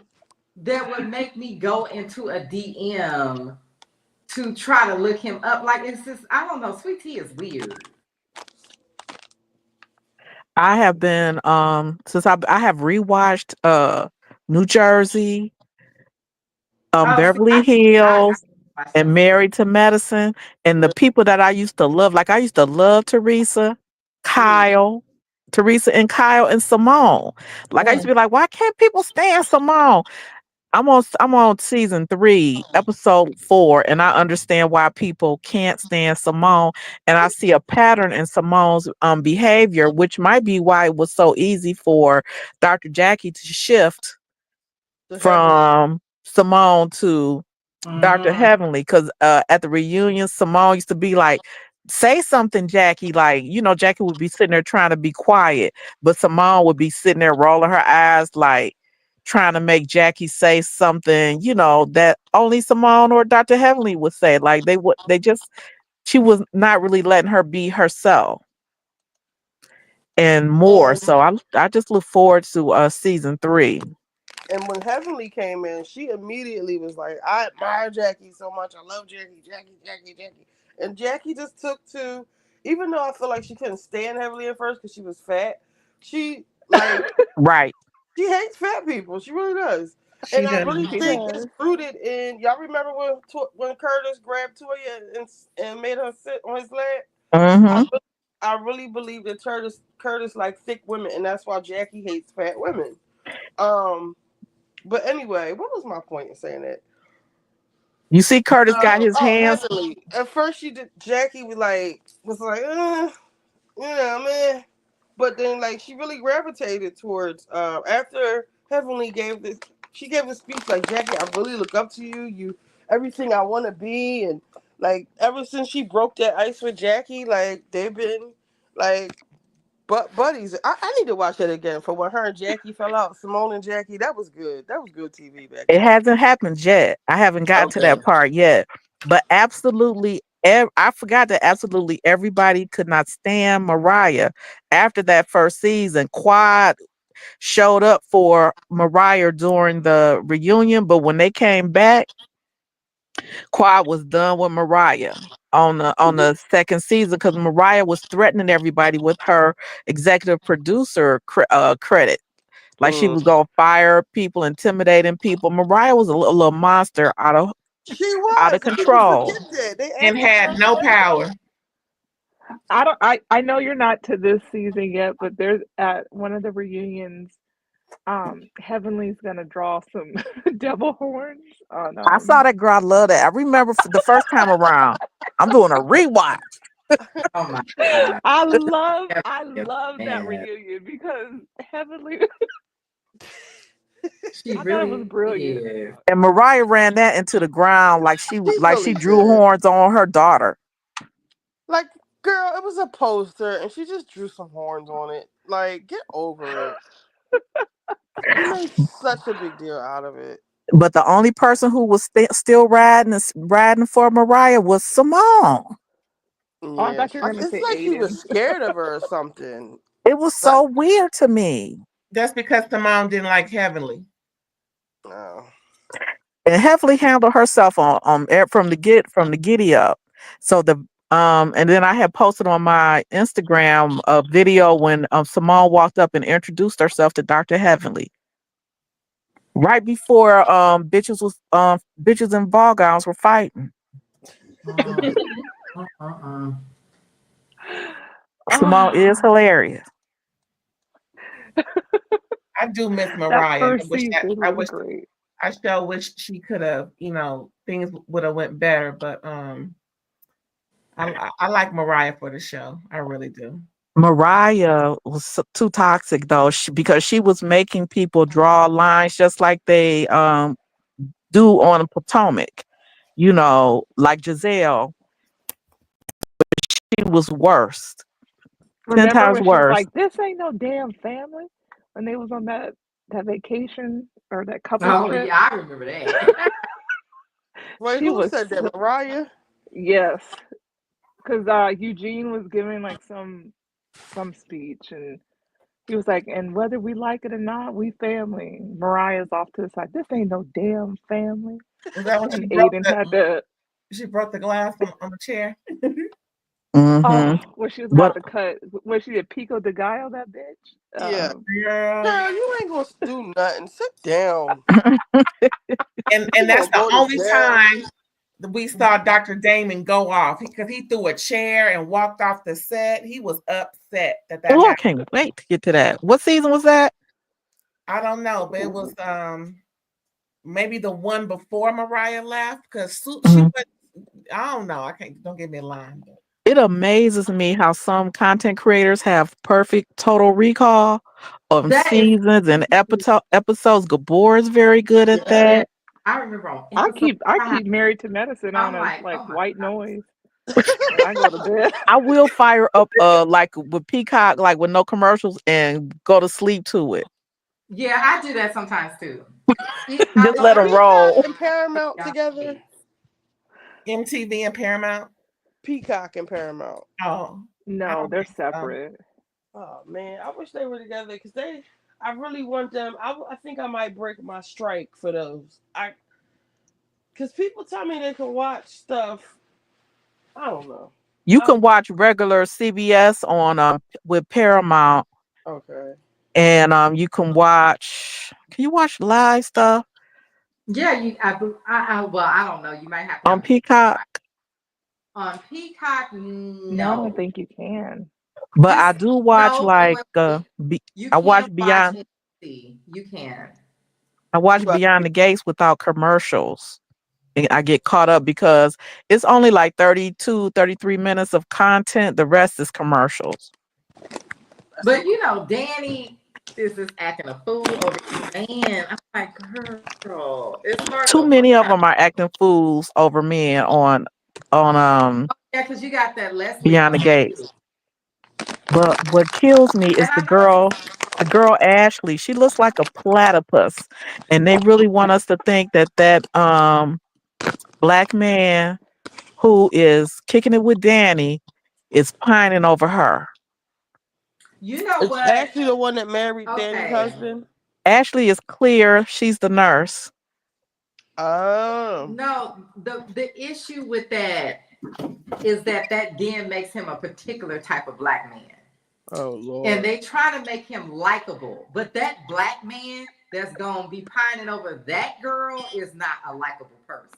that would make me go into a DM to try to look him up. Like, it's just, I don't know. Sweet Tea is weird. I have been since I have rewatched New Jersey, Oh, see, Beverly I Hills, watch them and too. Married to Medicine, and the people that I used to love, like I used to love Teresa, Mm. Kyle, Teresa and Kyle and Simone. Like I used to Mm. be like, why can't people stand Simone? I'm on season 3, episode 4, and I understand why people can't stand Simone. And I see a pattern in Simone's behavior, which might be why it was so easy for Dr. Jackie to shift The heavenly. from Simone to Dr. Mm-hmm. Heavenly. Because at the reunion, Simone used to be like, say something, Jackie. Like, Jackie would be sitting there trying to be quiet, but Simone would be sitting there rolling her eyes, like trying to make Jackie say something, that only Simone or Dr. Heavenly would say. Like she was not really letting her be herself and more. And So I just look forward to season 3. and when Heavenly came in, she immediately was like, I admire Jackie so much. I love Jackie, Jackie, Jackie, Jackie. And Jackie just took to, even though I feel like she couldn't stand Heavenly at first because she was fat, she, like, Right. she hates fat people. She really does. She And I does. really She think it's does. rooted in, y'all remember when Curtis grabbed Toya and made her sit on his leg? I, Hmm. re- I really believe that Curtis like thick women, and that's why Jackie hates fat women. Um, but anyway, what was my point in saying that? You see, Curtis got his Oh, hands. Heavenly. At first, she did. Jackie was like, yeah, man. But then, like, she really gravitated towards. After Heavenly gave this, she gave a speech like, Jackie, I really look up to you. You, everything I want to be, and like, ever since she broke that ice with Jackie, like, they've been like. But buddies, I need to watch that again. For when her and Jackie fell out, Simone and Jackie, that was good. That was good TV back It then. hasn't happened yet. I haven't gotten to Okay. that part yet. But absolutely, I forgot that absolutely everybody could not stand Mariah after that first season. Quad showed up for Mariah during the reunion, but when they came back, Quad was done with Mariah on the second season because Mariah was threatening everybody with her executive producer credit. Like she Mm. was gonna fire people, intimidating people. Mariah was a little monster She out of was, and people control. forget that. They And act like had her no forever. power. I know you're not to this season yet, but there's at one of the reunions, Heavenly's gonna draw some devil horns on I saw that girl. I love that. I remember the first time around. I'm doing a rewatch. Oh my god. I love that Man, reunion because Heavenly she I thought it was really brilliant. is. And Mariah ran that into the ground like she She like she really drew did. horns on her daughter. Like, girl, it was a poster, and she just drew some horns on it. Like, get over it. She made such a big deal out of it. But the only person who was still riding for Mariah was Simone. Oh, I Yeah, thought you were gonna it's say like she was Aiden. scared of her or something. It was Like, so weird to me. That's because the mom didn't like Heavenly. no. And heavily handled herself from the giddy up. So and then I had posted on my Instagram a video when Simone walked up and introduced herself to Dr. Heavenly. Right before bitches in ball gowns were fighting. Mm, mm. Simone is Oh, hilarious. I do miss that Mariah. first season was great. I sure wish she could have, things would have went better, but I like Mariah for the show. I really do. Mariah was too toxic though, because she was making people draw lines just like they do on Potomac. You know, like Giselle, she was worst, 10 Remember times when she was worse. like, "This ain't no damn family," when they was on that vacation or that couples Oh trip? yeah, I remember that. Wait, She who was said that? Mariah? yes, because Eugene was giving like some speech, and he was like, "And whether we like it or not, we family." Mariah's off to the side. This ain't no damn family. Is that when And Aiden had to she broke the glass on the chair? Hmm. when she was about But to cut when she did Pico de Gallo that bitch. Yeah. Girl. Girl, you ain't gonna do nothing. Sit down. You And that's gonna the go to only jail. time that we saw Dr. Damon go off because he threw a chair and walked off the set. He was upset that oh, I happened. can't wait to get to that. What season was that? I don't know, but it was maybe the one before Mariah left because she Mhm. went. I don't know. I can't. Don't get me a line. It amazes me how some content creators have perfect total recall of That is, seasons and episodes. Gabor is very good at Yeah. yeah. that. I remember on I episode keep I 5, keep Married to Medicine on I'm as like, like oh my white god. noise when I go to bed. I will fire up like with Peacock, like with no commercials, and go to sleep to it. Yeah, I do that sometimes too. Just Is let them Peacock roll. and Paramount together? MTV and Paramount. Peacock and Paramount. Oh, I No, don't they're think so. separate. Oh man, I wish they were together because they. I really want them. I think I might break my strike for those. Because people tell me they can watch stuff. I don't know. You I can watch regular CBS on with Paramount, okay. and you can watch. Can you watch live stuff Yeah, well, I don't know. You might have to on have a Peacock? on Peacock. No, I don't No, think you can. But I just do watch no. like You I can watch watch Beyond. NBC. You can. I watch But Beyond the Gates without commercials. And I get caught up because it's only like 32, 33 minutes of content. The rest is commercials. that's But a, you know, Danny is just acting a fool over man. I'm like, girl, it's hard Too to many of watch. them are acting fools over men on Yeah, because you got that Leslie Beyond the one too. Gates. But what kills me And is I know the girl Ashley. She looks like a platypus, and they really want us to think that black man who is kicking it with Danny is pining over her. you know it's what? actually the one that married Danny's Okay. husband. Ashley is clear. She's the nurse. Oh. No, the issue with that is that then makes him a particular type of black man. Oh And Lord. they try to make him likable. But that black man that's gonna be pining over that girl is not a likable person.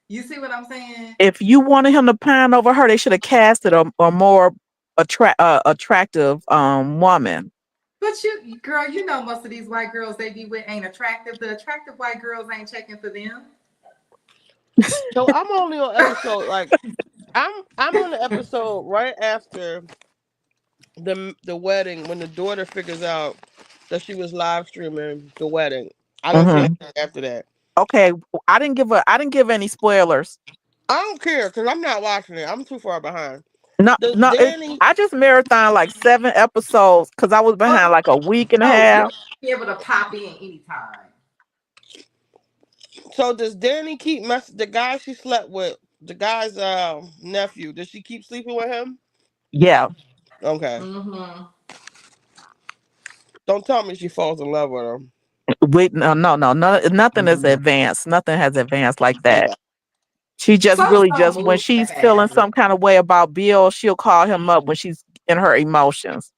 You see what I'm saying? If you wanted him to pine over her, they should have casted a more attractive woman. But girl, you know most of these white girls they be with ain't attractive. The attractive white girls ain't checking for them. So I'm only on episode like I'm on the episode right after the wedding when the daughter figures out that she was live streaming the wedding. I don't see Hmm. anything after that. Okay, I didn't give any spoilers. I don't care because I'm not watching it. I'm too far behind. No, Does no, Danny? I just marathon like 7 episodes because I was Oh, behind like a week and a oh, you'll half. be able to pop in anytime. So does Danny keep the guy she slept with? The guy's nephew. Does she keep sleeping with him? Yeah, Okay. Mm-hmm. Don't tell me she falls in love with him. wait, nothing is advanced. Nothing has advanced like that. She just Some really don't just when move that she's feeling fast. some kind of way about Bill, she'll call him up when she's in her emotions.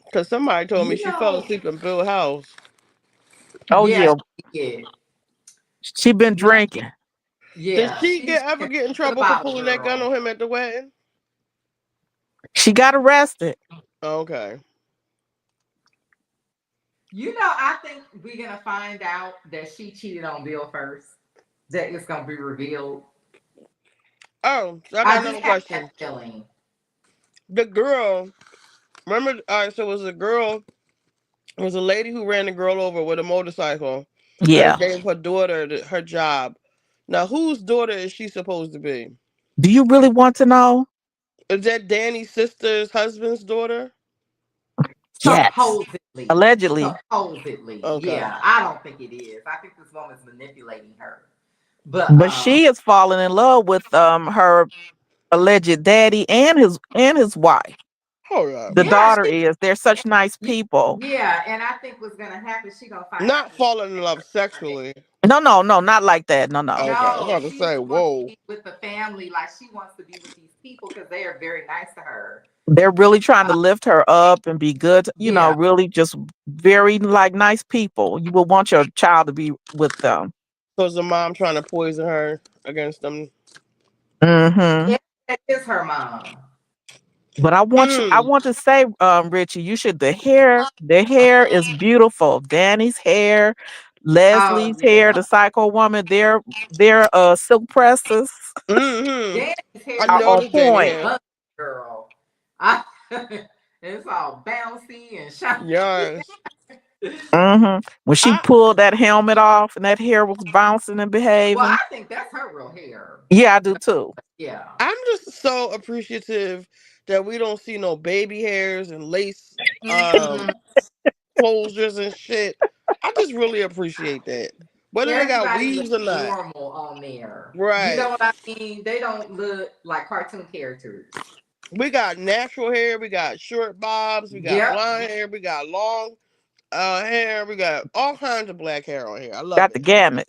Because somebody told me You she fell know, asleep in Bill's house. Oh yeah, yeah, she did. she been No, drinking. Did yeah, she she's ever get in a trouble for bottle pulling that gun girl. on him at the wedding? She got arrested. Okay. You know, I think we're gonna find out that she cheated on Bill first. That it's gonna be revealed. Oh, so I got I just another have that question. feeling. The girl, remember? All right, so it was a girl. It was a lady who ran the girl over with a motorcycle, and they Yeah. gave her daughter her job. Now, whose daughter is she supposed to be? Do you really want to know? Is that Danny's sister's husband's daughter? Yes. Supposedly. Allegedly. Supposedly. Okay. Yeah. I don't think it is. I think this woman's manipulating her. But But she is falling in love with her alleged daddy and his wife. Hold up. The yeah, daughter is. They're such nice she people. yeah, and I think what's gonna happen, she gonna find out Not who falling in she love is. sexually. No, no, no, not like that. No, no. Okay. I'm No, about to she say, wants to whoa. be with the family, like she wants to be with these people because they are very nice to her. They're really trying to Uh, lift her up and be good, yeah, really just very like nice people. You would want your child to be with them. So is the mom trying to poison her against them? Hmm. yeah, that is her mom. But I Mm. want to say, Richie, you should the hair is beautiful. Danny's hair, Oh Leslie's hair, yeah, the psycho woman, their silk presses Mm-hmm. Danny's I hair are looked on noticed Danny point. hair. money, girl. I, it's all bouncy and shiny. Yes. When she I pulled that helmet off and that hair was bouncing and Well, I behaving. think that's her real hair. Yeah, I do too. Yeah. I'm just so appreciative that we don't see no baby hairs and lace Mhm. closures and shit. I just really appreciate that. Whether they got Everybody weaves looks or not. normal on there. You Right. know what I mean? They don't look like cartoon characters. We got natural hair, we got short bobs, we got Yep. blonde hair, we got long hair, we got all kinds of black hair on here. I love Got the it. gamut.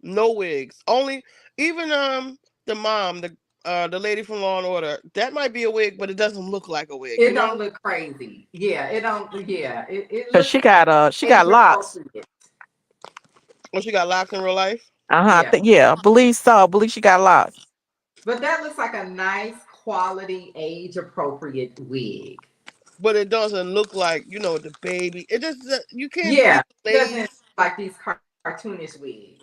No wigs. Only even the mom, the lady from Law and Order, that might be a wig, but it doesn't look like a wig, It you don't know? look crazy. Yeah, it don't. Yeah, it Cause looks she got age lots. appropriate. Oh, she got locks in real life? I Yeah, think yeah, I believe so. I believe she got lots. but that looks like a nice quality age appropriate wig. But it doesn't look like, the baby. It just, you can't see Yeah, the it doesn't lace. like these cartoonish wigs.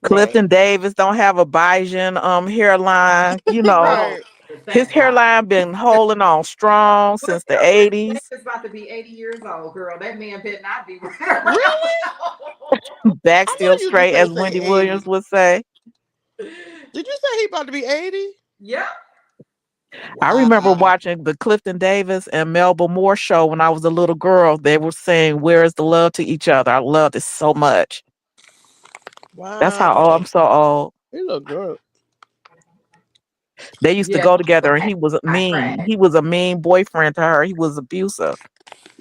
Right. Clifton Davis don't have a Bayesian hairline. Oh, Right. His thank God. hairline been holding on strong Well, since the Clifton 80s. Davis about to be 80 years old, girl. That man better not be running around Really? with Back I still know you just straight, ain't as say Wendy 80. Williams would say. no. Did you say he about to be 80? Yep. I remember Wow. watching the Clifton Davis and Melba Moore show when I was a little girl. They were saying, "Where is the love to each other?" I loved it so much. That's how old Wow. I'm so old. He look good. They used to Yeah, go he was together, and he was high mean. trash. He was a mean boyfriend to her. He was abusive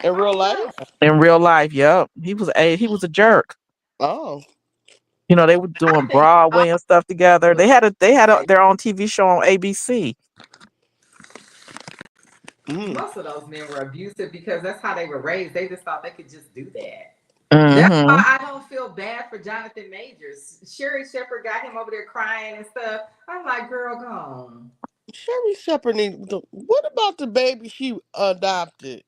In real Oh no. life? in real life. Yep, he was a jerk. Oh. They were I doing think all Broadway and stuff together. was crazy. Their own TV show on ABC. Mm. Most of those men were abusive because that's how they were raised. They just thought they could just do that. That's Hmm. why I don't feel bad for Jonathan Majors. Sherry Shepherd got him over there crying and stuff. I'm like, girl, gone. Sherry Shepherd what about the baby she adopted?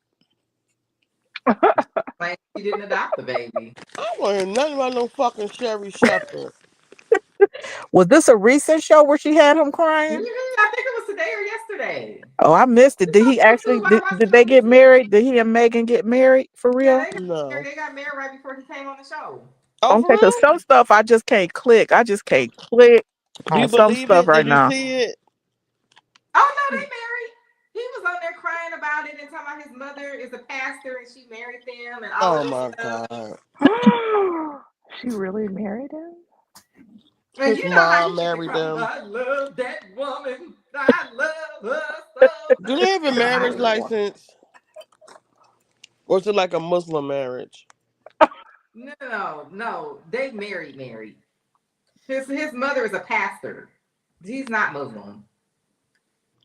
Like she didn't adopt the baby. I don't want to hear nothing about no fucking Sherry Shepherd. Was this a recent show where she had him crying? I think it was today or yesterday. Oh, I missed it. It's Did on he actually? YouTube. I Did, watched did it they on get YouTube. married? Did he and Megan get married for Yeah, real? they got married. No. They got married right before he came on the show. Oh, for Okay, because real? some stuff I just can't click. I just can't click Do you on some believe stuff it? right Did you now. see it? Oh no, they married. He was on there crying about it and talking about his mother is a pastor and she married them and all of Oh this my stuff. God. She really married him? And His you know how he mom keep it married coming. them. I love that woman. I love her so. Do they have a You know how marriage he is. No. license? Or is it like a Muslim marriage? No. They married. His mother is a pastor. He's not Muslim.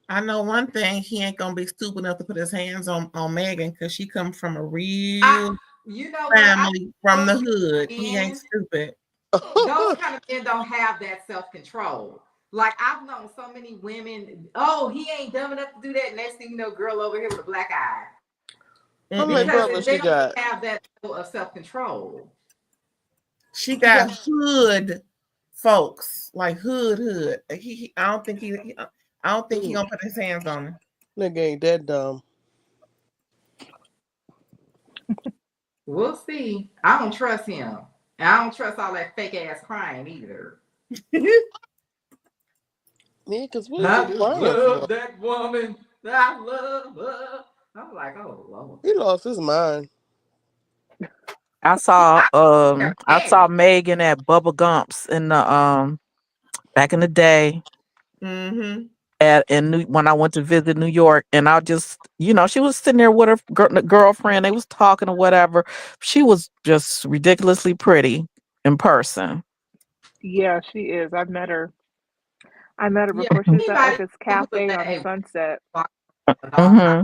I know one thing, he ain't gonna be stupid enough to put his hands on Megan because she comes from a I, real you know what? I family from the those hood. He ain't men, stupid. those kind of men don't have that self control. Like I've known so many women. Oh, he ain't dumb enough to do that. Next thing you know, girl over here with a black eye How many Mm-mm. because brothers they she don't got? have that level of self control. She got Because hood folks, like hood. I don't think I don't think he Mm, gonna put his hands on her. nigga ain't that dumb. we'll see. I don't trust him. And I don't trust all that fake ass crying either. Yeah, because what is he I just crying for? love that woman. I love her. I'm like, oh Lord. He lost his mind. I never I saw married. Megan at Bubba Gump's in the back in the day Mm-hmm. when I went to visit New York, and I just, she was sitting there with her girlfriend. They was talking or whatever. She was just ridiculously pretty in person. Yeah, she is. I've met her. I met her Yeah, before. She was at like anybody this who was cafe on that Sunset, a dog house, Hmm.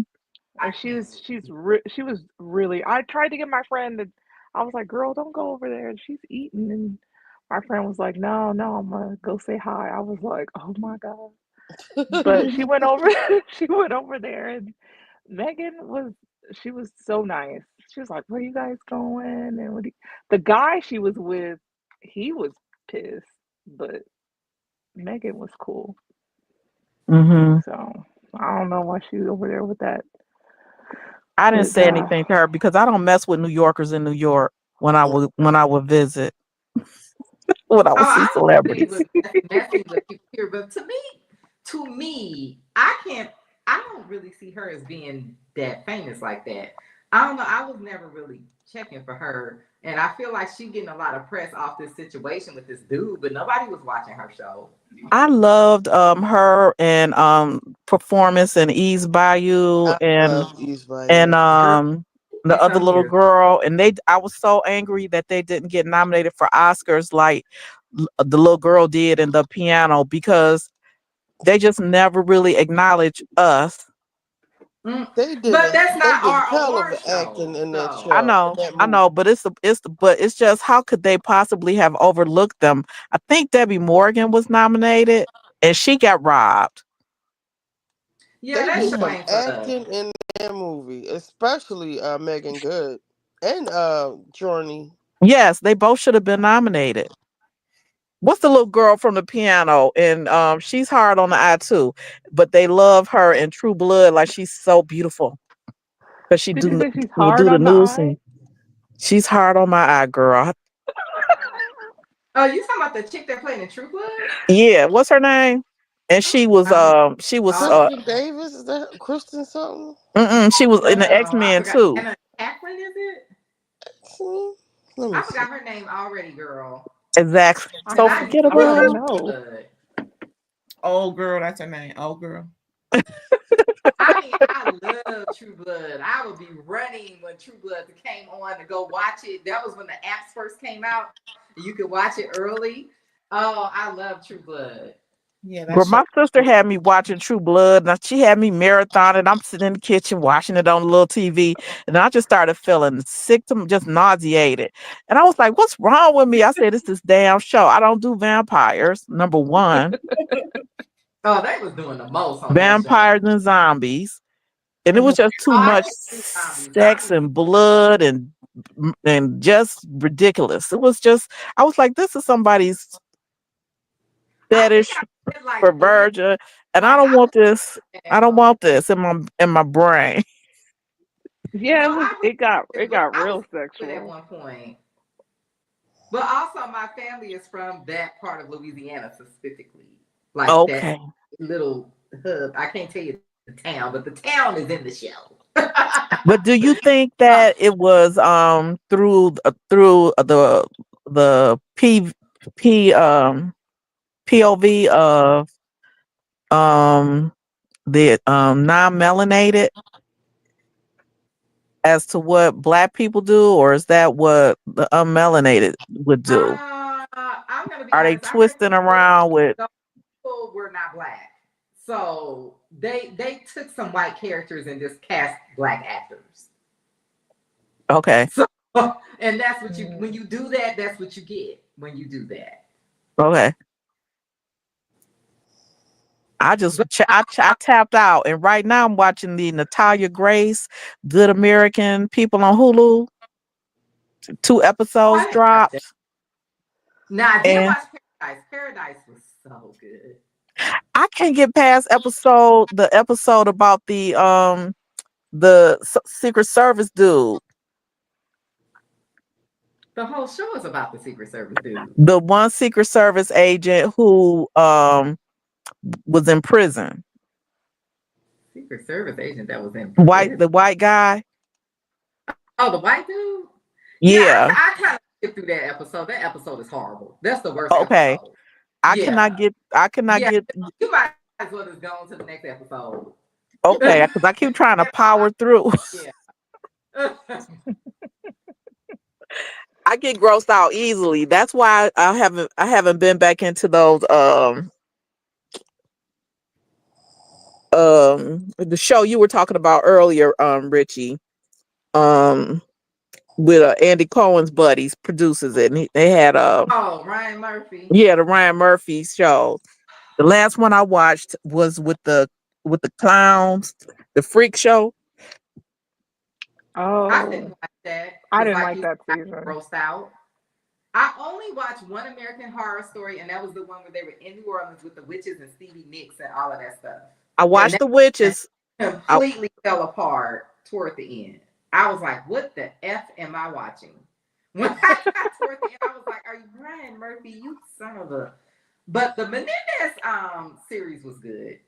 I and can't. she was really. I tried to get my friend to. I was like, "Girl, don't go over there. She's eating." And my friend was like, "No, no, I'm gonna go say hi." I was like, "Oh my god!" But she went over. She went over there, and Megan was. She was so nice. She was like, "Where you guys going?" And the guy she was with, he was pissed, but Megan was cool. Hmm. So I don't know why she's over there I didn't with say anything to her because I don't mess with New Yorkers in New York when I would visit, when I Oh, would see I don't really celebrities. was messing with people here, but to me, I can't. I don't really see her as being that famous like that. I don't know. I was never really checking for her, and I feel like she getting a lot of press off this situation with this dude, but nobody was watching her show. I loved her and performance and Ease Bayou I and love East and Bayou. Girl, the other some little years. girl, and I was so angry that they didn't get nominated for Oscars like the little girl did in the piano, because they just never really acknowledge us. Mm. They did But a that's they not did our hell of award an acting show, in that I show, so in know, that I know, movie. but but it's just, how could they possibly have overlooked them? I think Debbie Morgan was nominated and she got robbed. yeah, They that did show some Mm. ain't for us. acting in that movie, especially Megan Good and Journey. Yes, they both should have been nominated. What's the little girl from the piano? And she's hard on the eye too, but they love her in True Blood like she's so beautiful because she did you say she's will hard do the on the news eye? and she's hard on my eye, girl. Oh, you talking about the chick that played in True Blood? Yeah, what's her name? And I she was don't Kristen Davis, is that Kristen something? she was in the know. I X-Men forgot. too. Anna Paquin, is it? Hmm, let me I see. forgot her name already, girl. Exactly. And So I used to I want to love forgettable. know. Blood. Old girl, that's her name. Old girl. I mean, I love True Blood. I would be running when True Blood came on to go watch it. That was when the apps first came out. You could watch it early. Oh, I love True Blood. Yeah, that Girl, show. my sister had me watching True Blood. Now she had me marathoning. I'm sitting in the kitchen watching it on the little TV, and I just started feeling sick, to just nauseated. And I was like, "What's wrong with me?" I said, "It's this damn show. I don't do vampires. Number one, Oh, they was doing the most on that show. vampires and zombies, and it was Mm. just Oh, too I much can't do zombies. sex Zombies is and blood and just ridiculous. It was just, I was like, this is somebody's I think fetish I did like three. perversion, and I Like don't I want this. had I don't one. want this in my brain. Yeah, No, I was it but got I was real good at sexual. one point. But also my family is from that part of Louisiana specifically. Like that Okay. little hub. I can't tell you the town, but the town is in the show. But do you think that it was through the P POV of um the non-melanated as to what black people do, or is that what the unmelanated would do? I'm gonna be Are they honest. I read twisting the book. around with Those people were not black, so they took some white characters and just cast black actors. okay, So and that's what you when Mm. you do that, that's what you get when you do that. okay. But I tapped out, and right now I'm watching the Natalia Grace Good American People on Hulu. Two oh, I episodes didn't watch that. dropped, Now I did and watch Paradise. Paradise was so good. I can't get past the episode about the Secret Service dude. The whole show is about the Secret Service dude. The one Secret Service agent who was in prison. Secret Service agent that was in prison. The white guy. Oh, the white dude? Yeah. I kind of get through that episode. That episode is horrible. That's the worst Okay. episode. I cannot get You might as well just go on to the next episode. Okay, because I keep trying to power through. Yeah. I get grossed out easily. That's why I haven't been back into those the show you were talking about earlier, Richie. With Andy Cohen's buddies produces it. And they had Ryan Murphy. Yeah, the Ryan Murphy show. The last one I watched was with the clowns, the freak show. Oh, I didn't like that. I didn't like that season. Grossed out. I only watched One American Horror Story, and that was the one where they were in New Orleans with the witches and Stevie Nicks and all of that stuff. I watched the witches. Completely fell apart toward the end. I was like, what the F am I watching? When I got toward the end, I was like, are you Ryan Murphy? You son of a... But the Menendez series was good.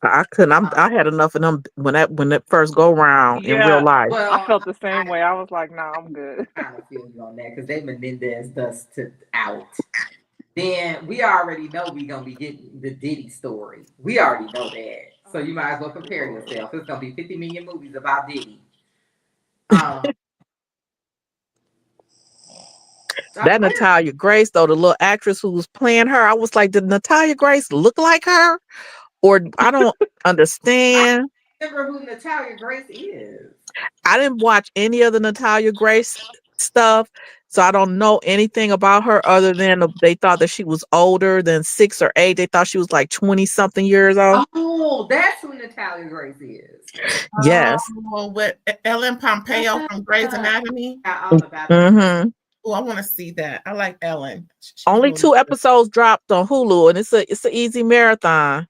I couldn't. I had enough of them when that first go round in real life. Well, I felt the same way. I was like, nah, I'm good. I kind of feel you on that because they Menendez dust out. Then we already know we're gonna be getting the Diddy story. We already know that. So you might as well prepare yourself. It's gonna be 50 million movies about Diddy. That Natalia Grace, though, the little actress who was playing her, I was like, did Natalia Grace look like her? Or I don't understand. I don't remember who Natalia Grace is. I didn't watch any of the Natalia Grace stuff, so I don't know anything about her other than they thought that she was older than 6 or 8. They thought she was like 20-something years old. Oh, that's who Natalia Grace is. Yes. With Ellen Pompeo from Grey's Anatomy. Mm-hmm. Oh, I want to see that. I like Ellen. She's Only really 2 good. episodes dropped on Hulu, and it's an easy marathon.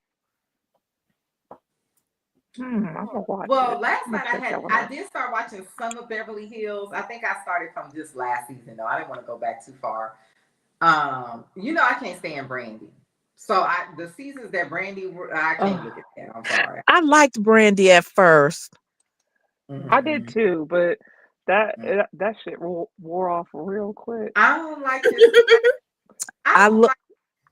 I'm gonna watch Well, it. last night I did start watching some of Beverly Hills. I think I started from just last season though. I didn't want to go back too far. I can't stand Brandy. So the seasons that Brandy I can't look at that. I'm sorry. I liked Brandy at first. I did too, but that shit wore off real quick. I don't like this. I don't like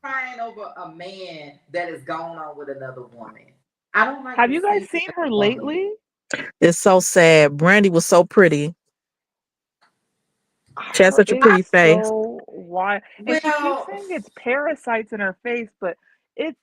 crying over a man that is going on with another woman. I don't like. Have you guys seen her lately? It's so sad. Brandy was so pretty. She has such a pretty face. So why? And she keeps saying it's parasites in her face, but it's.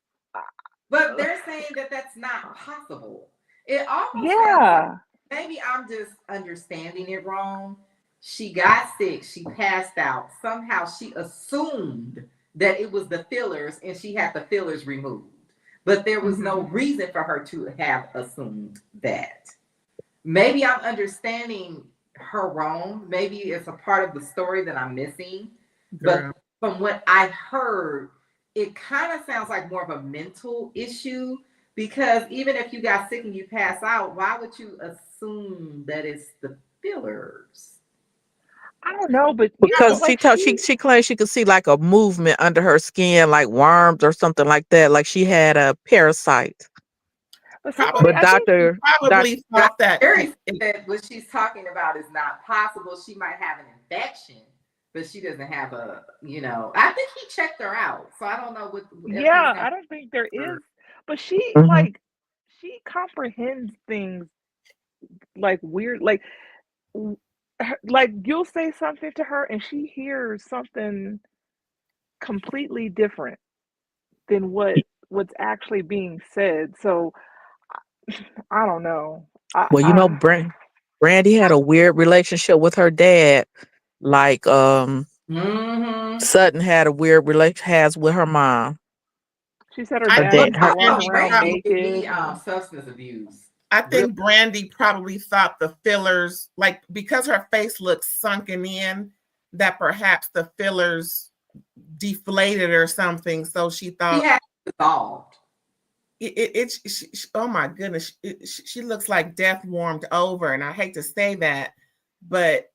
But they're saying that that's not possible. It almost sounds like maybe I'm just understanding it wrong. She got sick. She passed out. Somehow she assumed that it was the fillers, and she had the fillers removed. But there was no reason for her to have assumed that. Maybe I'm understanding her wrong. Maybe it's a part of the story that I'm missing. But from what I heard, it kind of sounds like more of a mental issue, because even if you got sick and you pass out, why would you assume that it's the fillers? I don't know, but because she claims she could see like a movement under her skin, like worms or something like that, like she had a parasite. But Doctor probably thought that what she's talking about is not possible. She might have an infection, but she doesn't have a. I think he checked her out, so I don't know what. I don't think there is, but she she comprehends things like weird, like you'll say something to her and she hears something completely different than what's actually being said. So I don't know. Brandy had a weird relationship with her dad, like Sutton had a weird has with her mom. She said her dad walking around naked. Substance abuse. I think Brandy probably thought the fillers, like because her face looks sunken in, that perhaps the fillers deflated or something. So she thought she had dissolved. Oh my goodness, she looks like death warmed over, and I hate to say that, but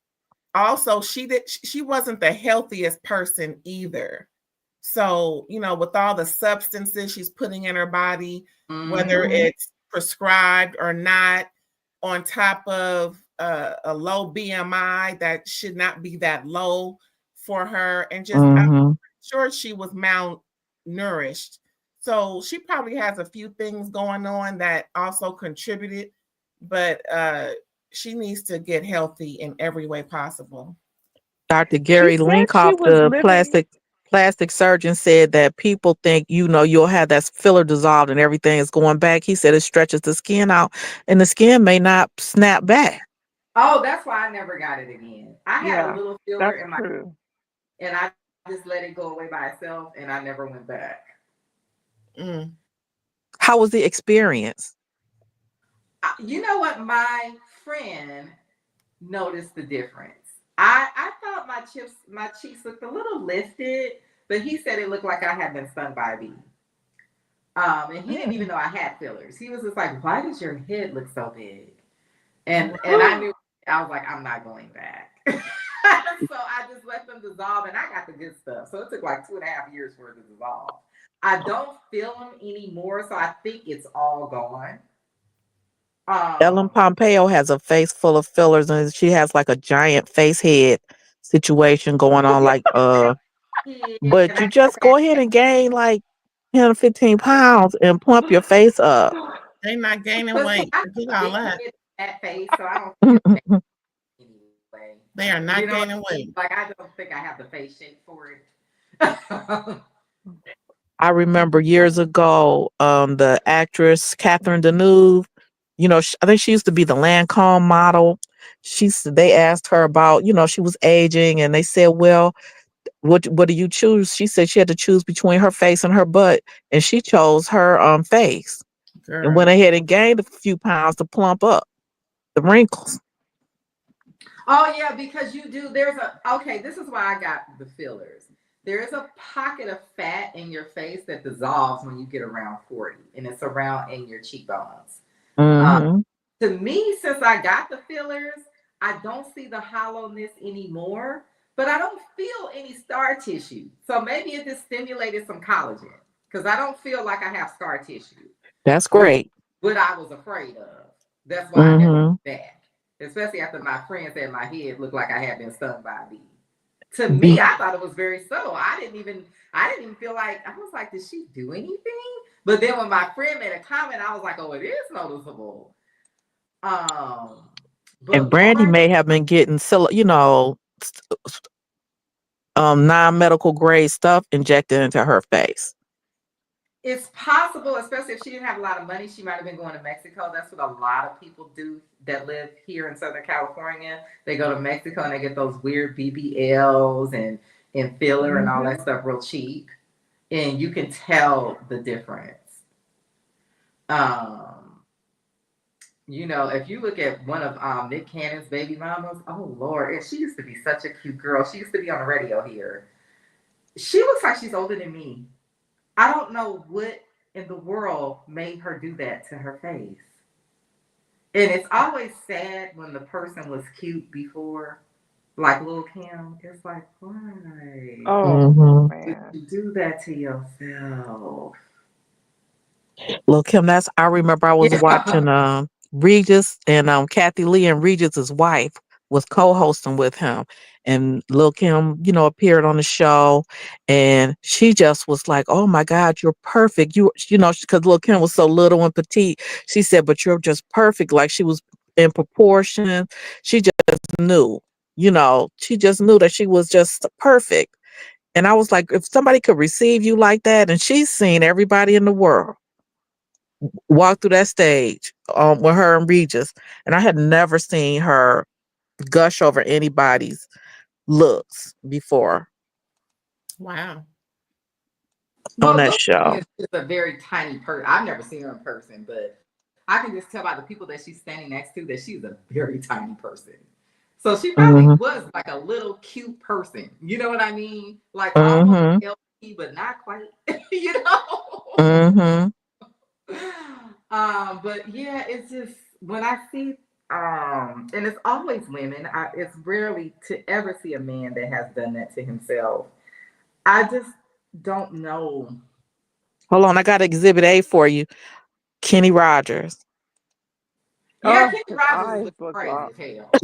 also she wasn't the healthiest person either. So, with all the substances she's putting in her body, whether it's prescribed or not, on top of a low BMI that should not be that low for her, and just I'm sure she was malnourished. So she probably has a few things going on that also contributed, but she needs to get healthy in every way possible. Dr. She Gary said she Linkoff, was the living. plastic surgeon, said that people think, you'll have that filler dissolved and everything is going back. He said it stretches the skin out and the skin may not snap back. Oh, that's why I never got it again. I had a Yeah, little filler that's in my, true. and I just let it go away by itself, and I never went back. Mm. How was the experience? You know what? My friend noticed the difference. I thought my cheeks looked a little lifted, but he said it looked like I had been stung by a bee. And he didn't even know I had fillers. He was just like, "Why does your head look so big?" And I knew, I was like, "I'm not going back." So I just let them dissolve, and I got the good stuff. So it took like 2.5 years for it to dissolve. I don't feel them anymore, so I think it's all gone. Ellen Um, Pompeo has a face full of fillers and she has like a giant face head situation going on. Like, yeah, but and you I just go ahead and gain like 10 or 15 pounds and plump your face up. They're not gaining but see, weight. I Forget have a all big that. head, fat face, so I don't feel bad anyway. They are You not know what gaining I mean? weight. Like I don't think I have the face shape for it. I remember years ago, the actress Catherine Deneuve, I think she used to be the Lancome model. They asked her about, she was aging and they said, well, what do you choose? She said she had to choose between her face and her butt, and she chose her face and went Girl. ahead and gained a few pounds to plump up the wrinkles. Oh yeah, because you do. Okay. This is why I got the fillers. There is a pocket of fat in your face that dissolves when you get around 40, and it's around in your cheekbones. Um, Mm-hmm. to me, since I got the fillers, I don't see the hollowness anymore, but I don't feel any scar tissue. So maybe it just stimulated some collagen because I don't feel like I have scar tissue, That's which great. what I was afraid of. That's why I never went Mm-hmm. back, especially after my friend said my head looked like I had been stung by a bee. To me, Be- I thought it was very subtle. I didn't even feel like, I was like, did she do anything? But then when my friend made a comment, I was like, oh, it is noticeable. Um, and but Brandy March, may have been getting, non-medical grade stuff injected into her face. it's possible, especially if she didn't have a lot of money, she might have been going to Mexico. That's what a lot of people do that live here in Southern California. They go to Mexico and they get those weird BBLs and filler and all that stuff real cheap. And you can tell the difference. Um, if you look at one of Nick Cannon's baby mamas, oh Lord, and she used to be such a cute girl. She used to be on the radio here. She looks like she's older than me. I don't know what in the world made her do that to her face. And it's always sad when the person was cute before, like Lil Kim. It's like, why Oh Mm-hmm. would man. you do that to yourself? Look, Kim, I remember I was Yeah. watching Regis and Kathy Lee and Regis's wife was co-hosting with him. And Lil Kim, appeared on the show and she just was like, oh my God, you're perfect. Because Lil Kim was so little and petite. She said, but you're just perfect. Like she was in proportion. She just knew, she just knew that she was just perfect. And I was like, if somebody could receive you like that, and she's seen everybody in the world walk through that stage with her and Regis, and I had never seen her gush over anybody's looks before Wow. on Well, that Lil Kim show. is just a very tiny person. I've never seen her in person, but I can just tell by the people that she's standing next to that she's a very tiny person. So she probably Mm-hmm. was like a little cute person. You know what I mean? Like almost Mm-hmm. LP, but not quite. you know? Mm-hmm. But yeah, it's just when I see And it's always women. It's rarely to ever see a man that has done that to himself. I just don't know. Hold on, I got Exhibit A for you. Kenny Rogers. Yeah, Oh, Kenny his Rogers is eyes looking look crazy rough. as hell.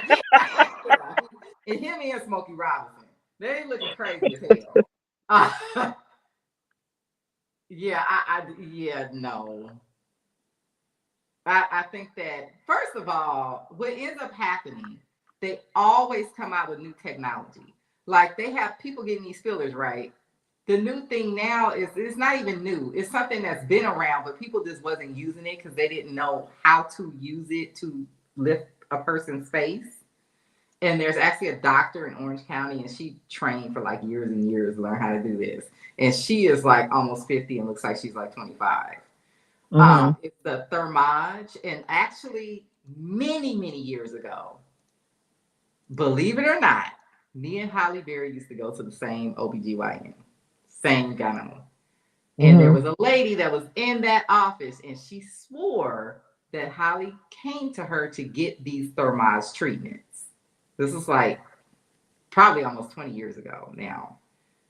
Yeah, and him and Smokey Robinson, they looking crazy as hell. Yeah, yeah, no. I think that first of all, what ends up happening, they always come out with new technology. Like they have people getting these fillers, right? The new thing now is it's not even new. It's something that's been around, but people just wasn't using it because they didn't know how to use it to lift a person's face. And there's actually a doctor in Orange County, and she trained for like years and years to learn how to do this. And she is like almost 50 and looks like she's like 25. Mm-hmm. It's the thermage, and actually, many years ago, believe it or not, me and Holly Berry used to go to the same OBGYN, same gyno. And there Mm-hmm. was a lady that was in that office, and she swore that Holly came to her to get these thermage treatments. This was like probably almost 20 years ago now,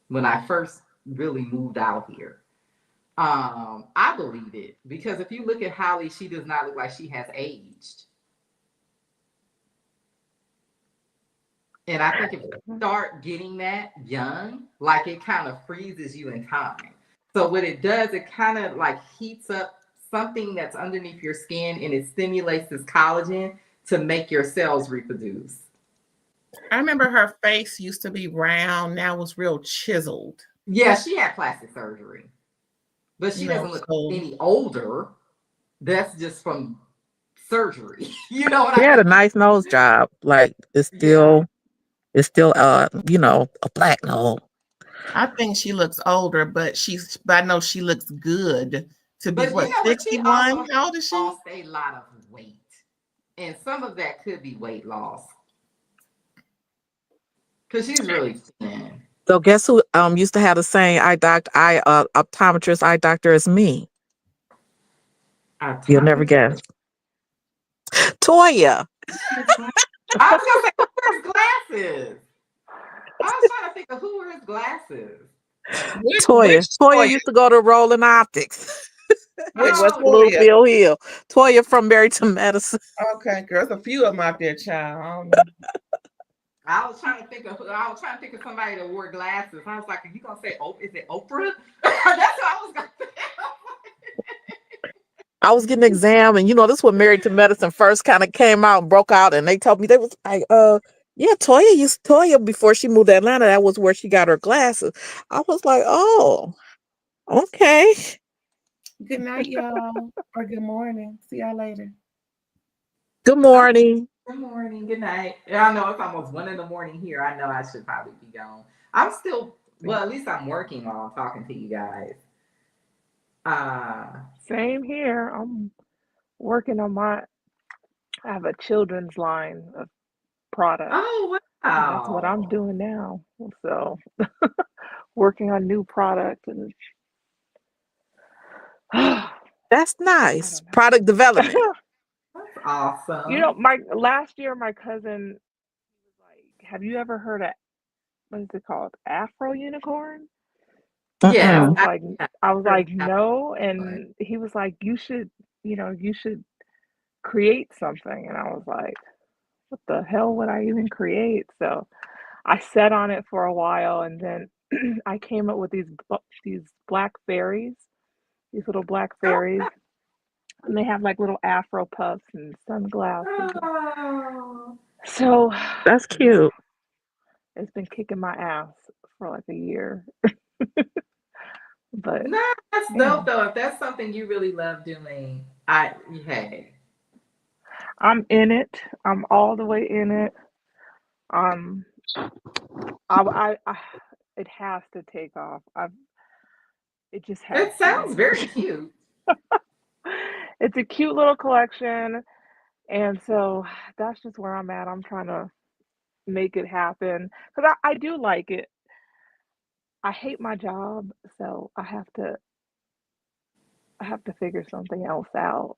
when I first really moved out here. I believe it because if you look at Holly, she does not look like she has aged. And I think if you start getting that young, like it kind of freezes you in time. So what it does, it kind of like heats up something that's underneath your skin and it stimulates this collagen to make your cells reproduce. I remember her face used to be round, now it's real chiseled. Yeah, she had plastic surgery, but she No, doesn't look so any older. That's just from surgery. You know what She I had a mean? nice nose job. Like Yeah. it's still a black nose. I think she looks older, but I know she looks good to be But you what, know what? She also 61? How old is she? lost a lot of weight. And some of that could be weight loss. Because she's really thin. So guess who used to have the same optometrist eye doctor as me? You'll never Optometrist. guess. Toya. I was gonna say, who wears glasses? I was trying to think of who wears glasses. Which Toya Toya? used to go to Rolling Optics in Which West Oh, Toya? Bloomfield Hill. Toya from Married to Medicine. Okay, girl, there's a few of them out there, child. I don't know. I was trying to think of somebody that wore glasses. I was like, are you gonna say is it Oprah? That's what I was gonna say. I was getting an exam, and this when Married to Medicine first kind of came out and broke out, and they told me they was like, yeah, Toya before she moved to Atlanta, that was where she got her glasses. I was like, oh, okay. Good night, y'all. Or good morning. See y'all later. Good Oh, morning. good morning, good night. Yeah, I know it's almost 1 a.m. here. I know I should probably be gone. I'm still well, at least I'm working while I'm talking to you guys. Uh Same here. I'm working on my. I have a children's line of products, oh and that's what I'm wow. doing now. So working on new products, and I That's nice. don't Product development. know. That's awesome. My last year, my cousin was like, "Have you ever heard of what is it called, Afro Unicorn?" And Yes, Mm-mm. I was heard like, of no. that. And he was like, you should create something. And I was like, what the hell would I even create? So I sat on it for a while, and then I came up with these black fairies, these little black fairies, and they have like little afro puffs and sunglasses. Oh, So That's yeah, cute. it's been kicking my ass for like a year, but no, that's yeah, dope though. If that's something you really love doing, I hey. I'm in it. I'm all the way in it. Um, I it has to take off. It just has It to. sounds very cute. It's a cute little collection, and so that's just where I'm at. I'm trying to make it happen because I do like it. I hate my job, so I have to figure something else out.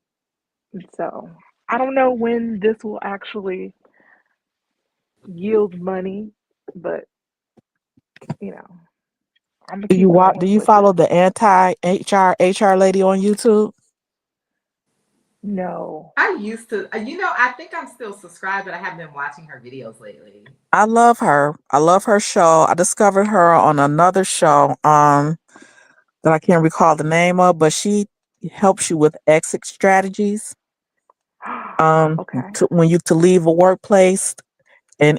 And so I don't know when this will actually yield money, but you know, I'm gonna keep Do going you with it. follow the anti HR lady on YouTube? No. I used to, I think I'm still subscribed, but I haven't been watching her videos lately. I love her. I love her show. I discovered her on another show that I can't recall the name of, but she helps you with exit strategies. Okay. When you to leave a workplace and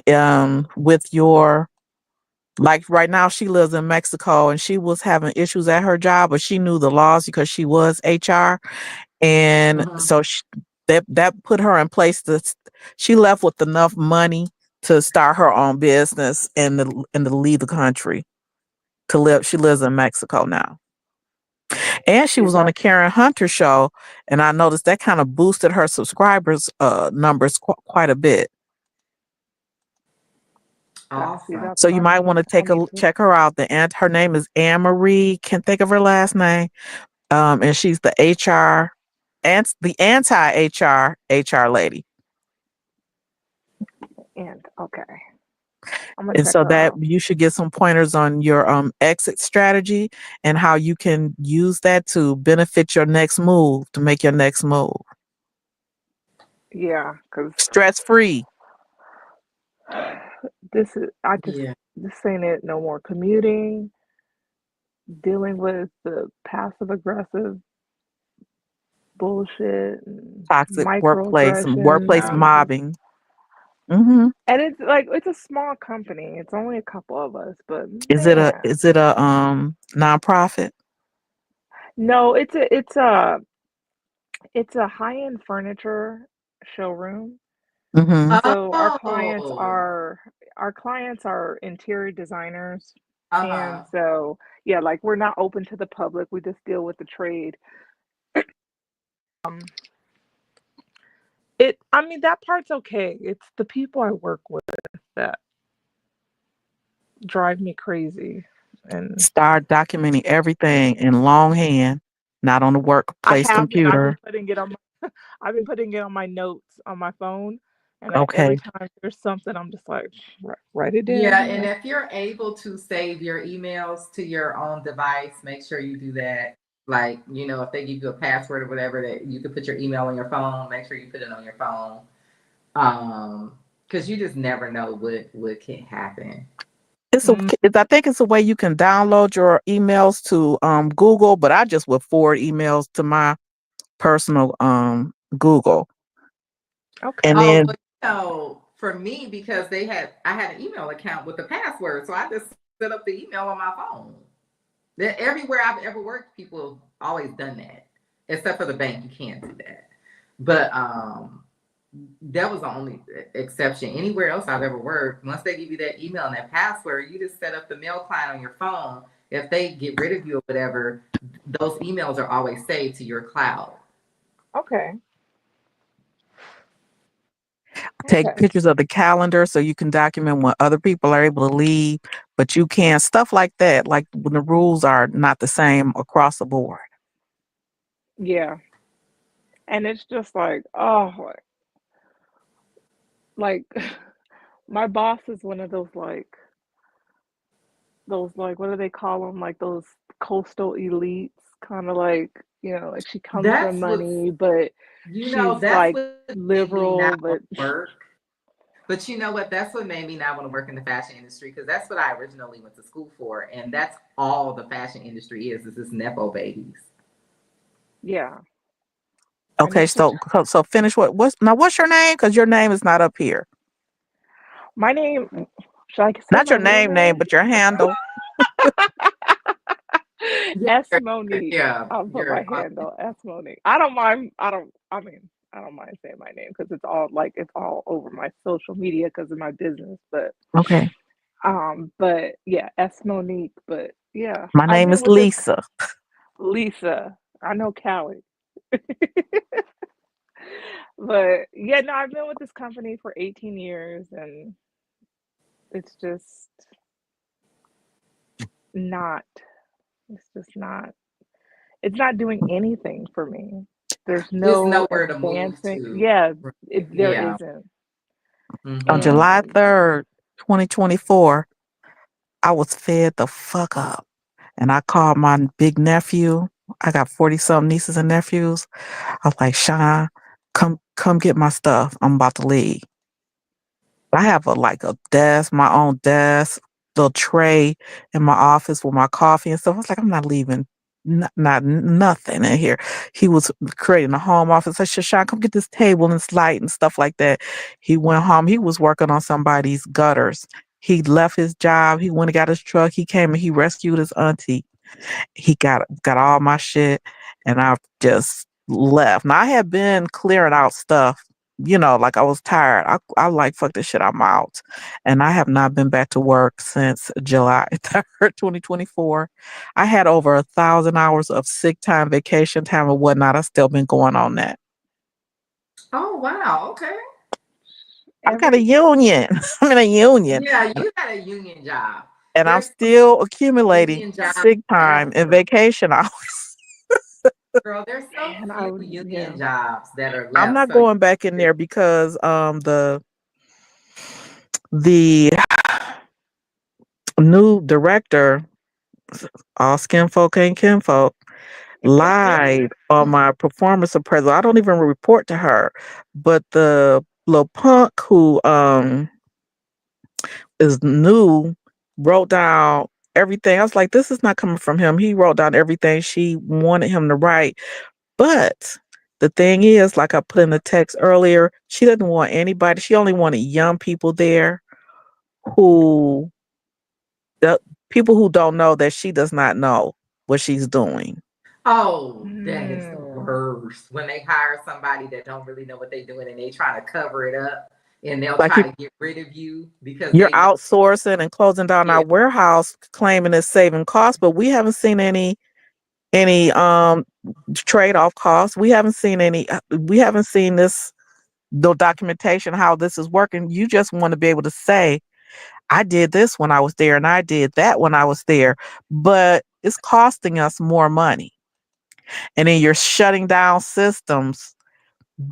with your, like right now she lives in Mexico and she was having issues at her job, but she knew the laws because she was HR, and Mhm. so that put her in place she left with enough money to start her own business and to leave the country to live. She lives in Mexico now. And she Is was on that the Karen Hunter show, and I noticed that kind of boosted her subscribers numbers quite a bit. see Awesome. that's So you might funny. want to I need to. check her out. Her name is Anne Marie. Can't think of her last name. And she's the HR and the anti HR lady. And okay, I'm gonna And check so her that out. you should get some pointers on your exit strategy and how you can use that to benefit your next move, to make your next move Yeah, because stress free. this is I just Yeah. this ain't it. No more commuting, dealing with the passive aggressive bullshit and Toxic workplace and microaggressions workplace No. mobbing. Hmm. and it's like it's a small company. It's only a couple of us, but man, Is it a nonprofit? no, it's a high-end furniture showroom. Hmm. So Oh. our clients are interior designers, and Uh-huh. so yeah, like we're not open to the public. We just deal with the trade. Um, I mean that part's okay. It's the people I work with that drive me crazy, and Start documenting everything in longhand, not on the I workplace have been. computer. I've been putting it on my notes on my phone, and every Okay. time there's something, I'm just like, write it Yeah, down. and if you're able to save your emails to your own device, make sure you do that. Like, if they give you a password or whatever, that you could put your email on your phone, make sure you put it on your phone. Because you just never know what can happen. Mm, I think it's a way you can download your emails to Google, but I just would forward emails to my personal Google. okay. And Oh, then well, for me, because I had an email account with the password, so I just set up the email on my phone. Everywhere I've ever worked, people have always done that, except for the bank. You can't do that. But that was the only exception. Anywhere else I've ever worked, once they give you that email and that password, you just set up the mail client on your phone. If they get rid of you or whatever, those emails are always saved to your cloud. Okay. take Okay. pictures of the calendar so you can document when other people are able to leave, but you can't, stuff like that, like when the rules are not the same across the board. Yeah. And it's just like, oh, like my boss is one of those like what do they call them? Like those coastal elites, kind of like, like she comes from That's what's money, but she's that's like what made me not liberal, want but to work. But you know what? That's what made me not want to work in the fashion industry, because that's what I originally went to school for, and that's all the fashion industry is this nepo babies. yeah. And Okay, it's just so finish what's your name? Because your name is not up here. my name. Should I say Not my your real name, name? but your handle. Yeah, S Monique. yeah, I'll put you're my handle S Monique. I don't mind. I don't. I mean, I don't mind saying my name because it's all over my social media because of my business. Okay. But yeah, S Monique. But yeah, My I've name been is with this Lisa. Lisa. I know Callie. But yeah, no, I've been with this company for 18 years, and it's just not. It's just not. It's not doing anything for me. There's It's no nowhere to move advancing. to. Yeah, there Yeah. isn't. On Mm-hmm. And July 3rd, 2024, I was fed the fuck up. And I called my big nephew. I got 40 something nieces and nephews. I was like, Sean, come get my stuff. I'm about to leave. I have a desk, my own desk, little tray in my office with my coffee and stuff. I was like, I'm not leaving not nothing in here. He was creating a home office. I said, Sean, come get this table and this light and stuff like that. He went home. He was working on somebody's gutters. He left his job. He went and got his truck. He came and he rescued his auntie. He got all my shit, and I just left. Now I had been clearing out stuff, like I was tired. I like fuck this shit. I'm out, and I have not been back to work since July 3rd, 2024. I had over 1,000 hours of sick time, vacation time, and whatnot. I still been going on that. Oh wow. Okay. I got a every union. I'm in a union, Yeah, you got a union job. and I'm There's still accumulating union jobs sick time and everywhere. vacation hours. Girl, there's so and I few would yeah. union jobs that are I'm left. not So going back in there because the new director, all skin folk ain't kinfolk, lied on my performance appraisal. I don't even report to her, but the little punk who is new wrote down everything. I was like, this is not coming from him. He wrote down everything she wanted him to write. But the thing is, like I put in the text earlier, she didn't want anybody. She only wanted young people there who the people who don't know that she does not know what she's doing. oh, that is the Mm. worst. When they hire somebody that don't really know what they're doing and they trying to cover it up and they'll Like try to get rid of you because you're they know. outsourcing and closing down our Yeah. warehouse, claiming it's saving costs, but we haven't seen any trade off costs. We haven't seen any. We haven't seen this no documentation how this is working. You just want to be able to say, I did this when I was there and I did that when I was there, but it's costing us more money. And then you're shutting down systems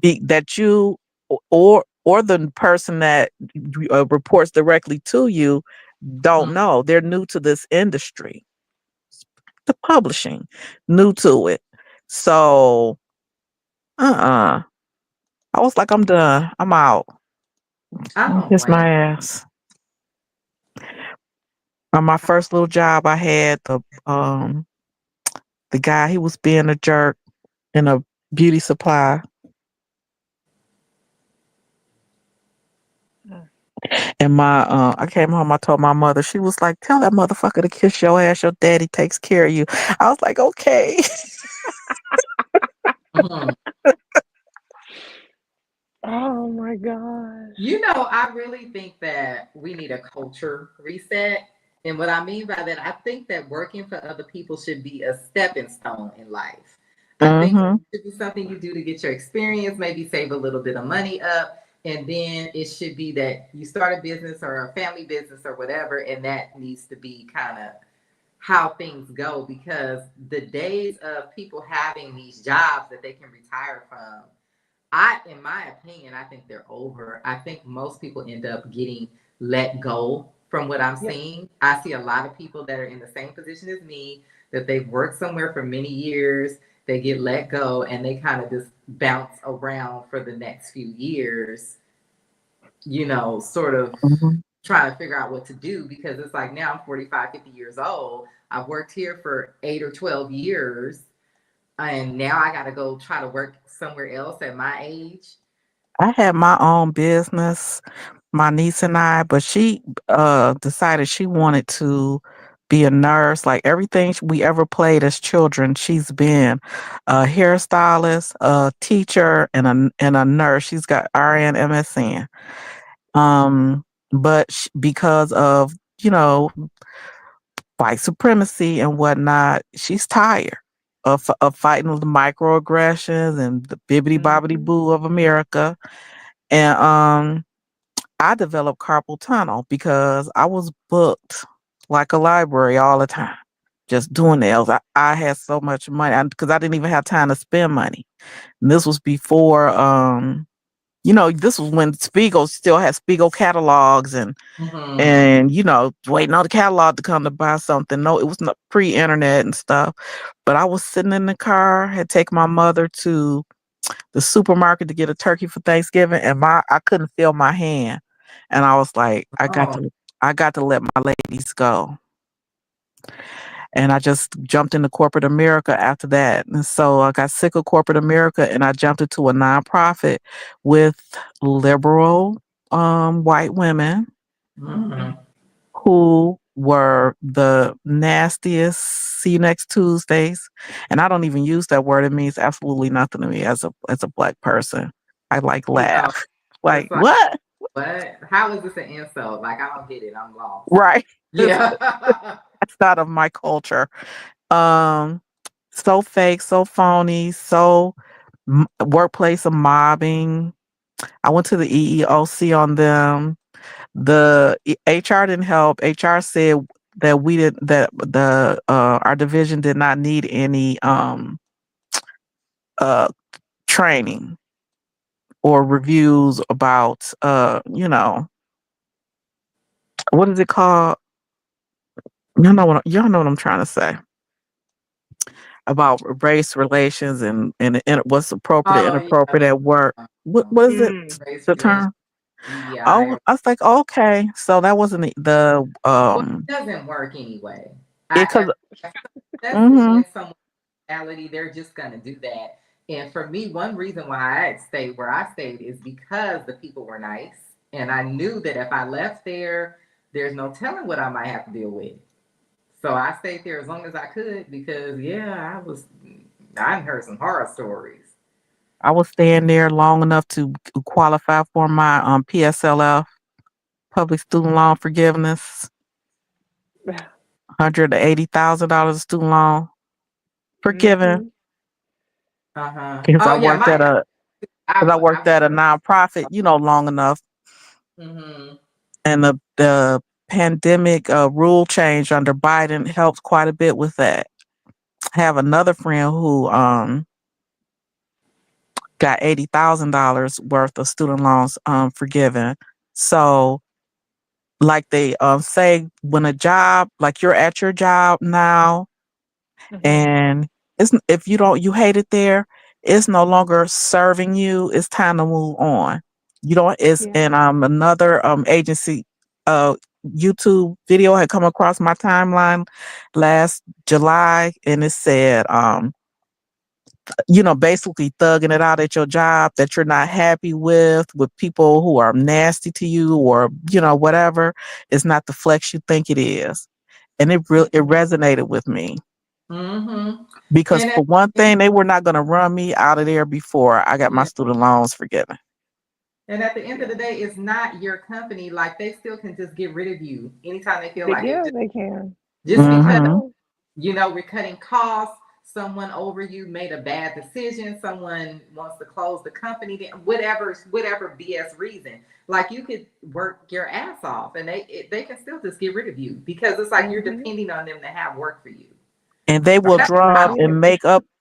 that you or the person that reports directly to you don't know. They're new to this industry, the publishing, new to it. So, I was like, I'm done. I'm out. I don't Kiss blame. my ass. On my first little job, I had the guy. He was being a jerk in a beauty supply. Mm. And I came home. I told my mother. She was like, "Tell that motherfucker to kiss your ass. Your daddy takes care of you." I was like, "Okay." Mhm. Oh my gosh. You know, I really think that we need a culture reset. And what I mean by that, I think that working for other people should be a stepping stone in life. I think Hmm. it should be something you do to get your experience, maybe save a little bit of money up. And then it should be that you start a business or a family business or whatever. And that needs to be kind of how things go because the days of people having these jobs that they can retire from, in my opinion, I think they're over. I think most people end up getting let go from what I'm Yep. seeing. I see a lot of people that are in the same position as me, that they've worked somewhere for many years, they get let go, and they kind of just bounce around for the next few years, sort of Hmm. trying to figure out what to do because it's like now I'm 45, 50 years old. I've worked here for 8 or 12 years, and now I got to go try to work somewhere else at my age. I had my own business, my niece and I, but she decided she wanted to be a nurse. Like everything we ever played as children, she's been a hairstylist, a teacher, and a nurse. She's got RN, MSN. But because of white supremacy and whatnot, she's tired of fighting with the microaggressions and the bibbity bobbity Mhm. boo of America. And I developed carpal tunnel because I was booked like a library all the time. just doing nails. I had so much money because I didn't even have time to spend money. And this was before, this was when Spiegel still had Spiegel catalogs Mm-hmm. and waiting on the catalog to come to buy something. No, it was not pre-internet and stuff. But I was sitting in the car, had taken my mother to the supermarket to get a turkey for Thanksgiving, and I couldn't feel my hand, and I was like, Oh. I got to let my ladies go. And I just jumped into corporate America after that. And so I got sick of corporate America and I jumped into a nonprofit with liberal white women Mm-hmm. who were the nastiest. See you next Tuesdays. And I don't even use that word. It means absolutely nothing to me as a black person. I like You know, laugh. it's Like like, what? what? How is this an insult? Like, I don't get it. I'm lost. Right. Yeah. That's not of my culture. Um, so fake, so phony, so workplace of mobbing. I went to the EEOC on them. The HR didn't help. HR said that we did that the our division did not need any uh training or reviews about what is it called? Y'all know what I'm trying to say about race relations and what's appropriate and Oh, yeah. inappropriate at work. What is it? Mm. Race The relations, term? DEI. Oh, I was like, okay, so that wasn't the Well, it doesn't work anyway. because Especially mm-hmm, in someone's reality, they're just gonna do that. And for me, one reason why I stayed where I stayed is because the people were nice, and I knew that if I left there, there's no telling what I might have to deal with. So I stayed there as long as I could because yeah, I heard some horror stories. I was staying there long enough to qualify for my PSLF, public student loan forgiveness, $180,000 student loan forgiven Mm-hmm. Uh-huh. because Oh yeah, my I I worked at a nonprofit, long enough, mm-hmm. and the pandemic rule change under Biden helped quite a bit with that. I have another friend who got $80,000 worth of student loans forgiven. So like they say when a job like you're at your job now Mm-hmm. and it's if you hate it there, it's no longer serving you, it's time to move on. You don't it's Yeah. and another agency uh YouTube video had come across my timeline last July and it said basically thugging it out at your job that you're not happy with people who are nasty to you or, whatever, is not the flex you think it is. And it resonated with me Mm-hmm. because And for one thing, they were not going to run me out of there before I got my yeah. student loans forgiven. And at the end of Yeah. the day, it's not your company. Like they still can just get rid of you anytime they feel like it. Yeah, they can. Just They because Hmm. sure we're cutting costs. Someone over you made a bad decision. Someone wants to close the company. Whatever BS reason. Like you could work your ass off, and they can still just get rid of you because it's like you're Mm-hmm. depending on them to have work for you. And they Like will that's draw I up don't. Yeah.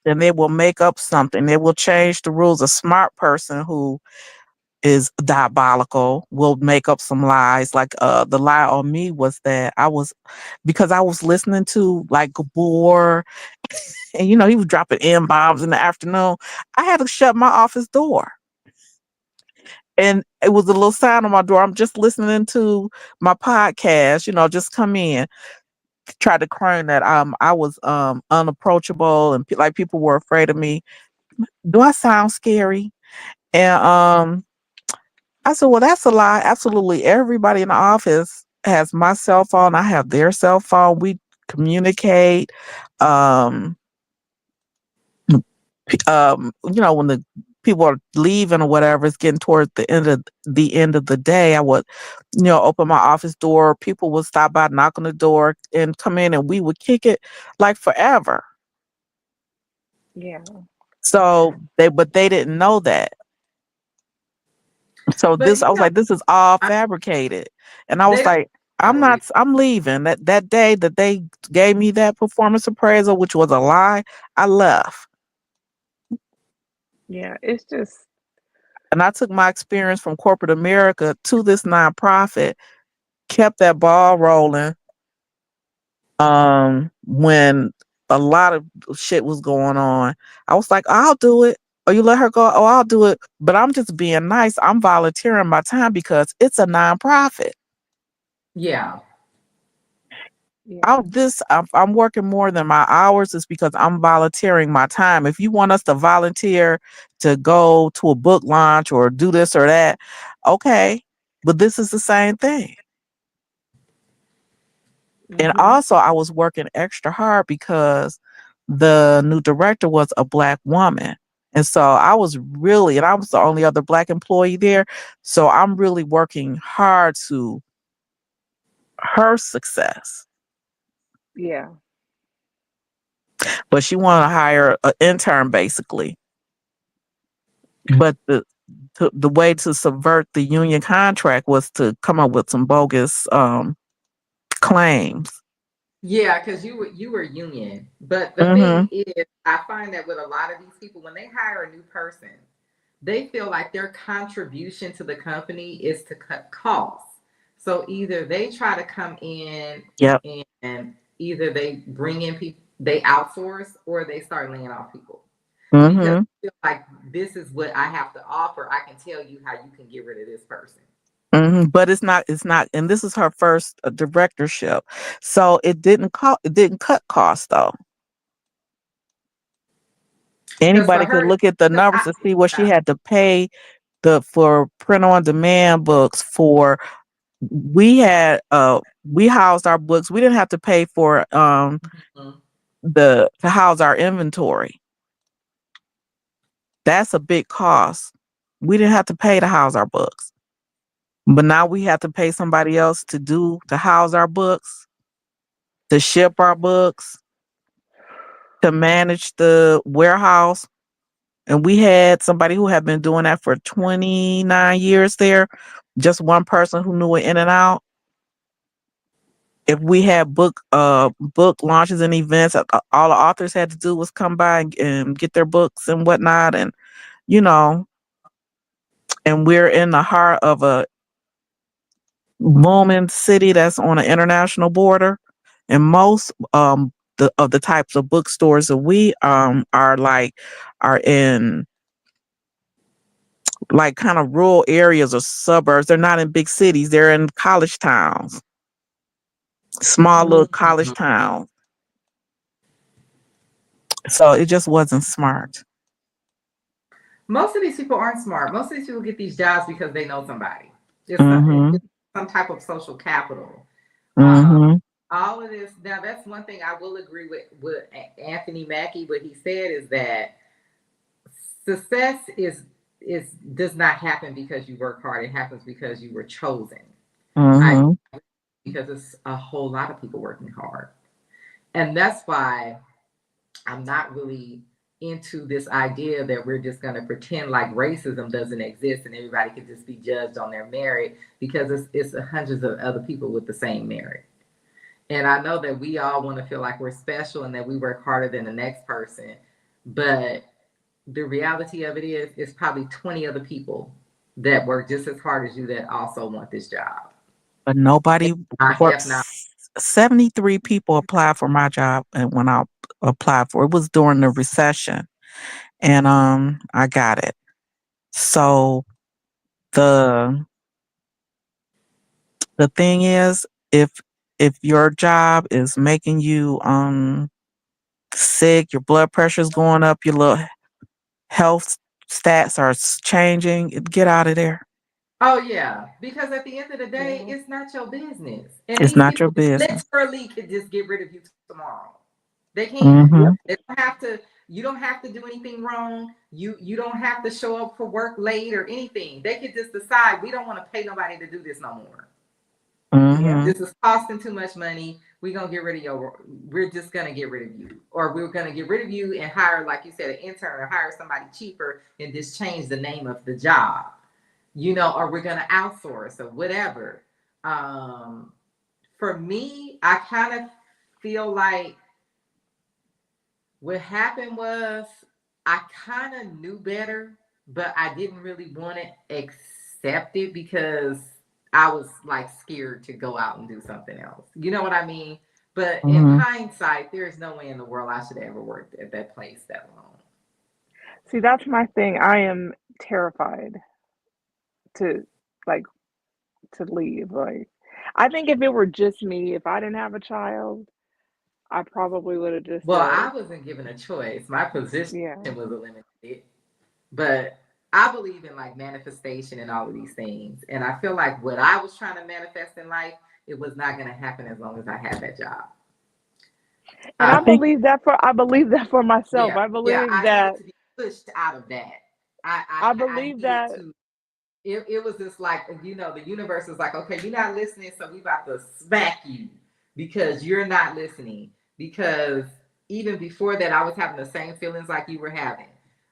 and they will make up something. They will change the rules. A smart person who is diabolical will make up some lies. Like the lie on me was that because I was listening to like Gabor and he was dropping M bombs in the afternoon. I had to shut my office door. And it was a little sign on my door. I'm just listening to my podcast, just come in. Tried to claim that I was unapproachable and like people were afraid of me. Do I sound scary? And I said, well, that's a lie. Absolutely. Everybody in the office has my cell phone. I have their cell phone. We communicate. Um, when the people are leaving or whatever, it's getting towards the end of the day. I would, open my office door. People would stop by, knock on the door, and come in, and we would kick it like forever. Yeah. But they didn't know that. So But I was like, this is all I, fabricated. And I was they don't. like, I'm leaving. That day that they gave me that performance appraisal, which was a lie, I left. Yeah, it's just And I took my experience from corporate America to this nonprofit, kept that ball rolling. When a lot of shit was going on, I was like, I'll do it. Or you let her go, oh, I'll do it. But I'm just being nice. I'm volunteering my time because it's a nonprofit. Yeah. yeah. I'm working more than my hours is because I'm volunteering my time. If you want us to volunteer to go to a book launch or do this or that, okay. But this is the same thing. And Mhm. also I was working extra hard because the new director was a Black woman. And so I was and I was the only other Black employee there. So I'm really working hard to her success. Yeah. But she wanted to hire an intern basically. But the way to subvert the union contract was to come up with some bogus claims. Yeah, because you were union. But the Mm-hmm. thing is, I find that with a lot of these people, when they hire a new person, they feel like their contribution to the company is to cut costs. So either they try to come in Yep. and either they bring in people, they outsource, or they start laying off people because Mm-hmm. they feel like this is what I have to offer. I can tell you how you can get rid of this person. Mm-hmm. But it's not, and this is her first directorship, so it didn't cut costs though. Because for Anybody could her, look at the numbers to see what she had to pay for print on demand books. For we housed our books. We didn't have to pay for Mhm. the to house our inventory. That's a big cost. We didn't have to pay to house our books. But now we have to pay somebody else to house our books, to ship our books, to manage the warehouse. And we had somebody who had been doing that for 29 years there, just one person who knew it in and out. If we had book launches and events, all the authors had to do was come by and get their books and whatnot. And you know, and we're in the heart of a booming city that's on an international border, and most of the types of bookstores that we are in like kind of rural areas or suburbs. They're not in big cities. They're in college towns, small little college Mhm. towns. So it just wasn't smart. Most of these people aren't smart. Most of these people get these jobs because they know somebody. Mm-hmm. It's some type of social capital. Um, Mm-hmm. all of this now. That's one thing I will agree with Anthony Mackie. What he said is that success is does not happen because you work hard. It happens because you were chosen. I Mm-hmm. because it's a whole lot of people working hard, and that's why I'm not really into this idea that we're just going to pretend like racism doesn't exist and everybody can just be judged on their merit because it's hundreds of other people with the same merit. And I know that we all want to feel like we're special and that we work harder than the next person, but the reality of it is it's probably 20 other people that work just as hard as you that also want this job. But nobody If not, works. 73 people applied for my job, and when I applied for it was during the recession, and I got it. So the the thing is, if your job is making you sick, your blood pressure is going up, your little health stats are changing, get out of there. oh yeah, because at the end of the day, it's not your business. And It's these not your people business. literally could just get rid of you tomorrow. They can. Mm-hmm. They don't have to. You don't have to do anything wrong. You don't have to show up for work late or anything. They could just decide we don't want to pay nobody to do this no more. Yeah. Mm-hmm. This is costing too much money. We're gonna get rid of your. We're just gonna get rid of you, or we're gonna get rid of you and hire, like you said, an intern or hire somebody cheaper and just change the name of the job. Or we're gonna outsource or whatever. Um, for me, I kind of feel like what happened was I kind of knew better, but I didn't really want to accept it because I was like scared to go out and do something else. You know what I mean? But in Mhm. hindsight, there is no way in the world I should have ever worked at that place that long. See, that's my thing. I am terrified to like to leave. Like, I think if it were just me, if I didn't have a child, I probably would have just Well, said, I wasn't given a choice. My position yeah. was eliminated. But I believe in like manifestation and all of these things. And I feel like what I was trying to manifest in life, it was not going to happen as long as I had that job. And I think I believe that for myself. Yeah, I yeah, believe I needed that to be pushed out of that. I I believe needed that to. It was just like, you know, the universe was like, okay, you're not listening, so we about to smack you because you're not listening. Because even before that, I was having the same feelings like you were having.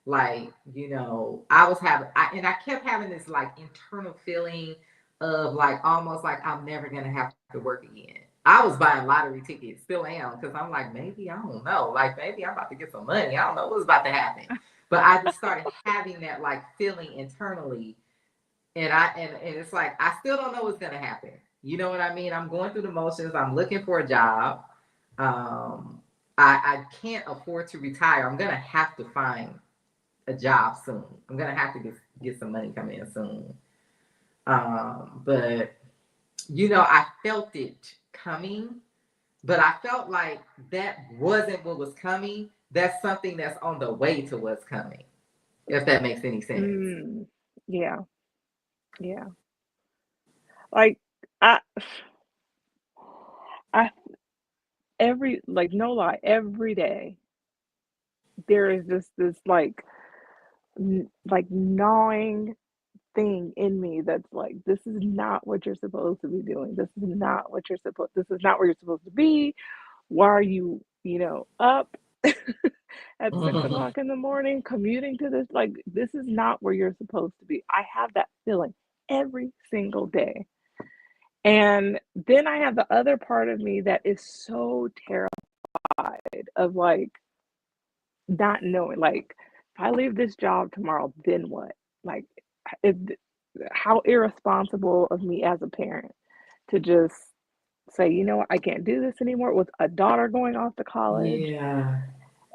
Like, you know, and I kept having this like internal feeling of like almost like I'm never gonna have to work again. I was buying lottery tickets, still am, because I'm like, maybe I don't know, like maybe I'm about to get some money. I don't know what's about to happen. But I just started having that like feeling internally, and it's like I still don't know what's gonna happen. You know what I mean? I'm going through the motions. I'm looking for a job. I can't afford to retire. I'm gonna have to find a job soon. I'm gonna have to get some money coming in soon. But you know, I felt it coming, but I felt like that wasn't what was coming. That's something that's on the way to what's coming. If that makes any sense. mm, yeah, yeah. Like I I every like no lie, every day there is just this like gnawing thing in me that's like, this is not what you're supposed to be doing. This is not where you're supposed to be. Why are you, up at 6 o'clock in the morning commuting to this? Like, this is not where you're supposed to be. I have that feeling every single day. And then I have the other part of me that is so terrified of like not knowing, like, if I leave this job tomorrow, then what? Like, it, how irresponsible of me as a parent to just say, you know what, I can't do this anymore with a daughter going off to college. Yeah.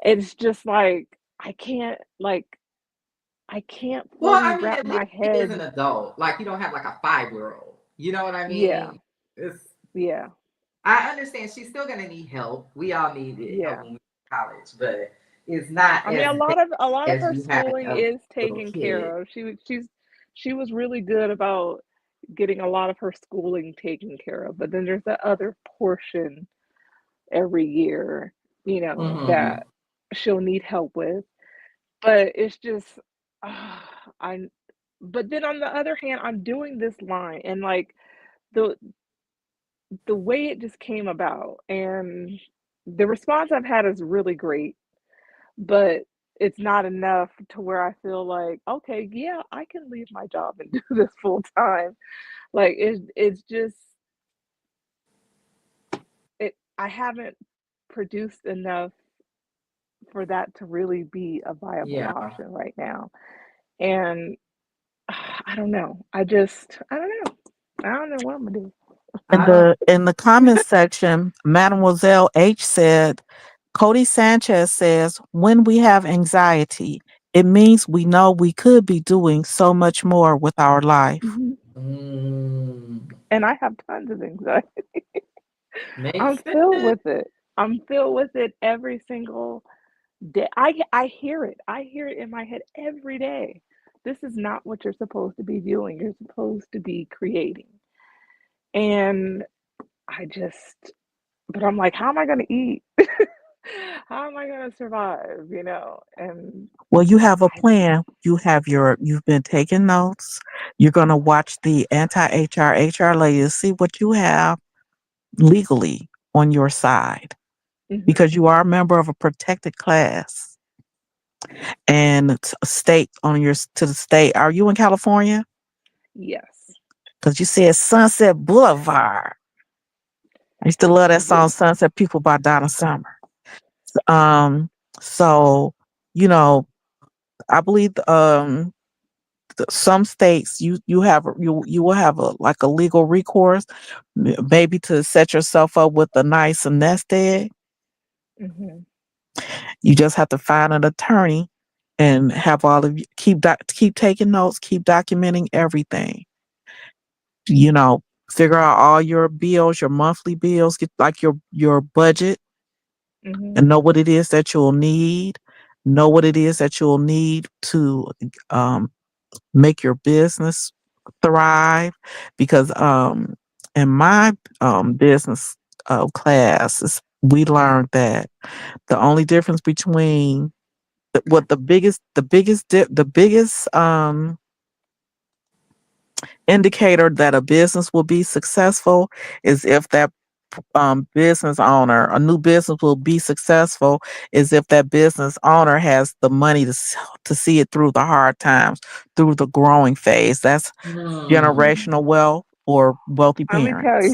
It's just like I can't Well, fully I mean, wrap at least my he is an head. adult. Like you don't have like a 5-year-old. You know what I Yeah, mean? It's yeah, I understand she's still gonna need help. We all need help yeah. when we're in college, but it's not I mean, as bad a lot of as her you having schooling a is little taken kid. care of. She was really good about getting a lot of her schooling taken care of. But then there's that other portion every year, Mm-hmm. that she'll need help with. But it's just, uh, I. But then on the other hand, I'm doing this line, and like the the way it just came about, and the response I've had is really great, but it's not enough to where I feel like, okay, yeah, I can leave my job and do this full time. Like it's just I haven't produced enough for that to really be a viable Yeah. option right now. And I don't know. I don't know. I don't know what I'm gonna do. I don't In the comments section, Mademoiselle H said, Cody Sanchez says, when we have anxiety, it means we know we could be doing so much more with our life. Mhm. mm, And I have tons of anxiety. I'm makes filled sense. with it. I'm filled with it every single day. I hear it. I hear it in my head every day. This is not what you're supposed to be doing. You're supposed to be creating. And I just, but I'm like, how am I going to eat? How am I going to survive? And Well, you have a I, plan. You've been taking notes. You're going to watch the anti-HR lady to see what you have legally on your side mhm, because you are a member of a protected class and state on your to the state. Are you in California? yes. Because you said Sunset Boulevard. I used to love that song Sunset People by Donna Summer. Um, so, you know, I believe some states you will have a like a legal recourse, maybe to set yourself up with a nice nest egg. Hmm. You just have to find an attorney and have all of you keep taking notes, keep documenting everything. You know, figure out all your bills, your monthly bills, get like your budget, Hmm. and know what it is that you'll need. Know what it is that you'll need to um, make your business thrive. Because in my business classes, we learned that the only difference between what the biggest indicator that a business will be successful is if that business owner, a new business will be successful is if that business owner has the money to see it through the hard times, through the growing phase. That's generational wealth or wealthy Let me tell parents. you,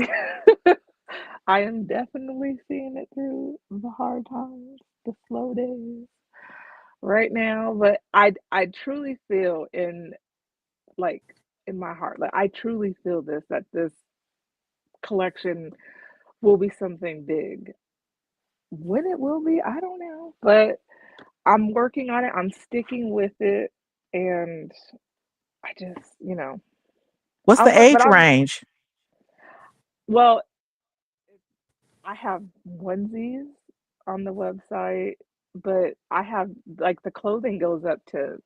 I am definitely seeing it through the hard times, the slow days right now. But I truly feel like in my heart, like I truly feel this that this collection will be something big. When it will be, I don't know, but I'm working on it. I'm sticking with it, and I just, What's I the want, but age range? well, I have onesies on the website, but I have like the clothing goes up to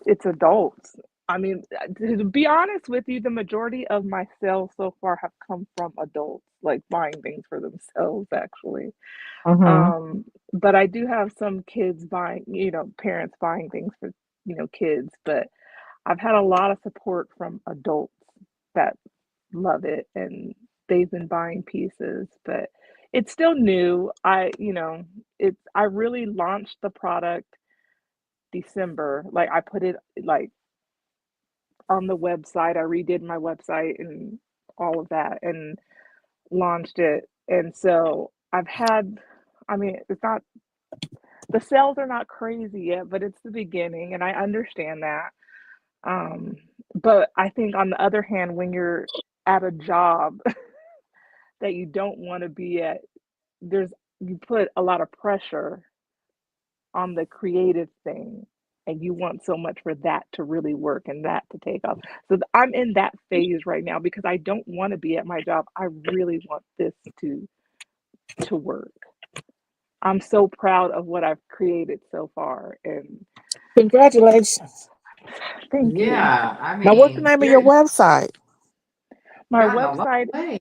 it's adults. I mean, to be honest with you, the majority of my sales so far have come from adults, like buying things for themselves, actually. Hmm. But I do have some kids buying, parents buying things for, kids, but I've had a lot of support from adults that love it and they've been buying pieces, but it's still new. I really launched the product December. Like I put it like on the website. I redid my website and all of that and launched it. And so I mean, it's not, the sales are not crazy yet, but it's the beginning and I understand that. Um, but I think on the other hand, when you're at a job that you don't want to be at, there's you put a lot of pressure on the creative thing and you want so much for that to really work and that to take off. So I'm in that phase right now because I don't want to be at my job. I really want this to work. I'm so proud of what I've created so far and Congratulations. thank you. Yeah, I Now, what's the mean, name of your you're website? My gotten a long website way.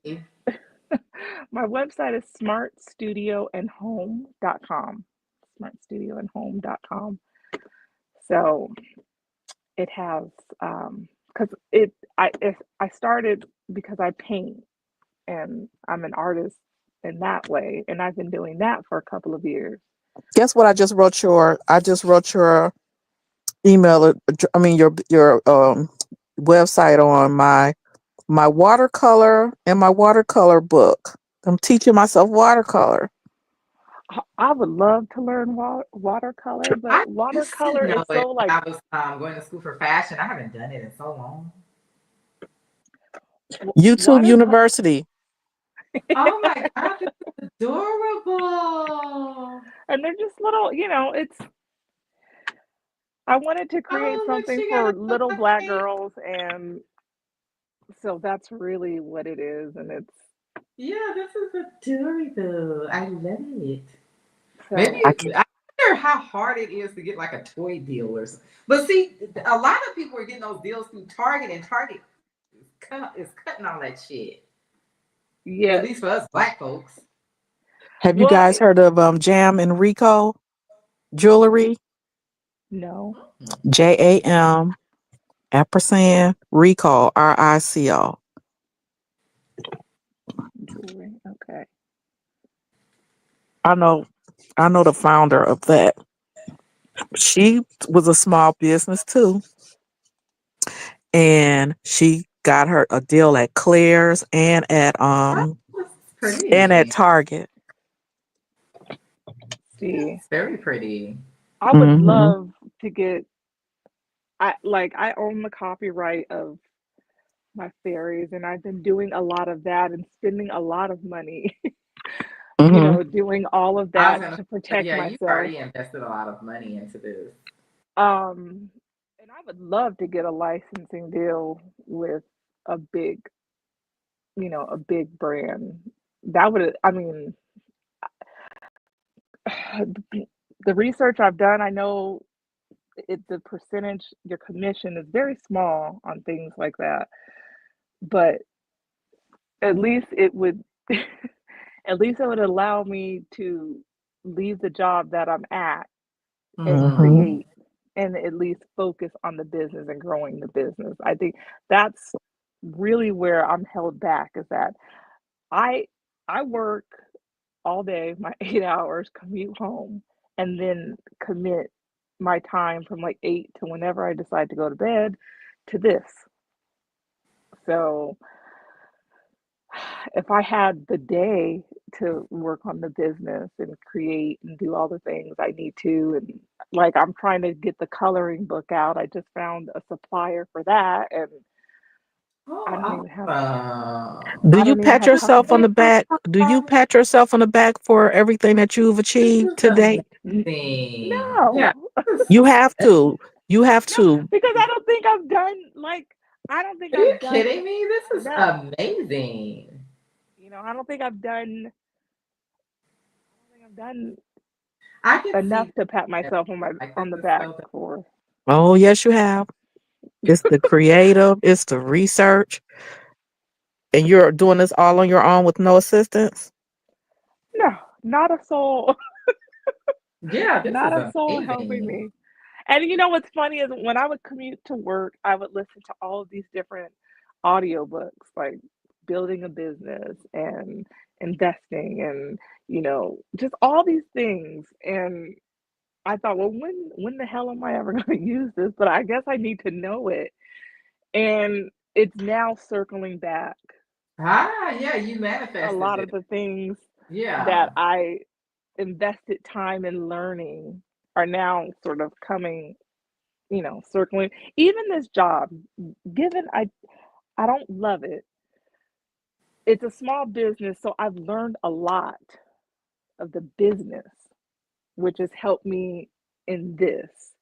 my website is smartstudioandhome.com. Smartstudioandhome.com. So it has because I started because I paint and I'm an artist in that way and I've been doing that for a couple of years. Guess what? I just wrote your email. I mean your website on my watercolor and my watercolor book. I'm teaching myself watercolor. I would love to learn watercolor, I but used to watercolor know is it so when like I was going to school for fashion. I haven't done it in so long. YouTube watercolor. University. Oh my God, this is adorable. And they're just little, it's I wanted to create Oh, look, something she got for a little black puppy. girls and so that's really what it is and it's Yeah, this is adorable. I love it. Maybe so I wonder how hard it is to get like a toy deal or something. But see, a lot of people are getting those deals through Target, and Target is cutting all that shit. At yes. least for us black folks. Have you Well, guys heard of Jam and Rico jewelry? no Mm. JAM ampersand Rico RICO. jewelry. Okay. I know I know the founder of that. She was a small business too. And she got her a deal at Claire's and at That's pretty. Target. See, It's very pretty. I would Hmm. love to get. I own the copyright of my fairies, and I've been doing a lot of that and spending a lot of money, Hmm. doing all of I was that gonna to say, protect yeah, you've myself. already invested a lot of money into this. Um, and I would love to get a licensing deal with a big, a big brand. That would, I mean, the research I've done, I know the percentage, your commission is very small on things like that, but at least it would, at least it would allow me to leave the job that I'm at and Mm-hmm. Hmm. create and at least focus on the business and growing the business. I think that's really where I'm held back is that I I work all day, my 8 hours, commute home, and then commit my time from like 8 to whenever I decide to go to bed to this. So if I had the day to work on the business and create and do all the things I need to, and like I'm trying to get the coloring book out. I just found a supplier for that, and I don't Oh, even have Do I you don't even pat have yourself on copy. the back? Do you pat yourself on the back for everything that you've this achieved is to date? amazing. Yeah, No, this is You so have amazing. to. You have no, to. because I don't think I've done like I don't think Are you I've done kidding me? This is enough. amazing. I don't think I've done. I don't think I've done I can enough see to pat that. myself Like this on the is back so for. Oh, yes, you have. It's the creative, it's the research, and you're doing this all on your own with no assistance. No, not a soul, yeah, this not is a soul helping amazing. me. And you know what's funny is when I would commute to work, I would listen to all of these different audiobooks, like building a business and investing and, just all these things. And I thought, well, when the hell am I ever going to use this? But I guess I need to know it. And it's now circling back. Ah, yeah, you A manifested lot it. of the things that Yeah. I invested time in learning are now sort of coming, circling. Even this job, given I don't love it. It's a small business, so I've learned a lot of the business, which has helped me in this.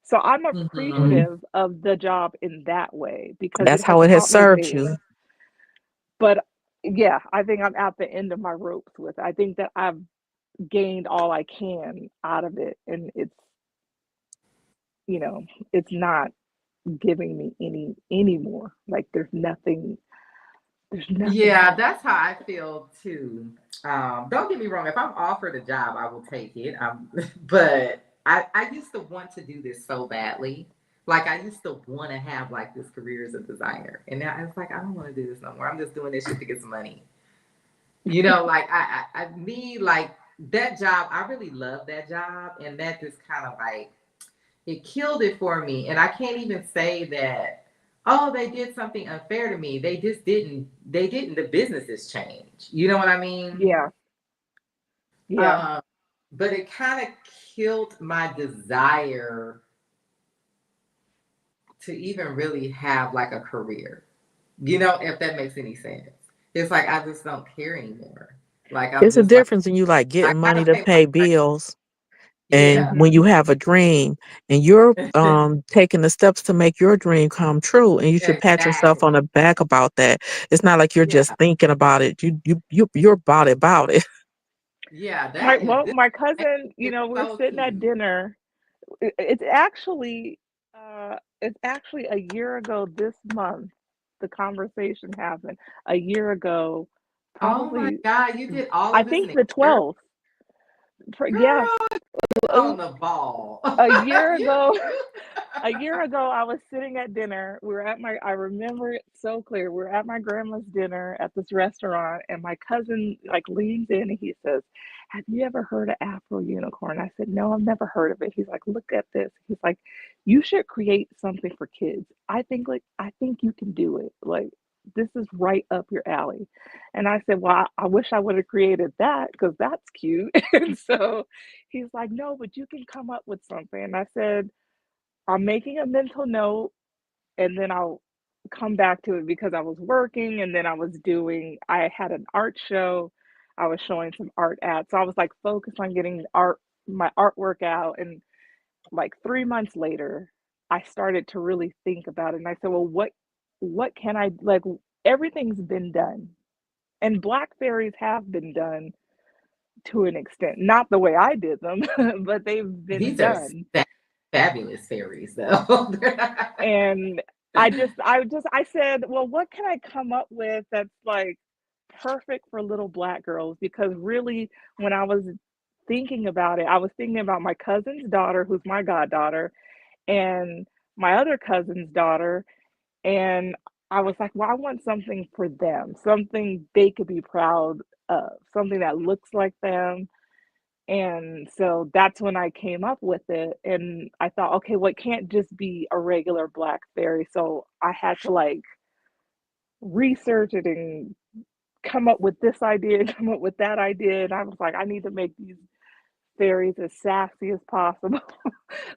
So I'm Hmm. appreciative of the job in that way because it That's has how it has taught me served things. you. But yeah, I think I'm at the end of my ropes with it. I think that I've gained all I can out of it, and you know, it's not giving me any more. Like there's nothing Yeah, more. that's how I feel too. Don't get me wrong. If I'm offered a job, I will take it. But I used to want to do this so badly. Like I used to want to have like this career as a designer, and now it's like I don't want to do this no more. I'm just doing this shit to get some money. Like I need like that job. I really love that job, and that just kind of like it killed it for me. And I can't even say that, oh, they did something unfair to me. They just didn't. They didn't. The businesses change. You know what I mean? Yeah, yeah, Um, but it kind of killed my desire to even really have like a career. If that makes any sense. It's like I just don't care anymore. Like I'm It's a just like difference in you like I getting money gotta to pay my pay rent. bills and Yeah. when hmm you have a dream and you're taking the steps to make your dream come true, and you should pat yourself Exactly. on the back about that. It's not like you're Yeah. just thinking about it. You're about it. Yeah. My That is well, this my cousin, is we're so sitting at key. dinner. It's actually a year ago this month. The conversation happened a year ago, Oh my probably. God, you did all I of this think in a the year? 12th. Yes, on the ball. a year You- ago. you- A year ago, I was sitting at dinner. I remember it so clear. We were at my grandma's dinner at this restaurant, and my cousin like leans in and he says, "Have you ever heard of Afro Unicorn?" I said, "No, I've never heard of it." He's like, "Look at this." He's like, "You should create something for kids. I think you can do it. Like, this is right up your alley." And I said, "Well, I wish I would have created that because that's cute." And so he's like, "No, but you can come up with something." And I said, I'm making a mental note and then I'll come back to it because I was working and then I had an art show. I was showing some art ads. So I was like focused on getting my artwork out. And like 3 months later, I started to really think about it. And I said, well, what can I like? Everything's been done. And black fairies have been done to an extent. Not the way I did them, but they've been These are done. fabulous fairies, though. And I said, well, what can I come up with that's like perfect for little black girls? Because really, when I was thinking about it, I was thinking about my cousin's daughter, who's my goddaughter, and my other cousin's daughter. And I was like, well, I want something for them, something they could be proud of, something that looks like them. And so that's when I came up with it. And I thought, okay, well, it can't just be a regular black fairy. So I had to like research it and come up with this idea, come up with that idea. And I was like, I need to make these fairies as sassy as possible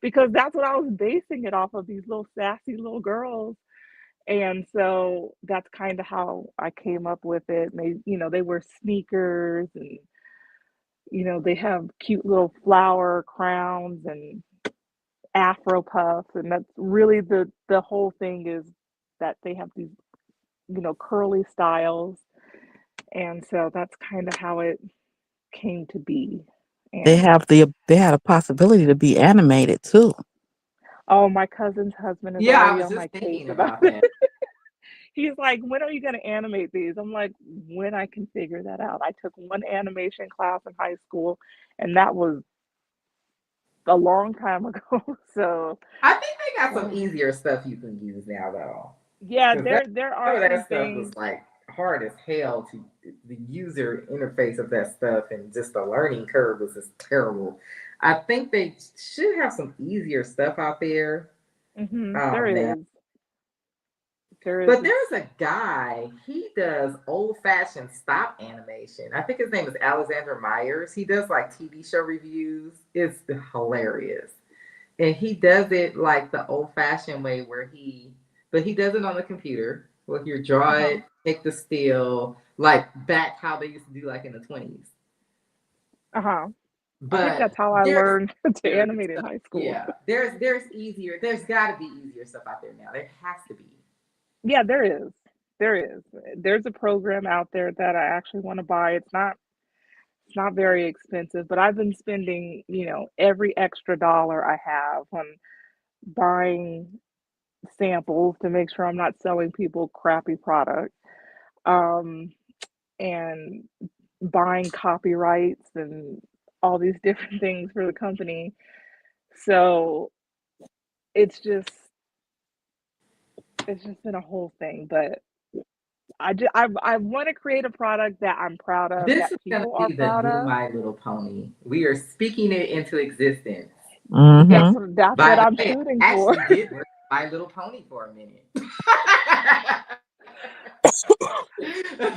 because that's what I was basing it off of, these little sassy little girls. And so that's kind of how I came up with it. And they wear sneakers and they have cute little flower crowns and afro puffs, and that's really the whole thing is that they have these curly styles, and so that's kind of how it came to be. And They had a possibility to be animated too. oh, my cousin's husband is Yeah, I already was on my just case thinking about about it. that. He's like, when are you going to animate these? I'm like, when I can figure that out. I took one animation class in high school, and that was a long time ago. So I think they got some uh, easier stuff you can use now, though. yeah, Because there some are of some that stuff things. was like hard as hell to the user interface of that stuff, and just the learning curve was just terrible. I think they should have some easier stuff out there There now. is. There is. But there's a guy, he does old fashioned stop animation. I think his name is Alexander Myers. He does like TV show reviews. It's hilarious. And he does it like the old fashioned way but he does it on the computer. Well, you draw Uh-huh. it, take the still, like back how they used to do like in the 20s. Uh-huh. I think But that's how I there's learned to easier animate in stuff. high school. Yeah, there's got to be easier stuff out there now. There has to be. Yeah, there is. There is. There's a program out there that I actually want to buy. It's not very expensive, but I've been spending, every extra dollar I have on buying samples to make sure I'm not selling people crappy product. Um, and buying copyrights and all these different things for the company. So it's just it's just been a whole thing. But I want to create a product that I'm proud of, This that is going to people are be the proud new of. My Little Pony. We are speaking it into existence. That's Hmm. that's what By the I'm way, shooting I for. actually did work My Little Pony for a minute.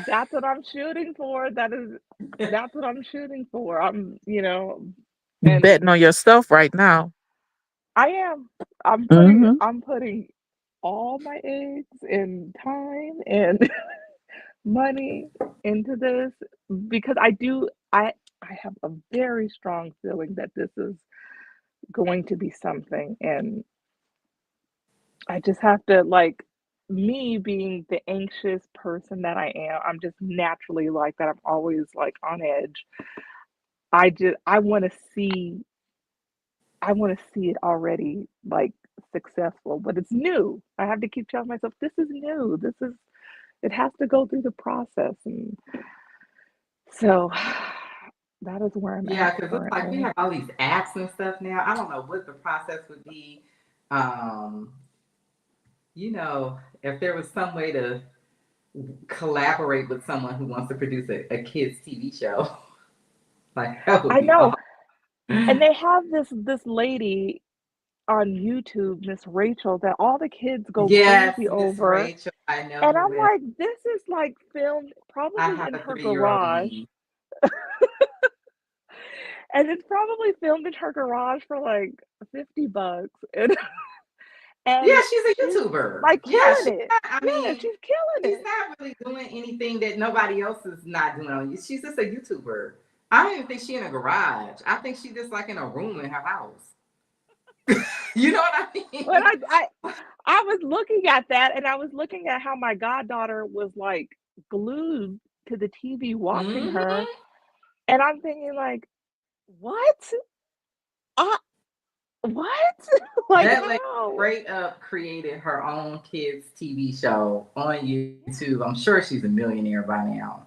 That's what I'm shooting for. That's what I'm shooting for. You And betting on yourself right now. I am. I'm putting Hmm. I'm putting all my eggs and time and money into this because I have a very strong feeling that this is going to be something, and I just have to like, me being the anxious person that I am, I'm just naturally like that. I'm always like on edge. I want to see it already like successful, but it's new. I have to keep telling myself this is new. It has to go through the process. And so That is where I'm Yeah, at because it's like we currently. have all these apps and stuff now. I don't know what the process would be. Um, if there was some way to collaborate with someone who wants to produce a kids TV show, like that would I be know. awesome. And they have this lady on YouTube, Miss Rachel, that all the kids go Yes, crazy Miss over. Rachel, I know And her I'm well. like, this is like filmed I probably have in a her 3-year-old garage. niece. And it's probably filmed in her garage for like $50. And Yeah, and she's a she's YouTuber. like Yeah, killing she's it. not, I Yeah, mean, she's killing she's it. not really doing anything that nobody else is not doing on you. She's just a YouTuber. I don't even think she's in a garage. I think she's just like in a room in her house. You know what I But mean? I was looking at that and I was looking at how my goddaughter was like glued to the TV watching her. Hmm. And I'm thinking like, what? Uh, what? Like That lady how? straight up created her own kids TV show on YouTube. I'm sure she's a millionaire by now.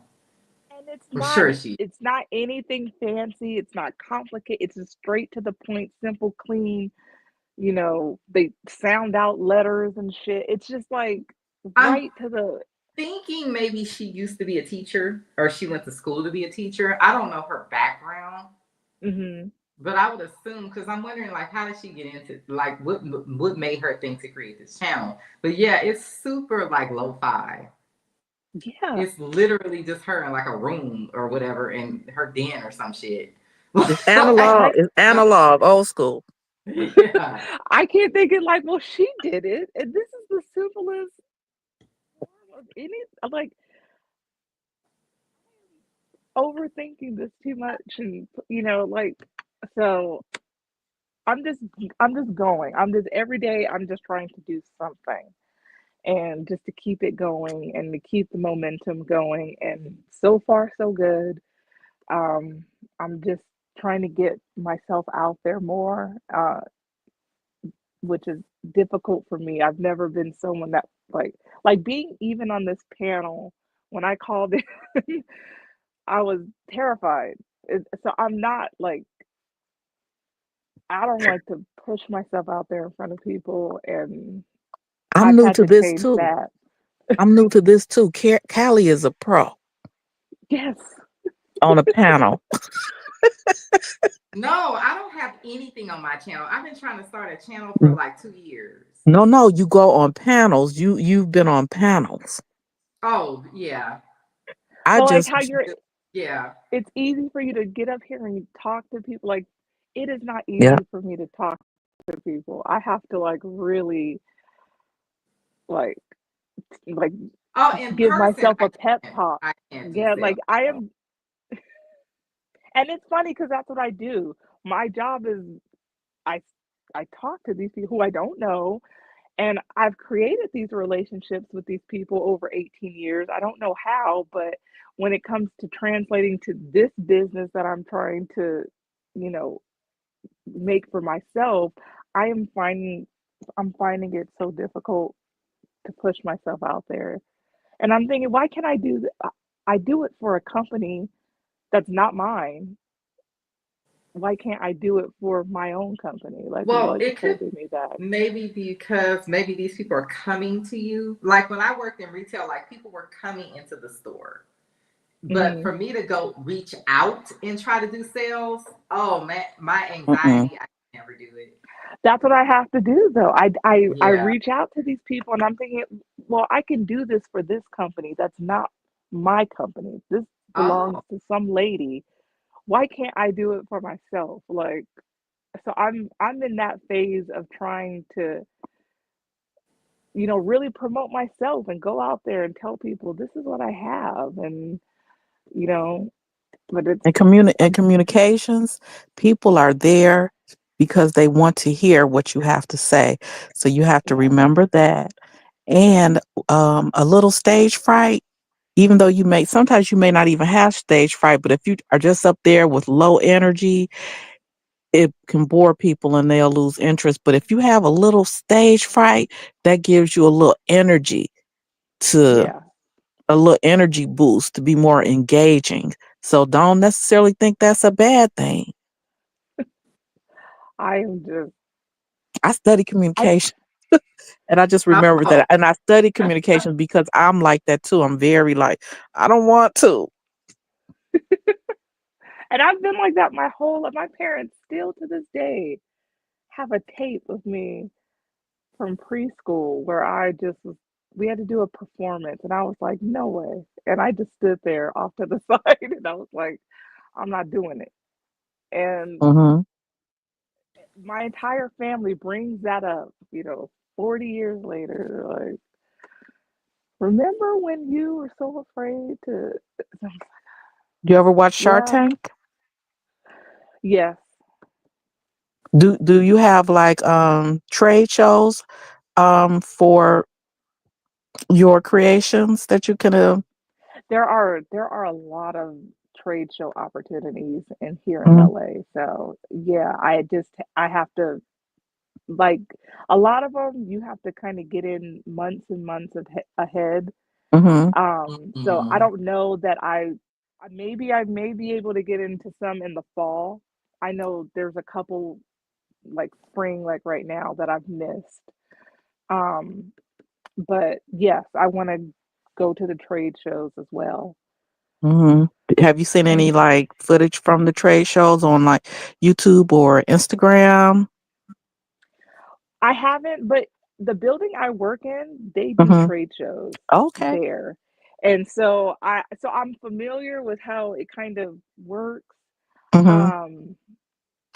And it's I'm sure she. not anything fancy. It's not complicated. It's just straight to the point, simple, clean. They sound out letters and shit. It's just like I'm right to the. thinking maybe she used to be a teacher or she went to school to be a teacher. I don't know her background, Hmm. but I would assume because I'm wondering like how did she get into like what made her think to create this channel? But yeah, it's super like lo-fi. Yeah. It's literally just her in like a room or whatever in her den or some shit. It's Like, analog. I It's analog, old school. yeah. I can't think it like, well, she did it, and this is the simplest form of any. I'm like overthinking this too much, and like so. I'm just going. I'm just every day. I'm just trying to do something, and just to keep it going and to keep the momentum going. And so far, so good. Um, I'm just trying to get myself out there more, which is difficult for me. I've never been someone that like being even on this panel. When I called in, I was terrified. So I'm not like I don't like to push myself out there in front of people, and I'm I've new had to to this change too. that. I'm new to this too. Callie is a pro Yes. on a panel. No, I don't have anything on my channel. I've been trying to start a channel for like 2 years. No, no, you go on panels. You've been on panels. Oh yeah, I But like just how you're yeah. it's easy for you to get up here and talk to people. Like it is not yeah. easy for me to talk to people. I have to like really like like Oh, in give person, myself a pep talk. I can't do Yeah, like sales. I am, and it's funny because that's what I do. My job is I I talk to these people who I don't know, and I've created these relationships with these people over 18 years. I don't know how, but when it comes to translating to this business that I'm trying to, you know, make for myself, I am finding I'm finding it so difficult to push myself out there. And I'm thinking, why can't I do I do it for a company that's not mine. Why can't I do it for my own company? Like, Well, what is it could holding me back? maybe because maybe these people are coming to you. Like when I worked in retail, like people were coming into the store. But Hmm. for me to go reach out and try to do sales, oh man, my Mm-mm. anxiety, I can never do it. That's what I have to do, though. I Yeah. reach out to these people, and I'm thinking, well, I can do this for this company. That's not my company. This belongs Oh, to some lady. Why can't I do it for myself? Like, so I'm in that phase of trying to, really promote myself and go out there and tell people this is what I have, and you know, but it's And I'm communications, people are there because they want to hear what you have to say. So you have to yeah, remember that. And a little stage fright, even though sometimes you may not even have stage fright, but if you are just up there with low energy, it can bore people and they'll lose interest. But if you have a little stage fright, that gives you to yeah, a little energy boost to be more engaging. So don't necessarily think that's a bad thing. I am just I study I communication and I just remember Oh, that. And I study communication because I'm like that too. I'm very like, I don't want to. and I've been like that my whole life. My parents still to this day have a tape of me from preschool where I just was we had to do a performance and I was like, no way. And I just stood there off to the side and I was like, I'm not doing it. And Hmm. my entire family brings that up, 40 years later. They're like, remember when you were so afraid to? You ever watch Shark Yeah, Tank? yes, Do you have like trade shows for your creations that you can there are a lot of trade show opportunities in here in Mhm, LA. So yeah, I have to like a lot of them. You have to kind of get in months and months ahead. mhm, So I mhm. don't know that I may be able to get into some in the fall. I know there's a couple like spring, like right now, that I've missed. Um, but yes, I want to go to the trade shows as well. mhm. Have you seen any And like footage from the trade shows on like YouTube or Instagram? I haven't, but the building I work in, they do Mhm. trade shows Okay. there. And so I'm familiar with how it kind of works. Mhm. Um,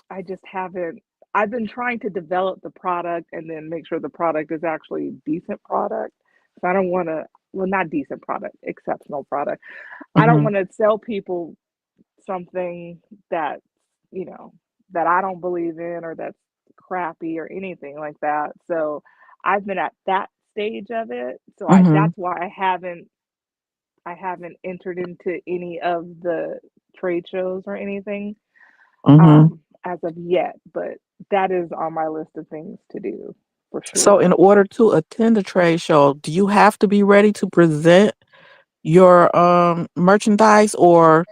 I just haven't I've been trying to develop the product and then make sure the product is actually decent product. So I don't want to, well, not decent product, exceptional product. I don't Mhm. want to sell people something that, you know, that I don't believe in or that's crappy or anything like that. So I've been at that stage of it. So Mhm. that's why I haven't entered into any of the trade shows or anything Mhm. as of yet, but that is on my list of things to do for So in sure. order to attend a trade show, do you have to be ready to present your merchandise, or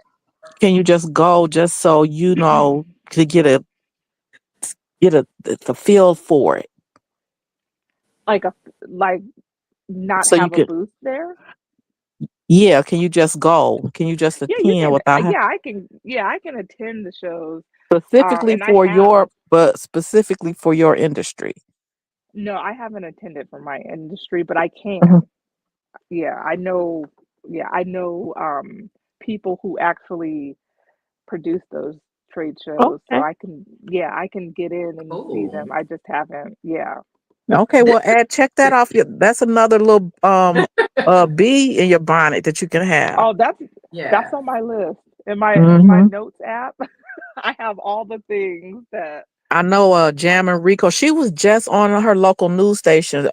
can you just go just so you know to get the feel for it? Like a like not So you have a can, booth there. yeah, can you just go? Can you just Yeah, you attend can. without Yeah, I can attend the shows. specifically And I for have. your, but specifically for your industry? No, I haven't attended for my industry, but I Mhm. can. Yeah, I know. Yeah, I know people who actually produce those trade shows, so Okay. I can. Yeah, I can get in and see Oh, them. I just haven't. Yeah. Okay, this well, add check that is off. That's another little bee in your bonnet that you can have. Oh, that's yeah. on my list in my Hmm. notes app. I have all the things that I know I Jam and Rico, she was just on her local news station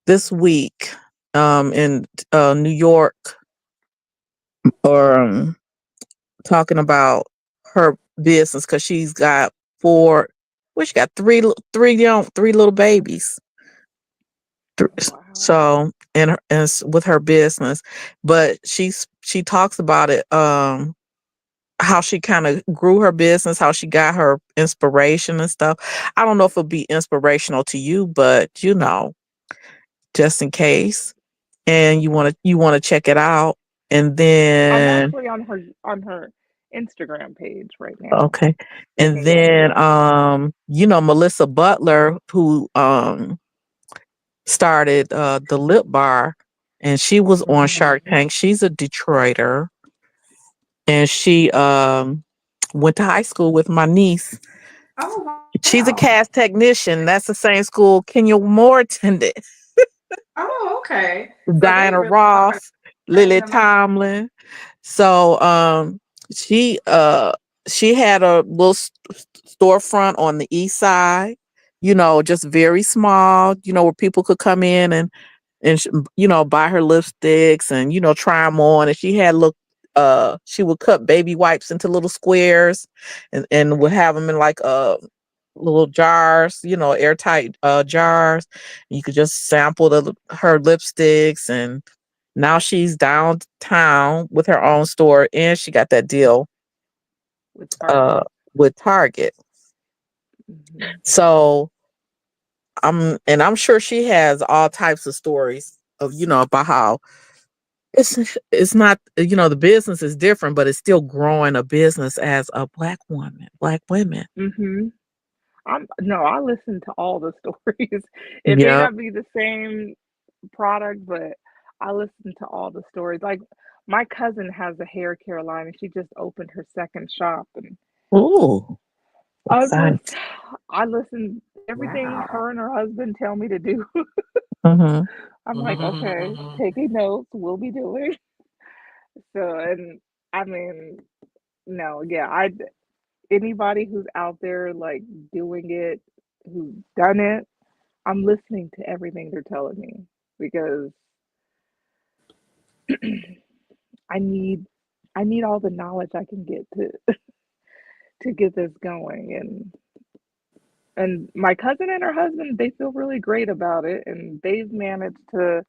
this week in New York, or talking about her business because she's got four, well, she got three little babies. wow. So with her business, but she talks about it, how she kind of grew her business, how she got her inspiration and stuff. I don't know if it'll be inspirational to you, but just in case, and you want to check it out, and I'm then actually on her Instagram page right now, okay, and looking at then it. Melissa Butler, who started the Lip Bar, and she was on Shark Mhm. Tank. She's a Detroiter, and she went to high school with my niece. Oh She's a wow. cast technician. That's the same school Kenya Moore attended. Oh okay. So they Diana really are Ross, letting Lily them out. Tomlin. So she she had a little storefront on the east side, just very small, where people could come in and buy her lipsticks and try them on. And she had she would cut baby wipes into little squares and would have them in like little jars, airtight jars. You could just sample her lipsticks and Now she's downtown with her own store, and she got that deal with uh Target. with Target. Hmm. So I'm sure she has all types of stories of about how it's not the business is different, but it's still growing a business as a black women. Hmm. I listen to all the stories. It may Yep. not be the same product, but I listen to all the stories. Like my cousin has a hair care line and she just opened her second shop and Ooh, I just exciting. I listen everything Wow. her and her husband tell me to do. Mm-hmm. I'm like, okay, taking notes, we'll be doing. So and I mean, no, yeah, I anybody who's out there like doing it, who's done it, I'm listening to everything they're telling me because I need I need all the knowledge I can get to get this going and my cousin and her husband they feel really great about it and they've managed to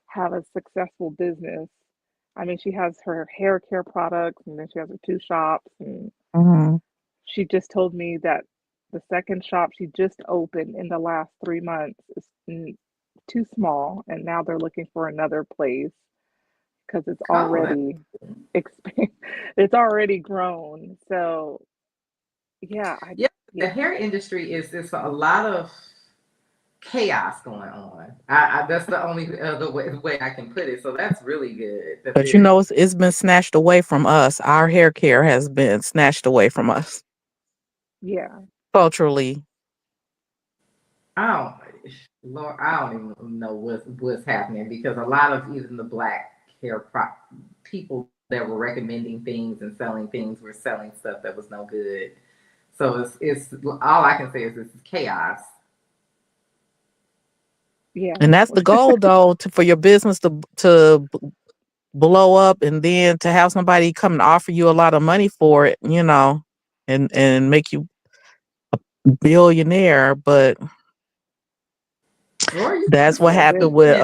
have a successful business. I mean, she has her hair care products and then she has her two shops and Mm-hmm. she just told me that the second shop she just opened in the last 3 months is too small and now they're looking for another place because it's Oh, that's already expand it's already grown. So yeah, I yeah. The yeah, hair industry is there's a lot of chaos going on. That's the only other way I can put it. So that's really good that But they're. it's been snatched away from us. Our hair care has been snatched away from us yeah, culturally. I don't, Lord, I don't even know what's happening because a lot of even the black people that were recommending things and selling things were selling stuff that was no good. So it's all I can say is it's chaos. yeah. And that's the goal though for your business to blow up and then to have somebody come and offer you a lot of money for it, and make you billionaire. But Or you that's what Yeah, happened they with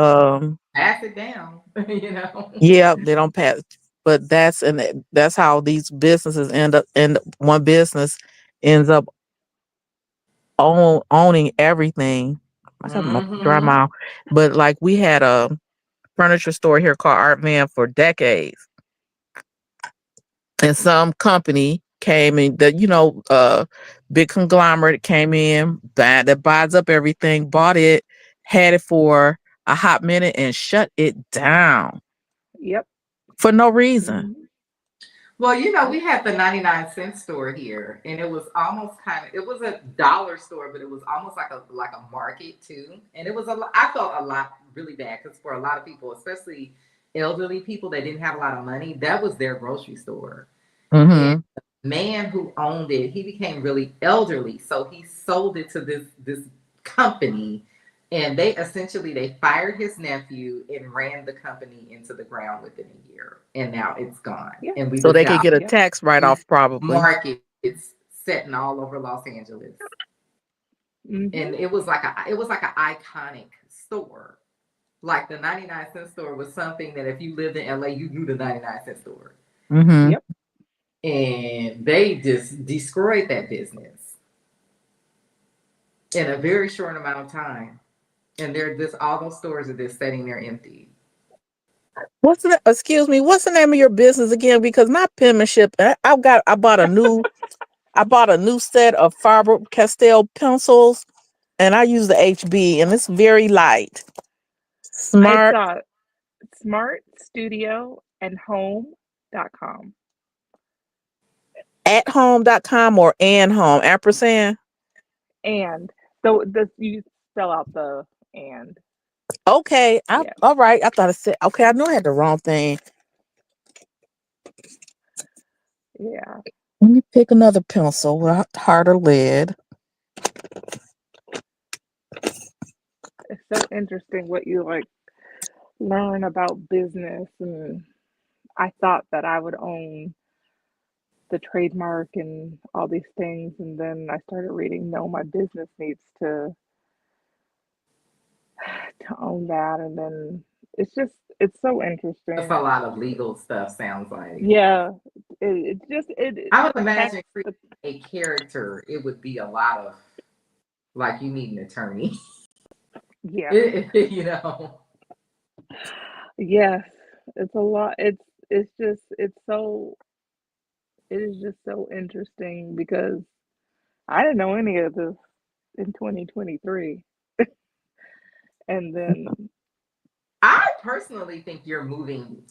pass it down, you know. yeah, they don't pass. But that's how these businesses end up, and one business ends up owning everything. I got my dry Hmm. mouth. But like we had a furniture store here called Art Van for decades. And some company came in that big conglomerate came in that buys up everything, bought it, had it for a hot minute and shut it down yep. for no reason. Hmm. Well, Yep. we had the 99-cent store here, and it was almost it was a dollar store, but it was almost like a market too. And it was I felt a lot really bad because for a lot of people, especially elderly people that didn't have a lot of money, that was their grocery store. And Mm-hmm. the man who owned it, he became really elderly, so he sold it to this company, and they fired his nephew and ran the company into the ground within a year, and now it's gone. Yeah. And we So just they could have get a Yep. tax write these off probably. markets setting all over Los Angeles, Hmm. and it was like an iconic store. Like the 99-cent store was something that if you lived in LA, you knew the 99-cent store. Mm-hmm. Yep. And they just destroyed that business in a very short amount of time. And they're just all those stores are just sitting there empty. Excuse me, what's the name of your business again? Because my penmanship, I bought a new set of Faber Castell pencils and I use the HB and it's very light. It's Smart smart studio and home.com. at home.com or and home ampersand. And so this you spell out the and. Okay. Yeah. All right. I thought it said, okay. I knew I had the wrong thing. Yeah. Let me pick another pencil with a harder lead. It's so interesting what you like learn about business and I thought that I would own the trademark and all these things and then I started reading no my business needs to own that and then it's so That's interesting. a lot of legal stuff, sounds like. Yeah, it's just it I would protects imagine the creating a character, it would be a lot of, like, you need an attorney. yeah. You know. Yes, it's a lot. It's just it's so it is just so interesting because I didn't know any of this in 2023, and then I personally think you're moving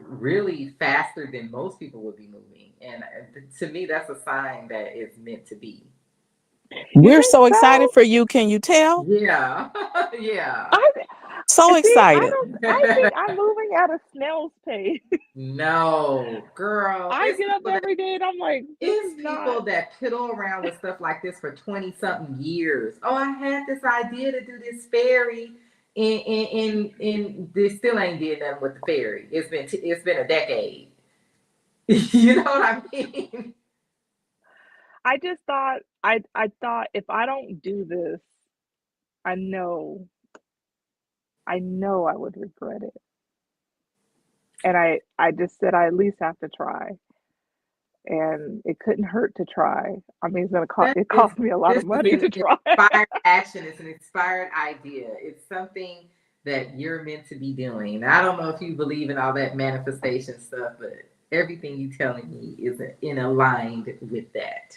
really faster than most people would be moving. And to me, that's a sign that it's meant to be. you We're think so excited so? for you. Can you tell? Yeah. Yeah. I So see. I excited. don't. I think I'm moving at a snail's pace. No, girl. I get up every day and I'm like, this is It's not. people that piddle around with stuff like this for 20 something years. Oh, I had this idea to do this fairy, and they still ain't did nothing with the fairy. It's been a decade. You know what I mean? I just thought I thought if I don't do this, I know I would regret it. And I just said I at least have to try. And it couldn't hurt to try. I mean, it's gonna cost That it is cost me a lot This of is money an to try. inspired action. It's an inspired idea. It's something that you're meant to be doing. Now, I don't know if you believe in all that manifestation stuff, but everything you're telling me is in aligned with that.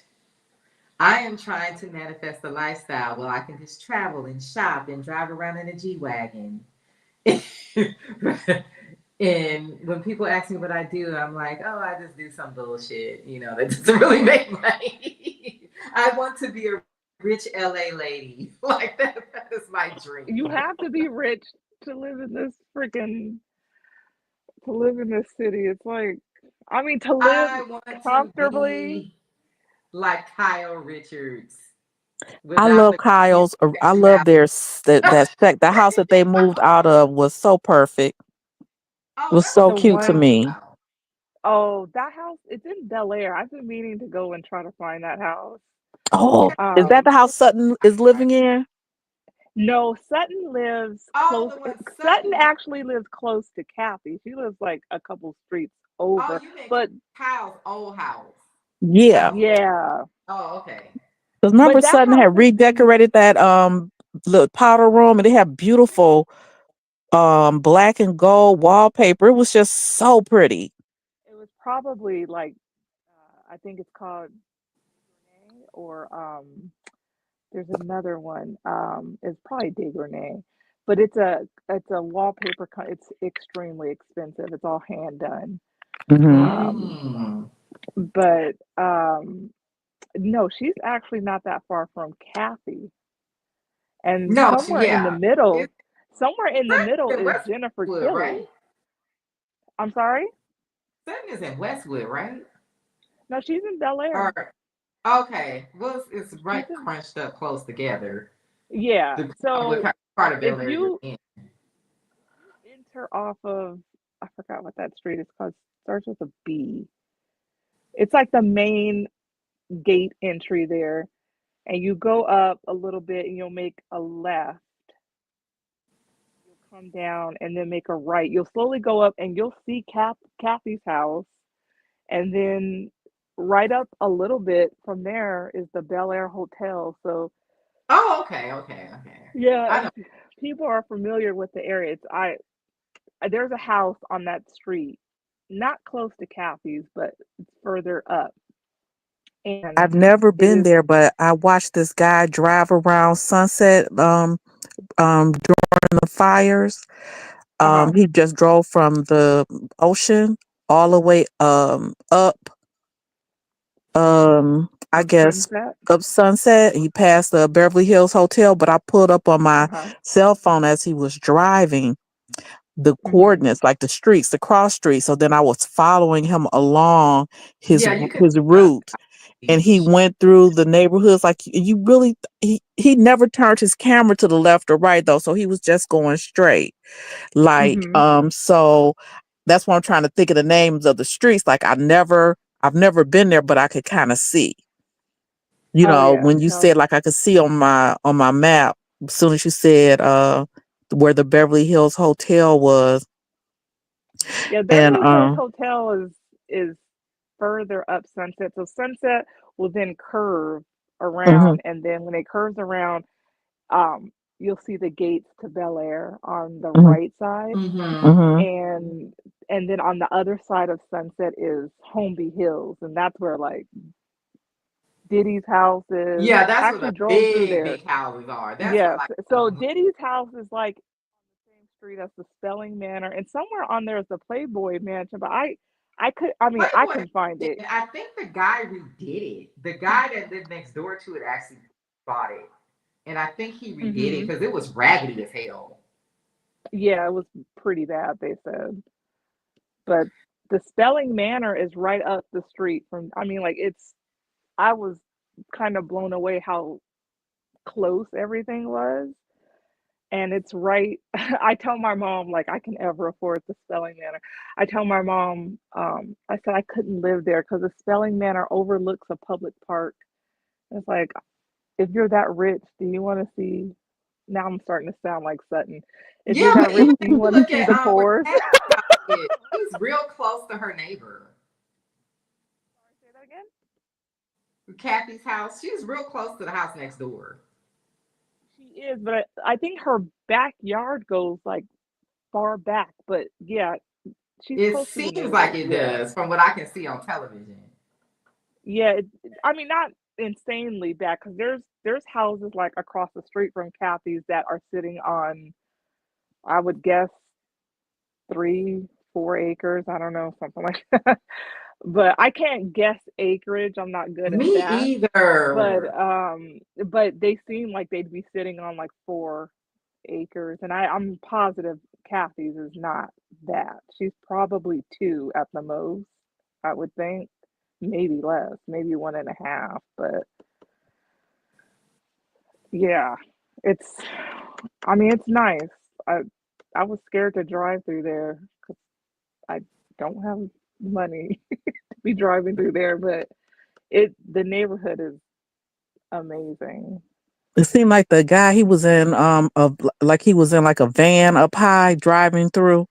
I am trying to manifest a lifestyle where I can just travel and shop and drive around in a G wagon. And when people ask me what I do, I'm like, oh, I just do some bullshit, that doesn't really make money. I want to be a rich LA lady. Like that is my You dream. have to be rich to live in this freaking to live in this city. It's like I mean to live I want to comfortably. be like Kyle Richards I without love the crazy Kyle's. I love sexuality. the house that they moved out of was so perfect. It Oh, was that was so The a cute to one beautiful me. house. oh that house it's in Bel Air. I've been meaning to go and try to find that house. Oh, is that Um the house Sutton is living in? no, Sutton lives Oh, close. the one Sutton Sutton. actually lives close to Kathy. She lives like a couple streets Oh, over. you meant But Kyle's old house. Yeah, That one. yeah, Oh, okay. because remember but that Sutton house had has been. redecorated that the powder room, and they had beautiful black and gold wallpaper. It was just so pretty. It was probably like I think it's called Gournay or there's another one. It's probably Degournay, but it's a wallpaper. It's extremely expensive. It's all hand done. Hmm. Um, Mm. but no, she's actually not that far from Kathy, and No, yeah. It's somewhere in the Sutton middle is in is Jennifer Westwood, right? Tilly. I'm sorry. Sutton is in Westwood, right? No, she's in Bel Air. Or okay, well, it's She's right in crunched up close together. yeah. The what So part of if Bel Air you're you in? enter off of I forgot what that street is called. Starts with a B. It's like the main gate entry there, and you go up a little bit, and you'll make a left. You'll come down and then make a right. You'll slowly go up, and you'll see Kathy's house, and then right up a little bit from there is the Bel Air Hotel. So Oh, okay, okay, okay. yeah, I know. if people are familiar with the area, there's a house on that street, not close to Kathy's, but it's further up, and I've never it been is. there, but I watched this guy drive around Sunset during the fires. Uh-huh. He just drove from the ocean all the way up I Up guess Sunset. up Sunset. He passed the Beverly Hills Hotel, but I pulled up on my Uh-huh. cell phone as he was driving the Mhm. coordinates, like the streets, the cross streets. So then I was following him along his Yeah, you can his uh, route, and he beach. went through the neighborhoods. Like you really, he never turned his camera to the left or right though, so he was just going straight. Like Mhm. so that's why I'm trying to think of the names of the streets. Like I've never been there, but I could kind of see. Oh yeah. When you No. said like I could see on my map as soon as you said where the Beverly Hills Hotel was. Yeah, And Beverly Hills Hotel is further up Sunset. So Sunset will then curve mhm, around, and then when it curves around, um, you'll see the gates to Bel Air on the mhm, right side, Mm-hmm. mhm. and then on the other side of Sunset is Holmby Hills, and that's where like Diddy's house is. Yeah, I that's where actually the drove through big, there. big houses are. That's where Yes. like So Diddy's house is like same street as the Spelling Manor, and somewhere on there is the Playboy Mansion. But I mean, I Playboy. couldn't find it. I think the guy redid it. The guy that lived next door to it actually bought it, and I think he redid it Hmm. because it was raggedy as hell. Yeah, it was pretty bad, they said. But the Spelling Manor is right up the street from. I mean, like it's. I was kind of blown away how close everything was. And it's right. I tell my mom like I can ever afford the Spelling Manor. I tell my mom, I said I couldn't live there because the Spelling Manor overlooks a public park. It's like if you're that rich, do you want to see? Now I'm starting to sound like Sutton. If you're Yeah, that but rich, even do you want to look see at the where poor? Kathy's house is. She's real close to her neighbor. Say that again. Kathy's house. She's real close to the house next door. She is, but I think her backyard goes like far back. But yeah, she's It close to the seems like neighbors. it Yeah, does from what I can see on television. yeah. I mean, not insanely back because there's houses like across the street from Kathy's that are sitting on, I would guess 3, 4 acres. I don't know, something like that. But I can't guess acreage. I'm not good at Me that. either. But they seem like they'd be sitting on like 4 acres, and I'm positive Kathy's is not that. She's probably 2 at the most, I would think. Maybe less, maybe 1.5. But yeah, it's. I mean, it's nice. I I was scared to drive through there because I don't have money to be driving through there, but the neighborhood is amazing. It seemed like the guy he was in like he was in like a van up high driving through,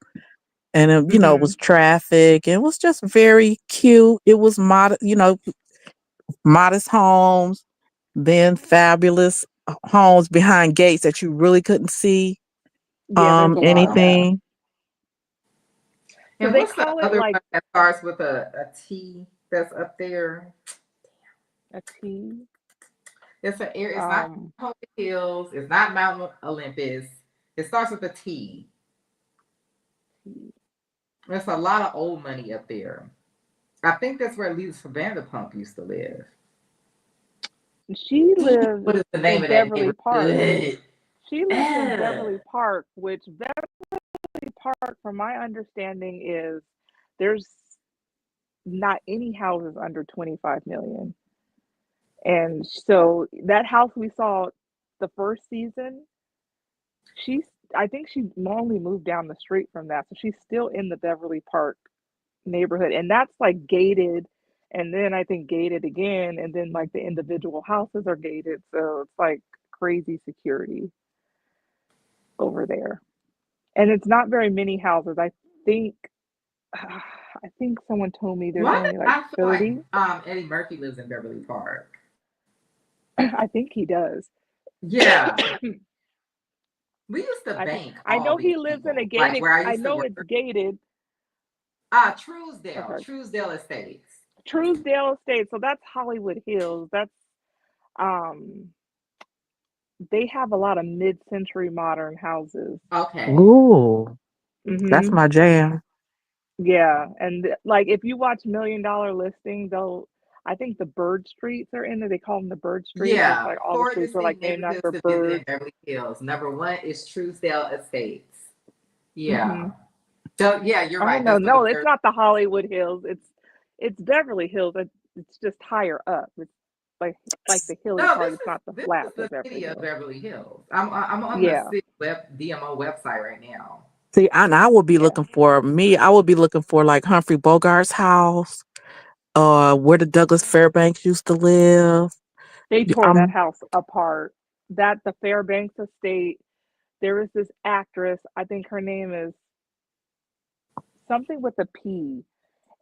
and it Hmm. was traffic. It was just very cute. It was modest, modest homes, then fabulous homes behind gates that you really couldn't see Yeah, there's a lot of that. anything. So And they what's the call it other like one that starts with a T that's up there? a T. It's an area. It's not Um, Holy Hills. It's not Mount Olympus. It starts with a T. T. There's a lot of old money up there. I think that's where Lisa Vanderpump used to live. She Damn, lives what is the name in of that Beverly Park. neighborhood? She lives in Uh, Beverly Park, which Beverly Park, from my understanding, is there's not any houses under 25 million. And so that house we saw the first season, she's I think she only moved down the street from that. So she's still in the Beverly Park neighborhood. And that's like gated. And then I think gated again. And then like the individual houses are gated. So it's like crazy security over there. And it's not very many houses. Think I think someone told me there's why did only like I feel like 30. Eddie Murphy lives in Beverly Park? I think he does. Yeah, we used to I think bank I all know these he lives in a people. Like gated. where I I used to know it's work. gated. Truesdale, Okay, Truesdale Estates. Truesdale Estate. So that's Hollywood Hills. That's um. They have a lot of mid-century modern houses. Okay. Ooh, that's Hmm. my jam. Yeah, and like if you watch Million Dollar Listing, they'll. I think the bird streets are in there. They call them the bird streets. It's Yeah, like all the four streets are like distinct named neighborhoods after to visit in birds. Beverly Hills. Number one is Truesdale Estates. Hmm. Yeah. So yeah, you're Oh right. no, That's for the no, it's bird. not the Hollywood Hills. It's Beverly Hills. It's just higher up. It's like the hilly No, part. It's not the this is flats the of Beverly city of Hills. Beverly Hills. I'm on the Yeah, city DMO website right now. See, and I would be yeah. looking for me. I would be looking for like Humphrey Bogart's house, where the Douglas Fairbanks used to live. They tore that Um, house apart. That the Fairbanks estate. there was this actress, I think her name is something with a P,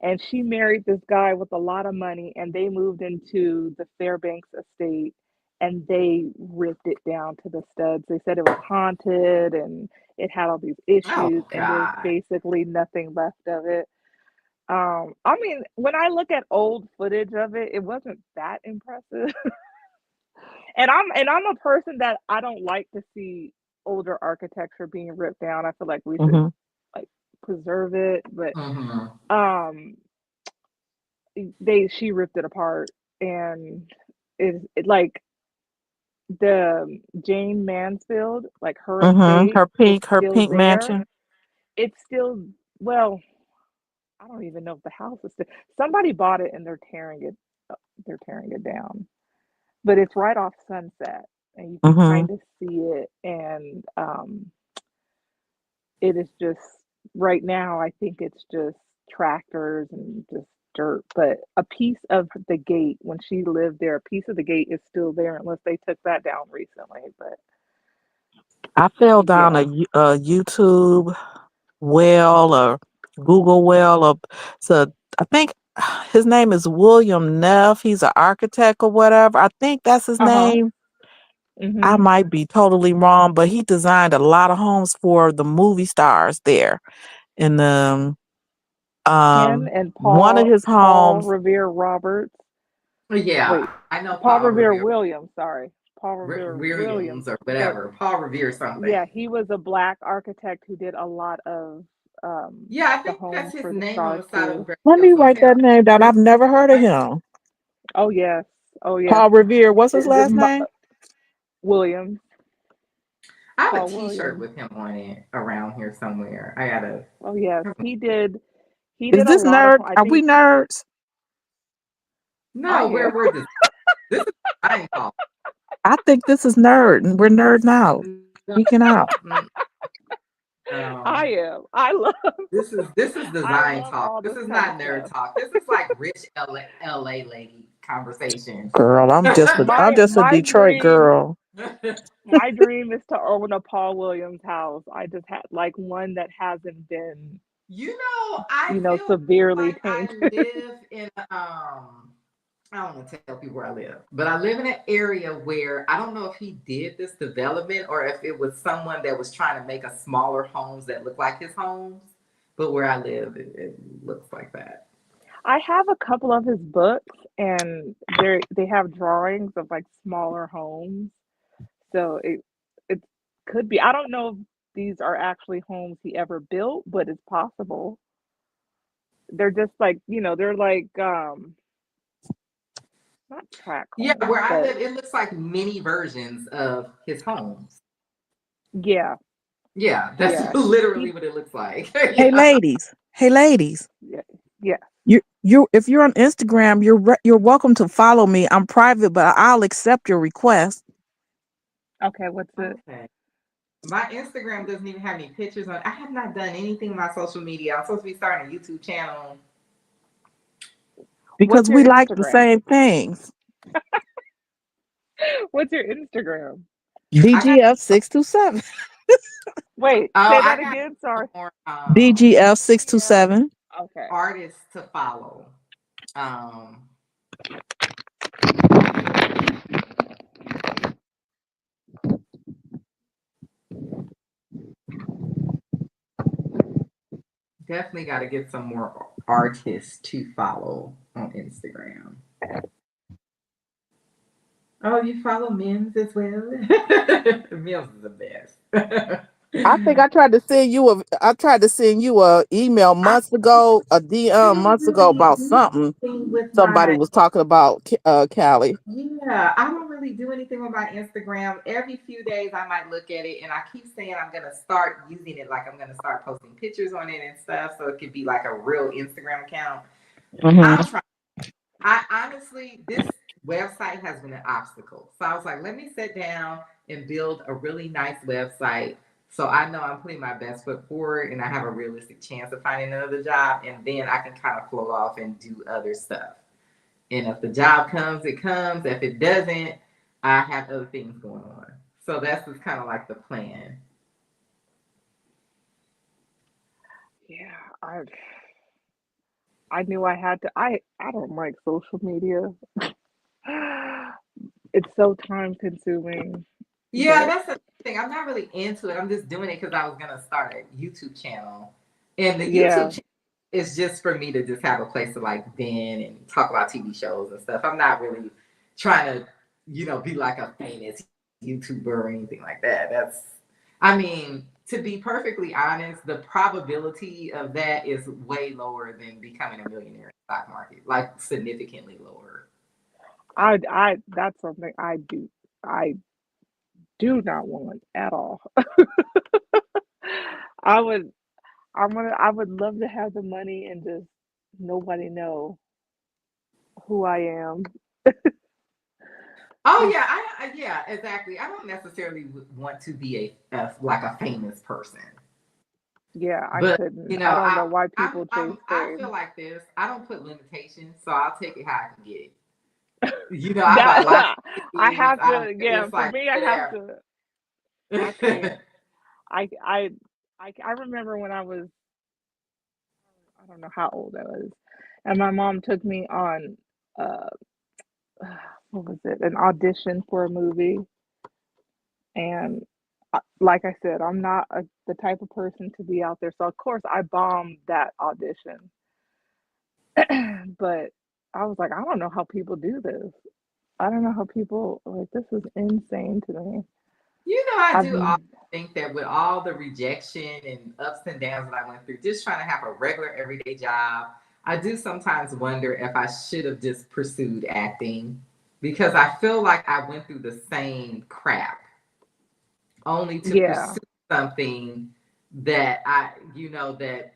and she married this guy with a lot of money, and they moved into the Fairbanks estate, and they ripped it down to the studs. They said it was haunted and it had all these issues, Oh and there's God. basically nothing left of it. I mean, when I look at old footage of it, it wasn't that impressive. And I'm a person that I don't like to see older architecture being ripped down. I feel like we should Mm-hmm. like preserve it, but Mm-hmm. um she ripped it apart, and it like the Jane Mansfield, like her Mm-hmm. estate is Her still pink there. mansion. It's still, well, I don't even know if the house is still, somebody bought it and they're tearing it down. But it's right off Sunset, and you can Mm-hmm. kind of see it, and it is just right now, I think it's just tractors and just dirt. But a piece of the gate, when she lived there, a piece of the gate is still there unless they took that down recently. But I fell down yeah. a YouTube well or Google well or so I think his name is William Neff. He's an architect or whatever. I think that's his Uh-huh. name. I Mhm. might be totally wrong, but he designed a lot of homes for the movie stars there. And Him and one of his Paul homes, Revere Roberts. Yeah, Wait, I know Paul Paul Revere Revere, Williams, sorry. Paul Revere Williams. Williams or But whatever. Paul Revere something. yeah, he was a black architect who did a lot of Yeah, I the think that's homes his for the name on stars the side of too. Beverly let me Hills write Hotel. that name down. I've never heard of him. Oh yes. Oh yes. Paul Revere. What's his It- the- last my- name? Williams. I have a Paul T-shirt Williams. with him on it around here somewhere. I gotta. Oh yes. He Is did a this lot of, nerd? I Are we think nerds? I No, am. this is design talk. I think this is nerd, and we're nerding out, No, geeking out. um, I am. I love this is I design love talk. all This this is kind of not nerd stuff. talk. This is like rich LA lady conversation. Girl, I'm My just a my Detroit dream girl. my dream is to own a Paul Williams house. I just had like one that hasn't been, I feel severely like I tainted. live in I don't want to tell people where I live, but I live in an area where I don't know if he did this development or if it was someone that was trying to make a smaller homes that look like his homes. But where I live, it looks like that. I have a couple of his books, and they have drawings of like smaller homes. So it could be. I don't know if these are actually homes he ever built, but it's possible. They're just like, they're like not track Yeah, homes, where I but live, it looks like mini versions of his homes. yeah, Yeah, that's yeah. literally He what it looks like. Hey Yeah. ladies, hey ladies. yeah, yeah. You if you're on Instagram, you're welcome to follow me. I'm private, but I'll accept your request. Okay, what's it? Okay. My Instagram doesn't even have any pictures on. I have not done anything on my social media. I'm supposed to be starting a YouTube channel. What's Because your we like the Instagram? same things. What's your Instagram? I got DGF627. Wait, oh, say I that got again. Sorry. more DGF627. Okay. artists to follow. Um, definitely got to get some more artists to follow on Instagram. Oh, you follow Mims as well? Mims is the best. I think I tried to send you a email I months ago, a I DM don't months ago really about do something. anything with Somebody my was talking about Callie. yeah, I don't really do anything with my Instagram. Every few days I might look at it and I keep saying I'm gonna start using it, like I'm gonna start posting pictures on it and stuff so it could be like a real Instagram account. Hmm. I'm trying. I honestly, this website has been an obstacle. So I was like, let me sit down and build a really nice website so I know I'm putting my best foot forward and I have a realistic chance of finding another job. And then I can kind of float off and do other stuff. And if the job comes, it comes. If it doesn't, I have other things going on. So that's just kind of like the plan. yeah, I knew I had to. I don't like social media. It's so time consuming Yeah, that that's the thing. I'm not really into it. I'm just doing it because I was gonna start a YouTube channel, and the YouTube yeah, channel is just for me to just have a place to like vent and talk about TV shows and stuff. I'm not really trying to, be like a famous YouTuber or anything like that. I mean, to be perfectly honest, the probability of that is way lower than becoming a millionaire in the stock market, like significantly lower. I that's something I do not want at all. I would I would love to have the money and just nobody know who I am. Oh Just yeah, yeah, exactly. I don't necessarily want to be like a famous person, yeah, I but couldn't. I don't know why people chase I feel fame. like this. I don't put limitations, so I'll take it how I can get it. I got lots That of I kids. have to, yeah, It's for like me I have whatever. to I can't. I I I remember when I don't know how old I was, and my mom took me on uh what was it? An audition for a movie, and like I said, I'm not the type of person to be out there. So of course I bombed that audition. But I was like, I don't know how people do this. I don't know how people like this is insane to me. I I've do also think that with all the rejection and ups and downs that I went through, just trying to have a regular everyday job, I do sometimes wonder if I should have just pursued acting because I feel like I went through the same crap only to yeah, pursue something that that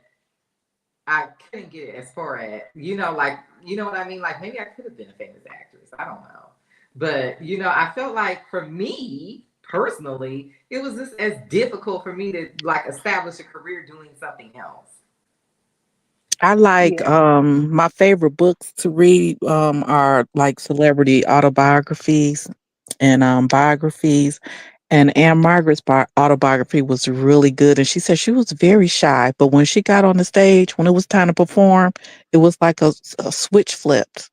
I couldn't get as far as, like, you know what I mean? Like maybe I could have been a famous actress. I don't know. But, I felt like for me personally, it was just as difficult for me to like establish a career doing something else. I like yeah. my favorite books to read are like celebrity autobiographies and biographies. And Anne Margaret's autobiography was really good. And she said she was very shy, but when she got on the stage, when it was time to perform, it was like a switch flipped.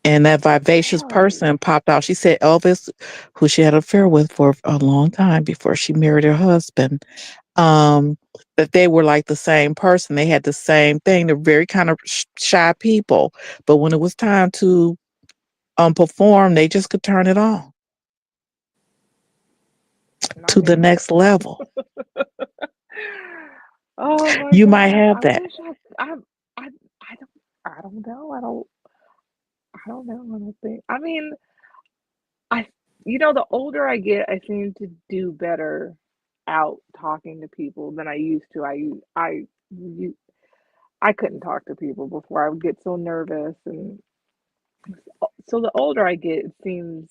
And that vivacious Really? person popped out. She said Elvis, who she had an affair with for a long time before she married her husband, um, that they were like the same person. They had the same thing. They're very kind of shy people, but when it was time to perform, they just could turn it on I to the mean, next level. oh my You might God. have I that. wish I I don't I don't know. I don't know. I don't think. I mean, I the older I get, I seem to do better out talking to people than I used to. You- I couldn't talk to people before. I would get so nervous, and so the older I get, it seems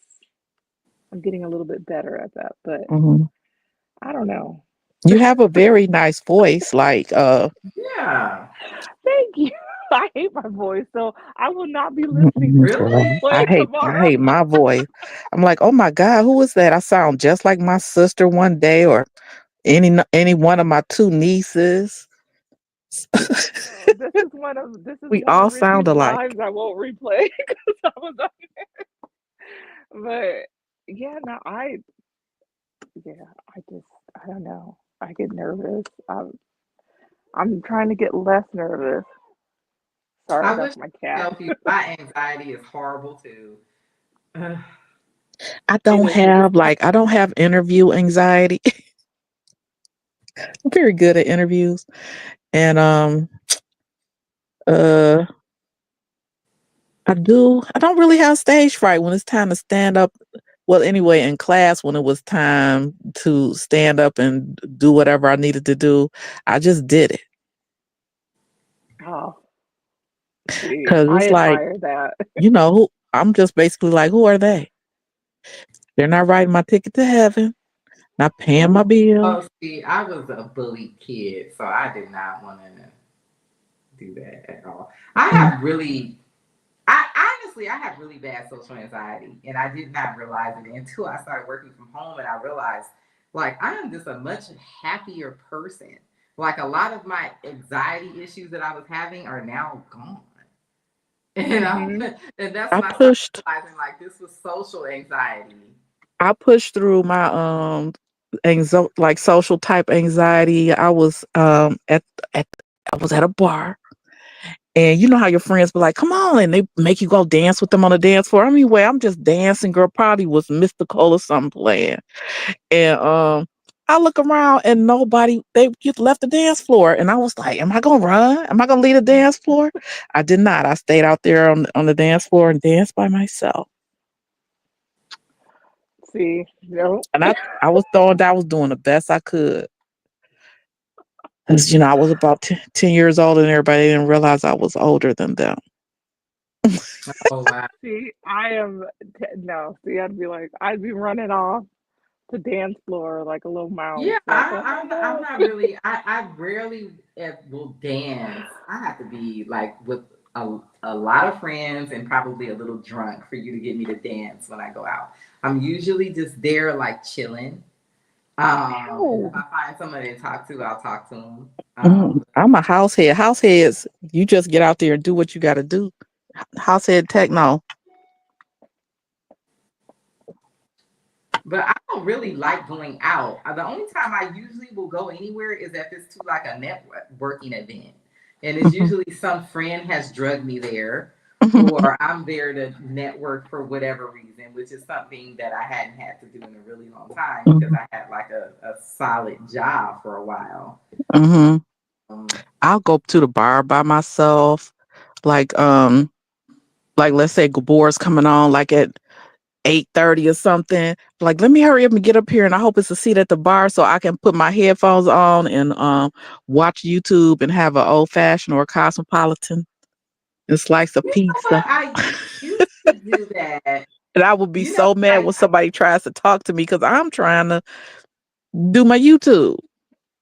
I'm getting a little bit better at that. But Mhm. I don't know. You have a very nice voice, like Yeah. Thank you. I hate my voice, so I will not be listening to Really? I Coldplay I tomorrow. hate my voice. I'm like, oh my God, who is that? I sound just like my sister one day, or any one of my two nieces. Oh, this is We one of all sound Richie's alike. lives I won't replay because I was but yeah, no, yeah, I don't know. I get nervous. I'm trying to get less nervous. Sorry, I wish that's my I could cat. help you. My anxiety is horrible too. Ugh. It is. I don't have interview anxiety. I'm very good at interviews. And uh I don't really have stage fright when it's time to stand up. Well, anyway, in class when it was time to stand up and do whatever I needed to do, I just did it. Oh, see, Cause I it's like, admire that. who I'm just basically like, who are they? They're not writing my ticket to heaven, not paying my bill. Oh, see, I was a bullied kid, so I did not want to do that at all. Mm, I have really bad social anxiety, and I did not realize it until I started working from home, and I realized, like, I am just a much happier person. Like a lot of my anxiety issues that I was having are now gone. You know, Hmm. and that's I when I started pushed realizing like this was social anxiety. I pushed through my like social type anxiety. I was at I was at a bar, and you know how your friends be like, "Come on," and they make you go dance with them on the dance floor. I mean, I'm just dancing, girl. Probably was mystical or something playing, and I look around and nobody they just left the dance floor, and I was like, "Am I gonna run? Am I gonna leave the dance floor?" I did not. I stayed out there on the dance floor and danced by myself. See, no. And I was throwing down, I was doing the best I could. 'Cause, I was about 10 years old and everybody didn't realize I was older than them. Oh wow. See, I am no. See, I'd be running off to dance floor like a little mouse. Yeah, Like, oh my I'm god. not really. I rarely will dance. I have to be like with a lot of friends and probably a little drunk for you to get me to dance when I go out. I'm usually just there like chilling. And if No. I find somebody to talk to, I'll talk to them. I'm a house head. House heads, you just get out there and do what you got to do. House head techno. But I don't really like going out. The only time I usually will go anywhere is if it's to like a networking event. And it's Mhm. usually some friend has drugged me there, Mhm. or I'm there to network for whatever reason, which is something that I hadn't had to do in a really long time because I had like a solid job for a while. Mhm. Um, I'll go to the bar by myself. Like like let's say Gabor's coming on like at 8:30 or something. Like, let me hurry up and get up here, and I hope it's a seat at the bar so I can put my headphones on and watch YouTube and have an old fashioned or a cosmopolitan and slice of you know pizza. what? I used to do that. And I would be You know, so mad when somebody tries to talk to me because I'm trying to do my YouTube.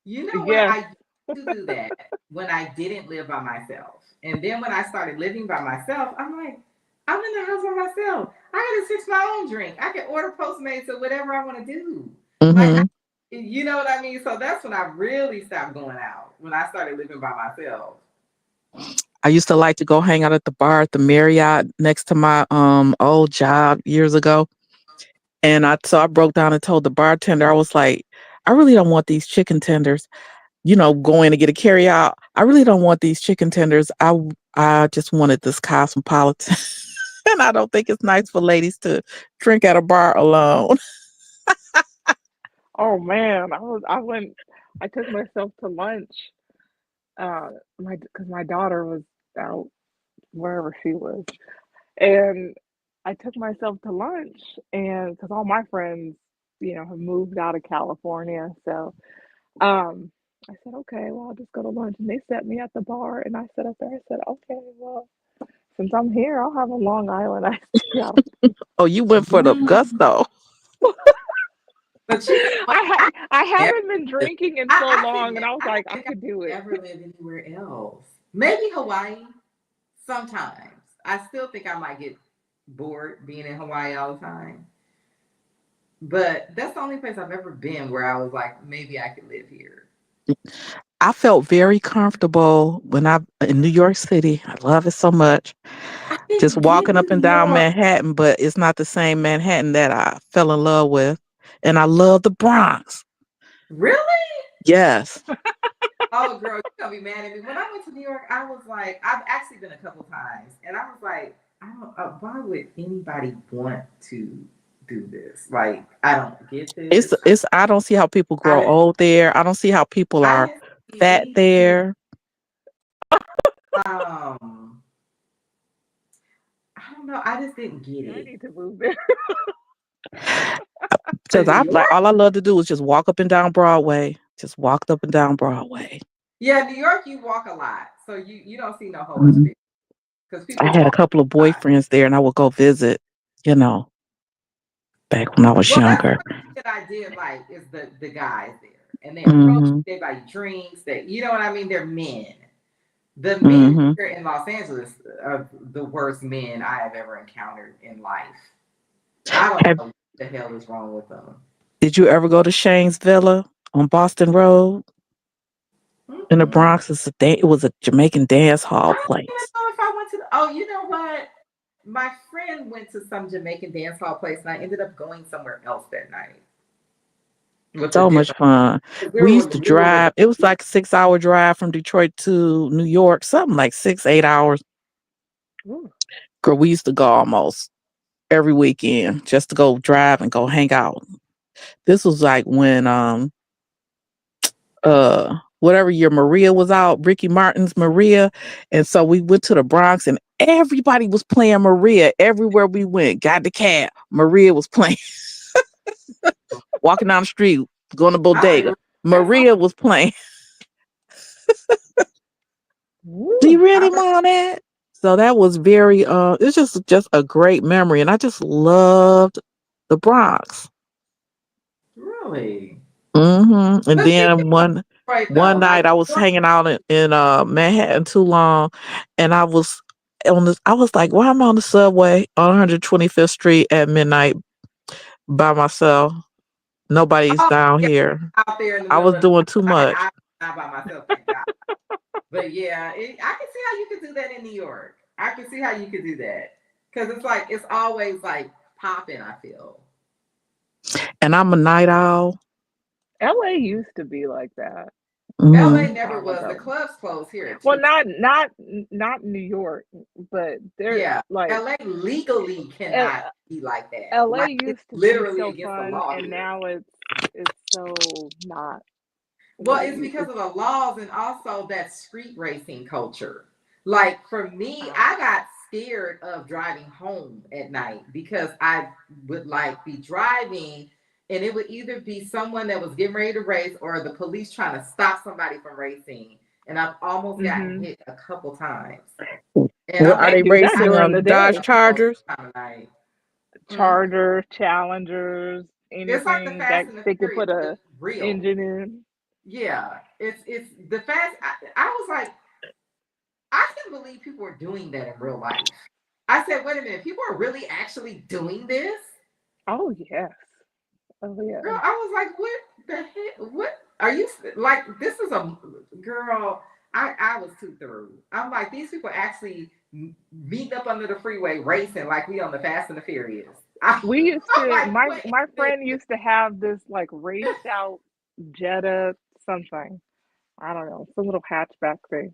what? Yes. I used to do that when I didn't live by myself. And then when I started living by myself, I'm like, I'm in the house by myself. I gotta fix my own drink. I can order Postmates or whatever I want to do. Like, Hmm. you know what I mean? So that's when I really stopped going out, when I started living by myself. I used to like to go hang out at the bar at the Marriott next to my old job years ago. And I broke down and told the bartender, I was like, I really don't want these chicken tenders. Going to get a carry out. I really don't want these chicken tenders. I just wanted this cosmopolitan. And I don't think it's nice for ladies to drink at a bar alone. Oh man, I took myself to lunch. Because my daughter was out wherever she was, and I took myself to lunch, and because all my friends, have moved out of California, so I said, okay, well, I'll just go to lunch, and they set me at the bar, and I sat up there. I said, okay, well, since I'm here, I'll have a Long Island iced tea. Oh, you went for the Mm. gusto. But you know what? I Never haven't been live- drinking in so I long, think and I was I like, don't I think I could do could it. ever live anywhere else. Maybe Hawaii. Sometimes I still think I might get bored being in Hawaii all the time. But that's the only place I've ever been where I was like, maybe I could live here. I felt very comfortable when I in New York City. I love it so much. I Just didn't get walking up New and down York. Manhattan, but it's not the same Manhattan that I fell in love with. And I love the Bronx. Really? Yes. Oh, girl, you're gonna be mad at me. When I went to New York, I was like, I've actually been a couple times, and I was like, I don't. Why would anybody want to do this? Like, I don't get this. It's I don't see how people I grow didn't. old there. I don't see how people I are didn't see fat anything. there. Um, I don't know. I just didn't get I it. need to move there. Because To New I like York? all I love to do is just walk up and down Broadway. Just walked up and down Broadway. Yeah, New York, you walk a lot, so you don't see no whole bunch of Mhm. people because I people had a walk couple of a lot. boyfriends there and I would go visit, you know, back when I was Well, that's younger. one thing that I did like is the guys there, and they approach Hmm. you, they buy you drinks. That you know what I mean. They're men. The men Hmm. here in Los Angeles are the worst men I have ever encountered in life. I don't Have, know what the hell is wrong with them. did you ever go to Shane's Villa on Boston Road? In the Bronx, it was a Jamaican dance hall place. I don't know if I went to oh, you know what? My friend went to some Jamaican dance hall place and I ended up going somewhere else that night. So much fun. We used to drive. It was like a 6-hour drive from Detroit to New York, something like 6-8 hours. Girl, we used to go almost every weekend just to go drive and go hang out. This was like when whatever year Maria was out, Ricky Martin's Maria. And so we went to the Bronx and everybody was playing Maria everywhere we went. Got the cab. Maria was playing. Walking down the street, going to bodega. Maria was playing. Do you really want that? So that was very it's just a great memory. And I just loved the Bronx. Really? Mm-hmm. And then one night I was hanging out in Manhattan too long, and I was like, why am I on the subway on 125th Street at midnight by myself? Nobody's down here. Out there in the I was middle doing too much. I'm not by myself, thank God. But yeah, I can see how you could do that in New York. I can see how you could do that. Because it's always like popping, I feel. And I'm a night owl. LA used to be like that. LA never was. The clubs closed here. Well, not New York, but they're like LA legally cannot be like that. LA like, used to literally be so fun, the law and here. now it's so not. Well, it's because of the laws and also that street racing culture. Like for me, I got scared of driving home at night because I would like be driving and it would either be someone that was getting ready to race or the police trying to stop somebody from racing. And I've almost gotten hit a couple times. And are they racing on Dodge Chargers? Chargers, Challengers, anything it's like the Fast and the they could Furious, put a engine in. Yeah, it's the fast. I was like, I couldn't believe people were doing that in real life. I said, wait a minute, people are really actually doing this? Oh yes. Oh yeah. Girl, I was like, what the heck? What are you like? This is a girl. I was too through. I'm like, these people actually meeting up under the freeway racing like we on the Fast and the Furious. We used to. Like, my friend used to have this like raced out Jetta something. I don't know, some little hatchback thing.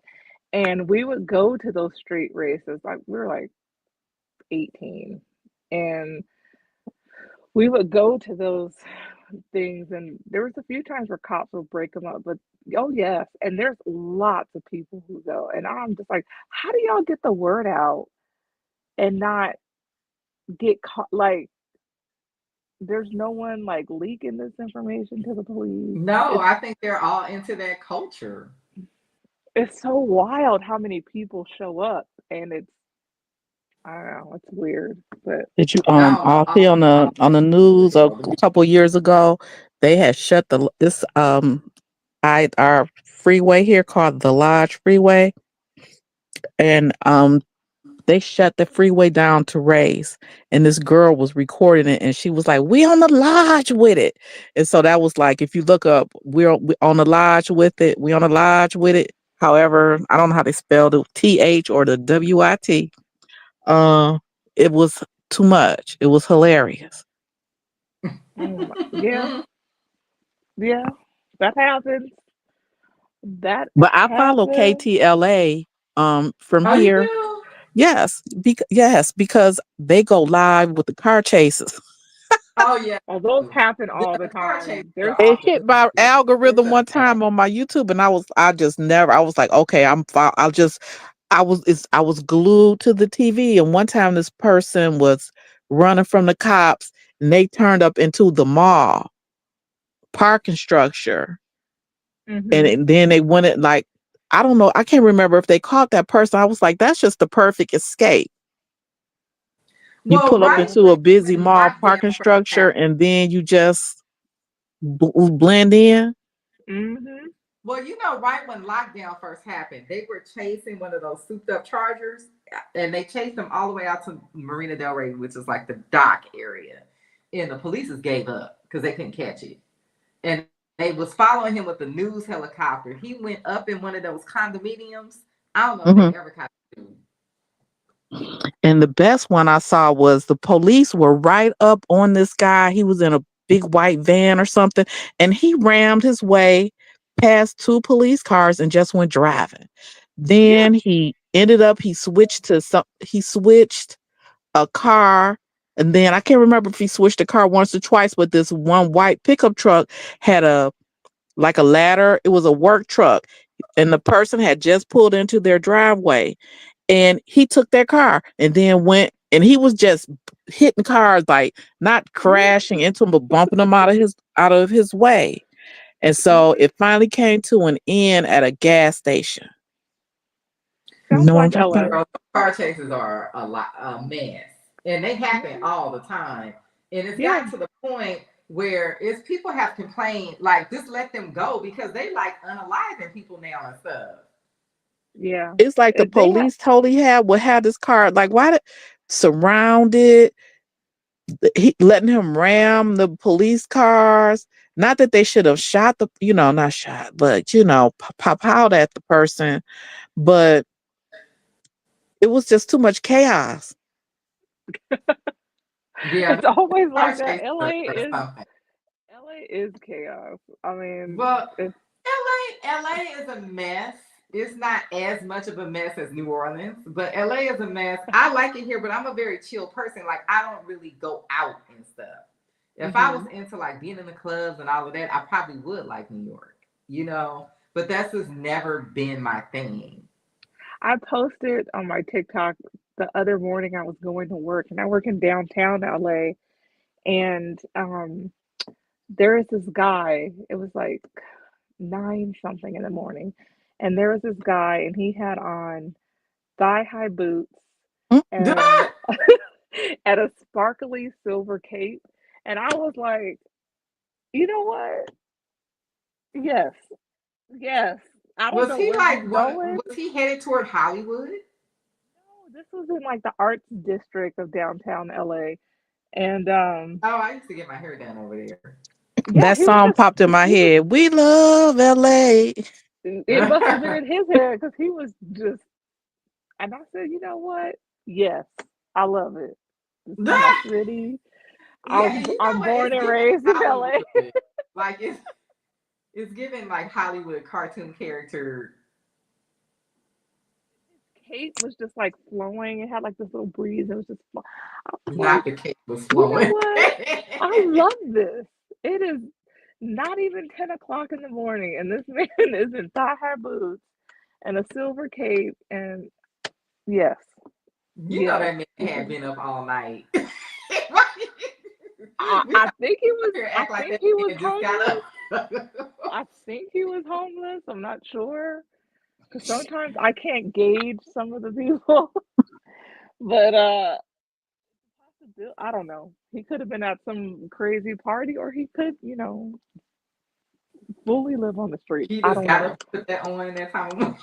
And we would go to those street races. Like we were like 18. And we would go to those things, and there was a few times where cops would break them up, but oh yes, and there's lots of people who go, and I'm just like, how do y'all get the word out and not get caught? Like, there's no one like leaking this information to the police. No, I think they're all into that culture. It's so wild how many people show up, and I don't know, it's weird. But did you see on the news a couple years ago, they had shut our freeway here called the Lodge Freeway, and they shut the freeway down to race, and this girl was recording it, and she was like, "We on the Lodge with it," and so that was like, if you look up, we're on the Lodge with it. We on the Lodge with it. However, I don't know how they spell the TH or the WIT. It was too much. It was hilarious. Yeah, that happens. But I follow KTLA from here. Yes, because they go live with the car chases. Oh yeah. Oh, those happen all the time. It hit my algorithm one time on my YouTube, and I was like, okay, I was glued to the TV, and one time this person was running from the cops, and they turned up into the mall parking structure, and then they went it like, I don't know, I can't remember if they caught that person. I was like, that's just the perfect escape. You pull up into a busy mall parking structure, and then you just blend in. Mm-hmm. Well, right when lockdown first happened, they were chasing one of those souped up Chargers, and they chased them all the way out to Marina Del Rey, which is like the dock area. And the police gave up because they couldn't catch it. And They was following him with the news helicopter. He went up in one of those condominiums. I don't know if Hmm. they ever caught the dude. And the best one I saw was the police were right up on this guy. He was in a big white van or something, and he rammed his way past two police cars and just went driving. Yeah. Then he switched a car, and then I can't remember if he switched a car once or twice, but this one white pickup truck had a like a ladder. It was a work truck, and the person had just pulled into their driveway, and he took their car and then went, and he was just hitting cars, like not crashing into them but bumping them out of his way. And so it finally came to an end at a gas station. You Sounds know what I'm like talking about? LA. Girl, car chases are a mess, and they happen all the time. And it's Yeah, gotten to the point where it's people have complained, like just let them go because they like unaliving people now and stuff. yeah. It's like the They have. police totally had this car. Like, why did surrounded, letting him ram the police cars? Not that they should have shot not shot, but pop out at the person. But it was just too much chaos. Yeah, It's always car like that. chases are LA is something. LA is chaos. I mean, Well, it's LA is a mess. It's not as much of a mess as New Orleans, but LA is a mess. I like it here, but I'm a very chill person. Like I don't really go out and stuff. If I was mhm. into like being in the clubs and all of that, I probably would like New York, you know. But that's just never been my thing. I posted on my TikTok the other morning. I was going to work, and I work in downtown LA. And there is this guy. It was like 9 something in the morning, and there was this guy, and he had on thigh high boots and and a sparkly silver cape. And I was like, you know what? Yes, yes. I don't Was know he where he's like one? going. Was he headed toward Hollywood? No, this was in like the arts district of downtown LA. And Oh, I used to get my hair done over there. yeah, That he was song just popped in my he was head. We love LA. it must have been in his head because he was just, and I said, you know what? Yes, I love it. This is my city. Yeah, and you know I'm what? born It's and giving raised in LA. Hollywood. Like it's giving like Hollywood cartoon character. Cape was just like flowing. It had like this little breeze. It was just, I was Not like, the cake was you know flowing. what? I love this. It is not even 10 o'clock in the morning, and this man is in thigh high boots and a silver cape. And yes, You know yes, that man this had is. been up all night. We I don't think he sit was. here I act like think that he was man just got homeless. up. I think he was homeless. I'm not sure because sometimes I can't gauge some of the people. But I don't know. He could have been at some crazy party, or he could, fully live on the streets. He I just don't got know. up to put that on in that time of morning.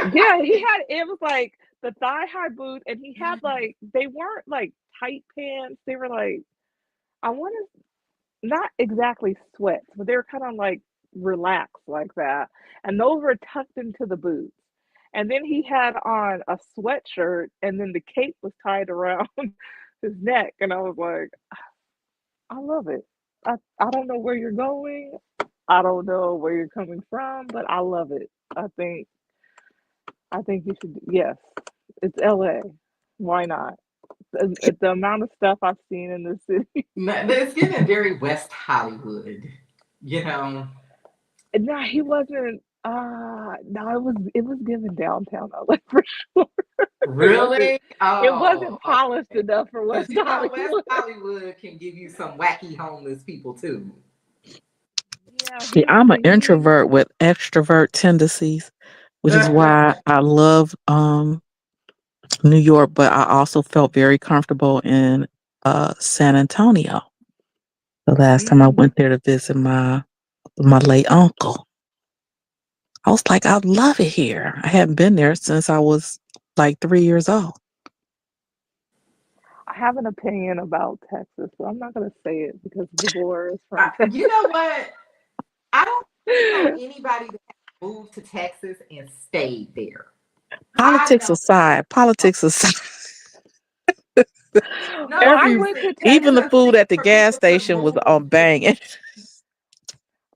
Yeah, he had it was like the thigh high boots, and he had like they weren't like tight pants. They were like I want to not exactly sweats, but they were kind of like relaxed like that, and those were tucked into the boots. And then he had on a sweatshirt, and then the cape was tied around his neck, and I was like, I love it. I don't know where you're going. I don't know where you're coming from, but I love it. I think you should. Yes, it's LA. Why not? The amount of stuff I've seen in this city. It's getting very West Hollywood, you know. No, he wasn't. No, it was given downtown LA for sure. It wasn't. Really? It wasn't Oh, polished okay. enough for Because West you know West Hollywood. Hollywood can give you some wacky homeless people too. Yeah, See, he I'm an he. introvert with extrovert tendencies, which is why I love New York, but I also felt very comfortable in San Antonio. The last time I Mm, went there to visit my late uncle. I was like, I love it here. I hadn't been there since I was like 3 years old. I have an opinion about Texas, but I'm not gonna say it because Gabor is from You Texas. know what? I don't know anybody that moved to Texas and stayed there. I Politics know. aside, politics aside, No, Well, I every went seriously, to even the it's a Texas. food thing at the for gas people to station was move. on banging.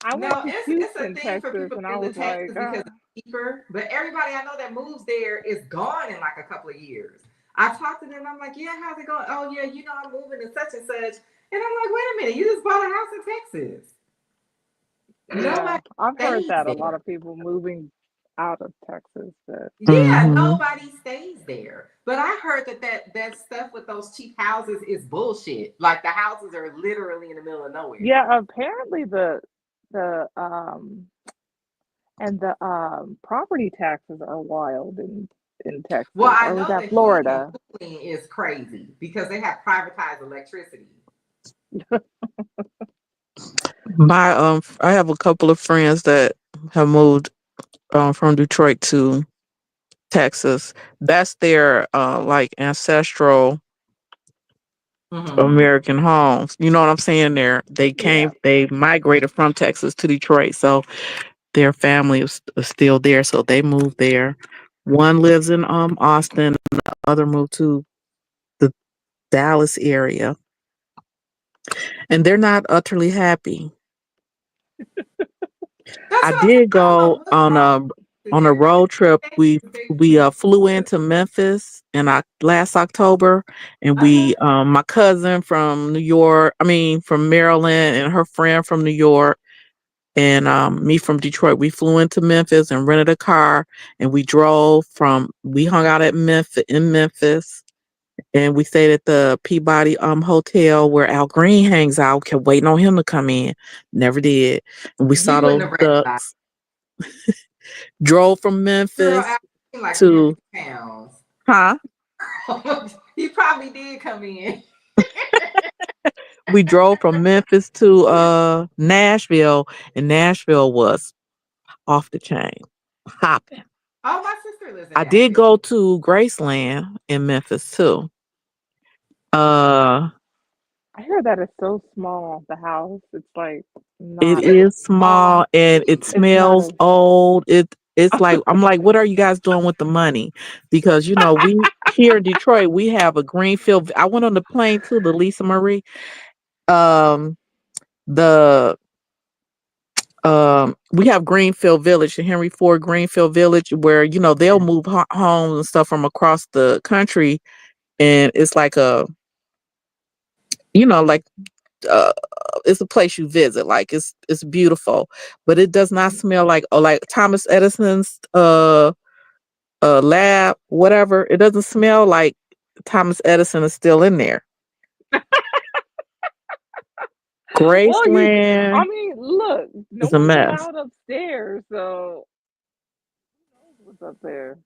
I went No, to it's a Houston, thing for Texas, people and to I move was to like, Texas because it's cheaper. But everybody I know that moves there is gone in like a couple of years. I talked to them. I'm like, yeah, how's it going? Oh yeah, I'm moving to such and such. And I'm like, wait a minute, you just bought a house in Texas. yeah, Nobody I've heard stays that a lot there. of people moving out of Texas. But Yeah, Hmm. nobody stays there. But I heard that stuff with those cheap houses is bullshit. Like the houses are literally in the middle of nowhere. yeah, apparently the and the property taxes are wild in Well, Texas. I Or was know that the heating and Florida? cooling is crazy because they have privatized electricity. I have a couple of friends that have moved from Detroit to Texas. That's their like ancestral Mm-hmm. American homes. You know what I'm saying? Yeah. They migrated from Texas to Detroit, so their family is still there. So they moved there. One lives in Austin, the other moved to the Dallas area, and they're not utterly happy. That's I what I'm saying. did I don't know go what's wrong with on a everybody road trip. they We flew into Memphis in last October, and uh-huh. we my cousin from New York, I mean from Maryland, and her friend from New York, and me from Detroit. We flew into Memphis and rented a car, and we hung out at Memphis, and we stayed at the Peabody hotel where Al Green hangs out. Kept waiting on him to come in, never did. And we He saw wouldn't those have recognized. ducks. Drove from Girl, Memphis I think like 50 to pounds. huh? He probably did come in. We drove from Memphis to Nashville, and Nashville was off the chain, popping. Oh, my sister lives in I did Nashville. go to Graceland in Memphis too. Uh, I hear that it's so small. The house, it's like it not. It's is small. small and it It's not smells as. old. It's like I'm like, what are you guys doing with the money? Because we here in Detroit we have a Greenfield. I went on the plane to the Lisa Marie. Um, the we have Greenfield Village, the Henry Ford Greenfield Village, where they'll move homes and stuff from across the country, and it's like like uh, it's a place you visit. Like it's beautiful, but it does not smell like Thomas Edison's lab, whatever. It doesn't smell like Thomas Edison is still in there. Well, I Graceland mean, look, no is a one's mess. allowed upstairs, so who knows what's up there?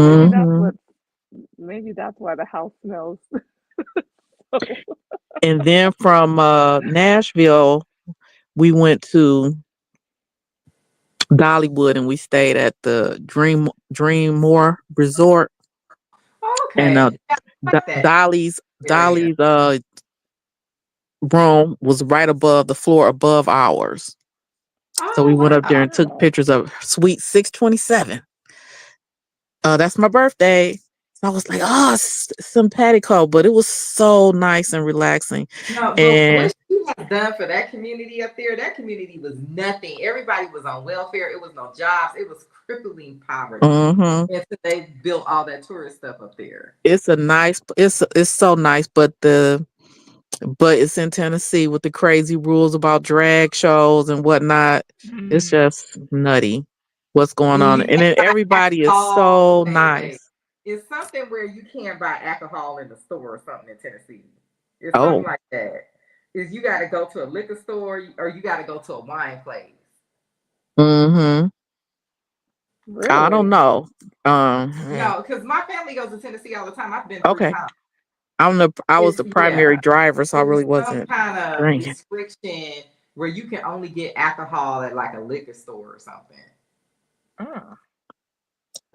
Maybe that's Hmm. what. Maybe that's why the house smells. So. And then from Nashville, we went to Dollywood and we stayed at the Dreammore Resort. And Okay. Yeah, I like that area. Dolly's room was right above the floor above ours. So we Oh, went up there wow. and took Wow. pictures of Suite 627. That's my birthday. So I was like, oh, simpatico, but it was so nice and relaxing. No, but And what she has done for that community up there, that community was nothing. Everybody was on welfare. It was no jobs. It was crippling poverty. mhm, And so they built all that tourist stuff up there. it's so nice, but it's in Tennessee with the crazy rules about drag shows and whatnot. It's Mm. just nutty what's going And on. you And can't then buy everybody is alcohol. so Wait. nice. It's something where you can't buy alcohol in the store or something in Tennessee. It's something Oh, like that. Is you got to go to a liquor store or you got to go to a wine place. mm-hmm. I don't Really? know. No, because my family goes to Tennessee all the time. I've been three Okay. times. I was It's the primary yeah. driver, so I It's really some wasn't kind of drinking. restriction where you can only get alcohol at like a liquor store or something. Ah.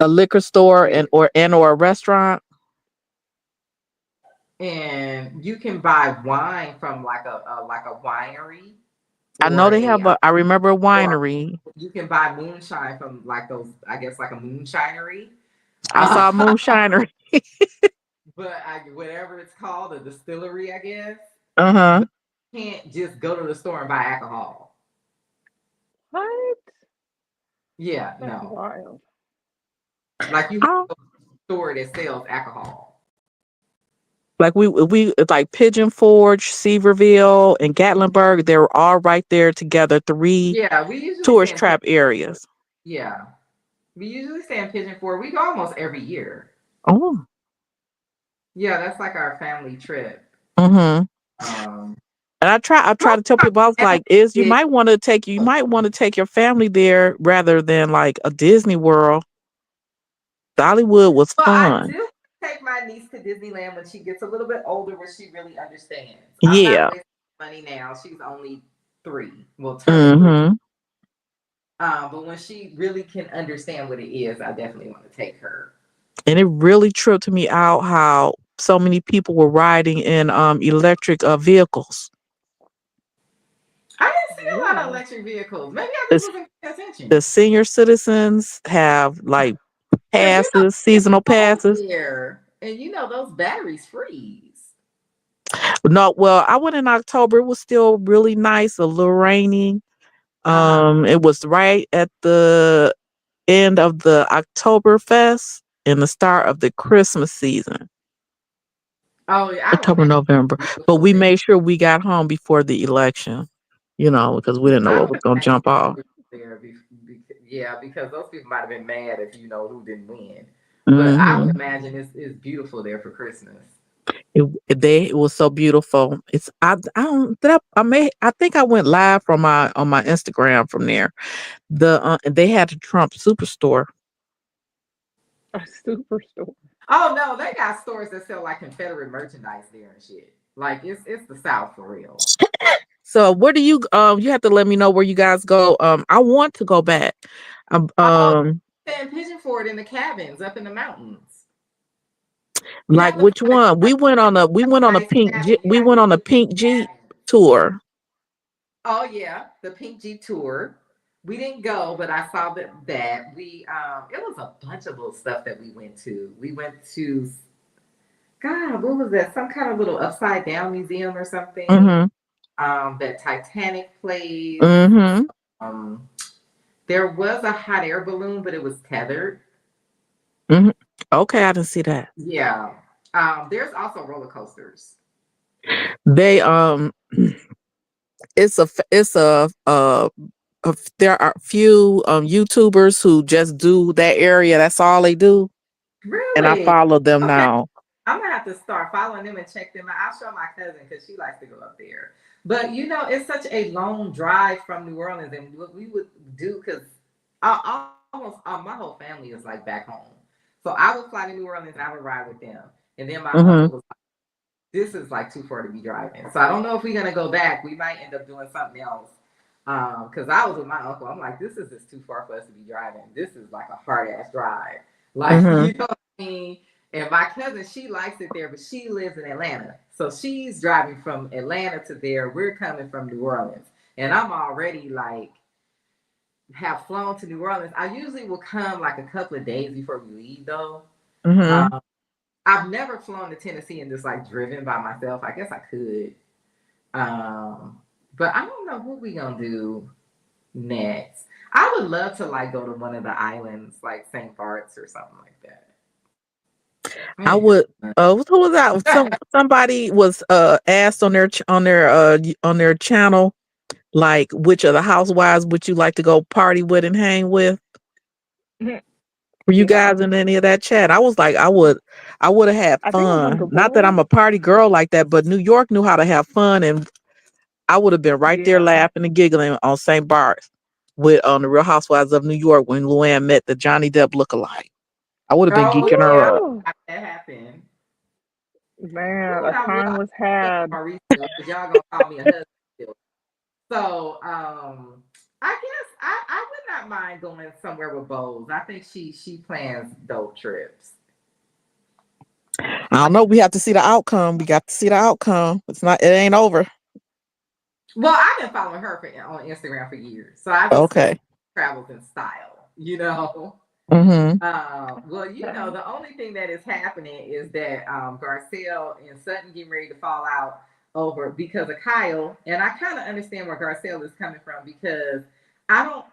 A liquor store Yeah. and or a restaurant. And you can buy wine from like a winery. I know or they a have a. I remember a or winery. you can buy moonshine from like those, I guess like a moonshinery. I Uh, saw a moonshiner. but whatever it's called, a distillery, I guess. Uh huh. But you can't just go to the store and buy alcohol. What? Yeah, That's no. wild. Like you have Oh, to go to a store that sells alcohol. like we it's like Pigeon Forge, Seaverville, and Gatlinburg. They're all right there together. Three Yeah, we usually tourist stay in trap areas. yeah. We usually stay in Pigeon Forge. We go almost every year. Oh. Yeah, that's like our family trip. Mm-hmm. Um, And I try to tell people, I was like, is you might want to take your family there rather than like a Disney World. Dollywood was well, I fun. do take my niece to Disneyland when she gets a little bit older, where she really understands. I'm not Yeah. wasting money now. She's only 3. Will turn 3. Mm-hmm. But when she really can understand what it is, I definitely want to take her. And it really tripped me out how so many people were riding in electric vehicles. I didn't see a lot of Really? electric vehicles. Maybe I just It's, wasn't paying attention. the senior citizens have like Cause you know passes, it's seasonal cold passes. there, and you know those batteries freeze. No, well, I went in October. It was still really nice, a little rainy. Uh-huh. It was right at the end of the Oktoberfest and the start of the Christmas season, Oh, yeah, I would October, imagine November. it's But beautiful we there. made sure we got home before the election, because we didn't know I what would was going to imagine jump it's off. beautiful there. Yeah, because those people might have been mad if you know who didn't win. But I would Hmm imagine it's beautiful there for Christmas. it was so beautiful. I don't did I think I went live from my on my Instagram from there. They had the Trump Superstore. A superstore. Oh no, they got stores that sell like Confederate merchandise there and shit. Like it's the South for real. So where do you have to let me know where you guys go. I want to go back. Um, Oh, um and Pigeon Forward in the cabins up in the mountains. You like have to which find one? a nice cabin. You We have went to on a do pink Jeep cabins. tour. Oh yeah, the Pink Jeep tour. We didn't go, but I saw that we it was a bunch of little stuff that we went to. We went to God, what was that? Some kind of little upside down museum or something. Mm-hmm. That Titanic place. Mm-hmm. Um, there was a hot air balloon, but it was tethered. Mm-hmm. Okay, I didn't see that. Yeah. There's also roller coasters. They there are few YouTubers who just do that area. That's all they do, and I Really? follow them Okay. now. I'm gonna have to start following them and check them out. I'll show my cousin because she likes to go up there. But you know, it's such a long drive from New Orleans, and what we would do because almost my whole family is like back home. So I would fly to New Orleans, I would ride with them, and then my Mm-hmm. uncle was like, "This is like too far to be driving." So I don't know if we're gonna go back. We might end up doing something else. Because I was with my uncle, I'm like, this is just too far for us to be driving. This is like a hard ass drive, like Mm-hmm. you know what I mean. And my cousin, she likes it there, but she lives in Atlanta. So she's driving from Atlanta to there. We're coming from New Orleans. And I'm already like, have flown to New Orleans. I usually will come like a couple of days before we leave, though. Mm-hmm. Um, I've never flown to Tennessee and just like driven by myself. I guess I could. Um, but I don't know what we gonna do next. I would love to like go to one of the islands, like St. Bart's or something like that. I I think that'd would. Who was that? be fun. Somebody was asked on on their channel, like, which of the housewives would you like to go party with and hang with? Were you Yeah. guys in any of that chat? I was like, I would have had I think it was one of fun. the Not that boys. I'm a party girl like that, but New York knew how to have fun, and I would have been right there Yeah. laughing and giggling on St. Bart's with on the Real Housewives of New York when Luann met the Johnny Depp lookalike. I would have been Oh geeking her yeah, up. Ooh, that happened. man, Ooh, a and I time love was had. Mauricio because y'all gonna call me a husband still. So I guess I would not mind going somewhere with Bose. I think she plans dope trips. I don't know. We have to see the outcome. We got to see the outcome. It ain't over. Well, I've been following her on Instagram for years, so I just know Okay. travels in style. You know. Mm-hmm. Well, the only thing that is happening is that Garcelle and Sutton getting ready to fall out over because of Kyle, and I kind of understand where Garcelle is coming from because I don't.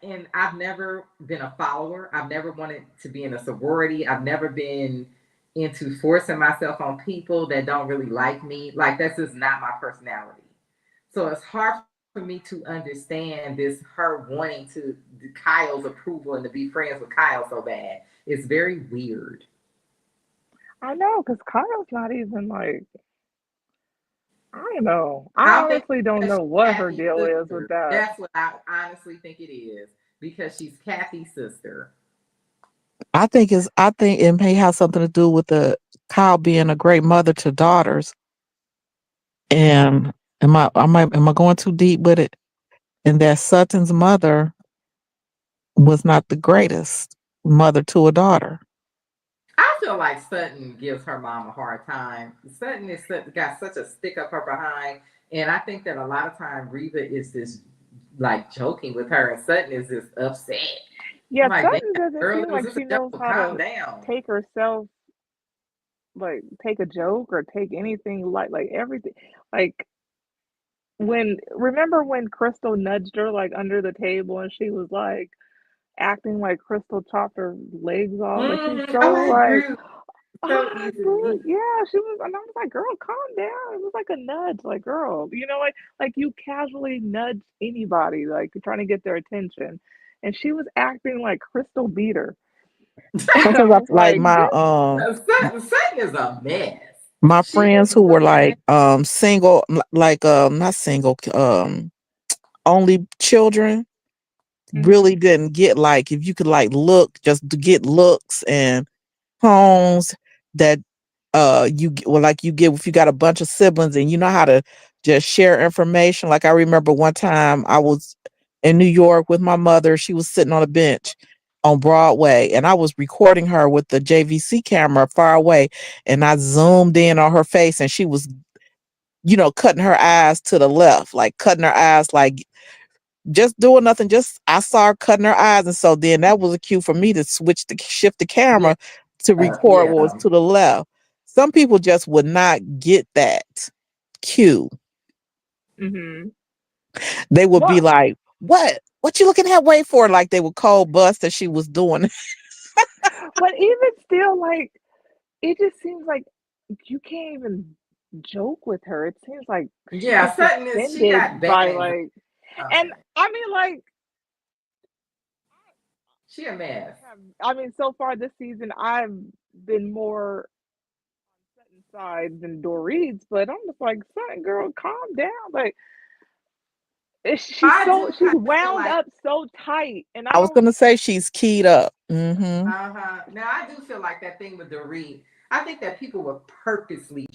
And I've never been a follower. I've never wanted to be in a sorority. I've never been into forcing myself on people that don't really like me. Like that's just not my personality. So it's hard for me to understand this her wanting to Kyle's approval and to be friends with Kyle so bad. It's very weird. I know, because Kyle's not even like, I don't know. I I'm thinking honestly don't because know she's what her Kathy's deal is with sister. that. That's what I honestly think it is because she's Kathy's sister. I think it may have something to do with the Kyle being a great mother to daughters. And am I going too deep with it? And that Sutton's mother was not the greatest mother to a daughter. I feel like Sutton gives her mom a hard time. Sutton is got such a stick up her behind, and I think that a lot of time Reva is just like joking with her, and Sutton is just upset. I'm Yeah, like, damn, Sutton doesn't girl, seem it was like just a she knows joke. how Calm to down. take herself, like take a joke or take anything like everything. Like when remember when Crystal nudged her like under the table and she was like acting like Crystal chopped her legs off. Like she's so Oh, I like, agree. So oh, easily. yeah, she was, and I was like, girl, calm down. It was like a nudge, like, girl, like you casually nudge anybody, like you're trying to get their attention, and she was acting like Crystal beat her, and I Sometimes I was feel like like, this, Sutton is a mess. my She is friends who a were mess. like single, like not single, only children mm-hmm, really didn't get, like, if you could like look just to get looks and homes that well, like you get if you got a bunch of siblings and you know how to just share information. Like I remember one time I was in New York with my mother. She was sitting on a bench on Broadway and I was recording her with the JVC camera far away, and I zoomed in on her face and she was, cutting her eyes to the left, like cutting her eyes, like just doing nothing. Just I saw her cutting her eyes, and so then that was a cue for me to shift the Yeah, camera to record what was yeah. to the left. Some people just would not get that cue. mm-hmm. They would be What? like, "What you looking that way for?" Like they would cold bust that she was doing. But even still, like, it just seems like you can't even joke with her. It seems like Yeah, she's Sutton is, she got suspended bad by anxiety. like, and Okay. I mean, like, She a mess. I mean, so far this season, I've been more on Sutton's side than Dorit's, but I'm just like, Sutton, girl, calm down. Like, I do she's kind of feel wound like, up so tight, and I I was don't. gonna say she's keyed up. Hmm. uh-huh. Now I do feel like that thing with Dorit, I think that people were purposely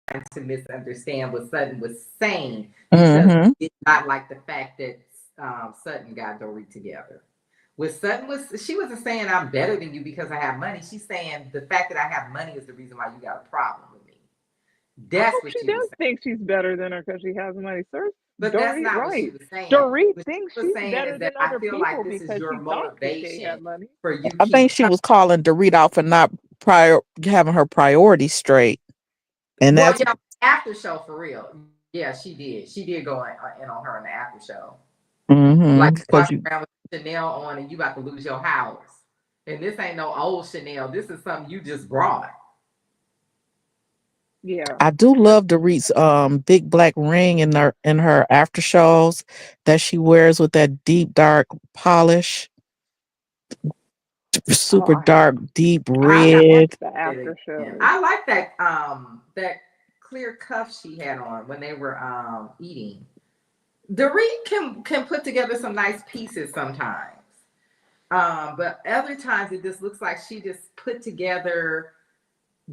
trying to misunderstand what Sutton was saying because Hmm. they did not like the fact that Sutton got Dorit together. With Sutton she wasn't saying I'm better than you because I have money. She's saying the fact that I have money is the reason why you got a problem with me. I That's hope what she she was does saying. think she's better than her because she has money. Sir, But that's Dorit, not what she right? was saying. Dorit What thinks she was she's saying is better that than I other feel like people this is because your she thought Kay had motivation money. for you I keep think she was calling Dorit out for not having her priorities straight, and well, that's yeah, after show for real. Yeah, she did. She did go in on her in the after show. Like you because walking you. around with Chanel on and you about to lose your house. And this ain't no old Chanel. This is something you just brought. Yeah. I do love Dorit's big black ring in her after shows that she wears with that deep dark polish, Oh, super dark, deep I I got red. watched the it after again. shows. I like that clear cuff she had on when they were eating. Dorit can put together some nice pieces sometimes. But other times it just looks like she just put together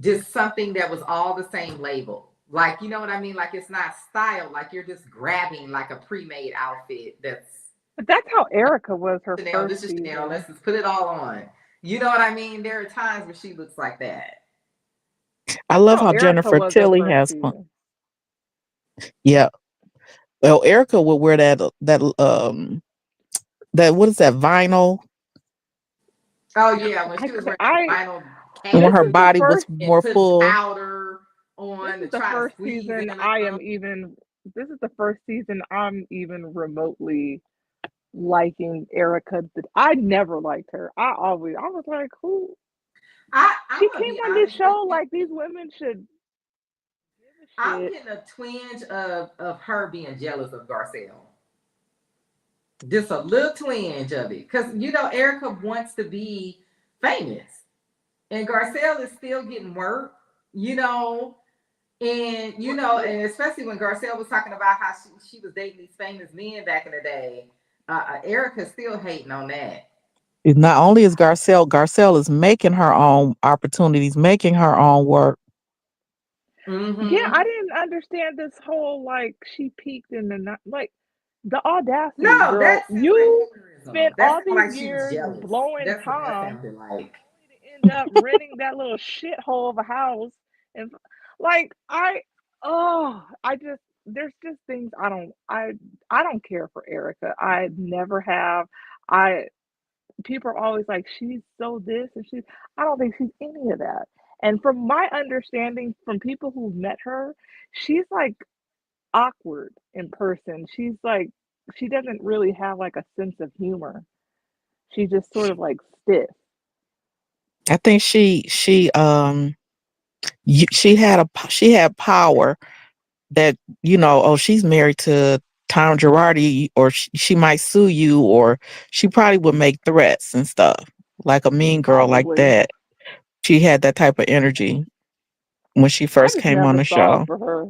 just something that was all the same label. Like, you know what I mean? Like it's not styled, like you're just grabbing like a pre-made outfit that's But that's how Erica was her Chanel, first this is Chanel, season. let's just put it all on. You know what I mean? There are times where she looks like that. I That's love how how Erica Jennifer was her Tilly first has fun. season. Yeah, Well, Erica would wear that what is that vinyl Oh yeah, when I she was cou- wearing the I vinyl when this cast her is the body was first and more putting full. powder this on to is the try to first squeeze season in I them. am even this is the first season I'm even remotely liking Erica. I never liked her. I was like, who? I'm She gonna came be on this honest with show you. like these women should give a I'm shit. getting a twinge of her being jealous of Garcelle. Just a little twinge of it, because Erica wants to be famous, and Garcelle is still getting work. You know, and especially when Garcelle was talking about how she was dating these famous men back in the day, Erica's still hating on that. Not only is Garcelle is making her own opportunities, making her own work. Yeah, Mm-hmm. I didn't understand this whole like she peaked in the like the audacity, No, girl. that sounds like You spent mannerism. That all sounds these like she was years jealous. blowing That's what that Tom sounded like. only to end up renting that little shithole of a house. And like I just there's just things I don't care for Erica. I never have. I People are always like she's so this and she's I don't think she's any of that. And from my understanding from people who've met her, she's like awkward in person. She's like she doesn't really have like a sense of humor. She's just sort of like stiff. I think she had power that oh, she's married to Tom Girardi, or she might sue you, or she probably would make threats and stuff like a mean girl like Probably. that. She had that type of energy when she I first just came on never the saw it show. for her.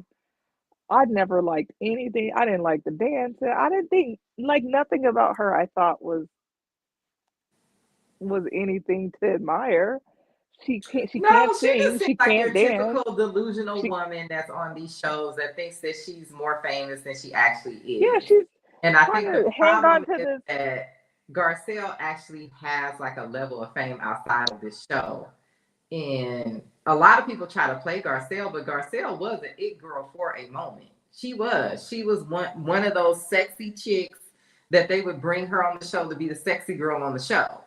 I never liked anything. I didn't like the dance. I didn't think like nothing about her I thought was anything to admire. She No, can't she just sing, seems she like can't your dance. typical delusional She woman that's on these shows that thinks that she's more famous than she actually Yeah, is. she's And I trying think the to hang on problem to is this. that Garcelle actually has like a level of fame outside of this show. And a lot of people try to play Garcelle, but Garcelle was an it girl for a moment. She was. She was one of those sexy chicks that they would bring her on the show to be the sexy girl on the show.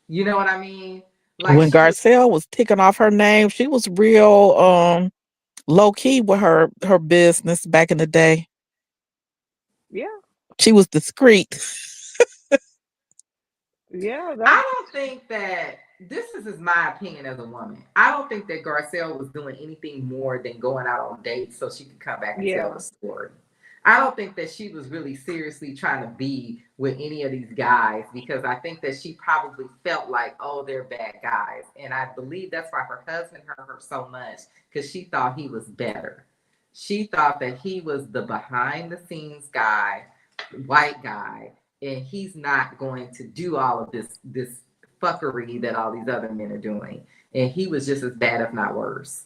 You know what I mean? Like When she was. Garcelle was ticking off her name, she was real low key with her business back in the day. Yeah, She was discreet. yeah, that I don't think that this is my opinion as a woman. I don't think that Garcelle was doing anything more than going out on dates so she could come back and tell yeah. the story. I don't think that she was really seriously trying to be with any of these guys because I think that she probably felt like, oh, they're bad guys. And I believe that's why her husband hurt her so much because she thought he was better. She thought that he was the behind the scenes guy, white guy, and he's not going to do all of this fuckery that all these other men are doing. And he was just as bad, if not worse.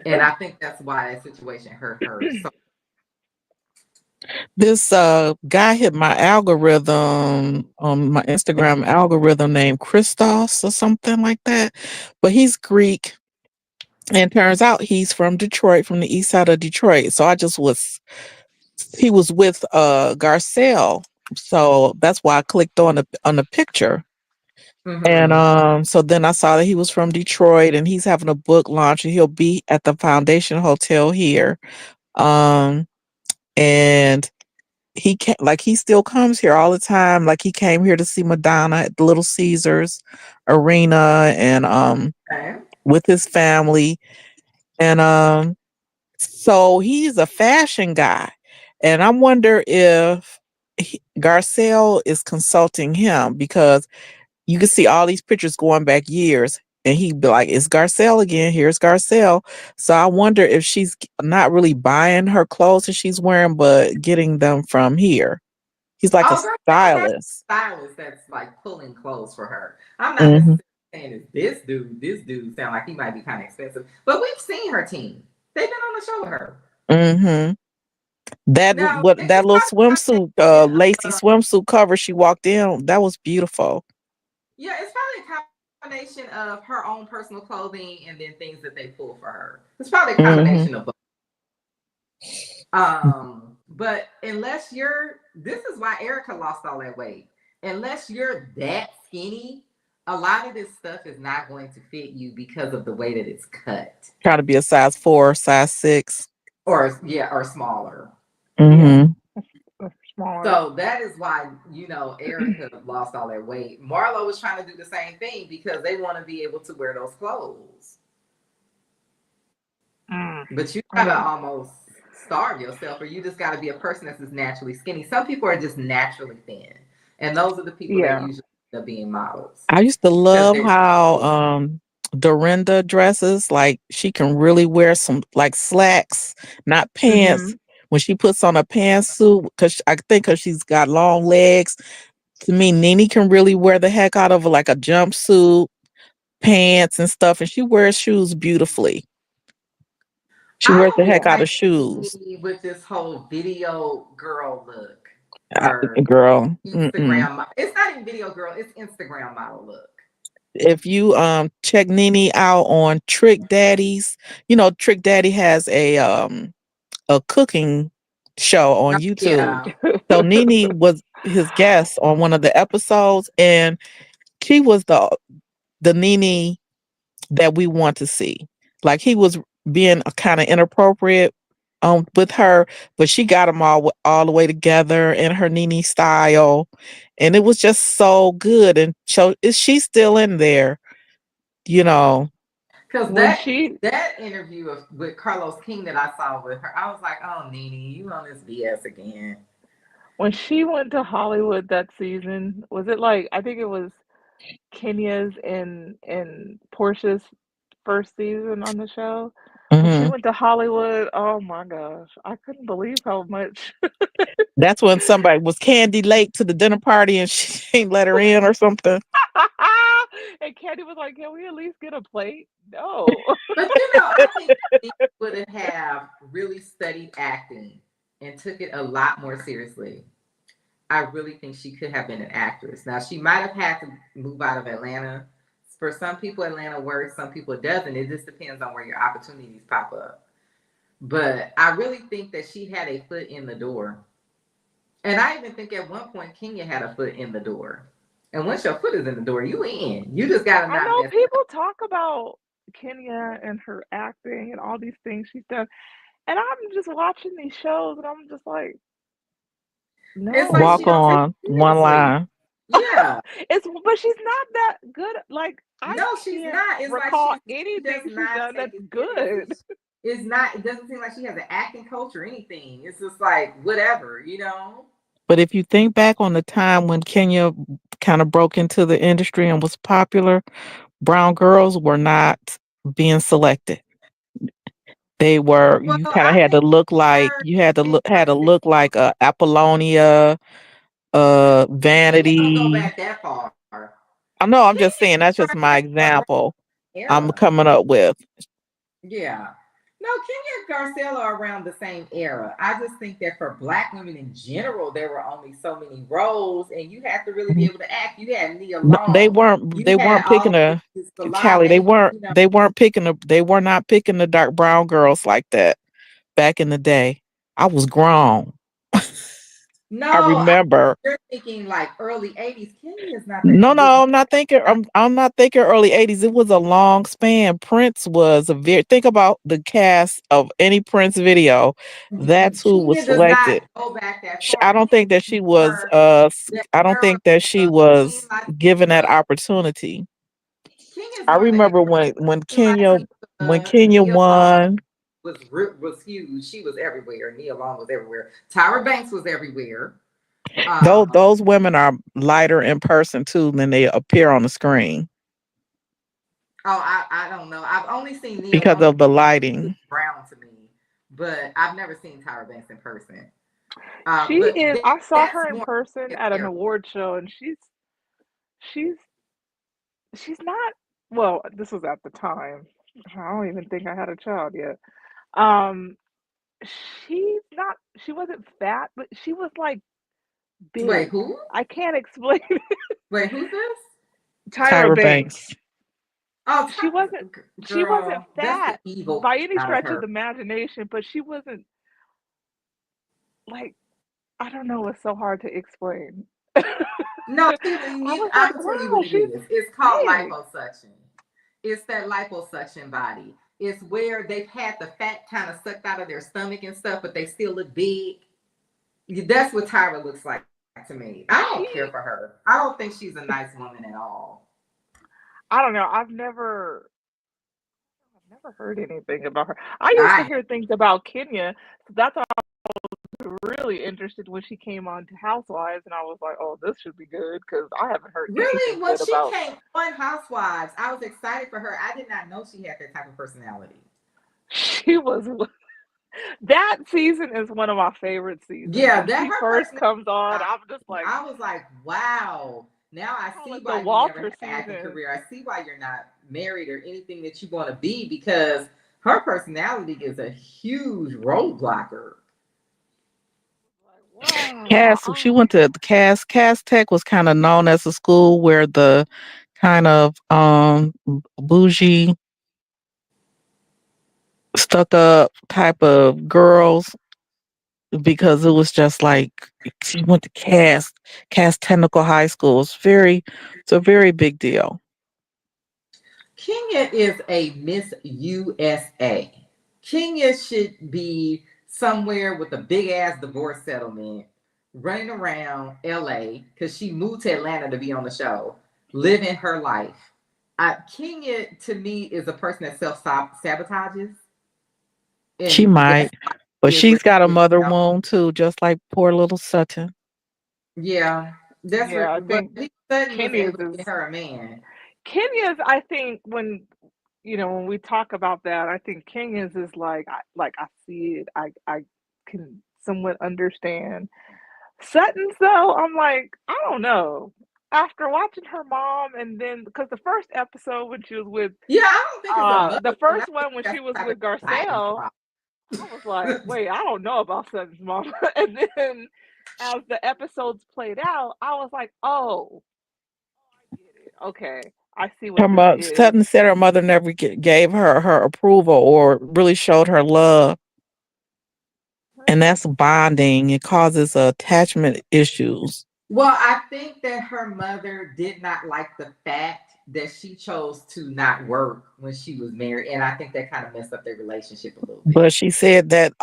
And I think that's why that situation hurt her so. This guy hit my algorithm on my Instagram algorithm named Christos or something like that. But he's Greek, and turns out he's from Detroit, from the east side of Detroit. So he was with Garcelle. So that's why I clicked on the picture. And Mm-hmm. so then I saw that he was from Detroit and he's having a book launch and he'll be at the Foundation Hotel here. Um and he still comes here all the time. Like he came here to see Madonna at the Little Caesars Arena and Okay. with his family. And so he's a fashion guy. And I wonder if Garcelle is consulting him because you can see all these pictures going back years. And he'd be like, it's Garcelle again. Here's Garcelle. So I wonder if she's not really buying her clothes that she's wearing, but getting them from here. He's like a Oh, girl, has a stylist. stylist that's like pulling clothes for her. I'm not Hmm. necessarily saying it's this dude. This dude sound like he might be kind of expensive, but we've seen her team. They've been on the show with her. Hmm. Now That it's little probably a swimsuit, combination lacy of swimsuit cover she walked in, that was beautiful. yeah, it's probably a combination of her own personal clothing and then things that they pull for her. It's probably a Hmm. combination of both. But unless this is why Erica lost all that weight. Unless you're that skinny, a lot of this stuff is not going to fit you because of the way that it's cut. Try to be a size 4, size 6. Or smaller. Yeah. Mm-hmm. Smaller. So that is why, Erica lost all that weight. Marlo was trying to do the same thing because they want to be able to wear those clothes. But you gotta almost starve yourself, or you just gotta be a person that's just naturally skinny. Some people are just naturally thin, and those are the people that usually end up being models. I used to love how Dorinda dresses. Like, she can really wear some like slacks, not pants. When she puts on a pantsuit, because she's got long legs. To me, Nene can really wear the heck out of like a jumpsuit, pants and stuff, and she wears shoes beautifully. She wears the heck out of shoes. With this whole video girl look, Girl, Instagram. It's not even video girl. It's Instagram model look. If you check Nene out on Trick Daddies, Trick Daddy has a cooking show on YouTube. Yeah. So Nene was his guest on one of the episodes, and she was the Nene that we want to see. Like, he was being kind of inappropriate with her, but she got them all the way together in her Nene style, and it was just so good. And so she's still in there, Because that interview with Carlos King that I saw with her, I was like, oh, Nene, you on this BS again. When she went to Hollywood that season, was it like, I think it was Kenya's and Portia's first season on the show? When she went to Hollywood, oh my gosh, I couldn't believe how much. That's when somebody was Candy late to the dinner party and she ain't let her in or something. And Candy was like, can we at least get a plate? No. But I think she would have really studied acting and took it a lot more seriously. I really think she could have been an actress. Now, she might have had to move out of Atlanta. For some people, Atlanta works. Some people it doesn't. It just depends on where your opportunities pop up. But I really think that she had a foot in the door. And I even think at one point, Kenya had a foot in the door. And once your foot is in the door, you in. You just got to not. I know people talk about Kenya and her acting and all these things she's done. And I'm just watching these shows and I'm just like, no. It's like walk on one line. Yeah. But she's not that good. Like, she's not. It's recall like anything she's done that's good. It's not. It doesn't seem like she has an acting coach or anything. It's just like whatever, But if you think back on the time when Kenya kind of broke into the industry and was popular, brown girls were not being selected. They were. You kind of had to look like had to look like Apollonia, Vanity. Don't go back that far. I know. I'm just saying that's just my example. I'm coming up with. Yeah. No, Kenya and Garcelle are around the same era. I just think that for Black women in general, there were only so many roles, and you had to really be able to act. You had Nia Long. They weren't picking a Callie. They weren't picking they were not picking the dark brown girls like that back in the day. I was grown. No, I remember. You're thinking like early 80s. Kenya is not. No, I'm not thinking. I'm not thinking early 80s. It was a long span. Prince was think about the cast of any Prince video. That's who was selected. I don't think that she was. I don't think that she was given that opportunity. I remember when Kenya won. Was huge. She was everywhere. Nia Long was everywhere. Tyra Banks was everywhere. Those women are lighter in person too than they appear on the screen. Oh, I don't know. I've only seen Nia because Long of the lighting. Brown to me, but I've never seen Tyra Banks in person. She is. I saw her in person at an award show, and she's not. Well, this was at the time. I don't even think I had a child yet. She's not. She wasn't fat, but she was like big. Wait, who? I can't explain it. Wait, who's this? Tyra Banks. Oh, she wasn't. Girl, she wasn't fat by any stretch of the imagination, but she wasn't. like, I don't know, it's so hard to explain. No, I see, was I'm like, gonna tell you what wow, it she's is. It's called big. liposuction. It's that liposuction body. It's where they've had the fat kind of sucked out of their stomach and stuff, but they still look big. That's what Tyra looks like to me. I don't care She, for her. I don't think she's a nice woman at all. I don't know. I've never heard anything about her. I used to I hear things about Kenya, so that's why I was really interested when she came on to Housewives, and I was like, oh, this should be good because I haven't heard anything really, when good she about. came on Housewives, I was excited for her. I did not know she had that type of personality. She was that season is one of my favorite seasons. Yeah, When that she her first personality. comes on, I'm just like, I was like, wow. Now I call see it the why you never Walter had an acting season. career. I see why you're not married or anything that you want to be because her personality is a huge roadblocker. Like, wow. Cass, she went to the Cass Tech was kind of known as a school where the kind of bougie, stuck up type of girls, because it was just like she went to Cass Technical High School. It's a very big deal. Kenya is a Miss USA. Kenya should be somewhere with a big ass divorce settlement, running around LA because she moved to Atlanta to be on the show, living her life. Kenya to me is a person that self sabotages, She and that's might, but is what she's got a she is. mother wound too, just like poor little Sutton. Yeah, Yeah, I but think at least Sutton was Kenya's able to is get her a man. Kenya's. I think when we talk about that, I think Kenya's is like I see it. I can somewhat understand. Sutton's though, I'm like, I don't know. After watching her mom, and then because the first episode when she was with Yeah, I don't think it's a mother the wound. I first think one when she that's was some type with of anxiety Garcelle, I was like, wait, I don't know about Sutton's mom. And then as the episodes played out, I was like, oh, I get it. Okay, I see what Her this mother, is. Sutton said her mother never gave her approval or really showed her love, and that's bonding. It causes attachment issues. Well, I think that her mother did not like the fact that she chose to not work when she was married, and I think that kind of messed up their relationship a little But bit. she said that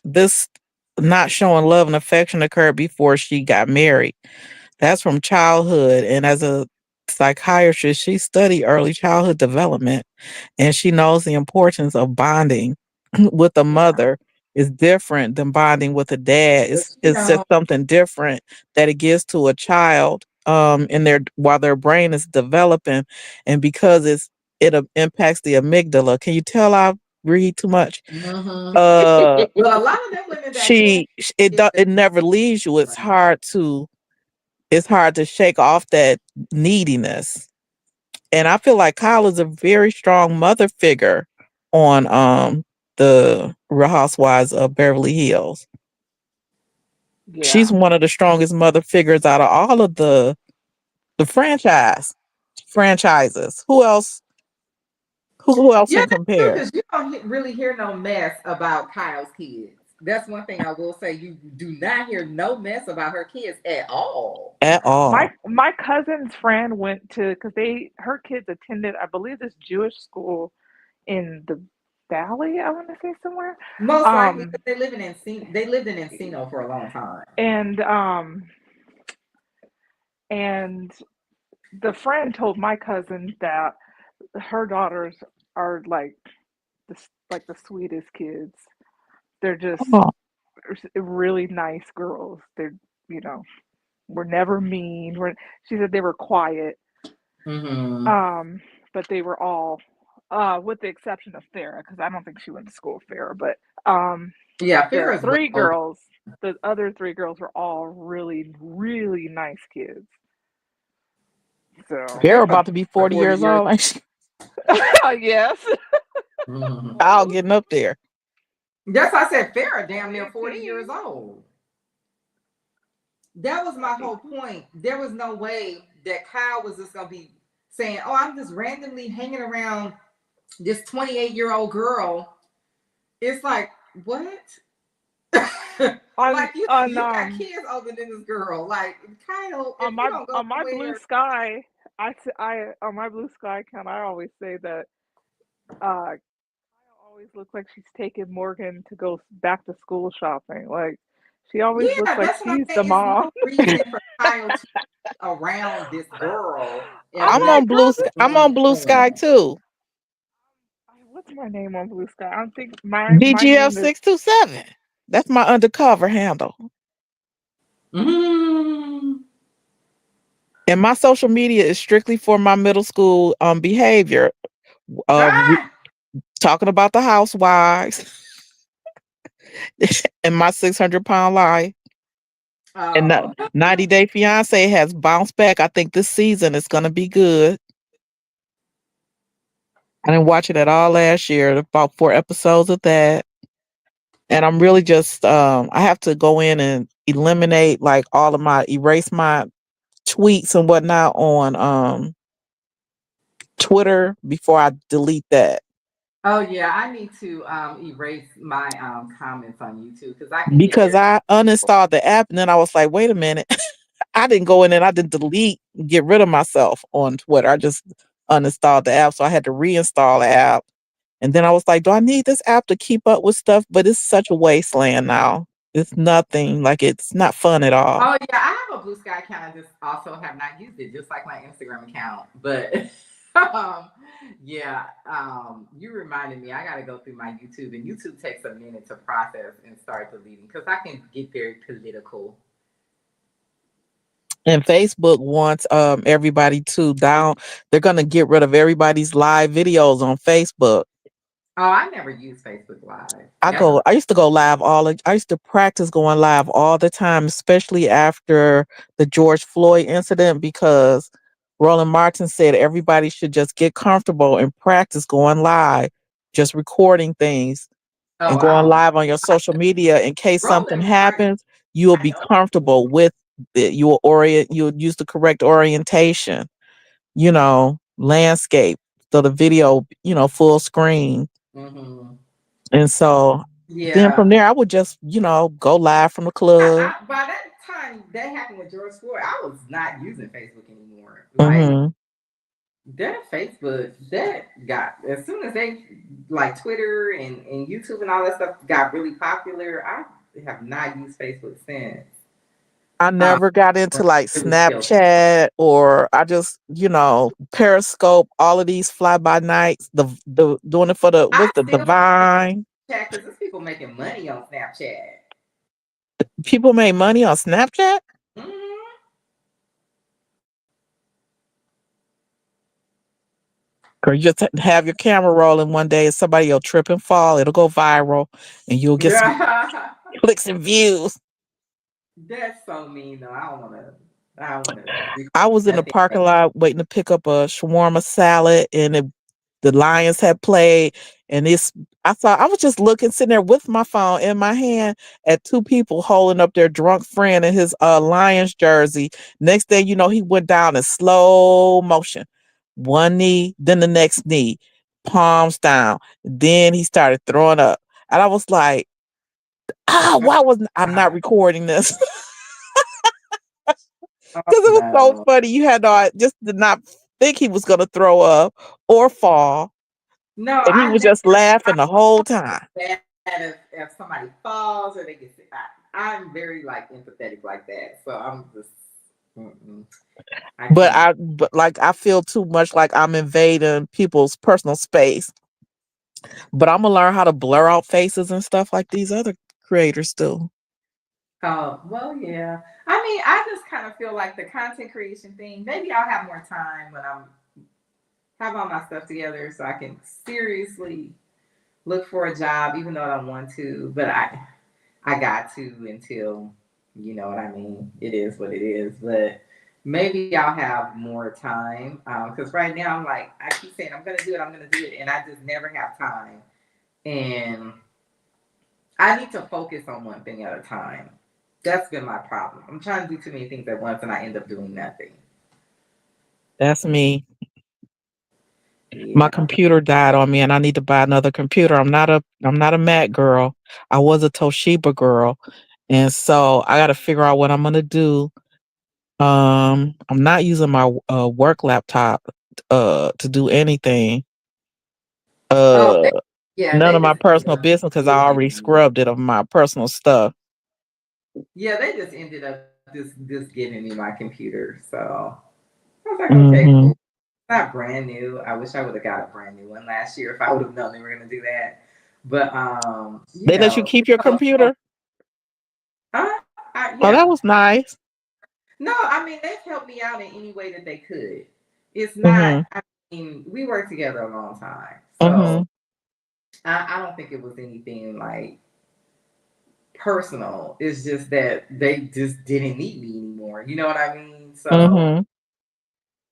this not showing love and affection occurred before she got married. That's from childhood, and as a psychiatrist, she studied early childhood development, and she knows the importance of bonding with a Yeah, mother is different than bonding with a dad. but It's just something different that it gives to a child in their while their brain is developing, and because impacts the amygdala. Can you tell I read too much? mm-hmm. Uh But a lot of them women back then, she it never leaves you. It's hard to shake off that neediness. And I feel like Kyle is a very strong mother figure on the Real Housewives of Beverly Hills. She's Yeah, one of the strongest mother figures out of all of the franchises. Who else yeah, can that's true compare because you don't really hear no mess about Kyle's kids. That's one thing I will say. You do not hear no mess about her kids at all. at my all? my cousin's friend went to because they her kids attended, I believe, this Jewish school in the Valley. I want to say somewhere. Most likely Um, because they lived in Encino for a long time. and and the friend told my cousin that her daughters are like the sweetest kids. They're just Oh, really nice girls. They're you know were never mean. She said they were quiet, Mm-hmm. um, but they were all, with the exception of Farrah, because I don't think she went to school with Farrah, but Yeah, the Farrah's way three older. girls, the other three girls were all really, really nice kids. So, they're Farrah's about to be 40 40 years years. old. yes. Mm-hmm. Kyle getting up there. That's why I said Farrah damn near 40 years 18. old. That was my whole point. There was no way that Kyle was just gonna be saying, "Oh, I'm just randomly hanging around this 28-year-old girl." It's like, what? Like you on got kids older than this girl. Like Kyle, if on you my don't go on my blue somewhere, sky, I on my blue sky account, I always say that Kyle always looks like she's taking Morgan to go back to school shopping. Like she always looks yeah, like that's what I'm she's the saying. It's mom. no reason for Kyle to be around this girl I'm if I'm this like, on girl, blue. this I'm going on blue sky on. too. what's my name on blue sky? I'm thinking my DGF name is 627. That's my undercover handle. Mm. And my social media is strictly for my middle school behavior. Uh, re- Ah! Talking about the housewives and my 600-pound life. And that Oh. 90 Day Fiance has bounced back. I think this season is going to be good. I didn't watch it at all last year. About 4 episodes of that, and I'm really just I have to go in and eliminate like all of my erase my tweets and whatnot on Twitter before I delete that Oh yeah, I need to erase my comments on YouTube because I can get because very I uninstalled the app and then I was like, wait a minute, I didn't go in and I didn't delete, get rid of myself on Twitter. I just uninstalled the app, so I had to reinstall the app. And then I was like, do I need this app to keep up with stuff? But it's such a wasteland now. It's nothing like it's not fun at all. Oh yeah, I have a blue sky account. I just also have not used it, just like my Instagram account. But yeah, you reminded me. I got to go through my YouTube, and YouTube takes a minute to process and start deleting because I can get very political. And Facebook wants everybody to down. They're gonna get rid of everybody's live videos on Facebook. Oh, I never use Facebook Live ever. I used to go live I used to practice going live all the time, especially after the George Floyd incident, because Roland Martin said everybody should just get comfortable and practice going live, just recording things Oh, and going I live on your social media in case something Roland Martin. happens, you'll I be know. comfortable with it. You'll use the correct orientation, landscape. So the video, full screen. Hmm. And so then Yeah. from there, I would just, go live from the club. By that time that happened with George Floyd, I was not using Facebook anymore. Like Hmm. that Facebook, that got as soon as they like Twitter and YouTube and all that stuff got really popular, I have not used Facebook since. I Um, never got into like really killed. Snapchat or I just, Periscope, all of these fly by nights, the doing it for I what's the still Divine. chat because there's people making money on Snapchat. People made money on Snapchat. Hmm. Or you just have your camera rolling one day and somebody will trip and fall. It'll go viral and you'll get some clicks and views. That's so mean though. I don't want to. I don't want to record I was in the nothing. parking lot waiting to pick up a shawarma salad and the Lions had played and I was just looking, sitting there with my phone in my hand at two people holding up their drunk friend in his Lions jersey. Next thing you know, he went down in slow motion. One knee, then the next knee, palms down. Then he started throwing up. And I was like, why wasn't I'm not recording this? Oh Because it was so no. funny. You had no just did not think he was gonna throw up or fall. No, And he I was never. just laughing the whole time. Bad if somebody falls or they get sick. I'm very like empathetic like that. So I'm just. Mm-mm. I can't. But like I feel too much like I'm invading people's personal space. But I'm gonna learn how to blur out faces and stuff like these other creators do. Oh well, yeah. I mean, I just kind of feel like the content creation thing. Maybe I'll have more time when I'm have all my stuff together, so I can seriously look for a job, even though I don't want to. But I got to until you know what I mean. It is what it is. But maybe I'll have more time because right now I'm like I keep saying I'm gonna do it, I'm gonna do it, and I just never have time. And I need to focus on one thing at a time. That's been my problem. I'm trying to do too many things at once, and I end up doing nothing. That's me. My Yeah. computer died on me and I need to buy another computer. I'm not a Mac girl. I was a Toshiba girl. And so I got to figure out what I'm going to do. I'm not using my work laptop to do anything. Oh, Uh yeah, None they of my just personal business cuz I giving already me. scrubbed it of my personal stuff. Yeah, they just ended up just giving me my computer. So I was like, okay, cool. Mhm. Not brand new. I wish I would have got a brand new one last year if I would have known they were gonna do that. But They let you keep your so, computer? Oh, yeah. that was nice. No, I mean they've helped me out in any way that they could. It's not. Mhm. I mean, we worked together a long time, so Mhm. I don't think it was anything like personal. It's just that they just didn't need me anymore. You know what I mean? So Mhm.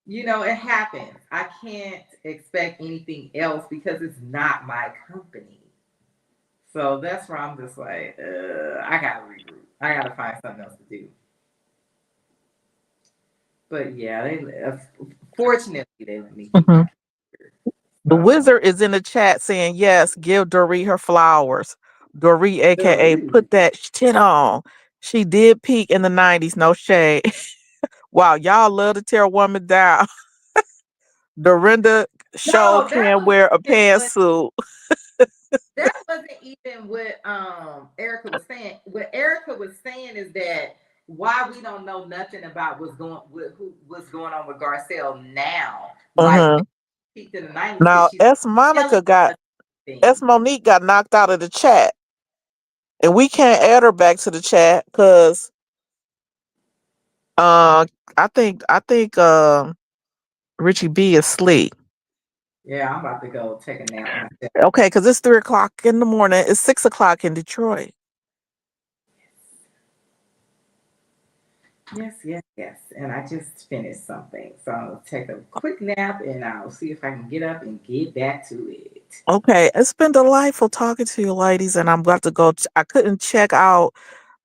it happens. I can't expect anything else because it's not my company. So that's where I'm just like, I gotta regroup. I gotta find something else to do. But yeah, fortunately they let me keep my Mhm. computer. The So wizard is in the chat saying, yes, give Dorit her flowers. Dorit, aka Dory. put that shit on. She did peak in the 90s, no shade. Wow, y'all love to tear a woman down. Dorinda show No, can wear a what pantsuit. that wasn't even what Erica was saying. What Erica was saying is that why we don't know nothing about what's going on with Garcelle now, like when Uh-huh. she peaked in the 90s, because Now she's S telling Monica got us S things. Monique got knocked out of the chat. And we can't add her back to the chat because uh I think Richie B is asleep. Yeah, I'm about to go take a nap myself. Okay, because it's 3 o'clock in the morning. It's 6 o'clock in Detroit. Yes, yes, yes. And I just finished something. So I'll take a quick nap and I'll see if I can get up and get back to it. Okay, it's been delightful talking to you, ladies, and I'm about to go. I couldn't check out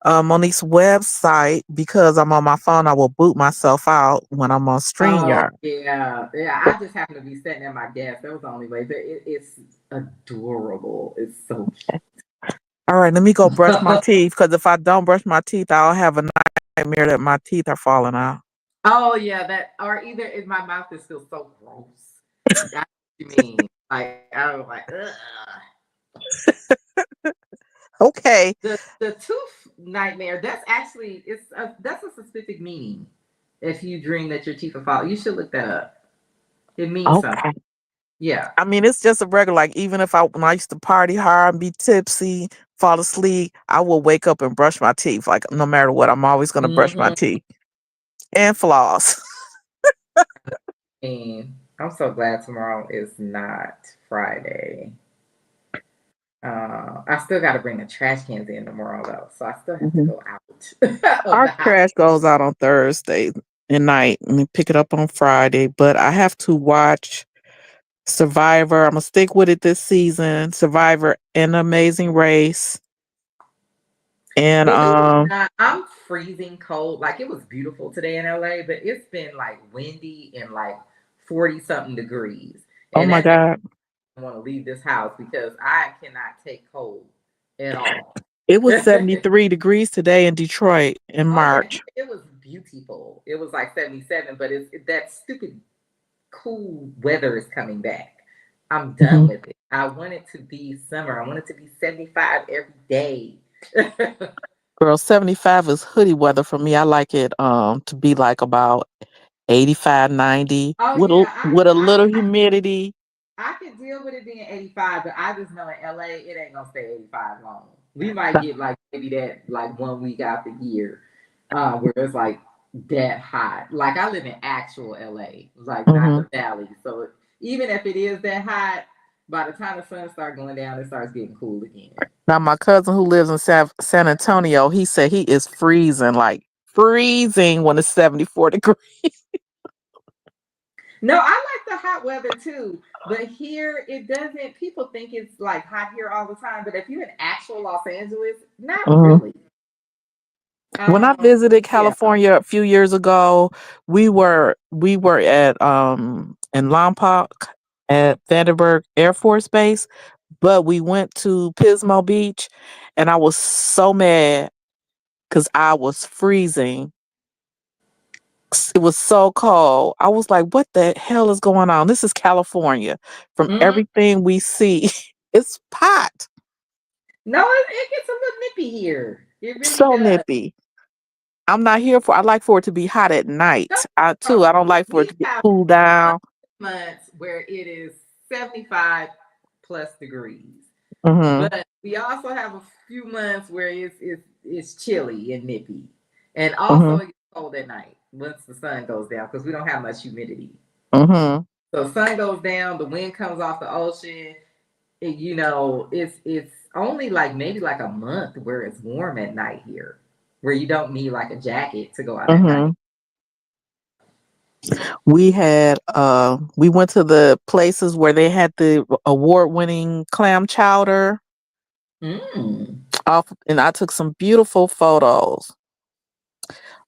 Monique's website because I'm on my phone. I will boot myself out when I'm on Oh, StreamYard. yeah. Yeah, I just happen to be sitting at my desk. That was the only way. But it's adorable. It's so All right, let me go brush my cute. teeth because if I don't brush my teeth, I'll have a nightmare that my teeth are falling out. Oh, yeah. That, or either if my mouth is still so gross. That's what you mean. Like, I was like, ugh. Okay. The tooth nightmare, that's actually, that's a specific meaning. If you dream that your teeth are falling, you should look that up. It means something. Okay. Yeah. I mean, it's just a regular, like, even if when I used to party hard and be tipsy, fall asleep, I will wake up and brush my teeth. Like, no matter what, I'm always going to brush my Hmm. teeth and floss. And I'm so glad tomorrow is not Friday. I still got to bring the trash cans in tomorrow though, so I still have to Mhm. go out of Our the house. trash goes out on Thursday and night and we pick it up on Friday. But I have to watch Survivor. I'm going to stick with it this season. Survivor and Amazing Race. And Believe it or not, I'm freezing cold. Like it was beautiful today in LA, but it's been like windy and like 40 something degrees. oh And my that makes God, me want to leave this house because I cannot take cold at all. it was Oh 73 degrees today in Detroit in yeah, March. it was beautiful. It was like 77, but that stupid cool weather is coming back. I'm done Mhm. with it. I want it to be summer. I want it to be 75 every day. Girl, 75 is hoodie weather for me. I like it to be like about 85, 90 Oh with a yeah, with a little humidity. I can deal with it being 85, but I just know in LA it ain't gonna stay 85 long. We might get like maybe that like 1 week out the year, where it's like that hot. Like I live in actual LA, like not Hmm. the valley. So even if it is that hot, by the time the sun starts going down, it starts getting cool again. Now my cousin who lives in San Antonio, he said he is freezing, like freezing when it's 74 degrees. No, I like the hot weather too, but here it doesn't. People think it's like hot here all the time, but if you're in actual Los Angeles, not Mhm. really. When I Um, visited yeah. California a few years ago, we were at in Lompoc at Vandenberg Air Force Base, but we went to Pismo Beach, and I was so mad because I was freezing. It was so cold. I was like, what the hell is going on? This is California. From Mm. everything we see, it's hot. No, it gets a little nippy here. It really So does. nippy. I like for it to be hot at No, night. no, I don't like for it we to get have cooled down. months where it is 75 plus degrees. Hmm. But we also have a few months where it's chilly and nippy. And Hmm. also it gets cold at night once the sun goes down because we don't have much humidity. Hmm. So sun goes down, the wind comes off the ocean. It's only like maybe like a month where it's warm at night here, where you don't need like a jacket to go out at Hmm. night. We went to the places where they had the award winning clam chowder Mm. off, and I took some beautiful photos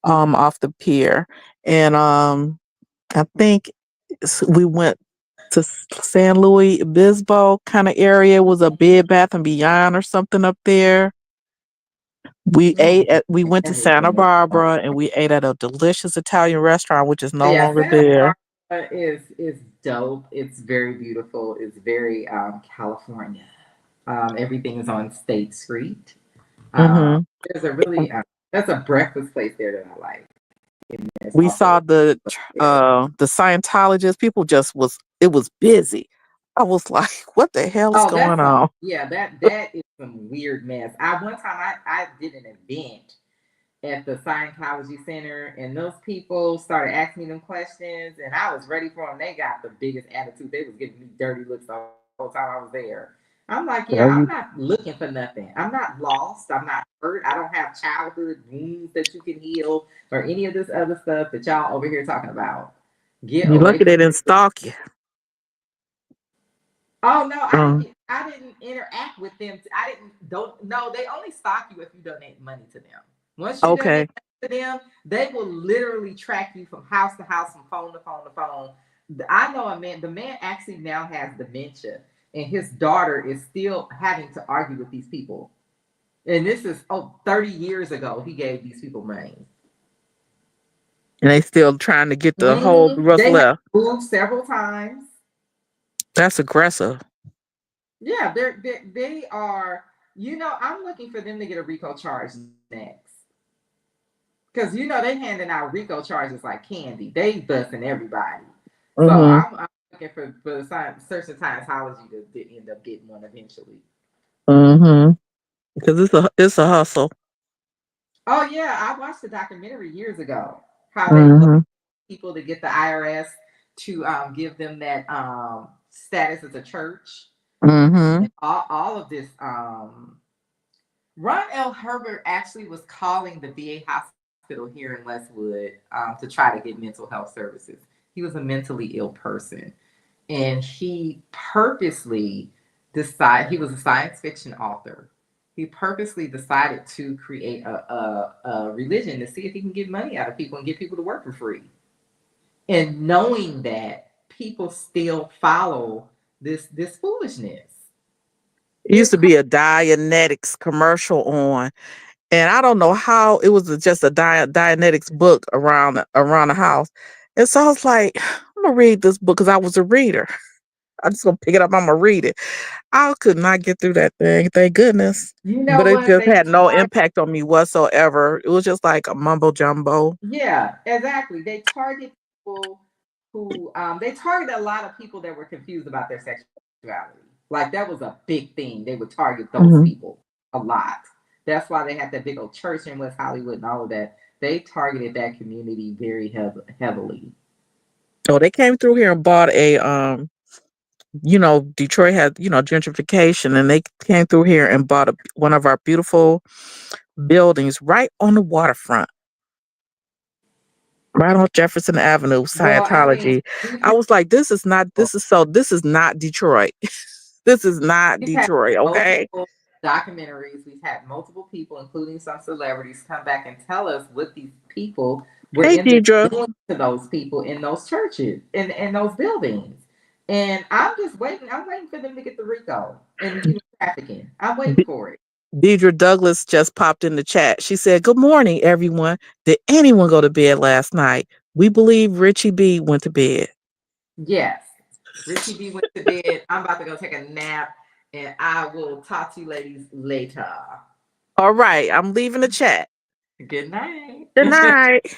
off the pier. And I think we went to San Luis Obispo kind of area. It was a Bed Bath and Beyond or something up there. Mm. We went to That is Santa amazing. Barbara and we ate at a delicious Italian restaurant, which is no Yeah, longer Santa there. Barbara is dope. It's very beautiful. It's very California. Everything is on State Street. Um, Hmm. there's a really That's a breakfast place there that I like. And there's We also saw there. the Scientologists. People just was it was busy. I was like, what the hell is Oh, going on? that is some weird mess. One time I did an event at the Scientology Center, and those people started asking me them questions, and I was ready for them. They got the biggest attitude. They was giving me dirty looks the whole time I was there. I'm like, yeah, Well, I'm you not looking for nothing. I'm not lost. I'm not hurt. I don't have childhood wounds that you can heal or any of this other stuff that y'all over here talking about. Get you away lucky from they me. didn't stalk you. Oh no, Um, I didn't interact with them. I didn't don't no, they only stalk you if you donate money to them. Once you donate okay. money to them, they will literally track you from house to house, from phone to phone to phone. I know a man, the man actually now has dementia, and his daughter is still having to argue with these people. And this is 30 years ago he gave these people money. And they still trying to get the whole what's They have left. moved several times. That's aggressive. Yeah, they are. I'm looking for them to get a RICO charge next, because they handing out RICO charges like candy. They busting everybody. So Hmm. I'm looking for the search and Scientology to end up getting one eventually. Hmm. Because it's a hustle. Oh yeah, I watched the documentary years ago. How they love Hmm. people to get the IRS to give them that status as a church, Hmm. and all of this. Ron L. Herbert actually was calling the VA hospital here in Westwood to try to get mental health services. He was a mentally ill person, and he purposely decided, he was a science fiction author. He purposely decided to create a religion to see if he can get money out of people and get people to work for free. And knowing that people still follow this foolishness. It used It's to be a Dianetics commercial on, and I don't know how it was just a Dianetics book around the house. And so I was like, I'm gonna read this book because I was a reader. I'm just gonna pick it up. I'm gonna read it. I could not get through that thing. Thank goodness. You know But it what? just They had no target, impact on me whatsoever. It was just like a mumbo jumbo. yeah, exactly. They target people who they target a lot of people that were confused about their sexuality. Like that was a big thing. They would target those Hmm. people a lot. That's why they had that big old church in West Hollywood and all of that. They targeted that community very heavily. So they came through here and bought Detroit had, gentrification, and they came through here and bought one of our beautiful buildings right on the waterfront, right on Jefferson Avenue, Well, I mean, Scientology. I was like, this is not Detroit. This is not we've had Detroit, okay? multiple documentaries. We've had multiple people, including some celebrities, come back and tell us what these people were Hey, in there Deidre. doing to those people in those churches, in those buildings. And I'm just waiting. I'm waiting for them to get the RICO and human trafficking. I'm waiting for it. Deidre Douglas just popped in the chat. She said, "Good morning, everyone. Did anyone go to bed last night? We believe RitchieB went to bed." Yes. RitchieB went to bed. I'm about to go take a nap, and I will talk to you ladies later. All right, I'm leaving the chat. Good night. Good night.